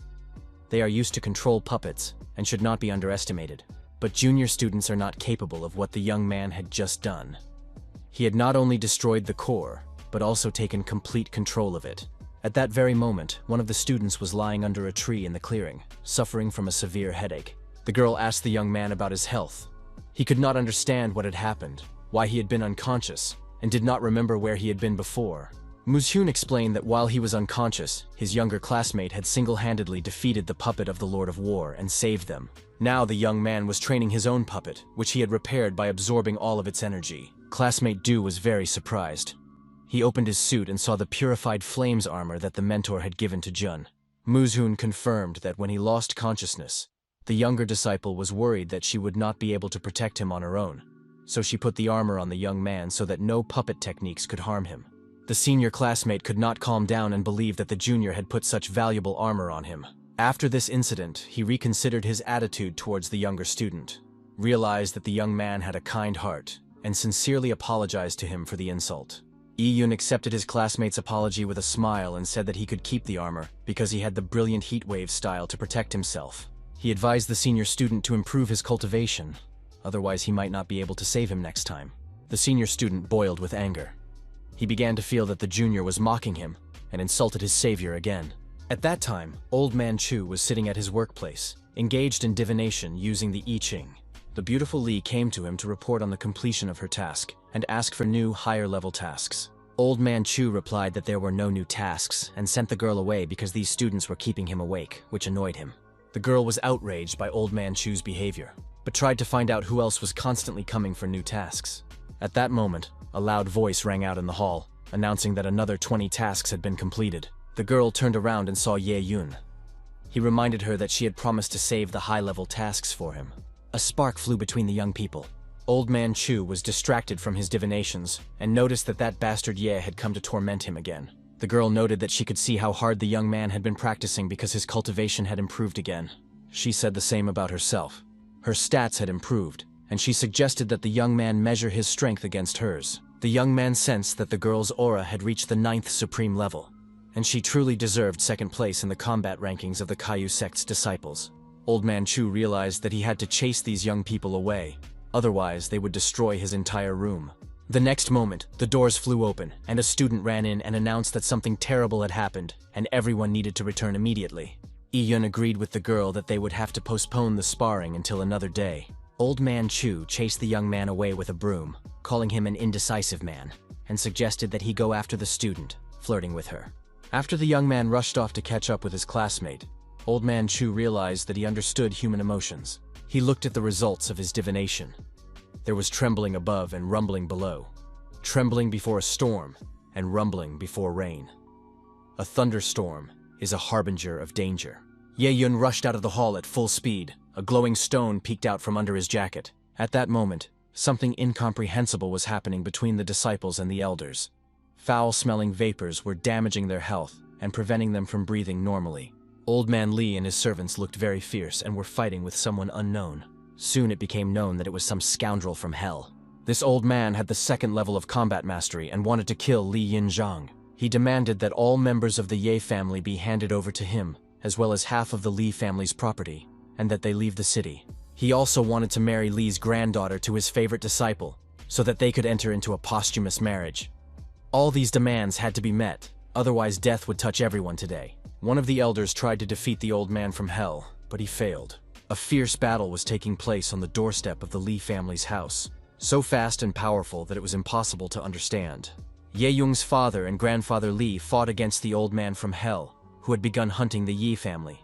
They are used to control puppets and should not be underestimated. But junior students are not capable of what the young man had just done. He had not only destroyed the core, but also taken complete control of it. At that very moment, one of the students was lying under a tree in the clearing, suffering from a severe headache. The girl asked the young man about his health. He could not understand what had happened, why he had been unconscious, and did not remember where he had been before. Muzhyun explained that while he was unconscious, his younger classmate had single-handedly defeated the puppet of the Lord of War and saved them. Now the young man was training his own puppet, which he had repaired by absorbing all of its energy. Classmate Du was very surprised. He opened his suit and saw the purified flames armor that the mentor had given to Jun. Muzhyun confirmed that when he lost consciousness, the younger disciple was worried that she would not be able to protect him on her own, so she put the armor on the young man so that no puppet techniques could harm him. The senior classmate could not calm down and believe that the junior had put such valuable armor on him. After this incident, he reconsidered his attitude towards the younger student, realized that the young man had a kind heart, and sincerely apologized to him for the insult. Iyun accepted his classmate's apology with a smile and said that he could keep the armor because he had the brilliant heatwave style to protect himself. He advised the senior student to improve his cultivation, otherwise he might not be able to save him next time. The senior student boiled with anger. He began to feel that the junior was mocking him and insulted his savior again. At that time, Old Man Chu was sitting at his workplace, engaged in divination using the I Ching. The beautiful Li came to him to report on the completion of her task and ask for new, higher-level tasks. Old Man Chu replied that there were no new tasks and sent the girl away because these students were keeping him awake, which annoyed him. The girl was outraged by Old Man Chu's behavior, but tried to find out who else was constantly coming for new tasks. At that moment, a loud voice rang out in the hall, announcing that another 20 tasks had been completed. The girl turned around and saw Ye Yun. He reminded her that she had promised to save the high-level tasks for him. A spark flew between the young people. Old Man Chu was distracted from his divinations and noticed that that bastard Ye had come to torment him again. The girl noted that she could see how hard the young man had been practicing because his cultivation had improved again. She said the same about herself. Her stats had improved, and she suggested that the young man measure his strength against hers. The young man sensed that the girl's aura had reached the 9th supreme level, and she truly deserved second place in the combat rankings of the Caillou sect's disciples. Old Man Chu realized that he had to chase these young people away, otherwise they would destroy his entire room. The next moment, the doors flew open, and a student ran in and announced that something terrible had happened, and everyone needed to return immediately. Iyun agreed with the girl that they would have to postpone the sparring until another day. Old Man Chu chased the young man away with a broom, calling him an indecisive man, and suggested that he go after the student, flirting with her. After the young man rushed off to catch up with his classmate, Old Man Chu realized that he understood human emotions. He looked at the results of his divination. There was trembling above and rumbling below, trembling before a storm and rumbling before rain. A thunderstorm is a harbinger of danger. Ye Yun rushed out of the hall at full speed. A glowing stone peeked out from under his jacket. At that moment, something incomprehensible was happening between the disciples and the elders. Foul-smelling vapors were damaging their health and preventing them from breathing normally. Old Man Li and his servants looked very fierce and were fighting with someone unknown. Soon it became known that it was some scoundrel from hell. This old man had the 2nd level of combat mastery and wanted to kill Li Yinzhang. He demanded that all members of the Ye family be handed over to him, as well as half of the Li family's property, and that they leave the city. He also wanted to marry Li's granddaughter to his favorite disciple, so that they could enter into a posthumous marriage. All these demands had to be met, otherwise death would touch everyone today. One of the elders tried to defeat the old man from hell, but he failed. A fierce battle was taking place on the doorstep of the Li family's house, so fast and powerful that it was impossible to understand. Ye Yung's father and grandfather Li fought against the old man from hell, who had begun hunting the Yi family.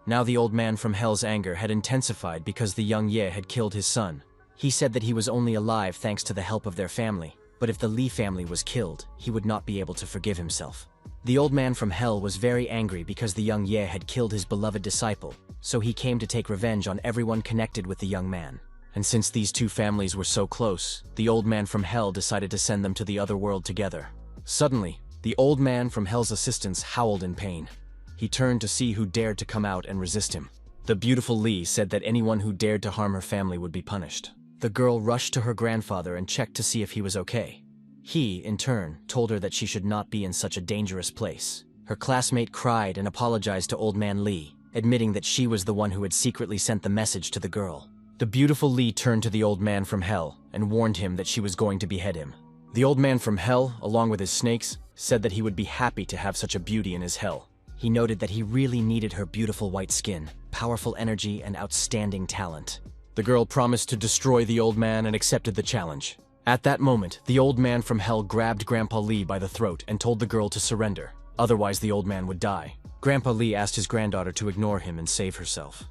Now the old man from hell's anger had intensified because the young Ye had killed his son. He said that he was only alive thanks to the help of their family, but if the Li family was killed, he would not be able to forgive himself. The old man from hell was very angry because the young Ye had killed his beloved disciple, so he came to take revenge on everyone connected with the young man. And since these two families were so close, the old man from hell decided to send them to the other world together. Suddenly, the old man from hell's assistants howled in pain. He turned to see who dared to come out and resist him. The beautiful Li said that anyone who dared to harm her family would be punished. The girl rushed to her grandfather and checked to see if he was okay. He, in turn, told her that she should not be in such a dangerous place. Her classmate cried and apologized to old man Li, admitting that she was the one who had secretly sent the message to the girl. The beautiful Li turned to the old man from hell and warned him that she was going to behead him. The old man from hell, along with his snakes, said that he would be happy to have such a beauty in his hell. He noted that he really needed her beautiful white skin, powerful energy, and outstanding talent. The girl promised to destroy the old man and accepted the challenge. At that moment, the old man from hell grabbed Grandpa Li by the throat and told the girl to surrender, otherwise the old man would die. Grandpa Li asked his granddaughter to ignore him and save herself.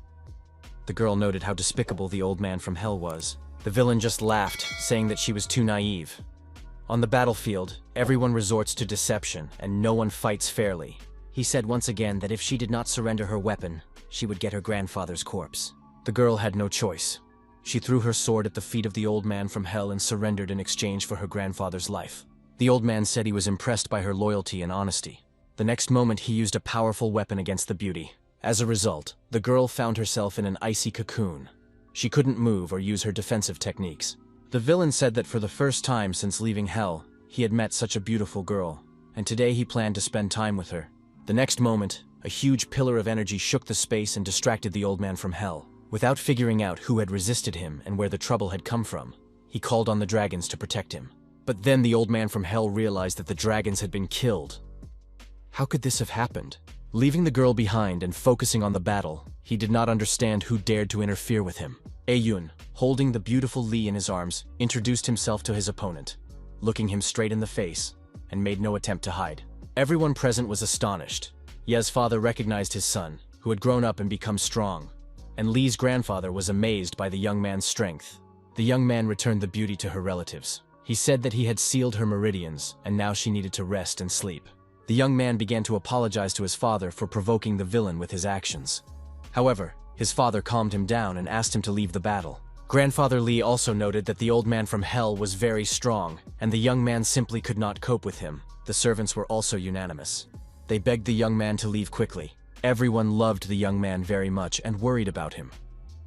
The girl noted how despicable the old man from hell was. The villain just laughed, saying that she was too naive. On the battlefield, everyone resorts to deception and no one fights fairly. He said once again that if she did not surrender her weapon, she would get her grandfather's corpse. The girl had no choice. She threw her sword at the feet of the old man from hell and surrendered in exchange for her grandfather's life. The old man said he was impressed by her loyalty and honesty. The next moment he used a powerful weapon against the beauty. As a result, the girl found herself in an icy cocoon. She couldn't move or use her defensive techniques. The villain said that for the first time since leaving Hell, he had met such a beautiful girl, and today he planned to spend time with her. The next moment, a huge pillar of energy shook the space and distracted the old man from Hell. Without figuring out who had resisted him and where the trouble had come from, he called on the dragons to protect him. But then the old man from Hell realized that the dragons had been killed. How could this have happened? Leaving the girl behind and focusing on the battle, he did not understand who dared to interfere with him. Aeyun, holding the beautiful Lee in his arms, introduced himself to his opponent, looking him straight in the face, and made no attempt to hide. Everyone present was astonished. Ye's father recognized his son, who had grown up and become strong, and Lee's grandfather was amazed by the young man's strength. The young man returned the beauty to her relatives. He said that he had sealed her meridians, and now she needed to rest and sleep. The young man began to apologize to his father for provoking the villain with his actions. However, his father calmed him down and asked him to leave the battle. Grandfather Lee also noted that the old man from Hell was very strong, and the young man simply could not cope with him. The servants were also unanimous. They begged the young man to leave quickly. Everyone loved the young man very much and worried about him.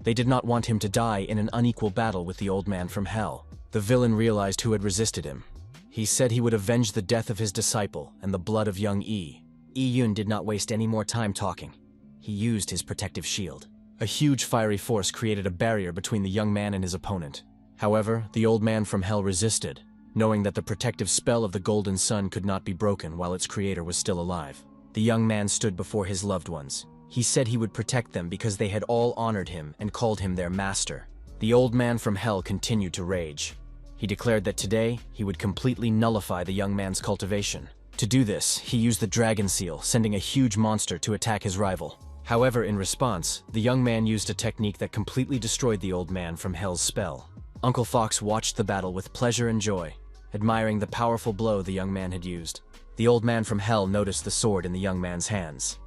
They did not want him to die in an unequal battle with the old man from Hell. The villain realized who had resisted him. He said he would avenge the death of his disciple and the blood of young Aeyun did not waste any more time talking. He used his protective shield. A huge fiery force created a barrier between the young man and his opponent. However, the old man from Hell resisted, knowing that the protective spell of the Golden Sun could not be broken while its creator was still alive. The young man stood before his loved ones. He said he would protect them because they had all honored him and called him their master. The old man from Hell continued to rage. He declared that today, he would completely nullify the young man's cultivation. To do this, he used the dragon seal, sending a huge monster to attack his rival. However, in response, the young man used a technique that completely destroyed the old man from Hell's spell. Uncle Fox watched the battle with pleasure and joy, admiring the powerful blow the young man had used. The old man from Hell noticed the sword in the young man's hands.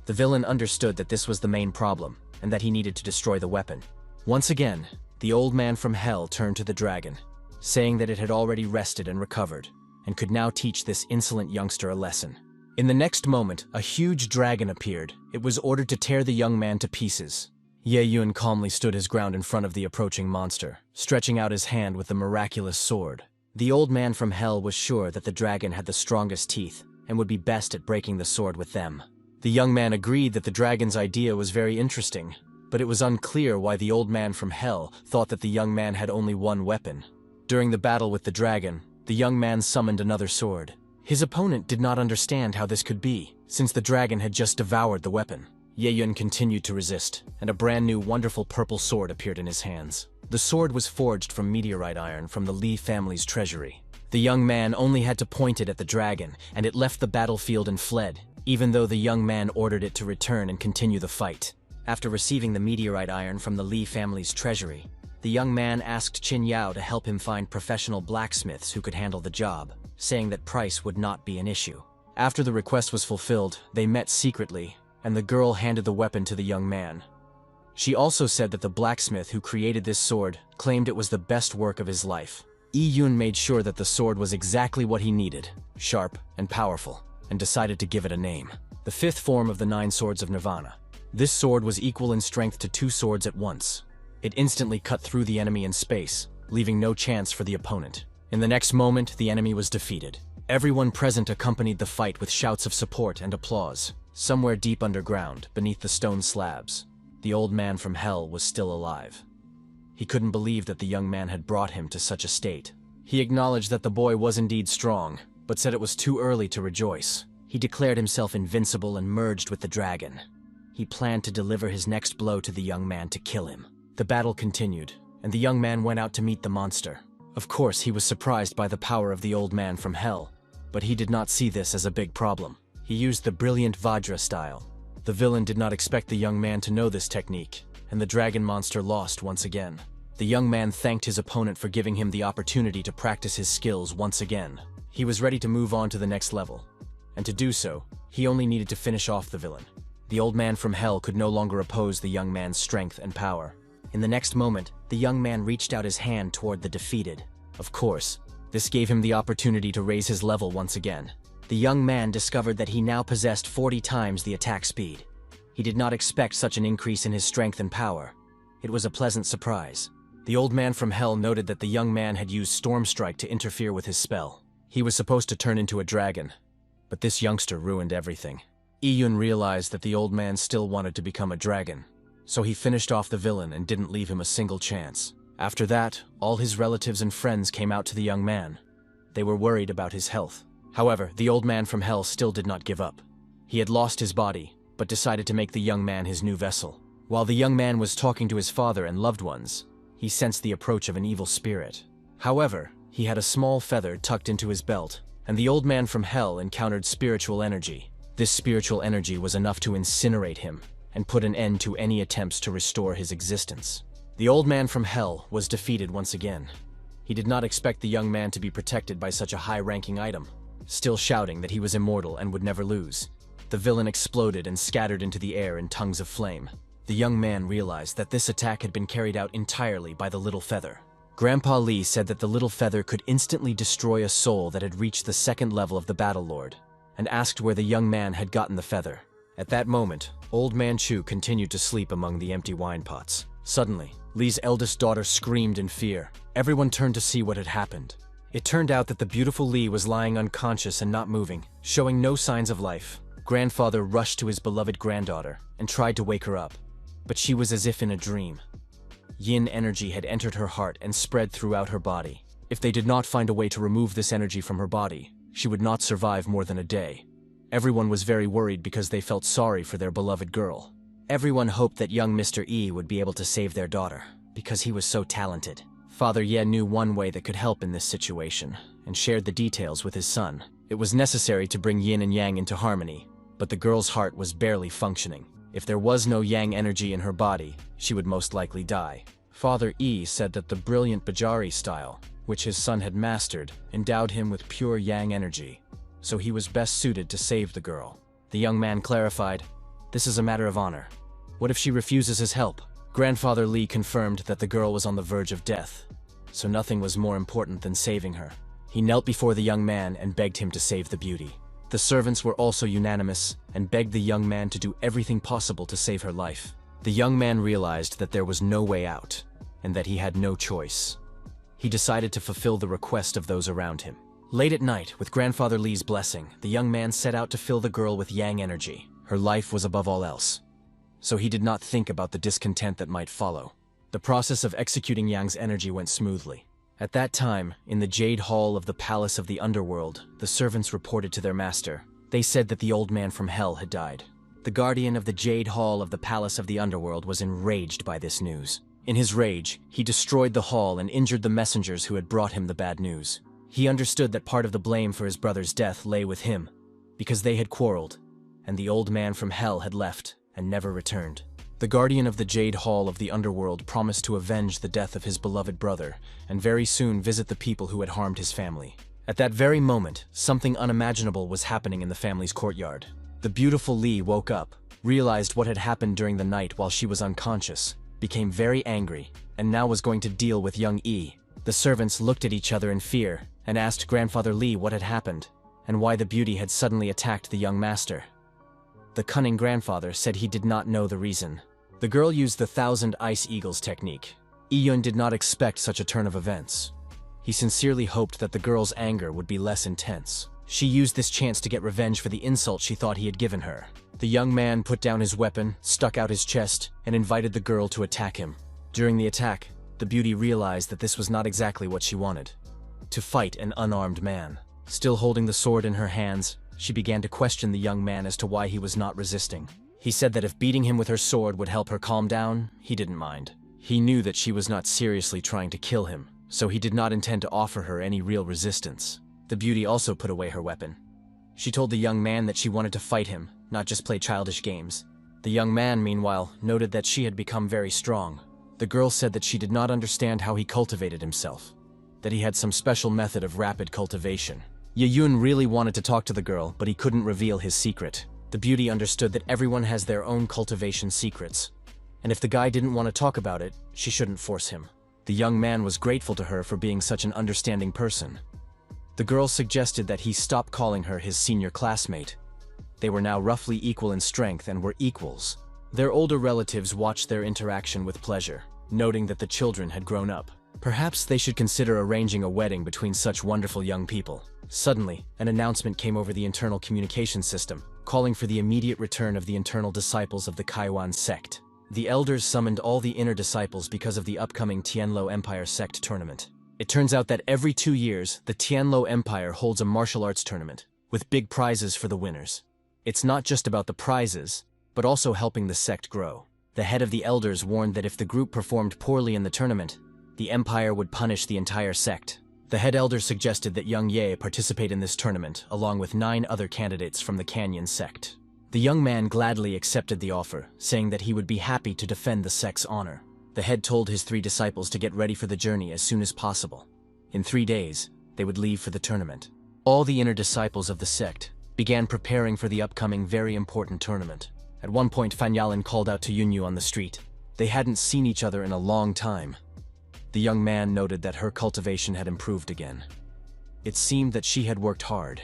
The villain understood that this was the main problem, and that he needed to destroy the weapon. Once again, the old man from Hell turned to the dragon, saying that it had already rested and recovered, and could now teach this insolent youngster a lesson. In the next moment, a huge dragon appeared. It was ordered to tear the young man to pieces. Aeyun calmly stood his ground in front of the approaching monster, stretching out his hand with the miraculous sword. The old man from Hell was sure that the dragon had the strongest teeth, and would be best at breaking the sword with them. The young man agreed that the dragon's idea was very interesting, but it was unclear why the old man from Hell thought that the young man had only one weapon. During the battle with the dragon, the young man summoned another sword. His opponent did not understand how this could be, since the dragon had just devoured the weapon. Aeyun continued to resist, and a brand new wonderful purple sword appeared in his hands. The sword was forged from meteorite iron from the Lee family's treasury. The young man only had to point it at the dragon, and it left the battlefield and fled, even though the young man ordered it to return and continue the fight. After receiving the meteorite iron from the Lee family's treasury, the young man asked Qin Yao to help him find professional blacksmiths who could handle the job, saying that price would not be an issue. After the request was fulfilled, they met secretly, and the girl handed the weapon to the young man. She also said that the blacksmith who created this sword claimed it was the best work of his life. Aeyun made sure that the sword was exactly what he needed, sharp and powerful, and decided to give it a name. The fifth form of the 9 swords of Nirvana. This sword was equal in strength to 2 swords at once. It instantly cut through the enemy in space, leaving no chance for the opponent. In the next moment, the enemy was defeated. Everyone present accompanied the fight with shouts of support and applause. Somewhere deep underground, beneath the stone slabs, the old man from Hell was still alive. He couldn't believe that the young man had brought him to such a state. He acknowledged that the boy was indeed strong, but said it was too early to rejoice. He declared himself invincible and merged with the dragon. He planned to deliver his next blow to the young man to kill him. The battle continued, and the young man went out to meet the monster. Of course, he was surprised by the power of the old man from Hell, but he did not see this as a big problem. He used the brilliant Vajra style. The villain did not expect the young man to know this technique, and the dragon monster lost once again. The young man thanked his opponent for giving him the opportunity to practice his skills once again. He was ready to move on to the next level, and to do so, he only needed to finish off the villain. The old man from Hell could no longer oppose the young man's strength and power. In the next moment, the young man reached out his hand toward the defeated. Of course, This gave him the opportunity to raise his level once again. The young man discovered that he now possessed 40 times the attack speed. He did not expect such an increase in his strength and power. It was a pleasant surprise. The old man from hell noted that the young man had used Storm Strike to interfere with his spell. He was supposed to turn into a dragon, but this youngster ruined everything. Iyun realized that the old man still wanted to become a dragon, so he finished off the villain and didn't leave him a single chance. After that, all his relatives and friends came out to the young man. They were worried about his health. However, the old man from hell still did not give up. He had lost his body, but decided to make the young man his new vessel. While the young man was talking to his father and loved ones, he sensed the approach of an evil spirit. However, he had a small feather tucked into his belt, and the old man from hell encountered spiritual energy. This spiritual energy was enough to incinerate him and put an end to any attempts to restore his existence. The old man from hell was defeated once again. He did not expect the young man to be protected by such a high-ranking item, still shouting that he was immortal and would never lose. The villain exploded and scattered into the air in tongues of flame. The young man realized that this attack had been carried out entirely by the little feather. Grandpa Lee said that the little feather could instantly destroy a soul that had reached the second level of the Battle Lord, and asked where the young man had gotten the feather. At that moment, Old Man Chu continued to sleep among the empty wine pots. Suddenly, Lee's eldest daughter screamed in fear. Everyone turned to see what had happened. It turned out that the beautiful Lee was lying unconscious and not moving, showing no signs of life. Grandfather rushed to his beloved granddaughter and tried to wake her up, but she was as if in a dream. Yin energy had entered her heart and spread throughout her body. If they did not find a way to remove this energy from her body, she would not survive more than a day. Everyone was very worried because they felt sorry for their beloved girl. Everyone hoped that young Mr. E would be able to save their daughter, because he was so talented. Father Ye knew one way that could help in this situation, and shared the details with his son. It was necessary to bring yin and yang into harmony, but the girl's heart was barely functioning. If there was no yang energy in her body, she would most likely die. Father E said that the brilliant Bajari style, which his son had mastered, endowed him with pure yang energy, so he was best suited to save the girl. The young man clarified, "This is a matter of honor. What if she refuses his help?" Grandfather Lee confirmed that the girl was on the verge of death, so nothing was more important than saving her. He knelt before the young man and begged him to save the beauty. The servants were also unanimous and begged the young man to do everything possible to save her life. The young man realized that there was no way out, and that he had no choice. He decided to fulfill the request of those around him. Late at night, with Grandfather Lee's blessing, the young man set out to fill the girl with yang energy. Her life was above all else, so he did not think about the discontent that might follow. The process of executing Yang's energy went smoothly. At that time, in the Jade Hall of the Palace of the Underworld, the servants reported to their master. They said that the old man from hell had died. The guardian of the Jade Hall of the Palace of the Underworld was enraged by this news. In his rage, he destroyed the hall and injured the messengers who had brought him the bad news. He understood that part of the blame for his brother's death lay with him, because they had quarreled, and the old man from hell had left and never returned. The guardian of the Jade Hall of the Underworld promised to avenge the death of his beloved brother, and very soon visit the people who had harmed his family. At that very moment, something unimaginable was happening in the family's courtyard. The beautiful Lee woke up, realized what had happened during the night while she was unconscious, became very angry, and now was going to deal with young E. The servants looked at each other in fear, and asked Grandfather Lee what had happened, and why the beauty had suddenly attacked the young master. The cunning grandfather said he did not know the reason. The girl used the 1,000 Ice Eagles technique. Iyun did not expect such a turn of events. He sincerely hoped that the girl's anger would be less intense. She used this chance to get revenge for the insult she thought he had given her. The young man put down his weapon, stuck out his chest, and invited the girl to attack him. During the attack, the beauty realized that this was not exactly what she wanted: to fight an unarmed man. Still holding the sword in her hands, she began to question the young man as to why he was not resisting. He said that if beating him with her sword would help her calm down, he didn't mind. He knew that she was not seriously trying to kill him, so he did not intend to offer her any real resistance. The beauty also put away her weapon. She told the young man that she wanted to fight him, not just play childish games. The young man, meanwhile, noted that she had become very strong. The girl said that she did not understand how he cultivated himself, that he had some special method of rapid cultivation. Yeyun really wanted to talk to the girl, but he couldn't reveal his secret. The beauty understood that everyone has their own cultivation secrets, and if the guy didn't want to talk about it, she shouldn't force him. The young man was grateful to her for being such an understanding person. The girl suggested that he stop calling her his senior classmate. They were now roughly equal in strength and were equals. Their older relatives watched their interaction with pleasure, noting that the children had grown up. Perhaps they should consider arranging a wedding between such wonderful young people. Suddenly, an announcement came over the internal communication system, calling for the immediate return of the internal disciples of the Kaiwan sect. The elders summoned all the inner disciples because of the upcoming Tianlo Empire sect tournament. It turns out that every 2 years, the Tianlo Empire holds a martial arts tournament, with big prizes for the winners. It's not just about the prizes, but also helping the sect grow. The head of the elders warned that if the group performed poorly in the tournament, the empire would punish the entire sect. The head elder suggested that young Ye participate in this tournament, along with 9 other candidates from the Canyon sect. The young man gladly accepted the offer, saying that he would be happy to defend the sect's honor. The head told his 3 disciples to get ready for the journey as soon as possible. In 3 days, they would leave for the tournament. All the inner disciples of the sect began preparing for the upcoming very important tournament. At one point, Fan Yalan called out to Yunyu on the street. They hadn't seen each other in a long time. The young man noted that her cultivation had improved again. It seemed that she had worked hard,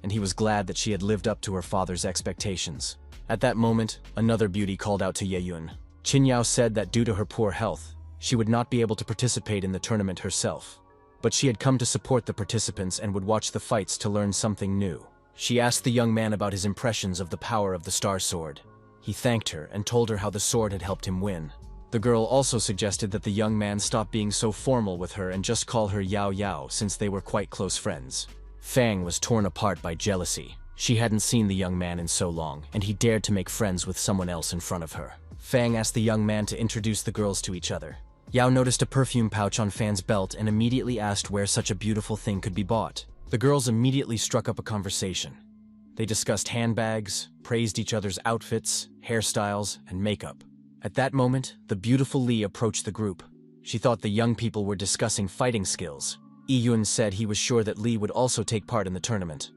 and he was glad that she had lived up to her father's expectations. At that moment, another beauty called out to Yeyun. Qin Yao said that due to her poor health, she would not be able to participate in the tournament herself. But she had come to support the participants and would watch the fights to learn something new. She asked the young man about his impressions of the power of the Star Sword. He thanked her and told her how the sword had helped him win. The girl also suggested that the young man stop being so formal with her and just call her Yao Yao since they were quite close friends. Fang was torn apart by jealousy. She hadn't seen the young man in so long, and he dared to make friends with someone else in front of her. Fang asked the young man to introduce the girls to each other. Yao noticed a perfume pouch on Fang's belt and immediately asked where such a beautiful thing could be bought. The girls immediately struck up a conversation. They discussed handbags, praised each other's outfits, hairstyles, and makeup. At that moment, the beautiful Li approached the group. She thought the young people were discussing fighting skills. Yiyun said he was sure that Li would also take part in the tournament.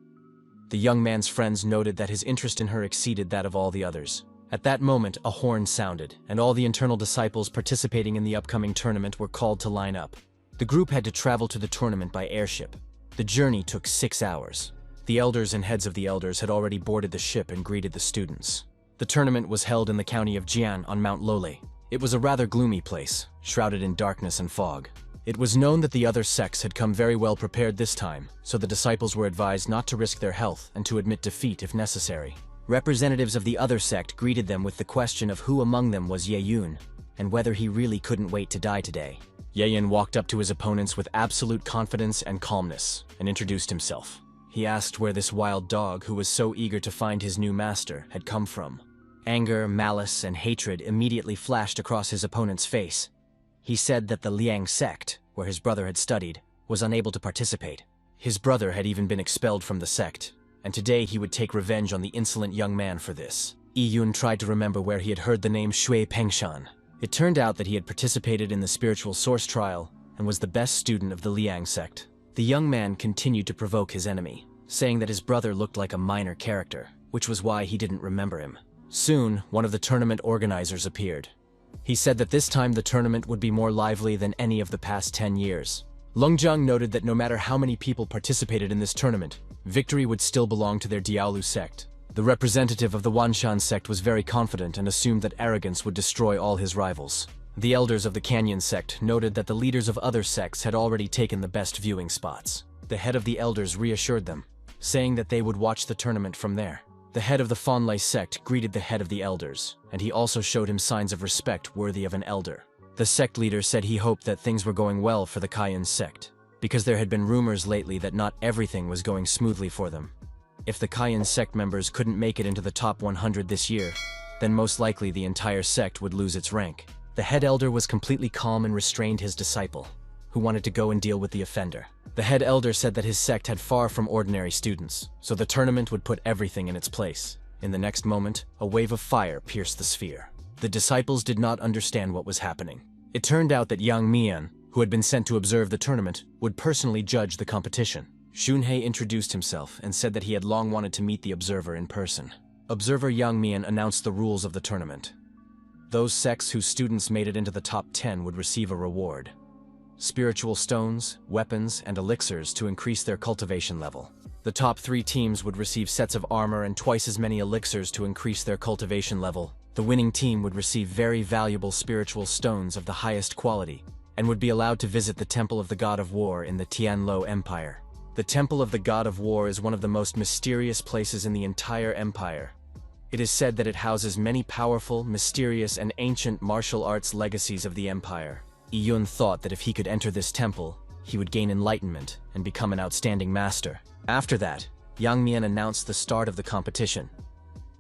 The young man's friends noted that his interest in her exceeded that of all the others. At that moment, a horn sounded, and all the internal disciples participating in the upcoming tournament were called to line up. The group had to travel to the tournament by airship. The journey took 6 hours. The elders and heads of the elders had already boarded the ship and greeted the students. The tournament was held in the county of Jian on Mount Lole. It was a rather gloomy place, shrouded in darkness and fog. It was known that the other sects had come very well prepared this time, so the disciples were advised not to risk their health and to admit defeat if necessary. Representatives of the other sect greeted them with the question of who among them was Yeyun, and whether he really couldn't wait to die today. Yeyun walked up to his opponents with absolute confidence and calmness, and introduced himself. He asked where this wild dog, who was so eager to find his new master, had come from. Anger, malice, and hatred immediately flashed across his opponent's face. He said that the Liang sect, where his brother had studied, was unable to participate. His brother had even been expelled from the sect, and today he would take revenge on the insolent young man for this. Yiyun tried to remember where he had heard the name Shui Pengshan. It turned out that he had participated in the spiritual source trial and was the best student of the Liang sect. The young man continued to provoke his enemy, saying that his brother looked like a minor character, which was why he didn't remember him. Soon, one of the tournament organizers appeared. He said that this time the tournament would be more lively than any of the past 10 years. Longzhang noted that no matter how many people participated in this tournament, victory would still belong to their Diaolu sect. The representative of the Wanshan sect was very confident and assumed that arrogance would destroy all his rivals. The elders of the Canyon sect noted that the leaders of other sects had already taken the best viewing spots. The head of the elders reassured them, saying that they would watch the tournament from there. The head of the Fanlei sect greeted the head of the elders, and he also showed him signs of respect worthy of an elder. The sect leader said he hoped that things were going well for the Kayan sect, because there had been rumors lately that not everything was going smoothly for them. If the Kayan sect members couldn't make it into the top 100 this year, then most likely the entire sect would lose its rank. The head elder was completely calm and restrained his disciple, who wanted to go and deal with the offender. The head elder said that his sect had far from ordinary students, so the tournament would put everything in its place. In the next moment, a wave of fire pierced the sphere. The disciples did not understand what was happening. It turned out that Yang Mian, who had been sent to observe the tournament, would personally judge the competition. Shunhei introduced himself and said that he had long wanted to meet the observer in person. Observer Yang Mian announced the rules of the tournament. Those sects whose students made it into the top 10 would receive a reward. spiritual stones, weapons, and elixirs to increase their cultivation level. The top 3 teams would receive sets of armor and twice as many elixirs to increase their cultivation level. The winning team would receive very valuable spiritual stones of the highest quality, and would be allowed to visit the Temple of the God of War in the Tianluo Empire. The Temple of the God of War is one of the most mysterious places in the entire empire. It is said that it houses many powerful, mysterious, and ancient martial arts legacies of the empire. Yun thought that if he could enter this temple, he would gain enlightenment and become an outstanding master. After that, Yang Mian announced the start of the competition.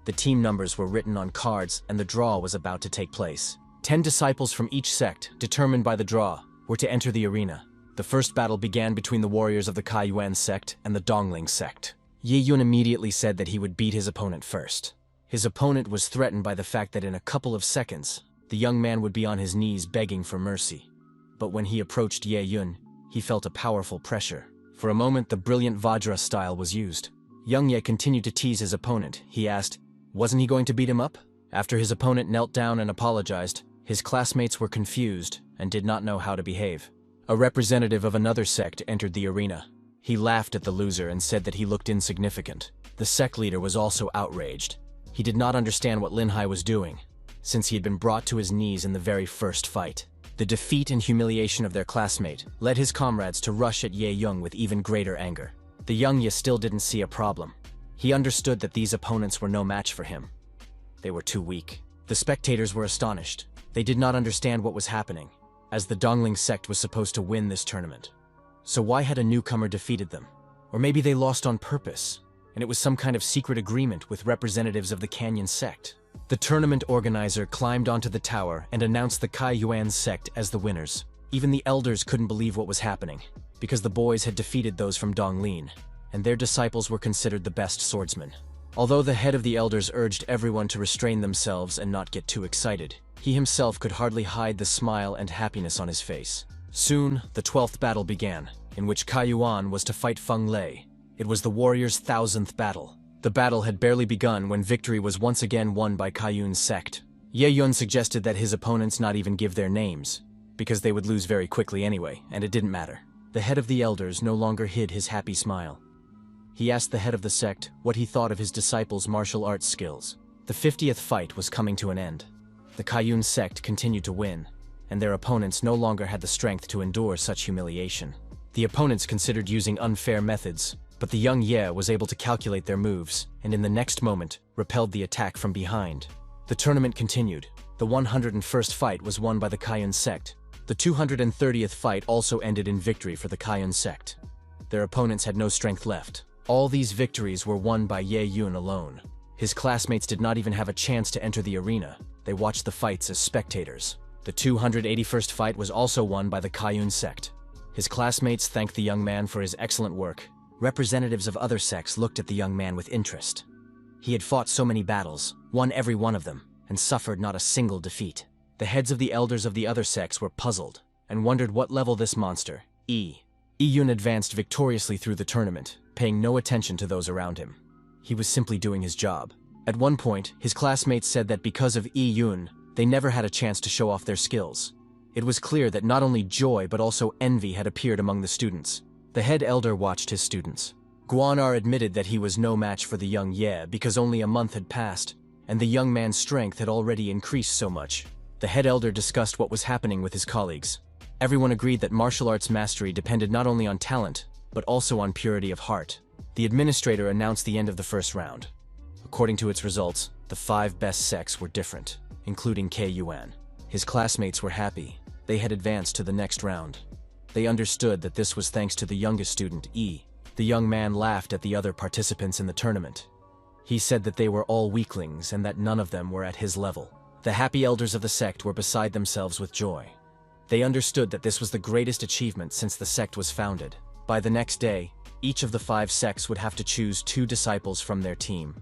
The team numbers were written on cards and the draw was about to take place. 10 disciples from each sect, determined by the draw, were to enter the arena. The first battle began between the warriors of the Kaiyuan sect and the Dongling sect. Ye Yun immediately said that he would beat his opponent first. His opponent was threatened by the fact that in a couple of seconds, the young man would be on his knees begging for mercy. But when he approached Ye Yun, he felt a powerful pressure. For a moment, the brilliant Vajra style was used. Young Ye continued to tease his opponent. He asked, wasn't he going to beat him up? After his opponent knelt down and apologized, his classmates were confused and did not know how to behave. A representative of another sect entered the arena. He laughed at the loser and said that he looked insignificant. The sect leader was also outraged. He did not understand what Lin Hai was doing, since he had been brought to his knees in the very first fight. The defeat and humiliation of their classmate led his comrades to rush at Ye Yun with even greater anger. The young Ye still didn't see a problem. He understood that these opponents were no match for him. They were too weak. The spectators were astonished. They did not understand what was happening, as the Dongling sect was supposed to win this tournament. So why had a newcomer defeated them? Or maybe they lost on purpose, and it was some kind of secret agreement with representatives of the Canyon sect. The tournament organizer climbed onto the tower and announced the Kaiyuan sect as the winners. Even the elders couldn't believe what was happening, because the boys had defeated those from Donglin, and their disciples were considered the best swordsmen. Although the head of the elders urged everyone to restrain themselves and not get too excited, he himself could hardly hide the smile and happiness on his face. Soon, the 12th battle began, in which Kaiyuan was to fight Feng Lei. It was the warriors' 1000th battle. The battle had barely begun when victory was once again won by Kaiyun's sect. Ye Yun suggested that his opponents not even give their names, because they would lose very quickly anyway, and it didn't matter. The head of the elders no longer hid his happy smile. He asked the head of the sect what he thought of his disciples' martial arts skills. The 50th fight was coming to an end. The Kaiyun sect continued to win, and their opponents no longer had the strength to endure such humiliation. The opponents considered using unfair methods, but the young Ye was able to calculate their moves, and in the next moment, repelled the attack from behind. The tournament continued. The 101st fight was won by the Kaiyun sect. The 230th fight also ended in victory for the Kaiyun sect. Their opponents had no strength left. All these victories were won by Ye Yun alone. His classmates did not even have a chance to enter the arena. They watched the fights as spectators. The 281st fight was also won by the Kaiyun sect. His classmates thanked the young man for his excellent work. Representatives of other sects looked at the young man with interest. He had fought so many battles, won every one of them, and suffered not a single defeat. The heads of the elders of the other sects were puzzled, and wondered what level this monster, Yun advanced victoriously through the tournament, paying no attention to those around him. He was simply doing his job. At one point, his classmates said that because of Yun, they never had a chance to show off their skills. It was clear that not only joy but also envy had appeared among the students. The head elder watched his students. Guanar admitted that he was no match for the young Ye because only a month had passed, and the young man's strength had already increased so much. The head elder discussed what was happening with his colleagues. Everyone agreed that martial arts mastery depended not only on talent, but also on purity of heart. The administrator announced the end of the first round. According to its results, the 5 best sects were different, including Kaiyuan. His classmates were happy. They had advanced to the next round. They understood that this was thanks to the youngest student, The young man laughed at the other participants in the tournament. He said that they were all weaklings and that none of them were at his level. The happy elders of the sect were beside themselves with joy. They understood that this was the greatest achievement since the sect was founded. By the next day, each of the 5 sects would have to choose 2 disciples from their team.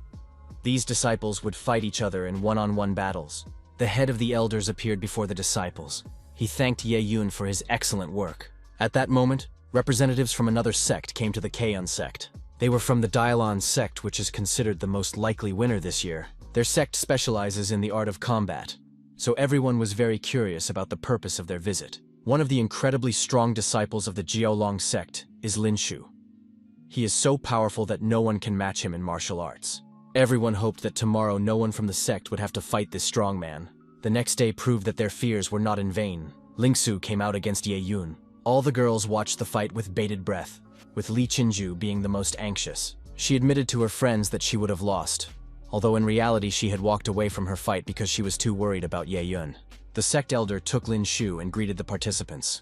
These disciples would fight each other in one-on-one battles. The head of the elders appeared before the disciples. He thanked Ye Yun for his excellent work. At that moment, representatives from another sect came to the Kaiyun sect. They were from the Dailon sect, which is considered the most likely winner this year. Their sect specializes in the art of combat, so everyone was very curious about the purpose of their visit. One of the incredibly strong disciples of the Jiaolong sect is Lin Shu. He is so powerful that no one can match him in martial arts. Everyone hoped that tomorrow no one from the sect would have to fight this strong man. The next day proved that their fears were not in vain. Lingsu came out against Ye Yun. All the girls watched the fight with bated breath, with Li Qinju being the most anxious. She admitted to her friends that she would have lost, although in reality she had walked away from her fight because she was too worried about Ye Yun. The sect elder took Lin Shu and greeted the participants.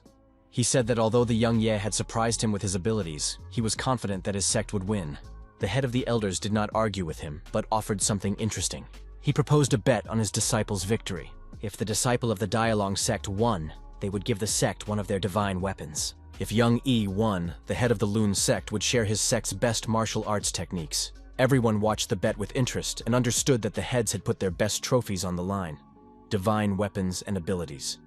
He said that although the young Ye had surprised him with his abilities, he was confident that his sect would win. The head of the elders did not argue with him, but offered something interesting. He proposed a bet on his disciple's victory. If the disciple of the Dialong sect won, they would give the sect one of their divine weapons. If young Yi won, the head of the Loon sect would share his sect's best martial arts techniques. Everyone watched the bet with interest and understood that the heads had put their best trophies on the line: divine weapons and abilities.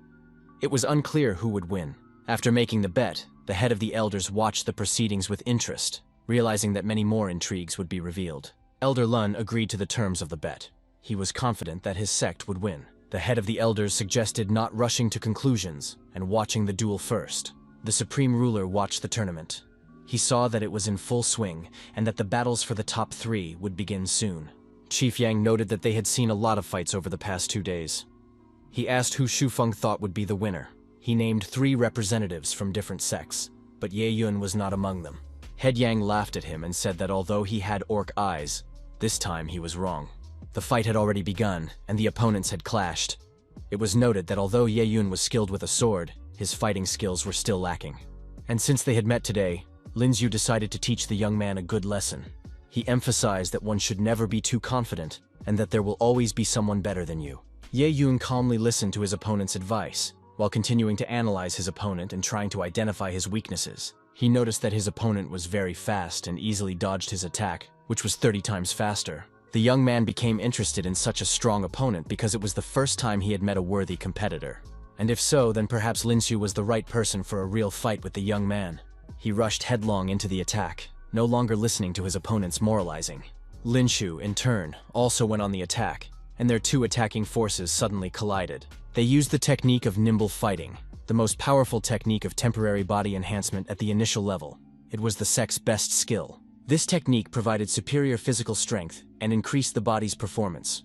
It was unclear who would win. After making the bet, the head of the elders watched the proceedings with interest, realizing that many more intrigues would be revealed. Elder Lun agreed to the terms of the bet. He was confident that his sect would win. The head of the elders suggested not rushing to conclusions and watching the duel first. The supreme ruler watched the tournament. He saw that it was in full swing and that the battles for the top 3 would begin soon. Chief Yang noted that they had seen a lot of fights over the past 2 days. He asked who Shu Feng thought would be the winner. He named 3 representatives from different sects, but Ye Yun was not among them. Head Yang laughed at him and said that although he had orc eyes, this time he was wrong. The fight had already begun, and the opponents had clashed. It was noted that although Ye Yun was skilled with a sword, his fighting skills were still lacking. And since they had met today, Lin Zhu decided to teach the young man a good lesson. He emphasized that one should never be too confident, and that there will always be someone better than you. Ye Yun calmly listened to his opponent's advice, while continuing to analyze his opponent and trying to identify his weaknesses. He noticed that his opponent was very fast and easily dodged his attack, which was 30 times faster. The young man became interested in such a strong opponent because it was the first time he had met a worthy competitor. And if so, then perhaps Lin Shu was the right person for a real fight with the young man. He rushed headlong into the attack, no longer listening to his opponent's moralizing. Lin Shu, in turn, also went on the attack, and their 2 attacking forces suddenly collided. They used the technique of nimble fighting, the most powerful technique of temporary body enhancement at the initial level. It was the sect's best skill. This technique provided superior physical strength and increased the body's performance.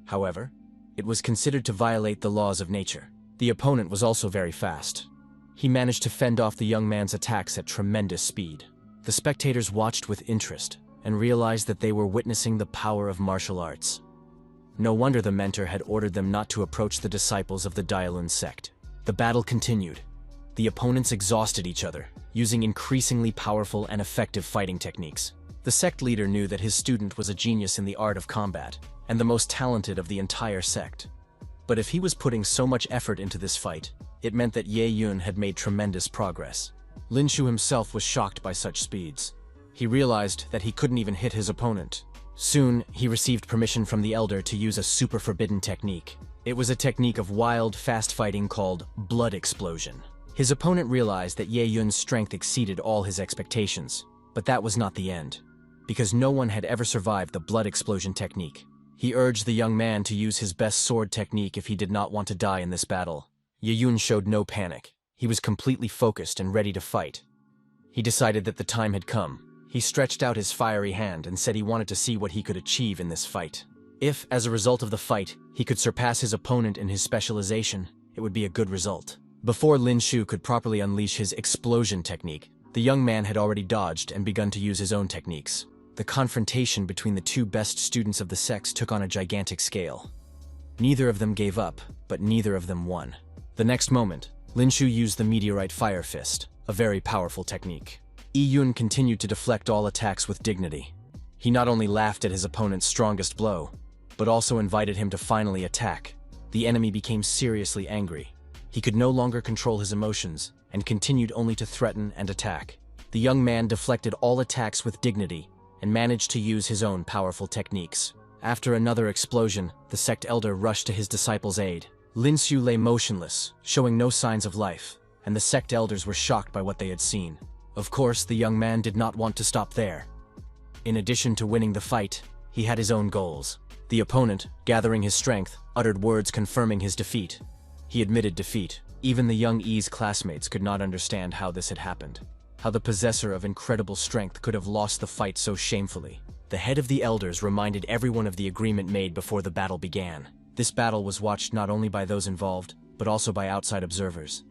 However, it was considered to violate the laws of nature. The opponent was also very fast. He managed to fend off the young man's attacks at tremendous speed. The spectators watched with interest and realized that they were witnessing the power of martial arts. No wonder the mentor had ordered them not to approach the disciples of the Dialun sect. The battle continued. The opponents exhausted each other, using increasingly powerful and effective fighting techniques. The sect leader knew that his student was a genius in the art of combat, and the most talented of the entire sect. But if he was putting so much effort into this fight, it meant that Ye Yun had made tremendous progress. Lin Shu himself was shocked by such speeds. He realized that he couldn't even hit his opponent. Soon, he received permission from the elder to use a super forbidden technique. It was a technique of wild, fast fighting called blood explosion. His opponent realized that Ye Yun's strength exceeded all his expectations, but that was not the end, because no one had ever survived the blood explosion technique. He urged the young man to use his best sword technique if he did not want to die in this battle. Ye Yun showed no panic. He was completely focused and ready to fight. He decided that the time had come. He stretched out his fiery hand and said he wanted to see what he could achieve in this fight. If, as a result of the fight, he could surpass his opponent in his specialization, it would be a good result. Before Lin Shu could properly unleash his explosion technique, the young man had already dodged and begun to use his own techniques. The confrontation between the 2 best students of the sects took on a gigantic scale. Neither of them gave up, but neither of them won. The next moment, Lin Shu used the Meteorite Fire Fist, a very powerful technique. Yi Yun continued to deflect all attacks with dignity. He not only laughed at his opponent's strongest blow, but also invited him to finally attack. The enemy became seriously angry. He could no longer control his emotions and continued only to threaten and attack. The young man deflected all attacks with dignity and managed to use his own powerful techniques. After another explosion, the sect elder rushed to his disciple's aid. Lin Shu lay motionless, showing no signs of life, and the sect elders were shocked by what they had seen. Of course, the young man did not want to stop there. In addition to winning the fight, he had his own goals. The opponent, gathering his strength, uttered words confirming his defeat. He admitted defeat, Even the young Yi's classmates could not understand how this had happened. How the possessor of incredible strength could have lost the fight so shamefully. The head of the elders reminded everyone of the agreement made before the battle began. This battle was watched not only by those involved, but also by outside observers.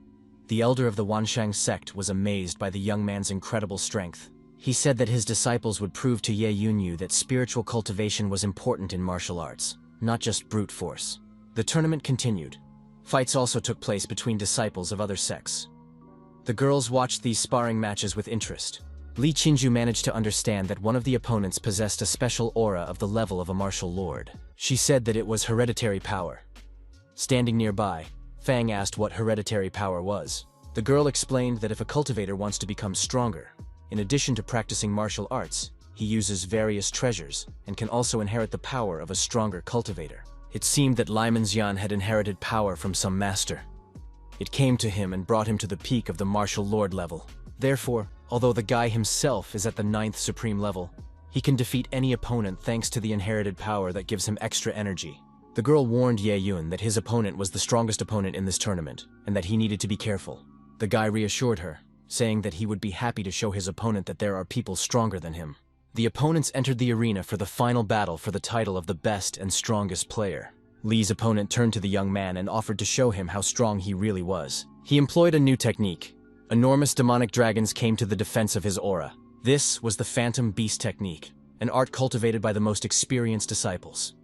The elder of the Wanshang sect was amazed by the young man's incredible strength. He said that his disciples would prove to Ye Yunyu that spiritual cultivation was important in martial arts, not just brute force. The tournament continued. Fights also took place between disciples of other sects. The girls watched these sparring matches with interest. Li Qinju managed to understand that one of the opponents possessed a special aura of the level of a martial lord. She said that it was hereditary power. Standing nearby, Fang asked what hereditary power was. The girl explained that if a cultivator wants to become stronger, in addition to practicing martial arts, he uses various treasures and can also inherit the power of a stronger cultivator. It seemed that Li Minxian had inherited power from some master. It came to him and brought him to the peak of the martial lord level. Therefore, although the guy himself is at the 9th supreme level, he can defeat any opponent thanks to the inherited power that gives him extra energy. The girl warned Ye Yun that his opponent was the strongest opponent in this tournament, and that he needed to be careful. The guy reassured her, saying that he would be happy to show his opponent that there are people stronger than him. The opponents entered the arena for the final battle for the title of the best and strongest player. Li's opponent turned to the young man and offered to show him how strong he really was. He employed a new technique. Enormous demonic dragons came to the defense of his aura. This was the Phantom Beast technique, an art cultivated by the most experienced disciples.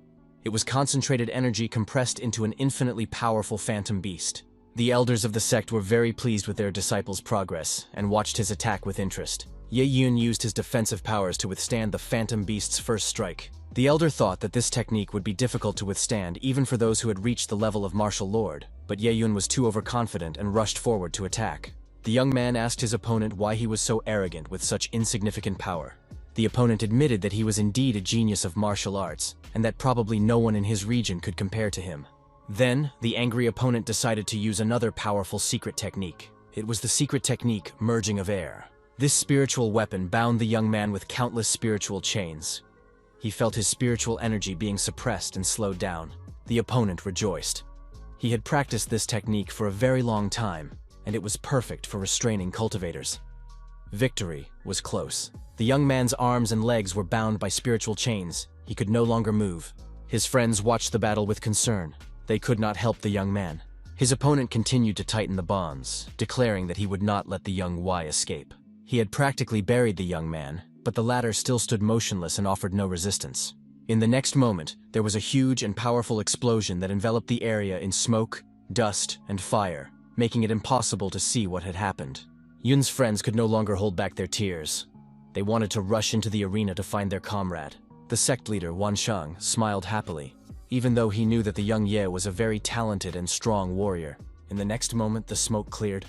It was concentrated energy compressed into an infinitely powerful Phantom Beast. The elders of the sect were very pleased with their disciple's progress and watched his attack with interest. Ye Yun used his defensive powers to withstand the Phantom Beast's first strike. The elder thought that this technique would be difficult to withstand even for those who had reached the level of martial lord, but Ye Yun was too overconfident and rushed forward to attack. The young man asked his opponent why he was so arrogant with such insignificant power. The opponent admitted that he was indeed a genius of martial arts, and that probably no one in his region could compare to him. Then, the angry opponent decided to use another powerful secret technique. It was the secret technique, Merging of Air. This spiritual weapon bound the young man with countless spiritual chains. He felt his spiritual energy being suppressed and slowed down. The opponent rejoiced. He had practiced this technique for a very long time, and it was perfect for restraining cultivators. Victory was close. The young man's arms and legs were bound by spiritual chains. He could no longer move. His friends watched the battle with concern. They could not help the young man. His opponent continued to tighten the bonds, declaring that he would not let the young Y escape. He had practically buried the young man, but the latter still stood motionless and offered no resistance. In the next moment, there was a huge and powerful explosion that enveloped the area in smoke, dust, and fire, making it impossible to see what had happened. Yun's friends could no longer hold back their tears. They wanted to rush into the arena to find their comrade. The sect leader, Wanshang, smiled happily, even though he knew that the young Ye was a very talented and strong warrior. In the next moment, the smoke cleared,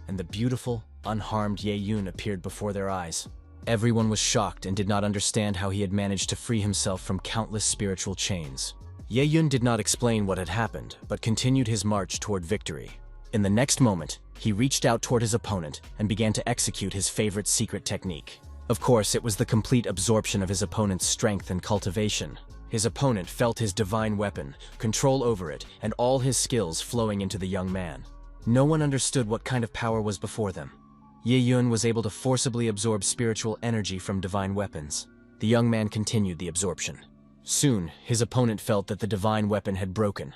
and the beautiful, unharmed Ye Yun appeared before their eyes. Everyone was shocked and did not understand how he had managed to free himself from countless spiritual chains. Ye Yun did not explain what had happened, but continued his march toward victory. In the next moment, he reached out toward his opponent and began to execute his favorite secret technique. Of course, it was the complete absorption of his opponent's strength and cultivation. His opponent felt his divine weapon, control over it, and all his skills flowing into the young man. No one understood what kind of power was before them. Ye Yun was able to forcibly absorb spiritual energy from divine weapons. The young man continued the absorption. Soon, his opponent felt that the divine weapon had broken.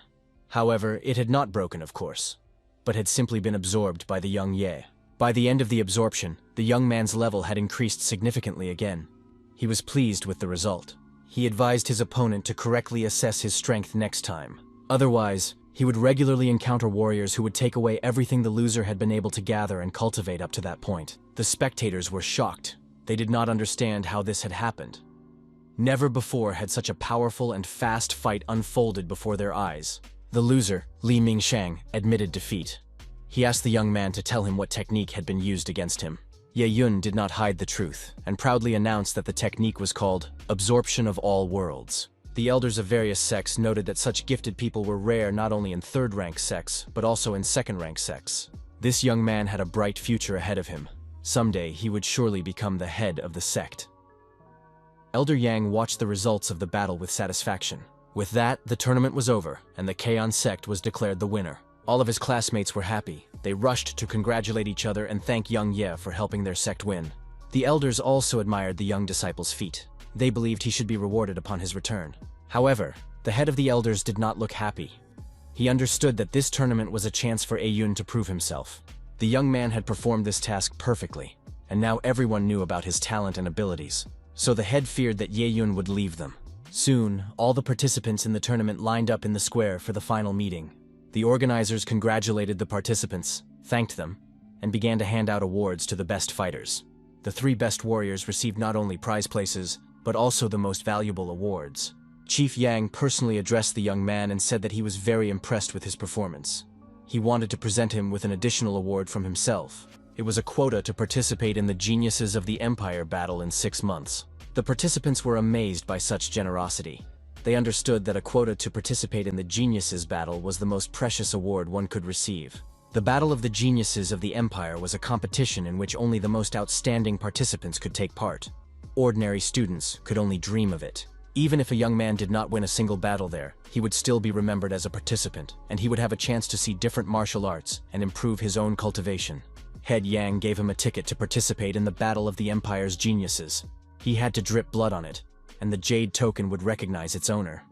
However, it had not broken, of course, but had simply been absorbed by the young Ye. By the end of the absorption, the young man's level had increased significantly again. He was pleased with the result. He advised his opponent to correctly assess his strength next time. Otherwise, he would regularly encounter warriors who would take away everything the loser had been able to gather and cultivate up to that point. The spectators were shocked. They did not understand how this had happened. Never before had such a powerful and fast fight unfolded before their eyes. The loser, Li Mingshang, admitted defeat. He asked the young man to tell him what technique had been used against him. Ye Yun did not hide the truth, and proudly announced that the technique was called Absorption of All Worlds. The elders of various sects noted that such gifted people were rare not only in third-rank sects, but also in second-rank sects. This young man had a bright future ahead of him. Someday, he would surely become the head of the sect. Elder Yang watched the results of the battle with satisfaction. With that, the tournament was over, and the Kaon sect was declared the winner. All of his classmates were happy. They rushed to congratulate each other and thank young Ye for helping their sect win. The elders also admired the young disciple's feat. They believed he should be rewarded upon his return. However, the head of the elders did not look happy. He understood that this tournament was a chance for Ayun to prove himself. The young man had performed this task perfectly, and now everyone knew about his talent and abilities. So the head feared that Yeyun would leave them. Soon, all the participants in the tournament lined up in the square for the final meeting. The organizers congratulated the participants, thanked them, and began to hand out awards to the best fighters. The 3 best warriors received not only prize places, but also the most valuable awards. Chief Yang personally addressed the young man and said that he was very impressed with his performance. He wanted to present him with an additional award from himself. It was a quota to participate in the Geniuses of the Empire battle in 6 months. The participants were amazed by such generosity. They understood that a quota to participate in the Geniuses battle was the most precious award one could receive. The Battle of the Geniuses of the Empire was a competition in which only the most outstanding participants could take part. Ordinary students could only dream of it. Even if a young man did not win a single battle there, he would still be remembered as a participant, and he would have a chance to see different martial arts and improve his own cultivation. Head Yang gave him a ticket to participate in the Battle of the Empire's Geniuses. He had to drip blood on it, and the jade token would recognize its owner.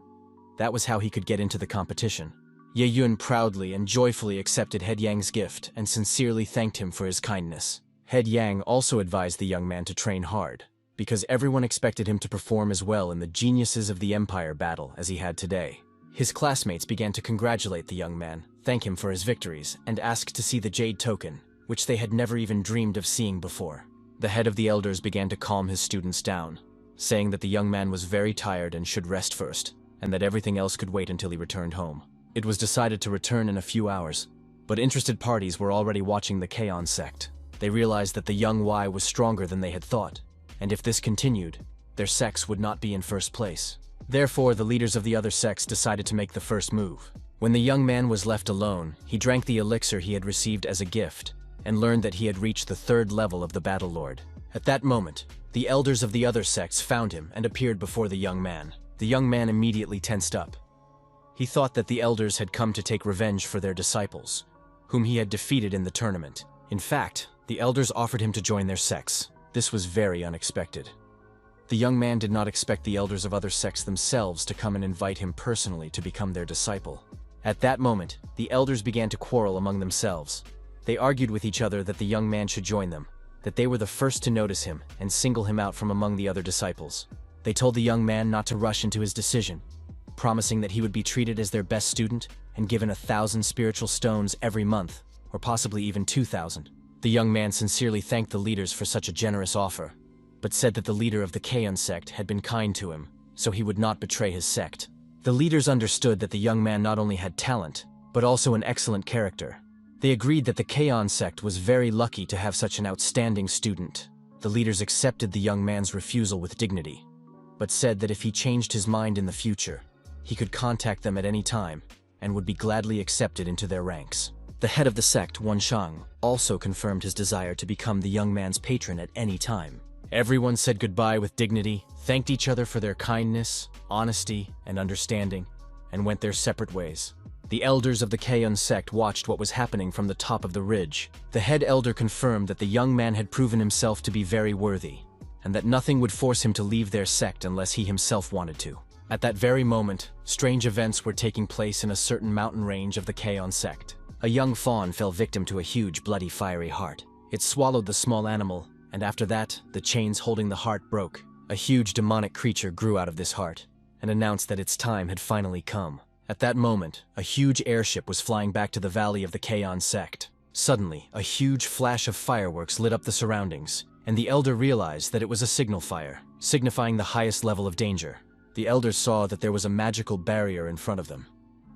That was how he could get into the competition. Ye Yun proudly and joyfully accepted Head Yang's gift and sincerely thanked him for his kindness. Head Yang also advised the young man to train hard, because everyone expected him to perform as well in the Geniuses of the Empire battle as he had today. His classmates began to congratulate the young man, thank him for his victories, and asked to see the jade token, which they had never even dreamed of seeing before. The head of the elders began to calm his students down, saying that the young man was very tired and should rest first, and that everything else could wait until he returned home. It was decided to return in a few hours, but interested parties were already watching the Kaon sect. They realized that the young Y was stronger than they had thought, and if this continued, their sects would not be in first place. Therefore, the leaders of the other sects decided to make the first move. When the young man was left alone, he drank the elixir he had received as a gift, and learned that he had reached the 3rd level of the Battle Lord. At that moment, the elders of the other sects found him and appeared before the young man. The young man immediately tensed up. He thought that the elders had come to take revenge for their disciples, whom he had defeated in the tournament. In fact, the elders offered him to join their sects. This was very unexpected. The young man did not expect the elders of other sects themselves to come and invite him personally to become their disciple. At that moment, the elders began to quarrel among themselves. They argued with each other that the young man should join them, that they were the first to notice him and single him out from among the other disciples. They told the young man not to rush into his decision, promising that he would be treated as their best student and given 1,000 spiritual stones every month, or possibly even 2,000. The young man sincerely thanked the leaders for such a generous offer, but said that the leader of the Kaon sect had been kind to him, so he would not betray his sect. The leaders understood that the young man not only had talent, but also an excellent character. They agreed that the Kaon sect was very lucky to have such an outstanding student. The leaders accepted the young man's refusal with dignity, but said that if he changed his mind in the future, he could contact them at any time and would be gladly accepted into their ranks. The head of the sect, Wan Shang, also confirmed his desire to become the young man's patron at any time. Everyone said goodbye with dignity, thanked each other for their kindness, honesty, and understanding, and went their separate ways. The elders of the Kaon sect watched what was happening from the top of the ridge. The head elder confirmed that the young man had proven himself to be very worthy, and that nothing would force him to leave their sect unless he himself wanted to. At that very moment, strange events were taking place in a certain mountain range of the Kaon sect. A young fawn fell victim to a huge, bloody, fiery heart. It swallowed the small animal, and after that, the chains holding the heart broke. A huge demonic creature grew out of this heart, and announced that its time had finally come. At that moment, a huge airship was flying back to the valley of the Kaon sect. Suddenly, a huge flash of fireworks lit up the surroundings, and the elder realized that it was a signal fire, signifying the highest level of danger. The elders saw that there was a magical barrier in front of them.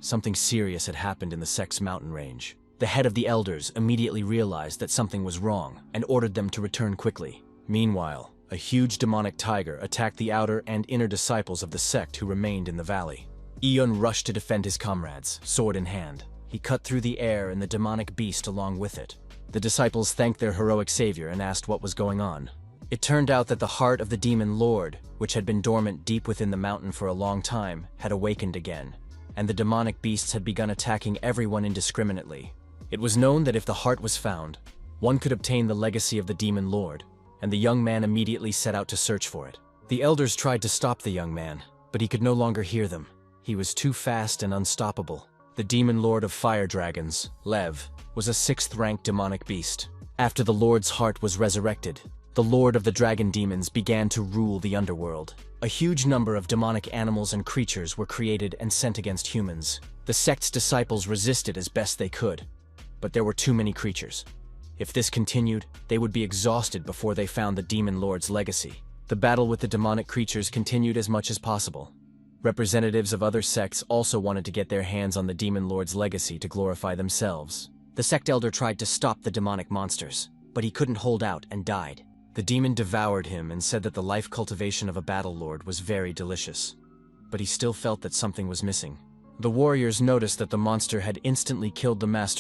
Something serious had happened in the sect's mountain range. The head of the elders immediately realized that something was wrong and ordered them to return quickly. Meanwhile, a huge demonic tiger attacked the outer and inner disciples of the sect who remained in the valley. Eun rushed to defend his comrades, sword in hand. He cut through the air and the demonic beast along with it. The disciples thanked their heroic savior and asked what was going on. It turned out that the heart of the demon lord, which had been dormant deep within the mountain for a long time, had awakened again. and the demonic beasts had begun attacking everyone indiscriminately. It was known that if the heart was found, one could obtain the legacy of the demon lord, and the young man immediately set out to search for it. The elders tried to stop the young man, but he could no longer hear them. He was too fast and unstoppable. The demon lord of fire dragons, Lev, was a 6th-ranked demonic beast. After the lord's heart was resurrected, the lord of the dragon demons began to rule the underworld. A huge number of demonic animals and creatures were created and sent against humans. The sect's disciples resisted as best they could, but there were too many creatures. If this continued, they would be exhausted before they found the demon lord's legacy. The battle with the demonic creatures continued as much as possible. Representatives of other sects also wanted to get their hands on the demon lord's legacy to glorify themselves. The sect elder tried to stop the demonic monsters, but he couldn't hold out and died. The demon devoured him and said that the life cultivation of a battle lord was very delicious. But he still felt that something was missing. The warriors noticed that the monster had instantly killed the master